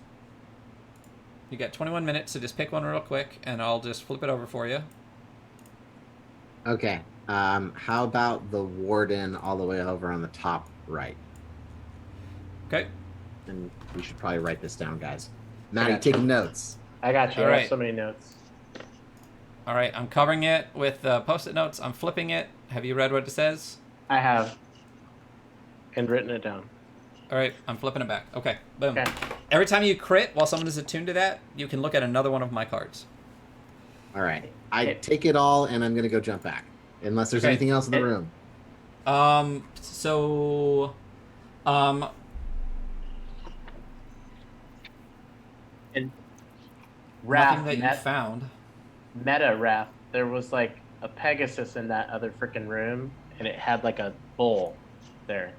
You got 21 minutes, so just pick one real quick, and I'll just flip it over for you. Okay. How about the Warden all the way over on the top right? Okay. And we should probably write this down, guys. Maddie, gotcha. taking notes. I got you. All I right. have so many notes. All right, I'm covering it with Post-it notes. I'm flipping it. Have you read what it says? I have. And written it down. All right, I'm flipping it back. Okay, boom. Okay. Every time you crit while someone is attuned to that, you can look at another one of my cards. All right. I Okay. take it all, and I'm going to go jump back. Unless there's Okay. anything else in the It- room. And Nothing Wrath, that you found. meta Wrath, there was like a Pegasus in that other freaking room, and it had like a bull there.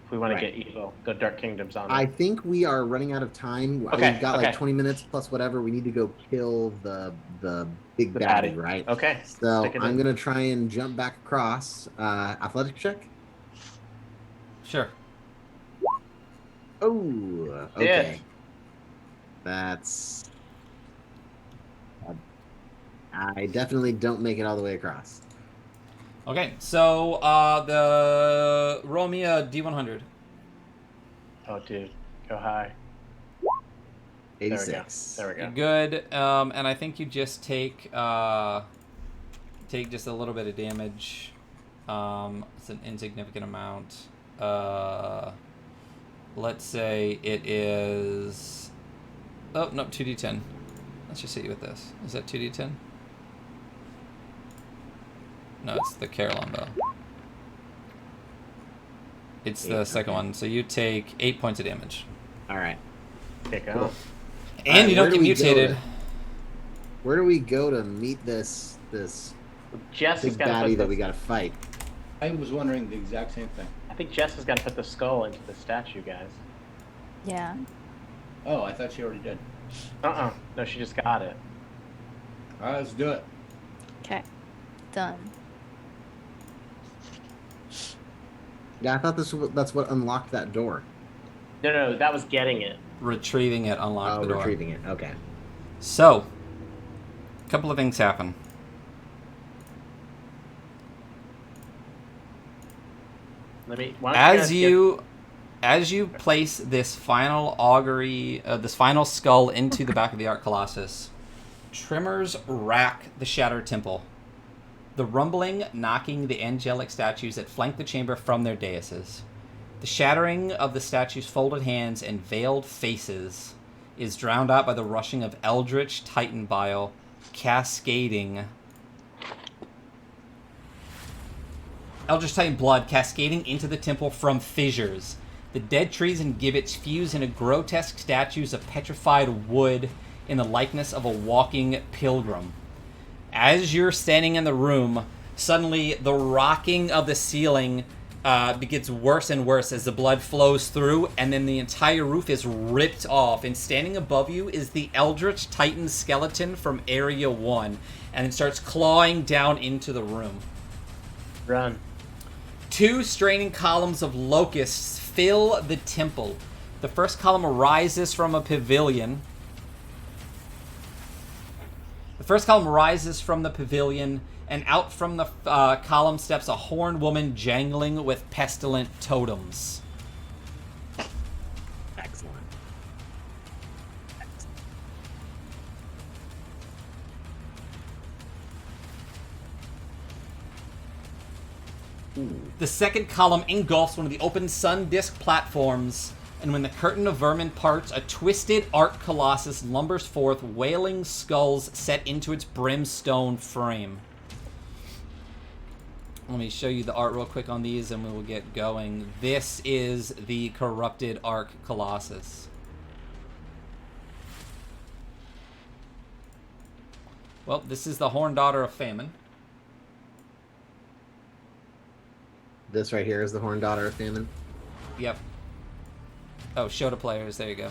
If we want Right. to get evil, go Dark Kingdoms on it. I think we are running out of time. Okay, We've got okay. like 20 minutes plus whatever. We need to go kill the big The baddie, baddie. right? Okay. So stick it I'm in. going to try and jump back across. Athletic check? Sure. Oh, okay. Yes. That's... I definitely don't make it all the way across. Okay, so the roll me a D100. Oh, dude, go high. 86. There we go. Good, and I think you just take just a little bit of damage. It's an insignificant amount. Let's say it is. Oh no, 2d10. Let's just hit you with this. Is that 2d10? No, it's the Carillon bow. It's the second one. So you take 8 points of damage, All right. Kick Cool. out. and Alright, you don't where get do we go mutated. to- Where do we go to meet this Jess has big got to baddie put that we the, got to fight? I was wondering the exact same thing. I think Jess has got to put the skull into the statue, guys. Yeah. Oh, I thought she already did. No, she just got it. All right, let's do it. Okay. Done. Yeah, I thought that's what unlocked that door. No, that was getting it. Retrieving it unlocks the door. Retrieving it. Okay. So, a couple of things happen. Why don't guys As you place this final augury, this final skull into the back of the Arc Colossus, tremors rack the Shattered Temple. The rumbling knocking the angelic statues that flank the chamber from their daises. The shattering of the statues' folded hands and veiled faces is drowned out by the rushing of eldritch titan bile cascading. Eldritch Titan blood cascading into the temple from fissures. The dead trees and gibbets fuse into grotesque statues of petrified wood in the likeness of a walking pilgrim. As you're standing in the room, suddenly the rocking of the ceiling gets worse and worse as the blood flows through, and then the entire roof is ripped off. And standing above you is the Eldritch Titan skeleton from Area 1, and it starts clawing down into the room. Run. 2 straining columns of locusts fill the temple. The first column rises from a pavilion. The first column rises from the pavilion, and out from the column steps a horned woman jangling with pestilent totems. Excellent. The second column engulfs one of the open sun disk platforms, and when the curtain of vermin parts, a twisted arc colossus lumbers forth, wailing skulls set into its brimstone frame. Let me show you the art real quick on these, and we will get going. This is the corrupted arc colossus. Well, this is the Horned Daughter of Famine. This right here is the Horned Daughter of Famine. Yep. Oh, show to players. There you go.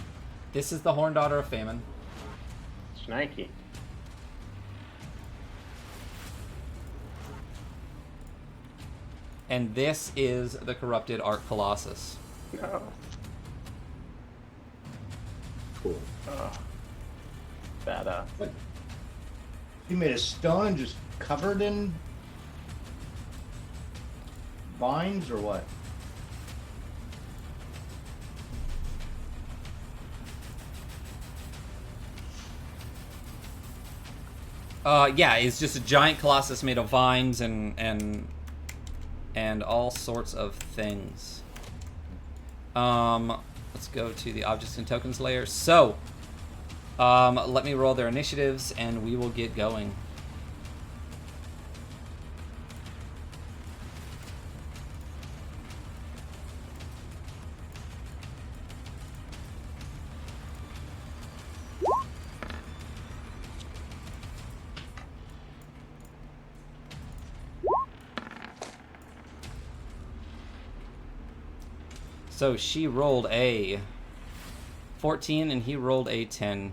This is the Horned Daughter of Famine. Snikey. And this is the corrupted Arc Colossus. No. Cool. Oh. Badass. He made a stone just covered in vines or what? Yeah, it's just a giant colossus made of vines and all sorts of things. Let's go to the objects and tokens layer. So, let me roll their initiatives and we will get going. So she rolled a 14 and he rolled a 10.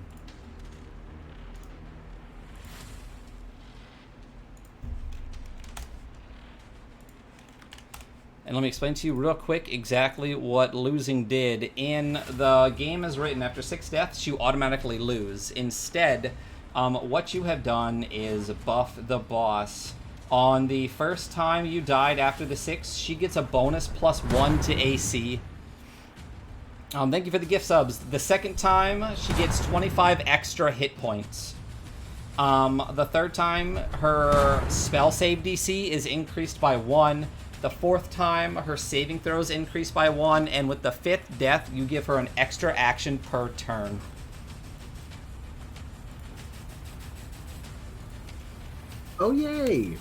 And let me explain to you real quick exactly what losing did. In the game as written, after 6 deaths, you automatically lose. Instead, what you have done is buff the boss. On the first time you died after the 6, she gets a bonus +1 to AC. Thank you for the gift subs. The second time, she gets 25 extra hit points. The third time, her spell save DC is increased by 1. The fourth time, her saving throws increase by 1. And with the 5th death, you give her an extra action per turn. Oh, yay!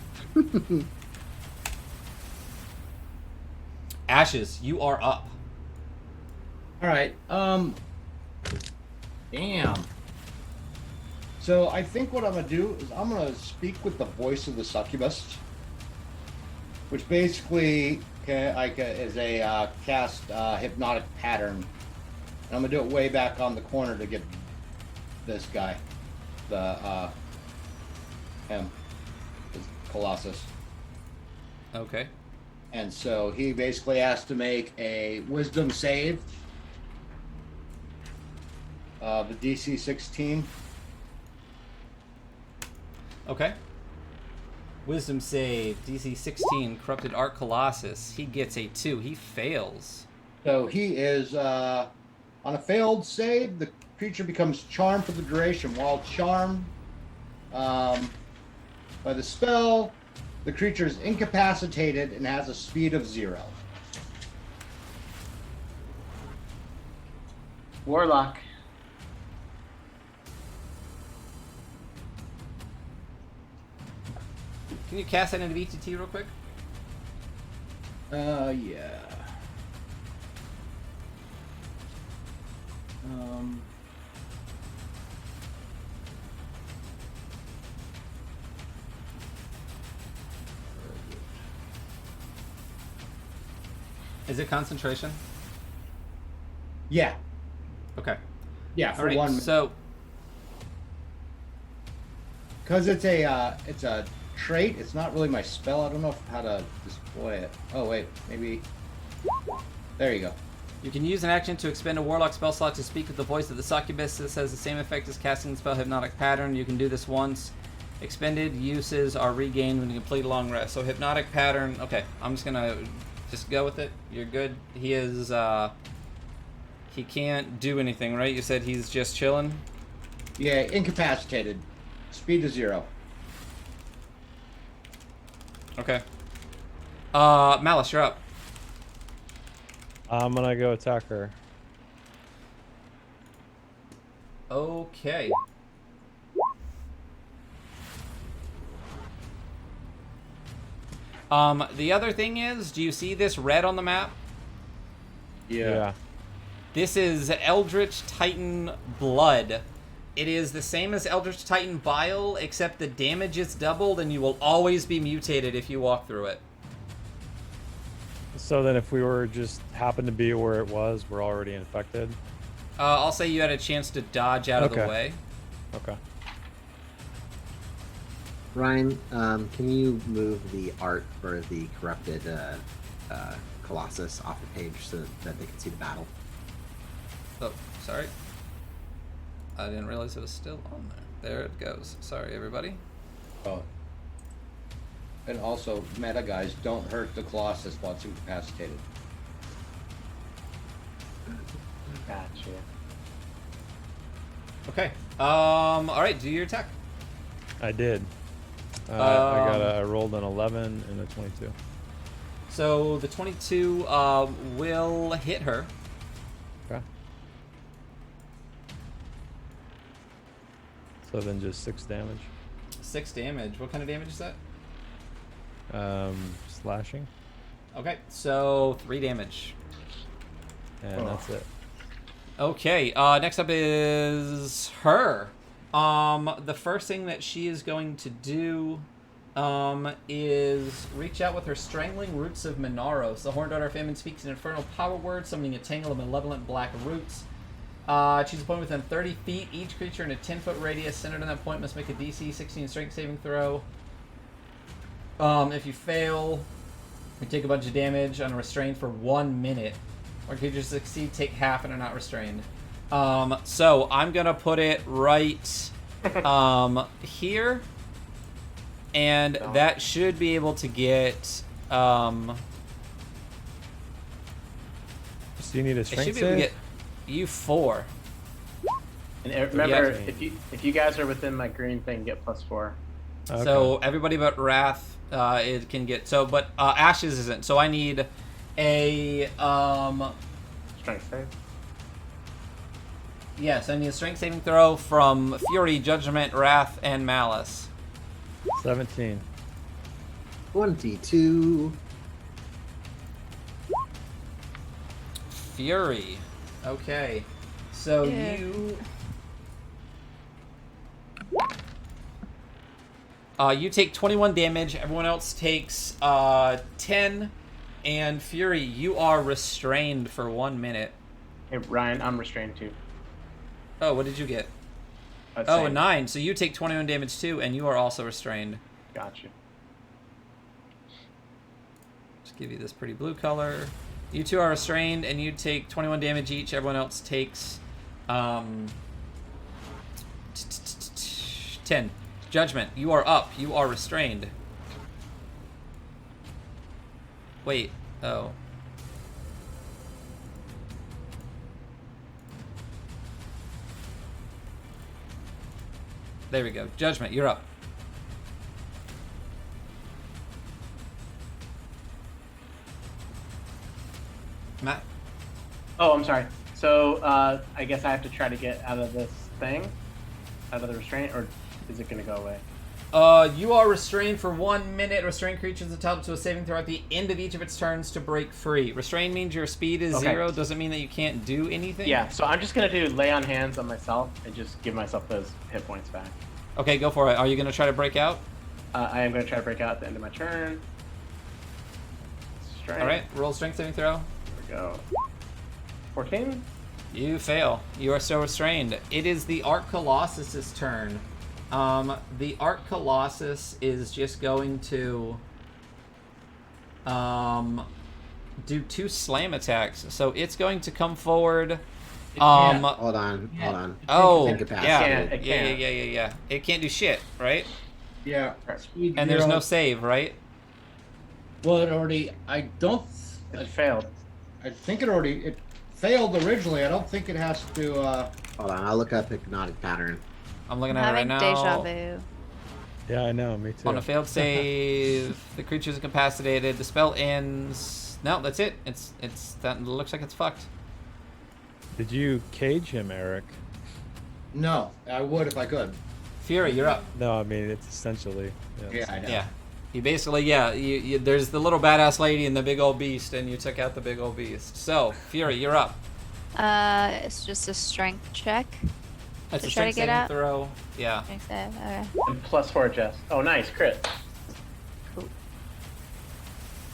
Ashes, you are up. All right. Damn. So I think what I'm gonna do is I'm gonna speak with the voice of the succubus, which basically is a cast hypnotic pattern. And I'm gonna do it way back on the corner to get this guy, him, this Colossus. Okay. And so he basically has to make a wisdom save. The DC 16. Okay. Wisdom save, DC 16, Corrupted Arc Colossus. He gets a 2. He fails. So he is, on a failed save, the creature becomes charmed for the duration. While charmed by the spell, the creature is incapacitated and has a speed of 0. Warlock. Can you cast that into VTT real quick? Yeah. Is it concentration? Yeah. Okay. Yeah, All for right. 1 minute. So Because it's a trait. It's not really my spell. I don't know how to display it. Oh wait, maybe. There you go. you can use an action to expend a warlock spell slot to speak with the voice of the succubus. This has the same effect as casting the spell Hypnotic Pattern. You can do this once. Expended uses are regained when you complete a long rest. So Hypnotic Pattern. Okay, I'm just gonna go with it. You're good. He is. He can't do anything, right? You said he's just chilling. Yeah, incapacitated. Speed to 0. Okay. Malice, you're up. I'm gonna go attack her. Okay. The other thing is, do you see this red on the map? Yeah. This is Eldritch Titan Blood. It is the same as Eldritch Titan Bile, except the damage is doubled, and you will always be mutated if you walk through it. So then, if we were just happened to be where it was, we're already infected. I'll say you had a chance to dodge out of the Okay. way. Okay. Ryan, can you move the art for the corrupted Colossus off the page so that they can see the battle? Oh, sorry. I didn't realize it was still on there. There it goes. Sorry, everybody. Oh. And also, meta guys, don't hurt the Colossus while it's incapacitated. Gotcha. Okay. All right. Do your attack. I did. I rolled an 11 and a 22. So the 22 will hit her. Okay. So then just 6 damage. 6 damage. What kind of damage is that? Slashing. Okay. So 3 damage. And that's it. Okay. Next up is her. The first thing that she is going to do is reach out with her Strangling Roots of Minaros. The Horned Daughter of Famine speaks an infernal power word, summoning a tangle of malevolent black roots. Choose a point within 30 feet. Each creature in a 10-foot radius centered on that point must make a DC 16 strength saving throw. If you fail, you take a bunch of damage unrestrained for 1 minute. Or creatures succeed, take half and are not restrained. So I'm gonna put it right here, and that should be able to get. So you need a It should strength be able to save? get you 4. And remember, Yeah. if you guys are within my green thing, get +4. Okay. So everybody but Wrath, it can get so, but Ashes isn't. So I need a Strength save. yes, I need a strength saving throw from Fury, Judgment, Wrath, and Malice. 17. 22. Fury. Okay. So Yeah. you take 21 damage. Everyone else takes 10. And Fury, you are restrained for 1 minute. Hey Ryan, I'm restrained too. Oh, what did you get? Oh, a 9. So you take 21 damage too, and you are also restrained. Gotcha. Just give you this pretty blue color. You two are restrained, and you take 21 damage each. Everyone else takes 10. Judgment, you are up. You are restrained. Wait. Oh. There we go. Judgment, you're up. Matt? Oh, I'm sorry. So I guess I have to try to get out of this thing, out of the restraint, or is it gonna go away? You are restrained for 1 minute. Restrained creatures entitled to a saving throw at the end of each of its turns to break free. Restrained means your speed is Okay. 0. Doesn't mean that you can't do anything. Yeah. So I'm just gonna do lay on hands on myself and just give myself those hit points back. Okay, go for it. Are you going to try to break out? I am gonna try to break out at the end of my turn. Strength. All right, roll strength saving throw. go. 14? You fail. You are still restrained. It is the Arc Colossus's turn. The Arc Colossus is just going to do 2 slam attacks. So it's going to come forward. can't. Hold on. Oh, Incapacitated. yeah. It can't do shit, right? Yeah. Speed And there's 0. no save, right? Well, it already. I don't. It failed. I think it failed originally. I don't think it has to. Hold on, I'll look up hypnotic pattern. I'm looking I'm at it right having now. deja vu. Yeah, I know. Me too. On a failed save, the creature is incapacitated. The spell ends. No, that's it. It's that looks like it's fucked. Did you cage him, Eric? No, I would if I could. Fury, you're up. No, I mean it's essentially. Yeah, I know. Yeah. You basically, you there's the little badass lady and the big old beast, and you took out the big old beast. So, Fury, you're up. It's just a strength check. That's To a try to strength get saving out? throw. Yeah. Strength save, okay. And +4 Jess. Oh, nice. Crit.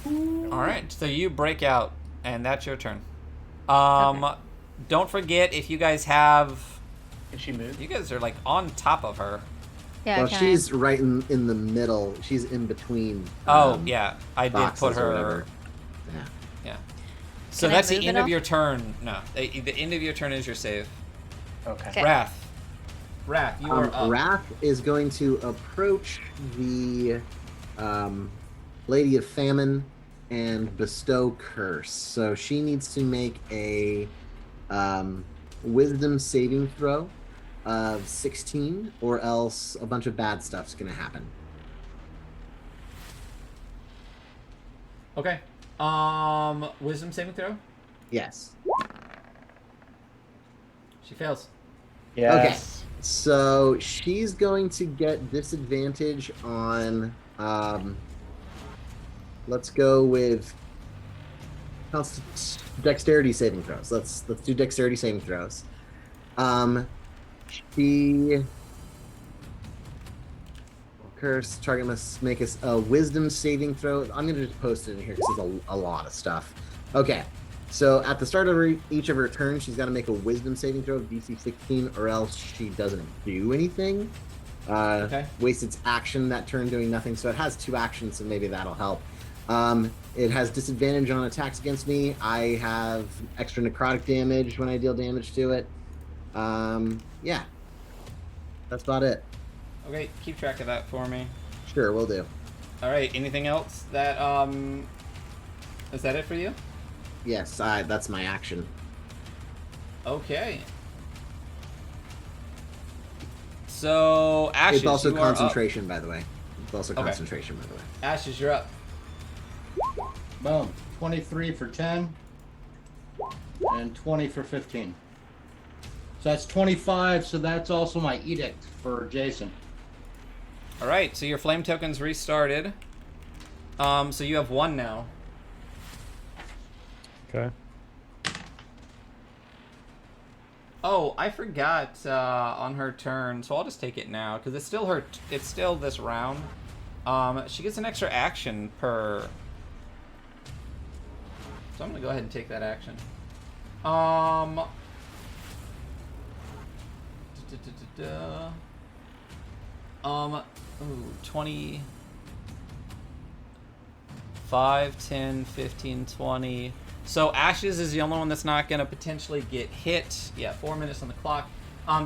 All right. So you break out, and that's your turn. Don't forget if you guys have, Can she move? you guys are like on top of her. Yeah, Well, can she's right in the middle. She's in between. Oh yeah, I did boxes put or her. whatever. Yeah. So Can I that's the move end at of all? your turn. No, the end of your turn is your save. Okay. Okay. Wrath, you are up. Wrath is going to approach the Lady of Famine and bestow curse. So she needs to make a wisdom saving throw of 16, or else a bunch of bad stuff's going to happen. Okay. Wisdom saving throw. Yes. She fails. Yes. So she's going to get disadvantage on let's go with dexterity saving throws. Let's do dexterity saving throws. She curse target must make us a wisdom saving throw. I'm gonna just post it in here because there's a lot of stuff. Okay. So at the start of each of her turns, she's got to make a wisdom saving throw of DC 16, or else she doesn't do anything. Okay. Wastes its action that turn doing nothing. So it has 2 actions, so maybe that'll help. It has disadvantage on attacks against me. I have extra necrotic damage when I deal damage to it. Yeah. That's about it. Okay, keep track of that for me. Sure, we'll do. All right. Anything else that is that it for you? Yes, that's my action. Okay. So Ashes, It's also you are up. concentration, by the way. It's also Okay. concentration, by the way. Ashes, you're up. Boom. 23 for 10. And 20 for 15. So that's 25. So that's also my edict for Jason. All right. So your flame token's restarted. So you have 1 now. Okay. Oh, I forgot on her turn, so I'll just take it now because it's still her. It's still this round. She gets an extra action per. So I'm gonna go ahead and take that action. Ooh, 20. 5, 10, 15, 20. So Ashes is the only one that's not going to potentially get hit. Yeah, 4 minutes on the clock.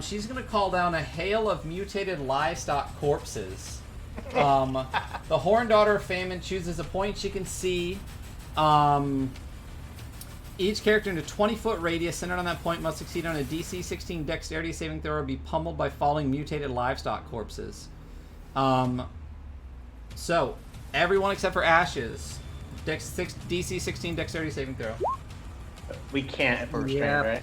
She's going to call down a hail of mutated livestock corpses. The Horn Daughter of Famine chooses a point she can see. Each character in a 20-foot radius centered on that point must succeed on a DC 16 dexterity saving throw or be pummeled by falling mutated livestock corpses. So, everyone except for Ashes. DC 16 dexterity saving throw. We can't if we're restrained, Yep. right?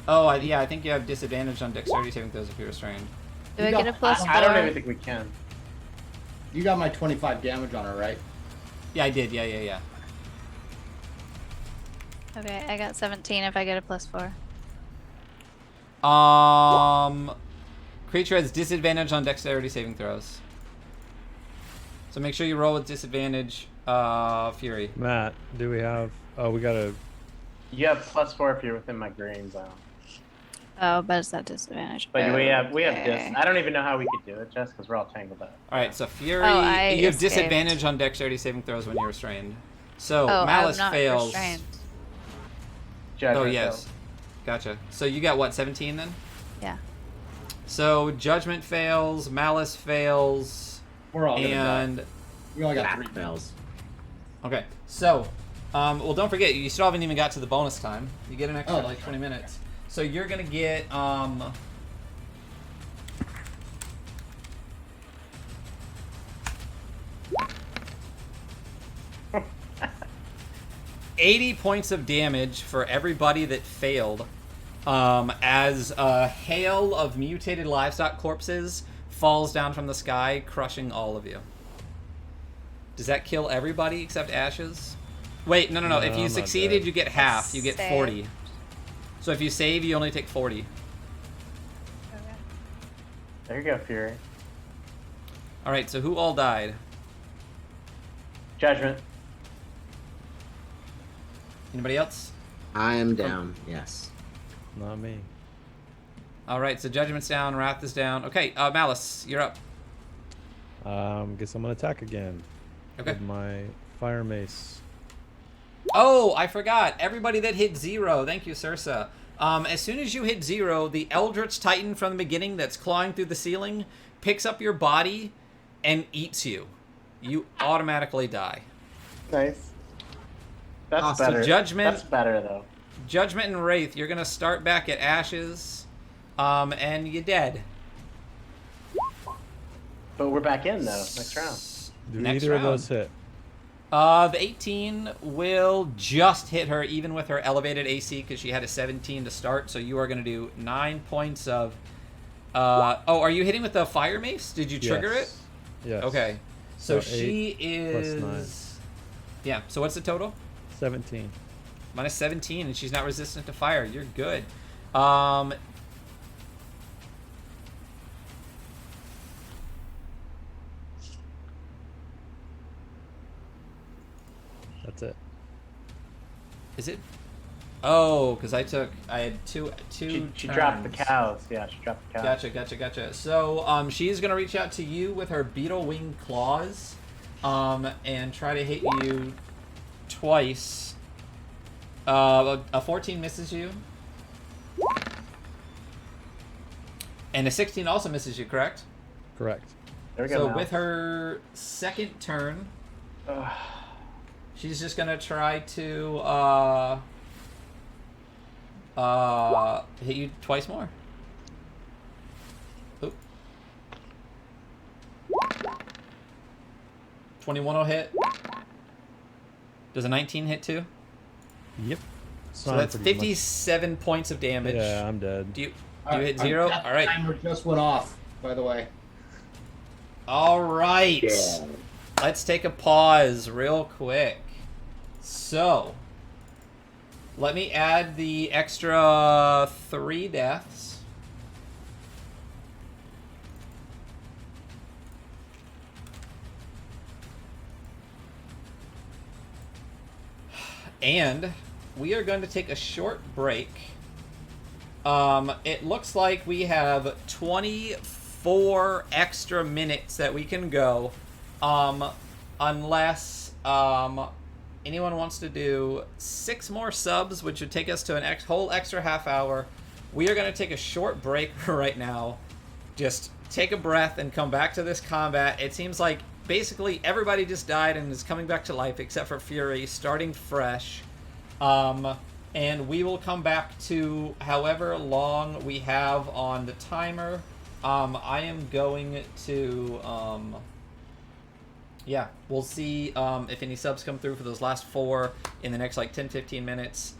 Oh, I think you have disadvantage on dexterity saving throws if you're restrained. Do I get a plus I don't four? even think we can. You got my 25 damage on her, right? Yeah, I did. Yeah. Okay, I got 17 if I get a plus 4. Creature has disadvantage on dexterity saving throws. So make sure you roll with disadvantage Fury. Matt, do we have? Oh, we gotta. You have +4 if you're within my green zone. Oh, but is that disadvantage? But we have this. Okay. I don't even know how we could do it, just because we're all tangled up. All right, so Fury, Oh, I you have escaped. disadvantage on dexterity saving throws when you're restrained. So Oh, Malice I'm not fails. restrained. Judgment Oh yes, fails. gotcha. So you got what, 17 then? Yeah. So Judgment fails, Malice fails, We're all gonna die. and We only got That 3 fails. okay. So, well, don't forget, you still haven't even got to the bonus time. You get an extra Oh, like that's 20 minutes. So you're gonna get 80 points of damage for everybody that failed, as a hail of mutated livestock corpses falls down from the sky, crushing all of you. Does that kill everybody except Ashes? Wait, no. No, If you I'm not succeeded, dead. you get half. You get Save. 40. So if you save, you only take 40. There you go, Fury. All right, so who all died? Judgment. Anybody else? I am down. Yes. Not me. All right, so Judgment's down, Wrath is down. Okay, Malice, you're up. Guess I'm gonna attack again. Okay. With my fire mace. Oh, I forgot. Everybody that hit 0, thank you, Sursa. As soon as you hit 0, the Eldritch Titan from the beginning that's clawing through the ceiling picks up your body and eats you. You automatically die. Nice. That's Awesome. better. Judgment- That's better though. Judgment and Wraith, you're going to start back at Ashes, and you're dead. But we're back in though next round. Do Next either round. of those hit? The 18 will just hit her, even with her elevated AC, because she had a 17 to start. So you are going to do 9 points of. Oh, are you hitting with the fire mace? Did you trigger Yes. Yes. it? Okay. So, So she 8 plus is. Yeah. So what's the total? 17. Minus 17, and she's not resistant to fire. You're good. That's it. Is it? Oh, because I had two. She dropped the turns. cows. Yeah, she dropped the cows. Gotcha. So, she's gonna reach out to you with her beetle wing claws, and try to hit you twice. A 14 misses you, and a 16 also misses you. Correct. Correct. There we go. So Mal. with her second turn, Ugh. she's just gonna try to hit you twice more. Oop. 21 will hit. Does a 19 hit too? Yep. So I'm that's pretty much- 57 points of damage. Yeah, I'm dead. Do you hit 0? That All right. timer just went off, by the way. All right. Yeah. Let's take a pause real quick. So, let me add the extra 3 deaths. And we are going to take a short break. It looks like we have 24 extra minutes that we can go. Unless anyone wants to do 6 more subs, which would take us to an whole extra half hour. We are going to take a short break right now. Just take a breath and come back to this combat. It seems like basically everybody just died and is coming back to life except for Fury, starting fresh. And we will come back to however long we have on the timer. I am going to... yeah, we'll see if any subs come through for those last 4 in the next like 10-15 minutes.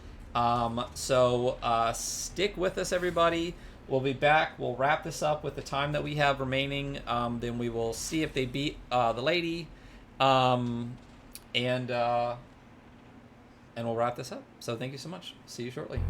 So stick with us, everybody. We'll be back. We'll wrap this up with the time that we have remaining. Then we will see if they beat the lady. And we'll wrap this up. So thank you so much. See you shortly.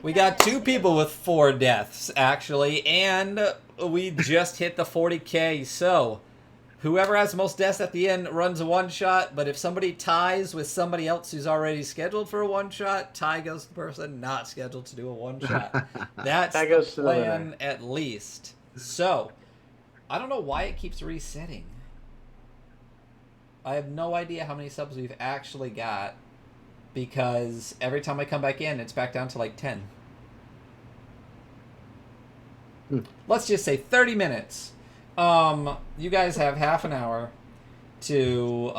We got 2 people with 4 deaths, actually, and we just hit the 40k. So, whoever has the most deaths at the end runs a one-shot, but if somebody ties with somebody else who's already scheduled for a one-shot, tie goes to the person not scheduled to do a one-shot. That's That the goes to the plan, winner. at least. So, I don't know why it keeps resetting. I have no idea how many subs we've actually got, because every time I come back in, it's back down to like 10. Let's just say 30 minutes. You guys have half an hour to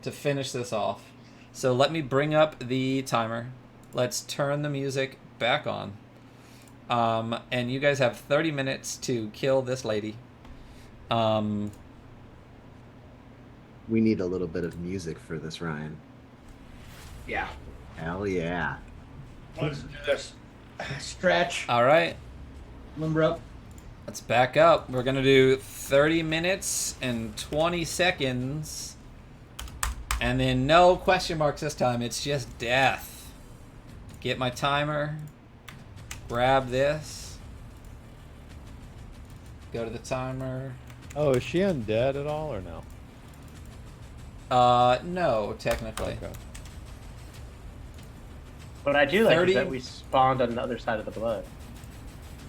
finish this off. So let me bring up the timer. Let's turn the music back on. And you guys have 30 minutes to kill this lady. We need a little bit of music for this, Ryan. Yeah. Hell yeah. Let's do this. Stretch. All right. Limber up. Let's back up. We're going to do 30 minutes and 20 seconds. And then no question marks this time. It's just death. Get my timer. Grab this. Go to the timer. Oh, is she undead at all or no? No, technically. Okay. What I do like 30 is that we spawned on the other side of the blood.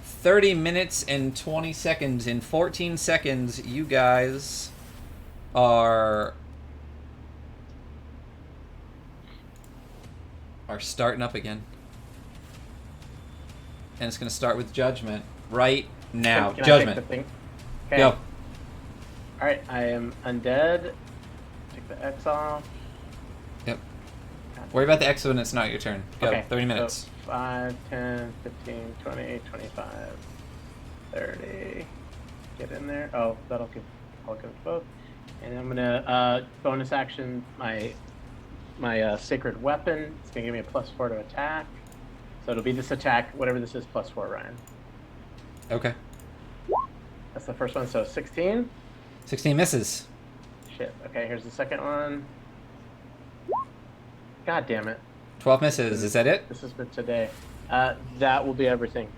30 minutes and 20 seconds. In 14 seconds, you guys are starting up again. And it's going to start with Judgment right now. Can I Judgment. take the thing? Okay. Go. Alright, I am undead. Take the X off. Yep. Worry about the X when it's not your turn. Go. Okay, 30 minutes. So 5, 10, 15, 20, 25, 30. Get in there. Oh, I'll give both. And I'm gonna bonus action my sacred weapon. It's gonna give me a +4 to attack. So it'll be this attack, whatever this is, +4, Ryan. Okay. That's the first one. So 16. 16 misses. Shit. Okay, here's the second one. God damn it. 12 misses. Is that it? This has been today. That will be everything.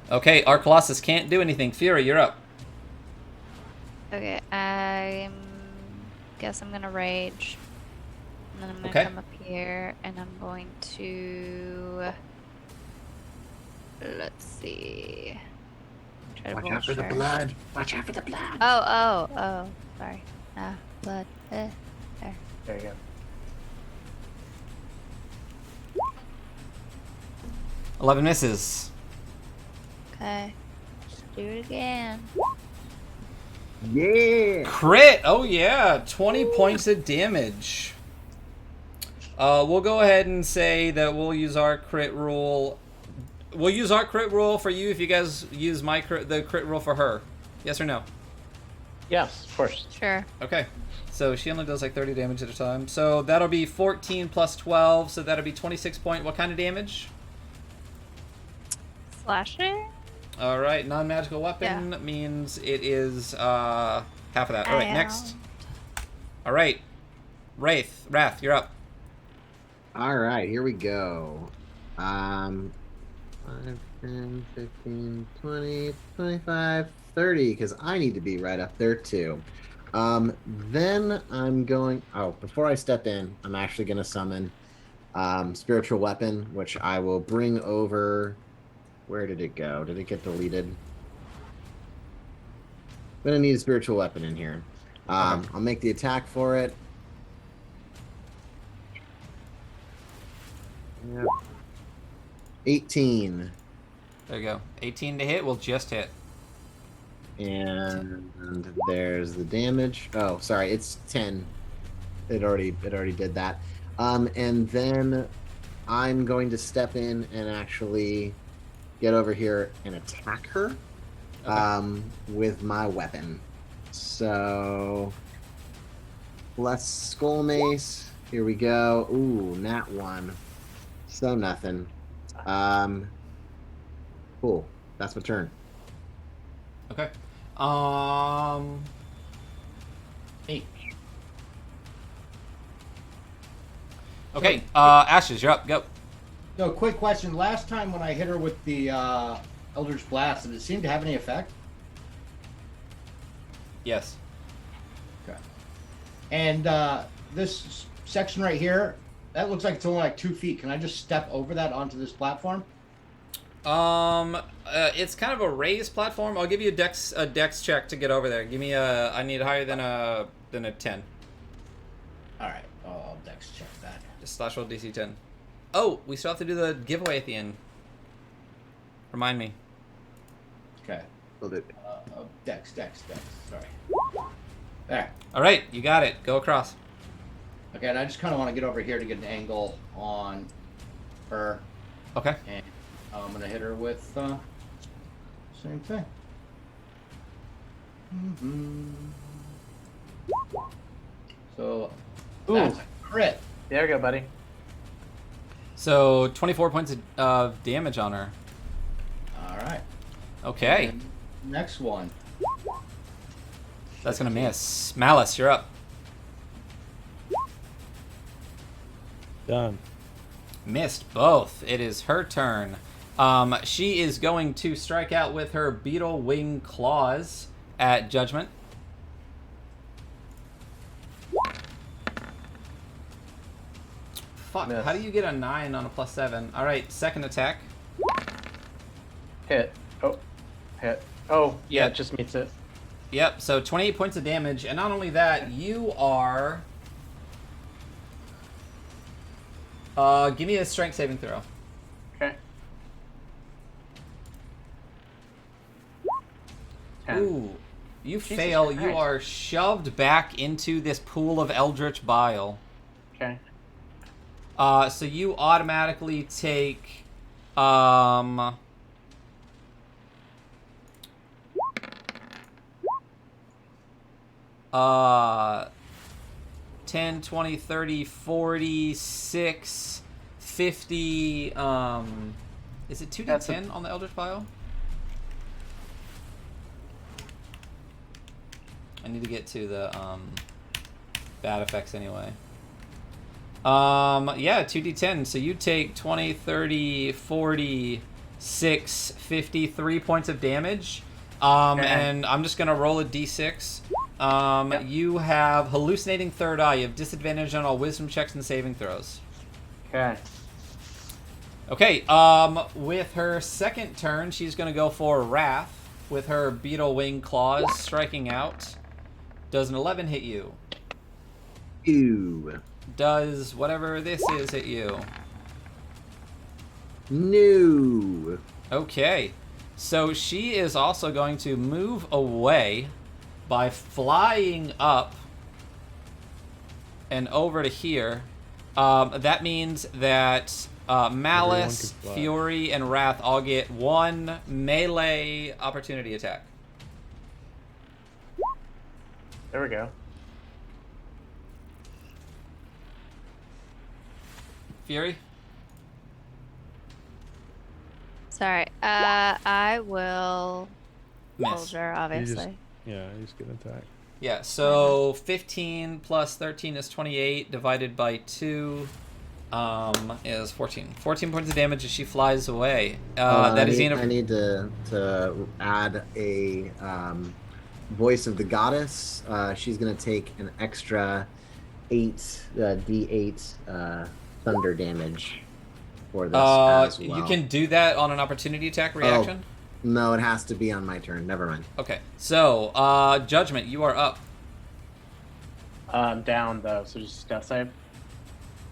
Okay, our Colossus can't do anything. Fury, you're up. Okay, guess I'm gonna rage. And then I'm gonna Okay. come up here and I'm going to, let's see. Try to Watch roll out for the sharp. blood. Watch out for the blood. Oh, sorry. Blood. There. There you go. 11 misses. Okay. Let's do it again. Yeah. Crit! Oh yeah, 20 points of damage. We'll go ahead and say that we'll use our crit rule. We'll use our crit rule for you if you guys use the crit rule for her. Yes or no? Yes, of course. Sure. Okay. So she only does like 30 damage at a time. So that'll be 14 plus 12. So that'll be 26 point. What kind of damage? Slashing? All right. Non-magical weapon means it is half of that. All right. Next. All right. Wrath, you're up. All right, here we go. 5, 10, 15, 20, 25, 30, because I need to be right up there too. Then I'm going... Oh, before I step in, I'm actually going to summon Spiritual Weapon, which I will bring over... Where did it go? Did it get deleted? I'm going to need a Spiritual Weapon in here. I'll make the attack for it. Yep. 18. There you go. 18 to hit will just hit. And there's the damage. Oh, sorry, it's 10. It already did that. And then I'm going to step in and actually get over here and attack her with my weapon. So let's Skull Mace. Here we go. Ooh, nat 1. So nothing. Cool. That's my turn. Okay. Hey. Okay. Ashes, you're up. Go. So, quick question. Last time when I hit her with the Eldritch Blast, did it seem to have any effect? Yes. Okay. And this section right here, that looks like it's only like 2 feet. Can I just step over that onto this platform? It's kind of a raised platform. I'll give you a dex check to get over there. Give me I need higher than a 10. All right. I'll dex check that. Just slash roll DC 10. Oh, we still have to do the giveaway at the end. Remind me. Okay. Hold it. Dex. Sorry. There. All right, you got it. Go across. Okay, and I just kind of want to get over here to get an angle on her. Okay. And I'm going to hit her with same thing. So, that's a crit. There we go, buddy. So 24 points of damage on her. All right. Okay. And next one. That's gonna miss. Malice, you're up. Done. Missed both. It is her turn. She is going to strike out with her beetle wing claws at Judgment. Fuck, Miss. how do you get a 9 on a +7? Alright, second attack. Hit. Oh. Hit. Oh, yeah, Yeah. it just meets it. Yep, so 28 points of damage, and not only that, you are... give me a strength saving throw. Okay. 10. Ooh, you Jesus fail. You Christ. are shoved back into this pool of eldritch bile. Okay. So you automatically take, 10, 20, 30, 40, 6, 50, is it 2d10 on the eldritch bile? I need to get to the bad effects anyway. Yeah, 2d10. So you take 20, 30, 40, 6, 50, 3 points of damage. And I'm just going to roll a d6. You have hallucinating third eye. You have disadvantage on all wisdom checks and saving throws. Okay. Okay, with her second turn, she's going to go for Wrath with her beetle wing claws striking out. Does an 11 hit you? Ew. Does whatever this is hit you? No. Okay. So she is also going to move away by flying up and over to here. That means that Malice, can fly. Fury, and Wrath all get one melee opportunity attack. There we go. Fury? Sorry. I will hold Miss. her, obviously. Yeah, you just get an attack. Yeah, so 15 plus 13 is 28, divided by 2 is 14. 14 points of damage as she flies away. That is the end of... I need to add a voice of the goddess. She's gonna take an extra 8 d8 thunder damage for this as well. You can do that on an opportunity attack reaction? No, it has to be on my turn. Never mind. Okay, so Judgment, you are up. Down though, so just death save.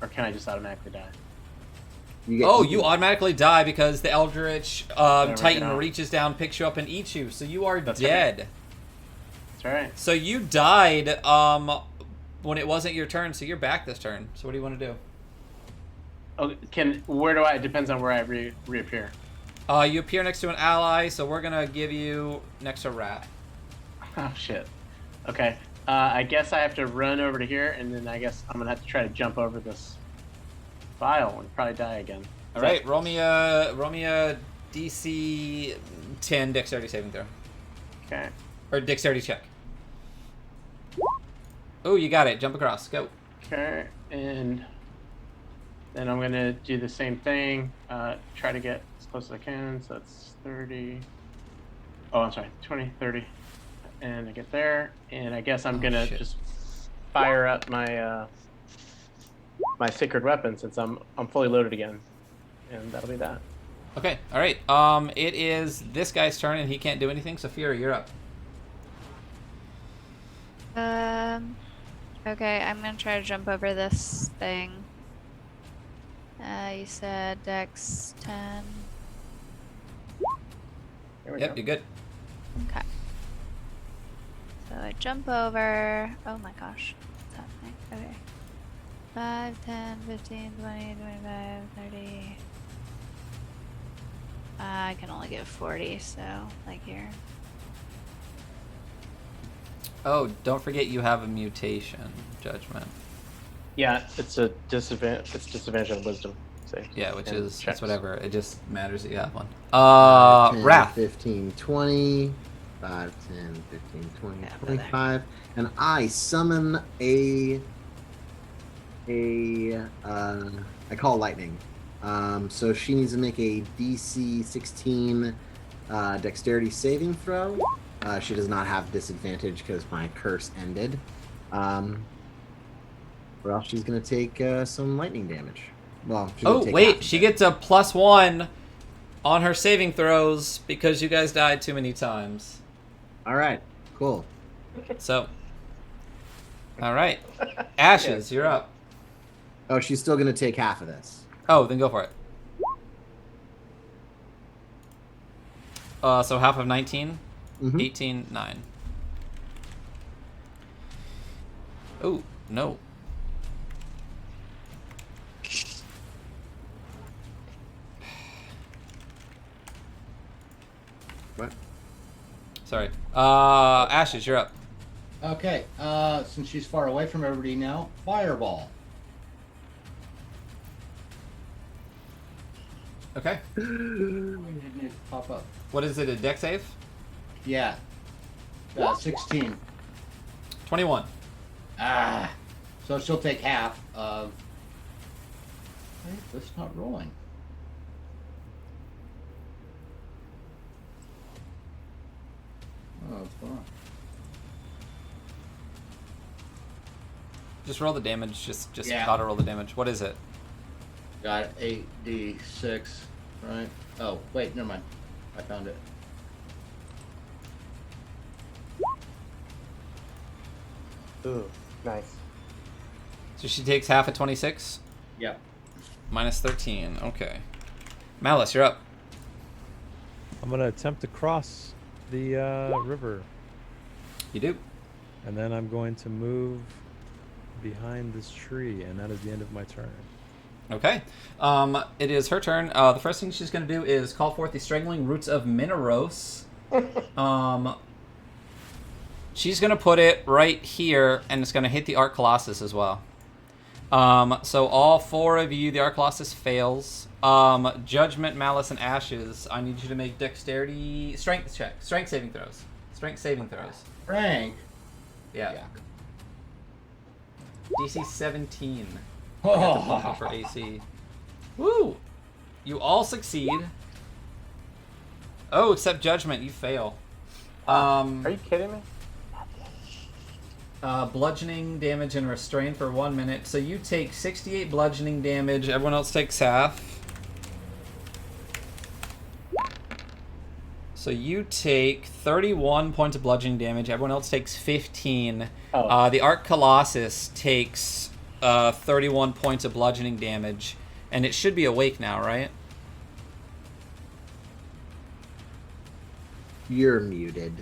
Or can I just automatically die? You You automatically die because the Eldritch we Titan go. reaches down, picks you up, and eats you. So you are That's dead. That's right. So you died when it wasn't your turn, so you're back this turn. So what do you want to do? Oh, where do I? It depends on where I reappear. You appear next to an ally, so we're gonna give you next to Wrath. Oh shit. Okay. I guess I have to run over to here, and then I guess I'm gonna have to try to jump over this file and probably die again. All right, roll me a DC 10 dexterity saving throw, Okay. or dexterity check. Oh, you got it. Jump across. Go. Okay. And Then I'm going to do the same thing. Try to get as close as I can. So that's 30. Oh, I'm sorry. 20, 30. And I get there. And I guess I'm going to just fire up my my sacred weapon since I'm fully loaded again. And that'll be that. Okay, all right. It is this guy's turn, and he can't do anything. So Fury, you're up. Okay, I'm gonna try to jump over this thing. You said Dex 10. There we Yep, go. you're good. Okay. So I jump over. Oh my gosh. What's happening? Okay. 5, 10, 15, 20, 25, 30. I can only get 40, so like here. Oh, don't forget you have a mutation, Judgment. Yeah, it's a disadvantage. It's disadvantage on wisdom saves. Yeah, which and is checks. it's whatever. It just matters that you have one. 10, Wrath. 15, 20. 5, 10, 15, 20, Yeah, 25. And I summon I call lightning. So she needs to make a DC 16 dexterity saving throw. She does not have disadvantage because my curse ended. Or else she's going to take some lightning damage. Well, she's gonna Oh, take half wait. of She it. gets a +1 on her saving throws because you guys died too many times. All right, cool. So, all right. Ashes, you're up. Oh, she's still going to take half of this. Oh, then go for it. So half of 19? Mhm. 18, 9. Oh, no. What? Sorry. Ashes, you're up. Okay, since she's far away from everybody now, fireball. Okay. It didn't pop up. What is it, a deck save? Yeah. 16. 21. Ah. So she'll take half of. Wait, that's not rolling. Oh, it's gone. Just roll the damage. Just Yeah. auto roll the damage. What is it? Got 8d6, right? Oh, wait, never mind. I found it. Ooh, nice. So she takes half of 26? Yep. Minus 13. Okay. Malice, you're up. I'm gonna attempt to cross the river, You do. and then I'm going to move behind this tree, and that is the end of my turn. Okay. It is her turn. The first thing she's going to do is call forth the strangling roots of Mineros. She's going to put it right here, and it's going to hit the Arc Colossus as well. So all four of you, the Arc Colossus fails. Judgment, Malice, and Ashes, I need you to make dexterity strength check. Strength saving throws. Strength saving throws. Frank. Yeah. DC 17. Oh. For AC. Woo! You all succeed. Oh, except Judgment, you fail. Are you kidding me? Bludgeoning damage and restrain for 1 minute. So you take 68 bludgeoning damage. Everyone else takes half. So you take 31 points of bludgeoning damage. Everyone else takes 15. Oh. The Arc Colossus takes 31 points of bludgeoning damage. And it should be awake now, right? You're muted.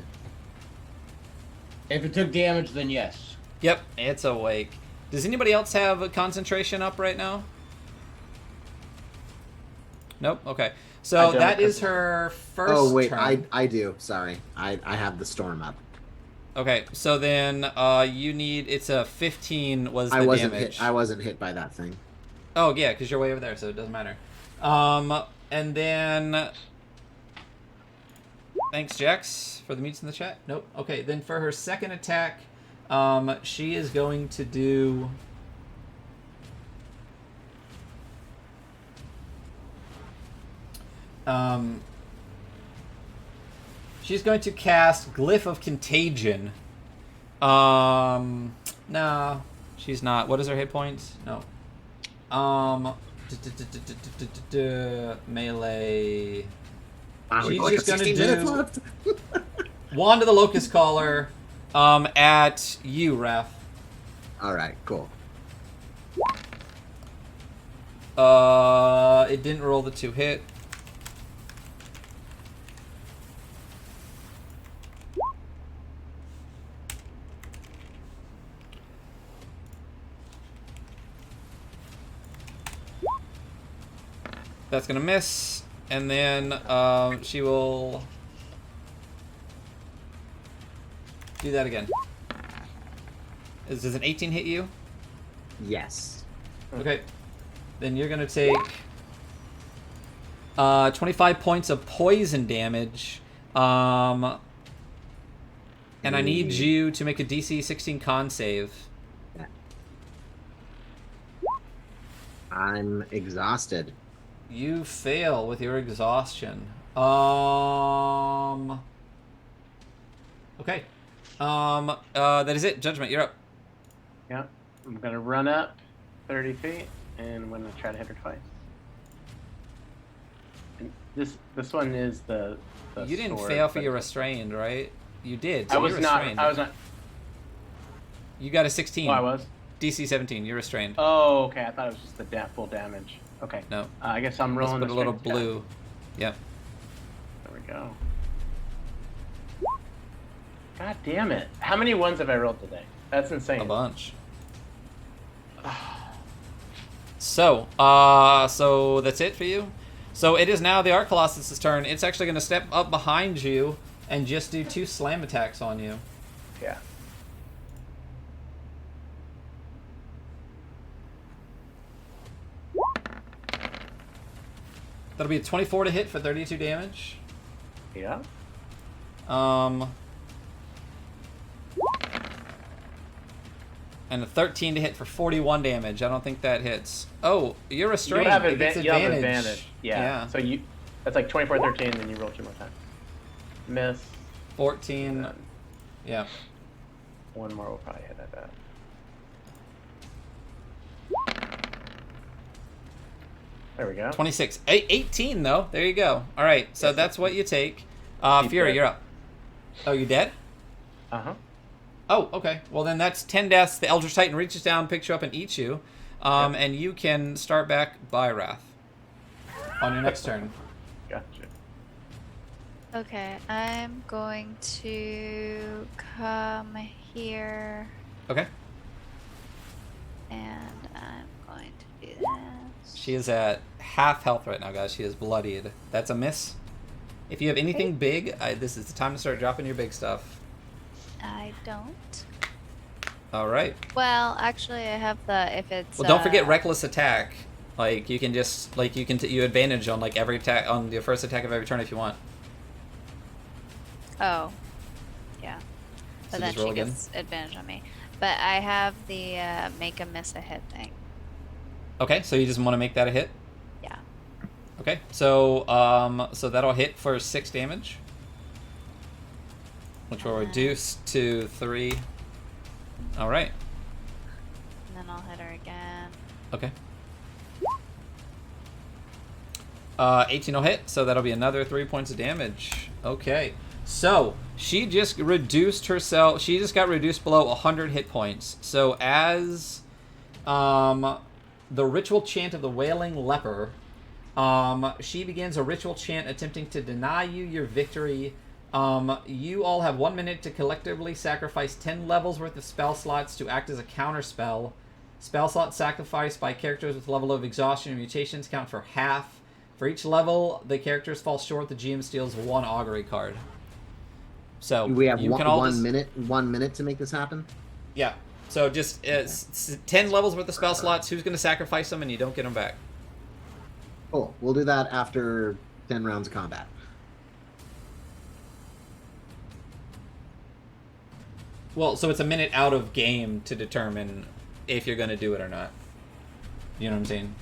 If it took damage, then yes. Yep, it's awake. Does anybody else have a concentration up right now? Nope. Okay. I So don't, that is 'cause- her first Oh wait, turn. I do. Sorry, I have the storm up. Okay, so then you need, it's a 15 was the I wasn't damage. hit. I wasn't hit by that thing. Oh yeah, because you're way over there, so it doesn't matter. And then thanks, Jax, for the meets in the chat. Nope. Okay, then for her second attack, she is going to do She's going to cast Glyph of Contagion. No, she's not. What is her hit points? No. Melee. She's Like just gonna 16 minutes do left. Wand of the Locust Caller at you, Raph. All right, cool. It didn't roll the 2 hit. That's gonna miss, and then she will do that again. Does an 18 hit you? Yes. Okay. Then you're gonna take 25 points of poison damage. And I need you to make a DC 16 con save. I'm exhausted. You fail with your exhaustion. Okay. That is it. Judgment, you're up. Yeah. I'm gonna run up 30 feet and I'm gonna try to hit her twice. And this one is the You didn't sword, fail for but- your restrained, right? You did. So I was you're not. restrained. I was not. You got a 16. Oh, I was. DC 17. You're restrained. Oh, okay. I thought it was just the full damage. Okay. No. I guess I'm Let's rolling put the a little strength check. blue. Yep. There we go. God damn it! How many ones have I rolled today? That's insane. A bunch. So that's it for you. So it is now the Arc Colossus' turn. It's actually going to step up behind you and just do 2 slam attacks on you. Yeah. That'll be a 24 to hit for 32 damage. Yeah. And a 13 to hit for 41 damage. I don't think that hits. Oh, you're restrained. You have, It gets you have advantage. Yeah. Yeah. So that's like 24, 13, then you roll 2 more times. Miss. 14. And then Yeah. one more will probably hit at that. There we go. 26. 18, though. There you go. All right. So that's what you take. Fury, dead. you're up. Oh, you dead? Uh-huh. Oh, okay. Well, then that's 10 deaths. The Eldritch Titan reaches down, picks you up, and eats you. And you can start back by Wrath on your next turn. Gotcha. Okay, I'm going to come here Okay. and I'm going to do this. She is at half health right now, guys. She is bloodied. That's a miss. If you have anything big, this is the time to start dropping your big stuff. I don't. All right. Well, actually, I have the if it's. Well, don't forget reckless attack. Like you can just you advantage on like every attack on your first attack of every turn if you want. Oh, yeah. So But then just roll she again? gets advantage on me. But I have the make a miss a hit thing. Okay, so you just want to make that a hit. Yeah. Okay, so so that'll hit for 6 damage, which will reduce to 3. All right. And then I'll hit her again. Okay. 18 will hit, so that'll be another 3 points of damage. Okay. So, she just reduced herself. She just got reduced below 100 hit points. So, as the ritual chant of the Wailing Leper, she begins a ritual chant attempting to deny you your victory. You all have 1 minute to collectively sacrifice 10 levels worth of spell slots to act as a counter spell. Spell slots sacrificed by characters with level of exhaustion or mutations count for half. For each level the characters fall short, the GM steals 1 augury card. So We have you one, can all one just, minute. 1 minute to make this happen. Yeah. So just 10 levels worth of spell slots. Who's going to sacrifice them, and you don't get them back. Cool. We'll do that after 10 rounds of combat. Well, so it's a minute out of game to determine if you're going to do it or not. You know what I'm saying?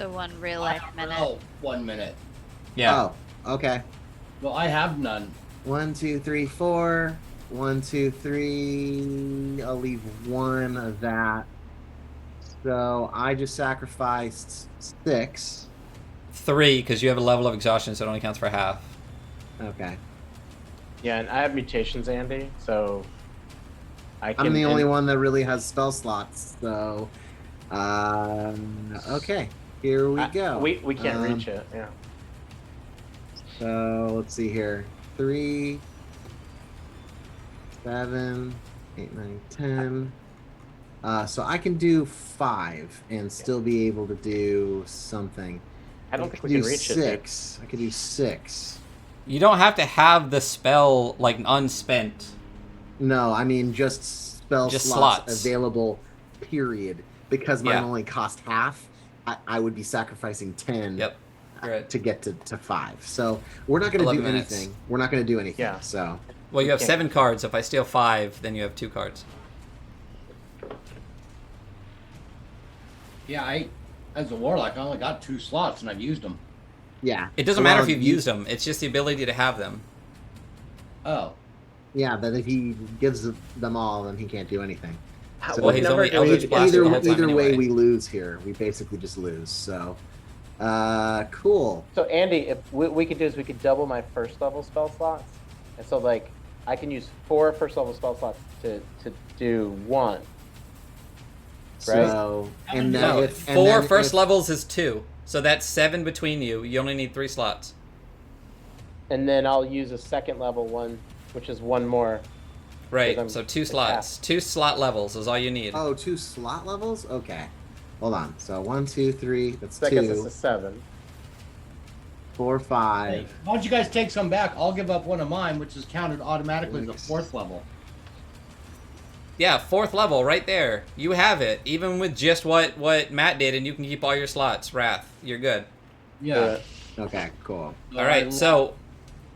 So 1 real life minute. Oh, 1 minute. Yeah. Oh, okay. Well, I have none. 1, 2, 3, 4. 1, 2, 3. I'll leave 1 of that. So I just sacrificed 6. 3, because you have a level of exhaustion, so it only counts for half. Okay. Yeah, and I have mutations, Andy, so I can. I'm the only one that really has spell slots, so okay. Here we go. We can't reach it. Yeah. So let's see here. 3, 7, 8, 9, 10. So I can do 5 and still be able to do something. I don't think could we can do reach it. Dude. 6. I could do 6. You don't have to have the spell, like, unspent. No, I mean just spell Just slots slots. available, period. Because mine Yeah. only cost half, I would be sacrificing 10 Yep. Right. to get to 5. So we're not going to 11 do minutes. anything. We're not going to do anything. Yeah. So Well, you have Okay. 7 cards. If I steal 5, then you have 2 cards. Yeah, as a warlock, I only got 2 slots and I've used them. yeah. It doesn't Well, matter if you've used them. It's just the ability to have them. Oh. Yeah, but if he gives them all, then he can't do anything. So Well, he's never only do Eldritch anything. Blast the whole time either way, anyway. we lose here. We basically just lose. So, cool. So Andy, if we could do is we could double my first level spell slots, and so like I can use 4 first level spell slots to do 1. So, and then No, if and 4 then first if- levels is 2. So that's 7 between you. You only need 3 slots. And then I'll use a second level one, which is 1 more. Right. I'm So 2 at slots. 2 slot levels is all you need. Oh, 2 slot levels? Okay. Hold on. So 1, 2, 3. That's That gets us 2, to 7. 4, 5. Hey, why don't you guys take some back? I'll give up one of mine, which is counted automatically as a 4th level. Yeah, 4th level right there. You have it. Even with just what Matt did, and you can keep all your slots. Wrath, you're good. Yeah. Okay, cool. All right. So,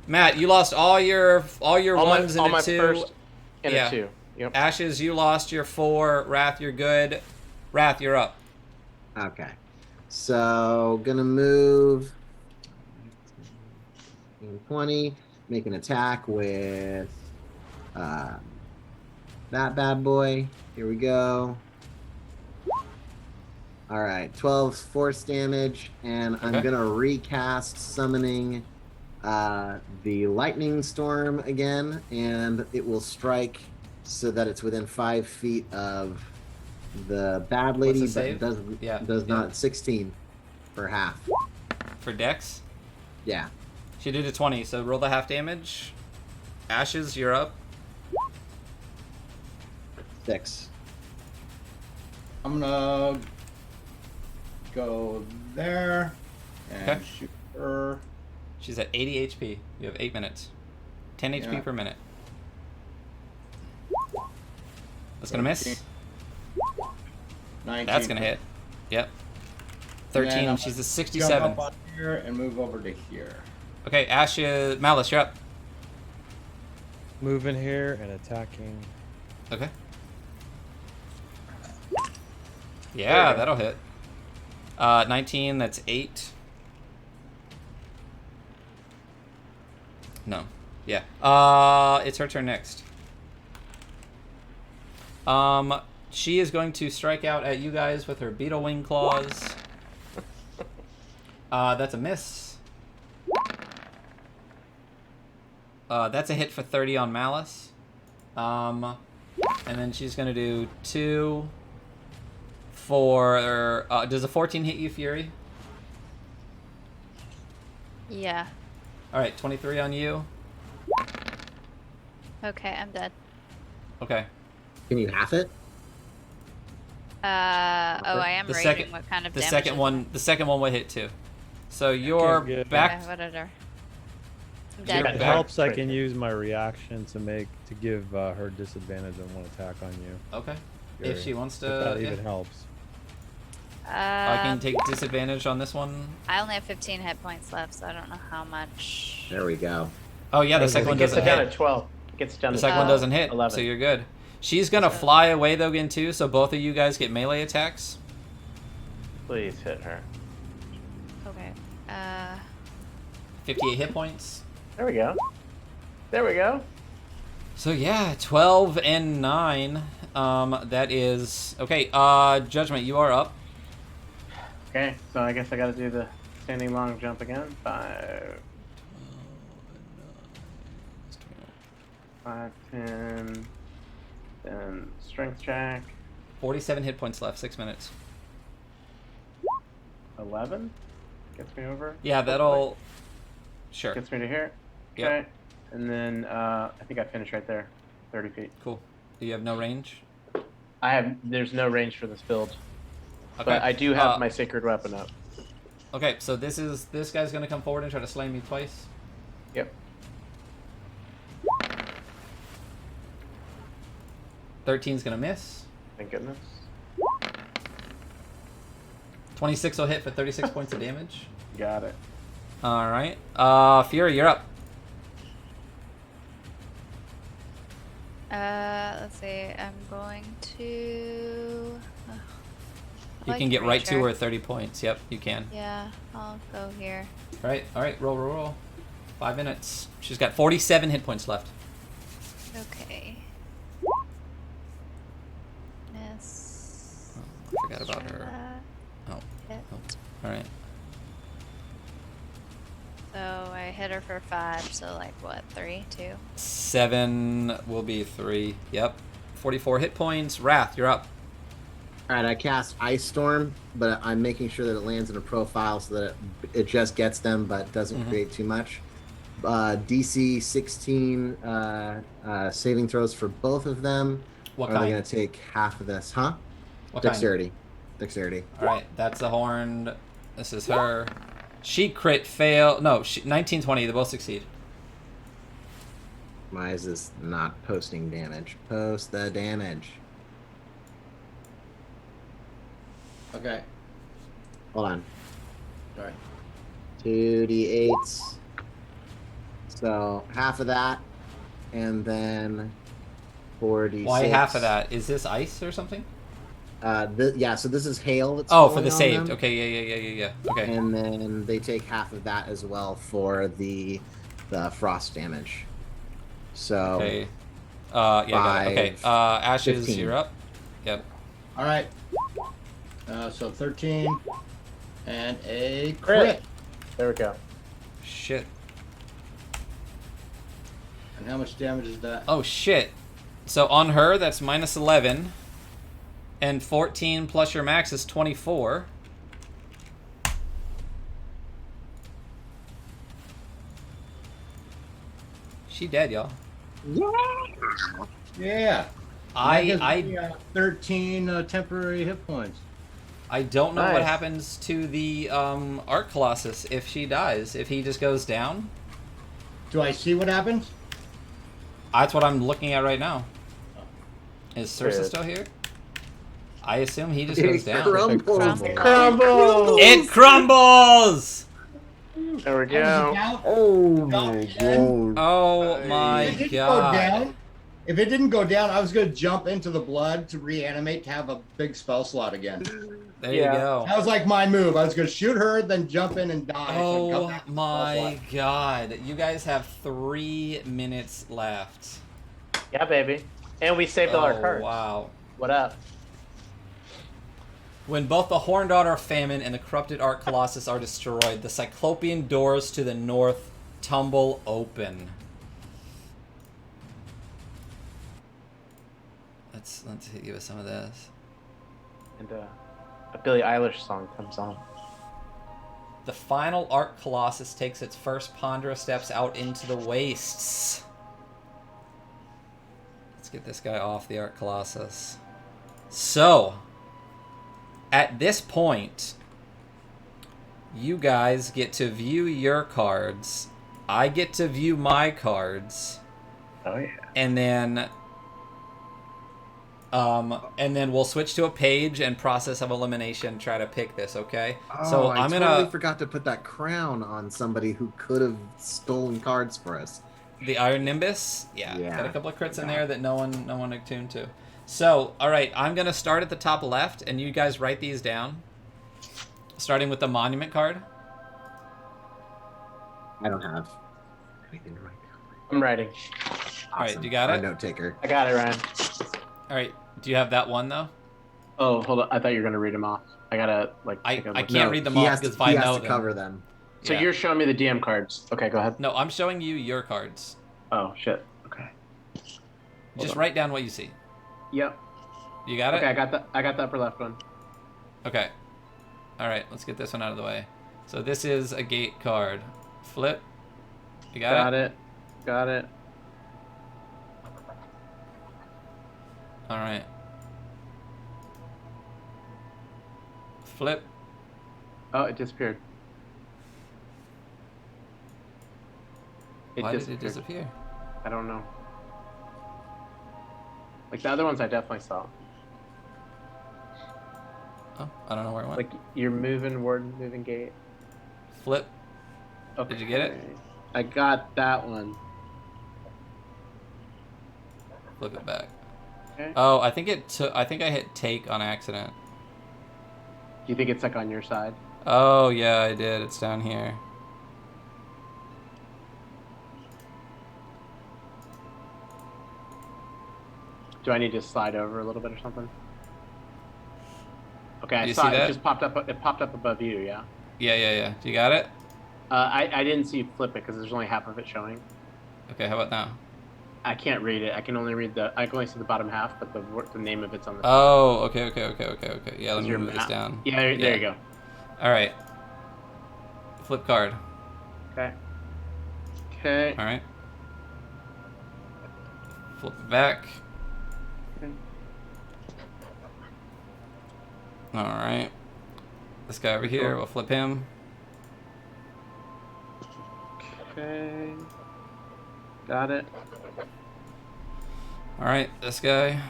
Matt, you lost all your All ones my and a 2. first and Yeah. a 2. Yep. Ashes, you lost your 4. Wrath, you're good. Wrath, you're up. Okay. So, gonna move 20, make an attack with that bad boy. Here we go. All right, 12 force damage, and I'm Okay. gonna recast summoning the lightning storm again, and it will strike so that it's within 5 feet of the bad lady, the but save? it does Yeah, does yeah. not 16 for half. For Dex, Yeah. she did a 20, so roll the half damage. Ashes, you're up. 6. I'm gonna go there and Okay. shoot her. She's at 80 HP. You have 8 minutes. 10 HP Yeah. per minute. That's gonna miss. 19. That's gonna hit. Yep. And 13. I'm She's a Jump 67. up on here and move over to here. Okay, Ashes, Malice, you're up. Moving here and attacking. Okay. Yeah, that'll hit. 19, that's 8. No. Yeah. It's her turn next. She is going to strike out at you guys with her beetle wing claws. That's a miss. That's a hit for 30 on Malice. And then she's gonna do 2 for. Does a 14 hit you, Fury? Yeah. All right, 23 on you. Okay, I'm dead. Okay. Can you half it? Oh, I am The raging. second- What kind of The damage? second one. The second one will hit too. So you're Okay, good. back. Okay, whatever. I'm You're dead. If it back. helps, I can use my reaction to give her disadvantage on one attack on you. Okay. Fury. If she wants If to, that yeah. even helps. I can take disadvantage on this one. I only have 15 hit points left, so I don't know how much. There we go. Oh yeah, the It second one It gets doesn't it down hit. at 12. It gets it down The to second one 12. doesn't hit, 11. so you're good. She's gonna fly away though again too, so both of you guys get melee attacks. Please hit her. 58 hit points. There we go. There we go. So yeah, 12 and 9. That is okay. Judgment, you are up. Okay, so I guess I got to do the standing long jump again. 5, 10, then strength check. 47 hit points left. 6 minutes. 11 gets me over. Yeah, that'll. Sure. Gets me to here. Yep. Okay, and then I think I finish right there, 30 feet. Cool. Do you have no range? There's no range for this build, Okay. but I do have my sacred weapon up. Okay, so this guy's gonna come forward and try to slay me twice. Yep. 13's gonna miss. Thank goodness. 26 will hit for 36 points of damage. Got it. All right. Fury, you're up. Let's see. I'm going to. You can get right to her 30 points. Yep, you can. Yeah, I'll go here. All right. Roll. 5 minutes. She's got 47 hit points left. Okay. Miss. Oh, I forgot about her. Oh. Hit. All right. So I hit her for 5. So like what? 3, 2. 7 will be 3. Yep. 44 hit points. Wrath, you're up. All right, I cast Ice Storm, but I'm making sure that it lands in a profile so that it just gets them, but doesn't create too much. DC 16 saving throws for both of them. What Are they kind? going to take half of this? Huh? What kind? Dexterity. All right, that's the horned. This is her. She crit fail. No, 19, 20. They both succeed. Mize is not posting damage. Post the damage. Okay. Hold on. All right. 2d8s. So half of that, and then 4d6. Why half of that? Is this ice or something? Yeah, so this is hail. That's Oh, for falling the on saved. them. Okay, yeah. Okay. And then they take half of that as well for the frost damage. So Okay. Yeah, got it. Okay. 5, Ashes, 15. you're up. Yep. All right. So 13 and a Crit. crit. There we go. Shit. And how much damage is that? Oh shit. So on her, that's minus 11. And 14 plus your max is 24. She dead, y'all. Yeah. That gives I me, 13 temporary hit points. I don't know what Nice. happens to the Arc Colossus if she dies. If he just goes down. Do I see what happens? That's what I'm looking at right now. Is Circe Good. still here? I assume he just goes down. Crumbles. Crumble! It crumbles! There we How does it go. count? Oh my my God. god. Oh If my it didn't go god. down, if it didn't go down, I was gonna jump into the blood to reanimate to have a big spell slot again. There Yeah. you go. That was like my move. I was gonna shoot her, then jump in and die. so I'd come Oh back to the spell my slot. god. You guys have 3 minutes left. Yeah, baby. And we saved all our Oh, cards. wow. What up? When both the Horned Daughter Famine and the Corrupted Arc Colossus are destroyed, the Cyclopean doors to the north tumble open. Let's hit you with some of this. And a Billie Eilish song comes on. The final Arc Colossus takes its first ponderous steps out into the wastes. Let's get this guy off the Arc Colossus. So, at this point, you guys get to view your cards. I get to view my cards. Oh yeah. And then we'll switch to a page and process of elimination, try to pick this, okay? Oh, So I I'm totally gonna forgot to put that crown on somebody who could have stolen cards for us. the Iron Nimbus. Yeah. Yeah. Got a couple of crits in there that no one attuned to. So, all right, I'm gonna start at the top left, and you guys write these down. Starting with the monument card. I don't have anything right now. I'm writing. All right, you got Our it? note taker. I got it, Ryan. All right. Do you have that one though? Oh, hold on. I thought you were gonna read them off. I gotta like. I take a look. can't read them he off has because to, if I he has know to them. cover them. So Yeah. you're showing me the DM cards. Okay, go ahead. No, I'm showing you your cards. Oh shit. Okay. Just on. write down what you see. Yep. You got it? Okay, I got that. I got the upper left one. Okay. All right, let's get this one out of the way. So this is a gate card. Flip. You got it? Got it. All right. Flip. Oh, it disappeared. Why did it disappear? I don't know. Like the other ones, I definitely saw. Oh, I don't know where it went. Like you're moving, word moving gate. Flip. Okay. Did you get it? I got that one. Flip it back. Okay. Oh, I think it took. I think I hit take on accident. Do you think it's like on your side? Oh yeah, I did. It's down here. Do I need to slide over a little bit or something? Okay, Do I you saw see it. that? Just popped up. It popped up above you. Yeah. Yeah. Do you got it? I didn't see you flip it because there's only half of it showing. Okay, how about now? I can't read it. I can only read I can only see the bottom half, but the name of it's on the. Oh, okay. Yeah, let Is me your move this map- down. Yeah, there you go. All right. Flip card. Okay. Okay. All right. Flip it back. Okay. All right. This guy over here, we'll flip him. Okay. Got it. All right, this guy.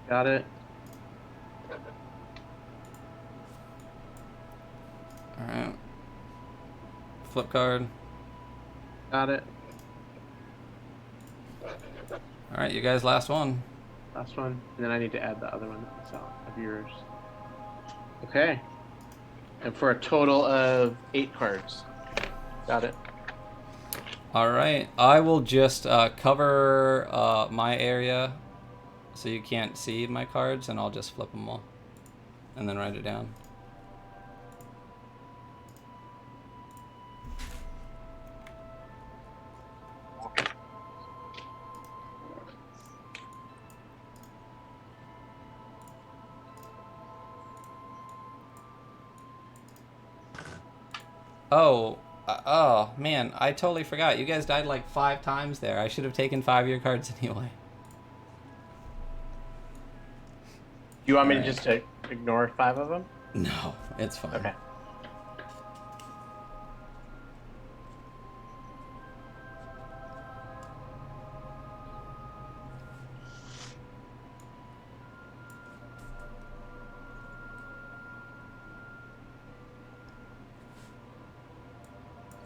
Got it. All right. Flip card. Got it. All right, you guys, last one. Last one. And then I need to add the other one that's out of yours. Okay. And for a total of 8 cards. Got it. All right, I will just cover my area so you can't see my cards, and I'll just flip them all and then write it down. Oh man, I totally forgot. You guys died like 5 times there. I should have taken 5 of your cards anyway. You want me to Alright. just ignore 5 of them? No, it's fine. Okay.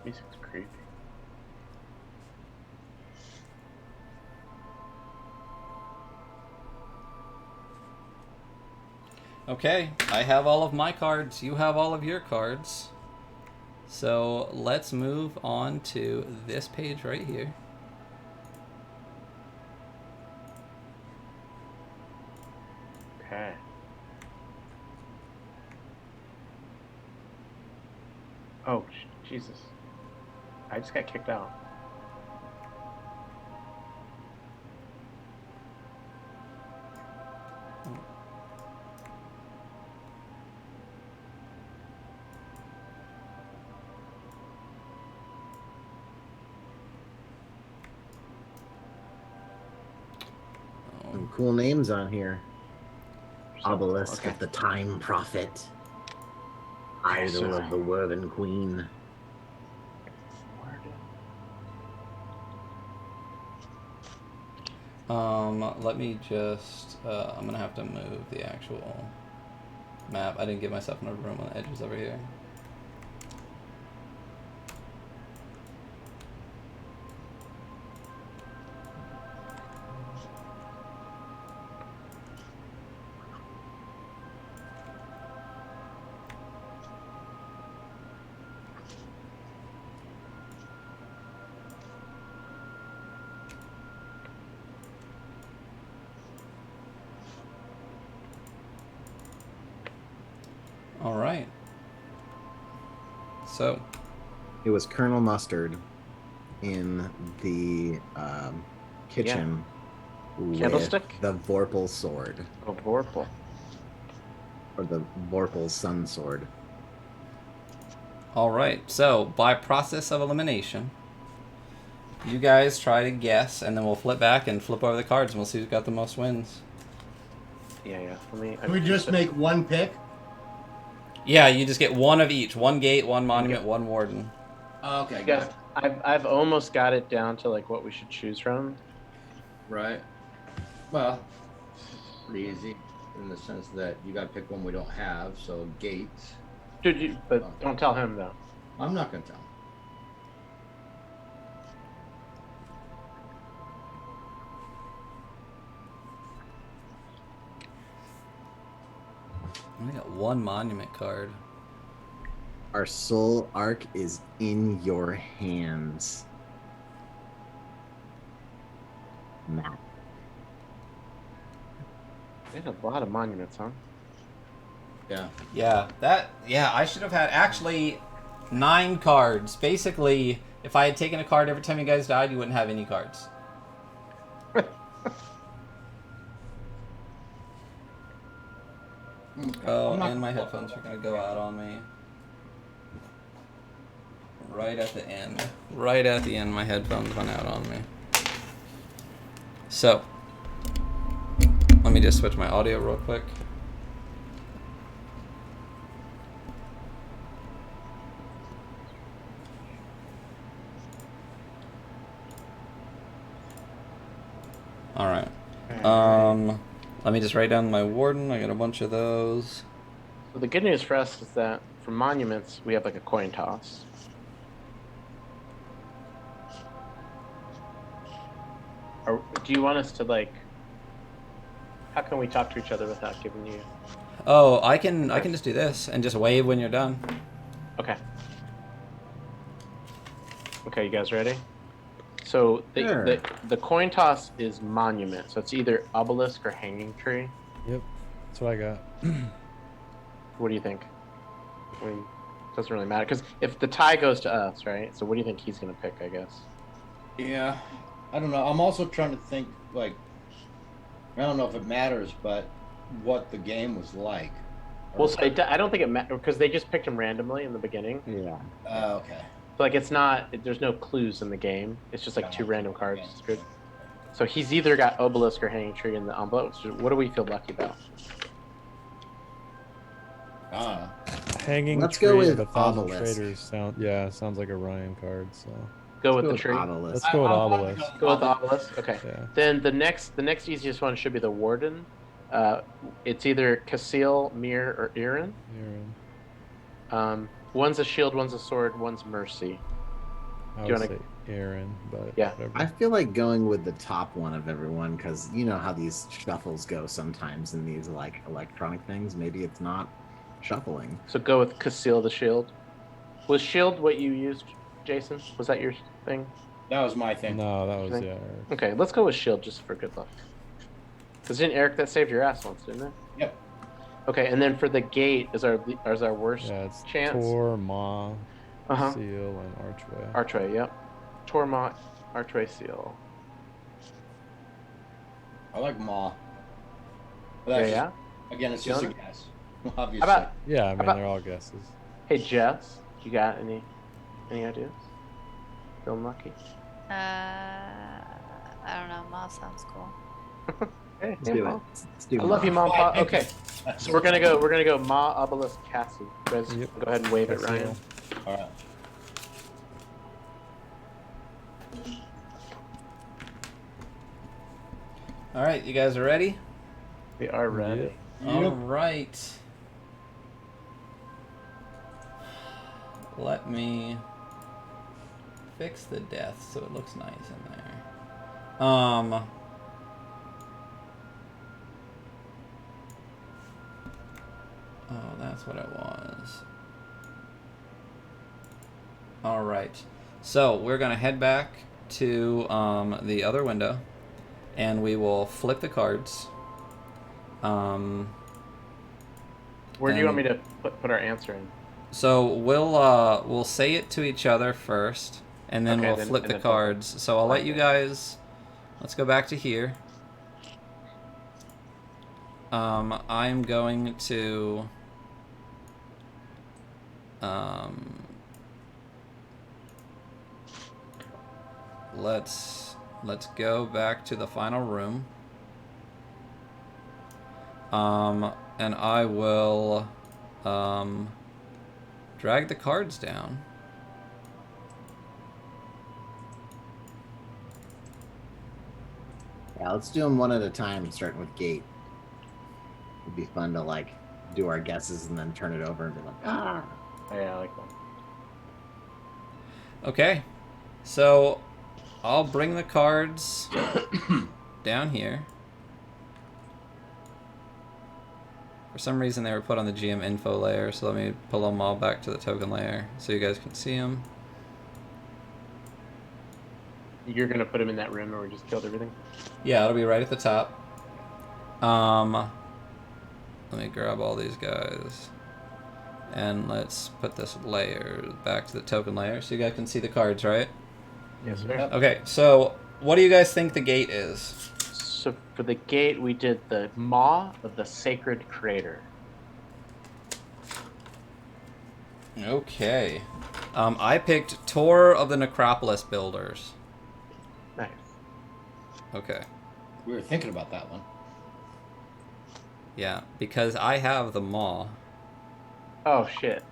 Music's creepy. Okay, I have all of my cards. You have all of your cards. So let's move on to this page right here. Okay. Oh, Jesus. I just got kicked out. Some cool names on here. Obelisk Okay. of the Time Prophet. Idol of the Whirling Queen. Let me just, I'm gonna have to move the actual map. I didn't give myself enough room on the edges over here. So, It was Colonel Mustard in the kitchen with Candlestick? the Vorpal sword, Oh, Vorpal. or the Vorpal sun sword. all right. So, by process of elimination, you guys try to guess, and then we'll flip back and flip over the cards, and we'll see who's got the most wins. Yeah. Let me. Can we just make one pick? Yeah, you just get one of each: one gate, one monument, one warden. Oh, okay, Guys, I've almost got it down to like what we should choose from. Right. Well, pretty easy in the sense that you got to pick one we don't have. So gates. Dude, but don't tell him though. I'm not gonna tell him. I only got one monument card. Our soul arc is in your hands. Matt. We had a lot of monuments, huh? Yeah. Yeah, I should have had actually 9 cards. Basically, if I had taken a card every time you guys died, you wouldn't have any cards. Oh, and my headphones are gonna go out on me. Right at the end. Right at the end, my headphones went out on me. So, let me just switch my audio real quick. Alright. Let me just write down my warden. I got a bunch of those. So the good news for us is that for monuments we have like a coin toss. Or do you want us to like? How can we talk to each other without giving you? Oh, I can just do this and just wave when you're done. Okay. Okay, you guys ready? So Sure. the coin toss is monument. So it's either obelisk or hanging tree. Yep, that's what I got. What do you think? I mean, it doesn't really matter because if the tie goes to us, right? So what do you think he's gonna pick? I guess. Yeah. I don't know. I'm also trying to think, like, I don't know if it matters, but what the game was like. Well, so I don't think it matters because they just picked him randomly in the beginning. Yeah. Okay. So like it's not. There's no clues in the game. It's just like 2 random cards. It's good. So he's either got obelisk or hanging tree in the envelope. So what do we feel lucky about? Hanging Let's tree go with of 1,000 obelisk. traders sounds like a Ryan card. So Go with Let's the tree. obelisk. let's go with obelisk. Go with the obelisk. Okay. Yeah. Then the next easiest one should be the warden. It's either Casil, Mir, or Irin. Aaron. One's a shield, one's a sword, one's mercy. I Do you would wanna- say Aaron, but Yeah. whatever. I feel like going with the top one of everyone because you know how these shuffles go sometimes in these like electronic things. Maybe it's not shuffling. So go with Casil the shield. Was shield what you used, Jason? Was that your thing? That was my thing. No, that was Think- yeah. Okay, let's go with shield just for good luck. Because didn't Eric that saved your ass once, didn't it? Yep. Okay, and then for the gate is our worst Yeah, it's chance. Tor, Ma, Uh-huh. Seal, and Archway. Archway, yep. Tormont, Archway Seal. I like Maw. But Yeah, that's yeah. just- again, it's just a Fiona? guess. Obviously. How about Yeah, I mean about- they're all guesses. hey Jess? You got any ideas? Feeling lucky? I don't know. Ma sounds cool. Hey, Let's hey, do Mom. it. Let's do I love you, Mom. Mom. Pa. Okay, so we're gonna go Ma, Obelisk, Cassie. You guys Yep. go ahead and wave it, Cassie. Ryan. All right. All right, you guys are ready? We are ready. All right. Let me fix the death so it looks nice in there. Oh, that's what it was. All right. So we're gonna head back to the other window, and we will flip the cards. Where do you want me to put our answer in? So we'll say it to each other first, and then Okay, we'll then- flip and the then- cards. So I'll let you guys. Let's go back to here. I'm going to. Let's go back to the final room. And I will drag the cards down. Yeah, let's do them one at a time, starting with gate. It'd be fun to like do our guesses and then turn it over and be like, ah. Oh, yeah, I like that. Okay, so I'll bring the cards down here. For some reason they were put on the GM info layer, so let me pull them all back to the token layer so you guys can see them. You're gonna put him in that room where we just killed everything? Yeah, it'll be right at the top. Let me grab all these guys. And let's put this layer back to the token layer so you guys can see the cards, right? Yes, sir. Yep. Okay, so what do you guys think the gate is? So for the gate, we did the Maw of the Sacred Creator. Okay. I picked Tour of the Necropolis Builders. Nice. Okay. We were thinking about that one. Yeah, because I have the Maw. Oh shit.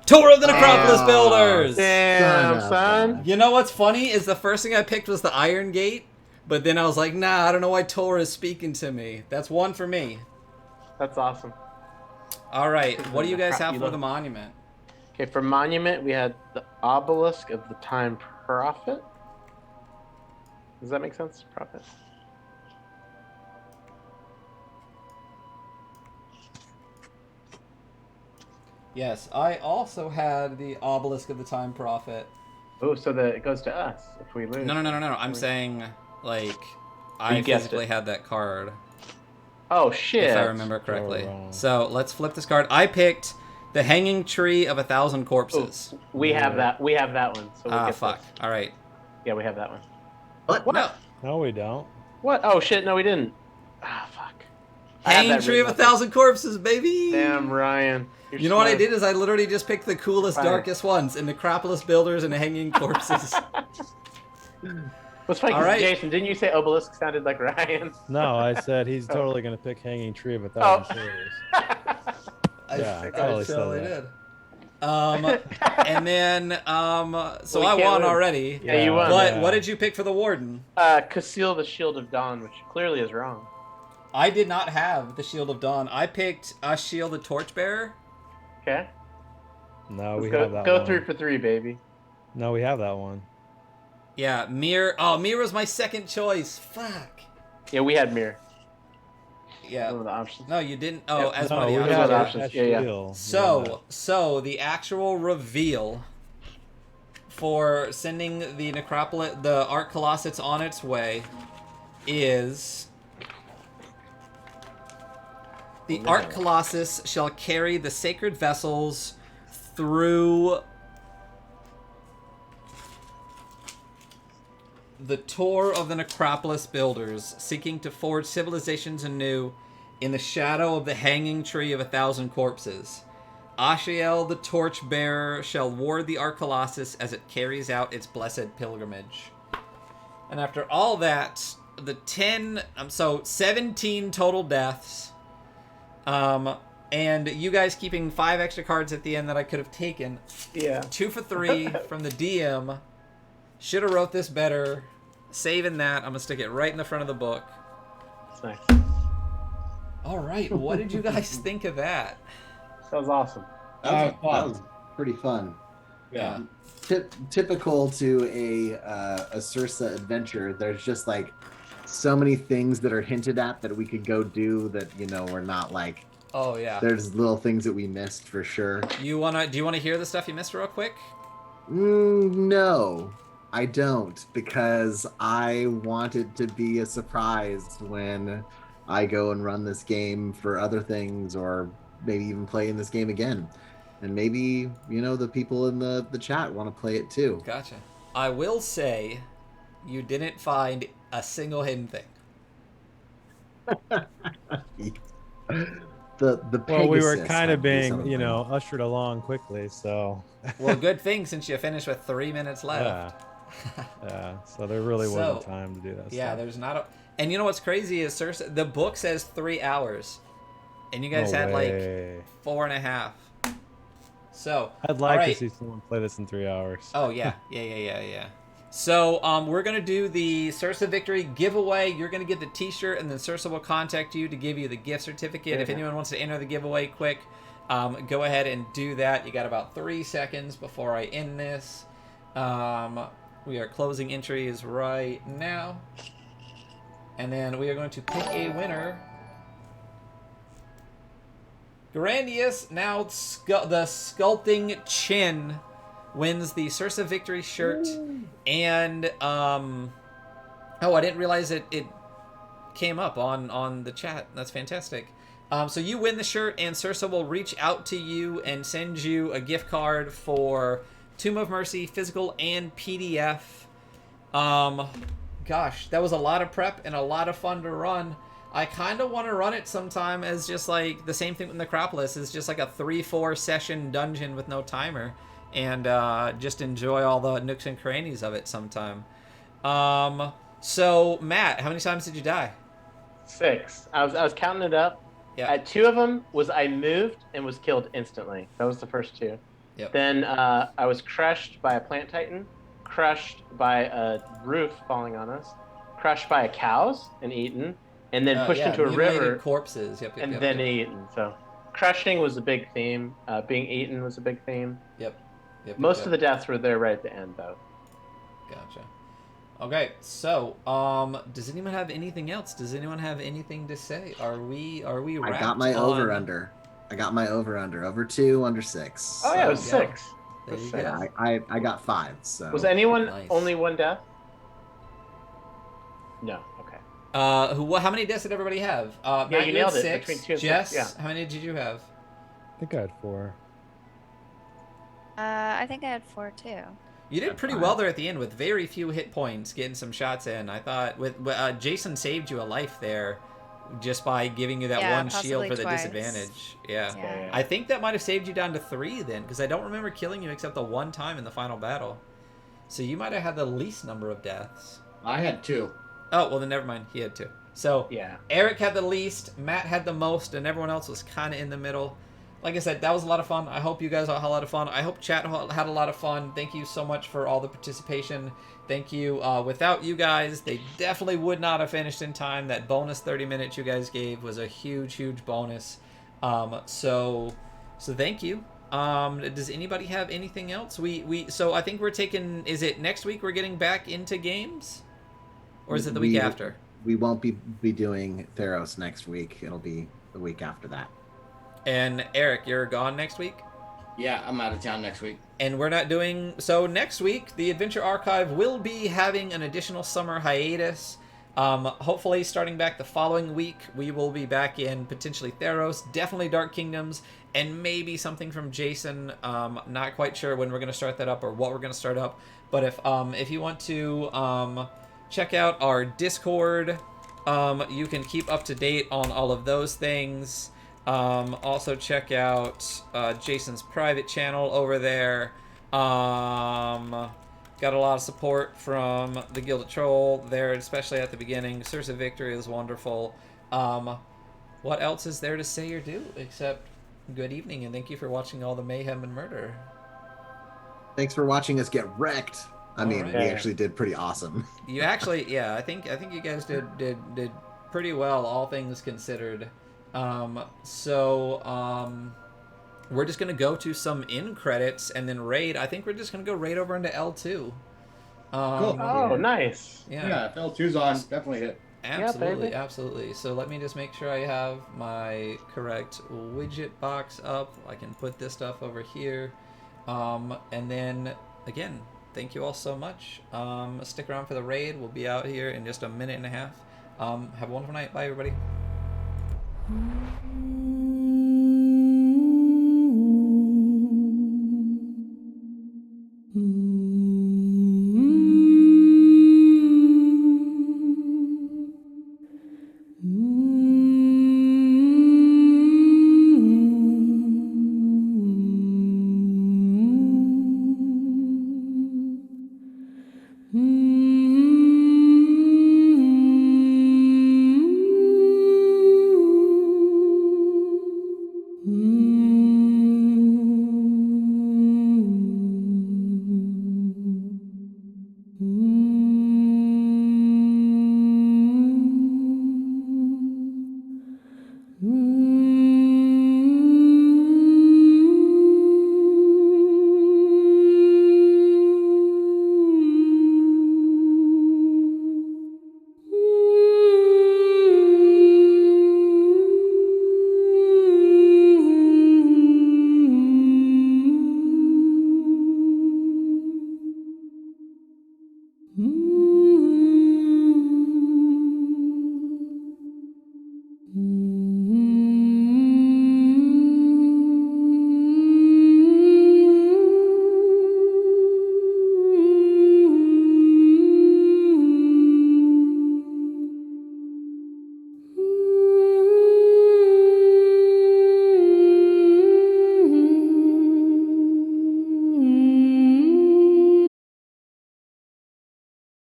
Tour of the Necropolis Ah. Builders! Damn, Son son. of a- You know what's funny is the first thing I picked was the Iron Gate, but then I was like, nah, I don't know why Tor is speaking to me. That's one for me. That's awesome. All right, what do you guys have You for love- the monument? Okay, for Monument, we had the Obelisk of the Time Prophet. Does that make sense? Prophet. Yes, I also had the Obelisk of the Time Prophet. Oh, so it goes to us if we lose. No. I'm saying, like, I You guessed physically it. had that card, Oh shit. if I remember correctly. wrong. So let's flip this card. I picked the Hanging Tree of 1,000 Corpses. Oh, we have that. We have that one. So we get Fuck. this. All right. Yeah, we have that one. What? No. No, we don't. What? Oh shit! No, we didn't. Ah, fuck. I had Hanging that Tree of written up. 1,000 Corpses, baby! Damn, Ryan. You're You know what I smart. did is I literally just picked the coolest, Fire. darkest ones in Necropolis Builders and Hanging Corpses. What's funny? All 'Cause right. Jason, didn't you say Obelisk sounded like Ryan? No, I said he's totally gonna pick Hanging Tree of 1,000 Pillars. Yeah, I totally said totally that. did. And then, so We I can't won win. already. Yeah, you won. But Yeah. what did you pick for the Warden? Casil the Shield of Dawn, which clearly is wrong. I did not have the Shield of Dawn. I picked a Shield of Torchbearer. Okay. No, we Let's have that go one. 3 for 3, baby. No, we have that one. Yeah, Mir. Oh, Mir was my second choice. Fuck. Yeah, we had Mirror. Yeah. One of the options. No, you didn't. Oh, as No, one of we the Those have are the options. options. that Yeah. shield. So the actual reveal for sending the Necropolis, the Arch Colossus on its way, is the Arch Colossus shall carry the sacred vessels through the tour of the Necropolis Builders, seeking to forge civilizations anew in the shadow of the Hanging Tree of 1,000 Corpses. Ashiel the Torchbearer shall ward the Arch Colossus as it carries out its blessed pilgrimage. And after all that, the 17 total deaths, and you guys keeping 5 extra cards at the end that I could have taken. Yeah. 2 for 3 from the DM. Should have wrote this better. Saving that. I'm going to stick it right in the front of the book. That's nice. All right. What did you guys think of that? That was awesome. That was pretty fun. Yeah. Typical to a Cirsa adventure. There's just like so many things that are hinted at that we could go do that, you know, we're not like, Oh, yeah. there's little things that we missed for sure. Do you want to hear the stuff you missed real quick? No, I don't, because I want it to be a surprise when I go and run this game for other things, or maybe even play in this game again. and maybe the people in the chat want to play it too. Gotcha. I will say, you didn't find a single hidden thing. The Well, we were Pegasus kind had of to be being, something. ushered along quickly, so. Well, good thing since you finished with 3 minutes left. Yeah. So there really wasn't time to do that. Yeah, stuff. there's not a. And you know what's crazy is the book says 3 hours, and you guys No had way. like 4.5. So I'd like all to right. see someone play this in 3 hours. Oh yeah. So we're gonna do the Sursa Victory giveaway. You're gonna get the T-shirt, and then Sursa will contact you to give you the gift certificate. If anyone wants to enter the giveaway quick, go ahead and do that. You got about 3 seconds before I end this. We are closing entries right now, and then we are going to pick a winner. Grandius, now the Sculpting Chin, wins the Sursa Victory shirt. And oh, I didn't realize it came up on the chat. That's fantastic. So you win the shirt, and Sursa will reach out to you and send you a gift card for Tomb of Mercy, physical and PDF. Gosh, that was a lot of prep and a lot of fun to run. I kind of want to run it sometime as just like the same thing with Necropolis. Is just like a 3-4 session dungeon with no timer, and just enjoy all the nooks and crannies of it sometime. So Matt, how many times did you die? 6. I was counting it up. Yeah. 2 of them was I moved and was killed instantly. That was the first 2. Yep. Then I was crushed by a plant titan, crushed by a roof falling on us, crushed by a cows and eaten, and then pushed into a mutilated river corpses. Yep, and then eaten. So crushing was a big theme. Being eaten was a big theme. Yep. Most of the deaths were there right at the end, though. Gotcha. Okay, so does anyone have anything else? Does anyone have anything to say? Are we wrapped I got my over under. Over 2, under 6. Oh yeah, it was So, 6. There you Yeah, go. I got 5. So Was anyone Nice. only 1 death? No. Okay. How many deaths did everybody have? Matt, you had nailed it. 6. Between 2 and 6, Jess, yeah. how many did you have? I think I had 4. I think I had 4 too. You did That's pretty fine. well there at the end with very few hit points, getting some shots in. I thought with Jason saved you a life there, just by giving you that Yeah, one shield possibly for the twice. disadvantage. Yeah. Yeah. I think that might have saved you down to 3 then, because I don't remember killing you except the one time in the final battle. So you might have had the least number of deaths. I had 2. Oh, well then never mind. He had 2. So Yeah. Eric had the least, Matt had the most, and everyone else was kind of in the middle. Like I said, that was a lot of fun. I hope you guys had a lot of fun. I hope chat had a lot of fun. Thank you so much for all the participation. Thank you. Without you guys, they definitely would not have finished in time. That bonus 30 minutes you guys gave was a huge, huge bonus. So thank you. Does anybody have anything else? So I think we're taking. Is it next week we're getting back into games, or is it the week after? We won't be doing Theros next week. It'll be the week after that. And Eric, you're gone next week? Yeah, I'm out of town next week. And we're not doing... So next week, the Adventure Archive will be having an additional summer hiatus. Hopefully, starting back the following week, we will be back in potentially Theros, definitely Dark Kingdoms, and maybe something from Jason. Not quite sure when we're going to start that up or what we're going to start up. But if you want to check out our Discord, you can keep up to date on all of those things. Also check out Jason's private channel over there. Got a lot of support from the Guild of Troll there, especially at the beginning. Sursa Victory is wonderful. What else is there to say or do except good evening, and thank you for watching all the mayhem and murder. Thanks for watching us get wrecked. I mean, right. we actually did pretty awesome. You actually, yeah, I think you guys did pretty well, all things considered. We're just gonna go to some end credits and then raid. I think we're just gonna go raid over into L2. Cool. Oh, nice. Yeah, if L2's on, definitely hit. Absolutely, baby. absolutely. So let me just make sure I have my correct widget box up. I can put this stuff over here. And then, again, thank you all so much. Stick around for the raid. We'll be out here in just a minute and a half. Have a wonderful night. Bye, everybody. Mm-hmm. Mm-hmm.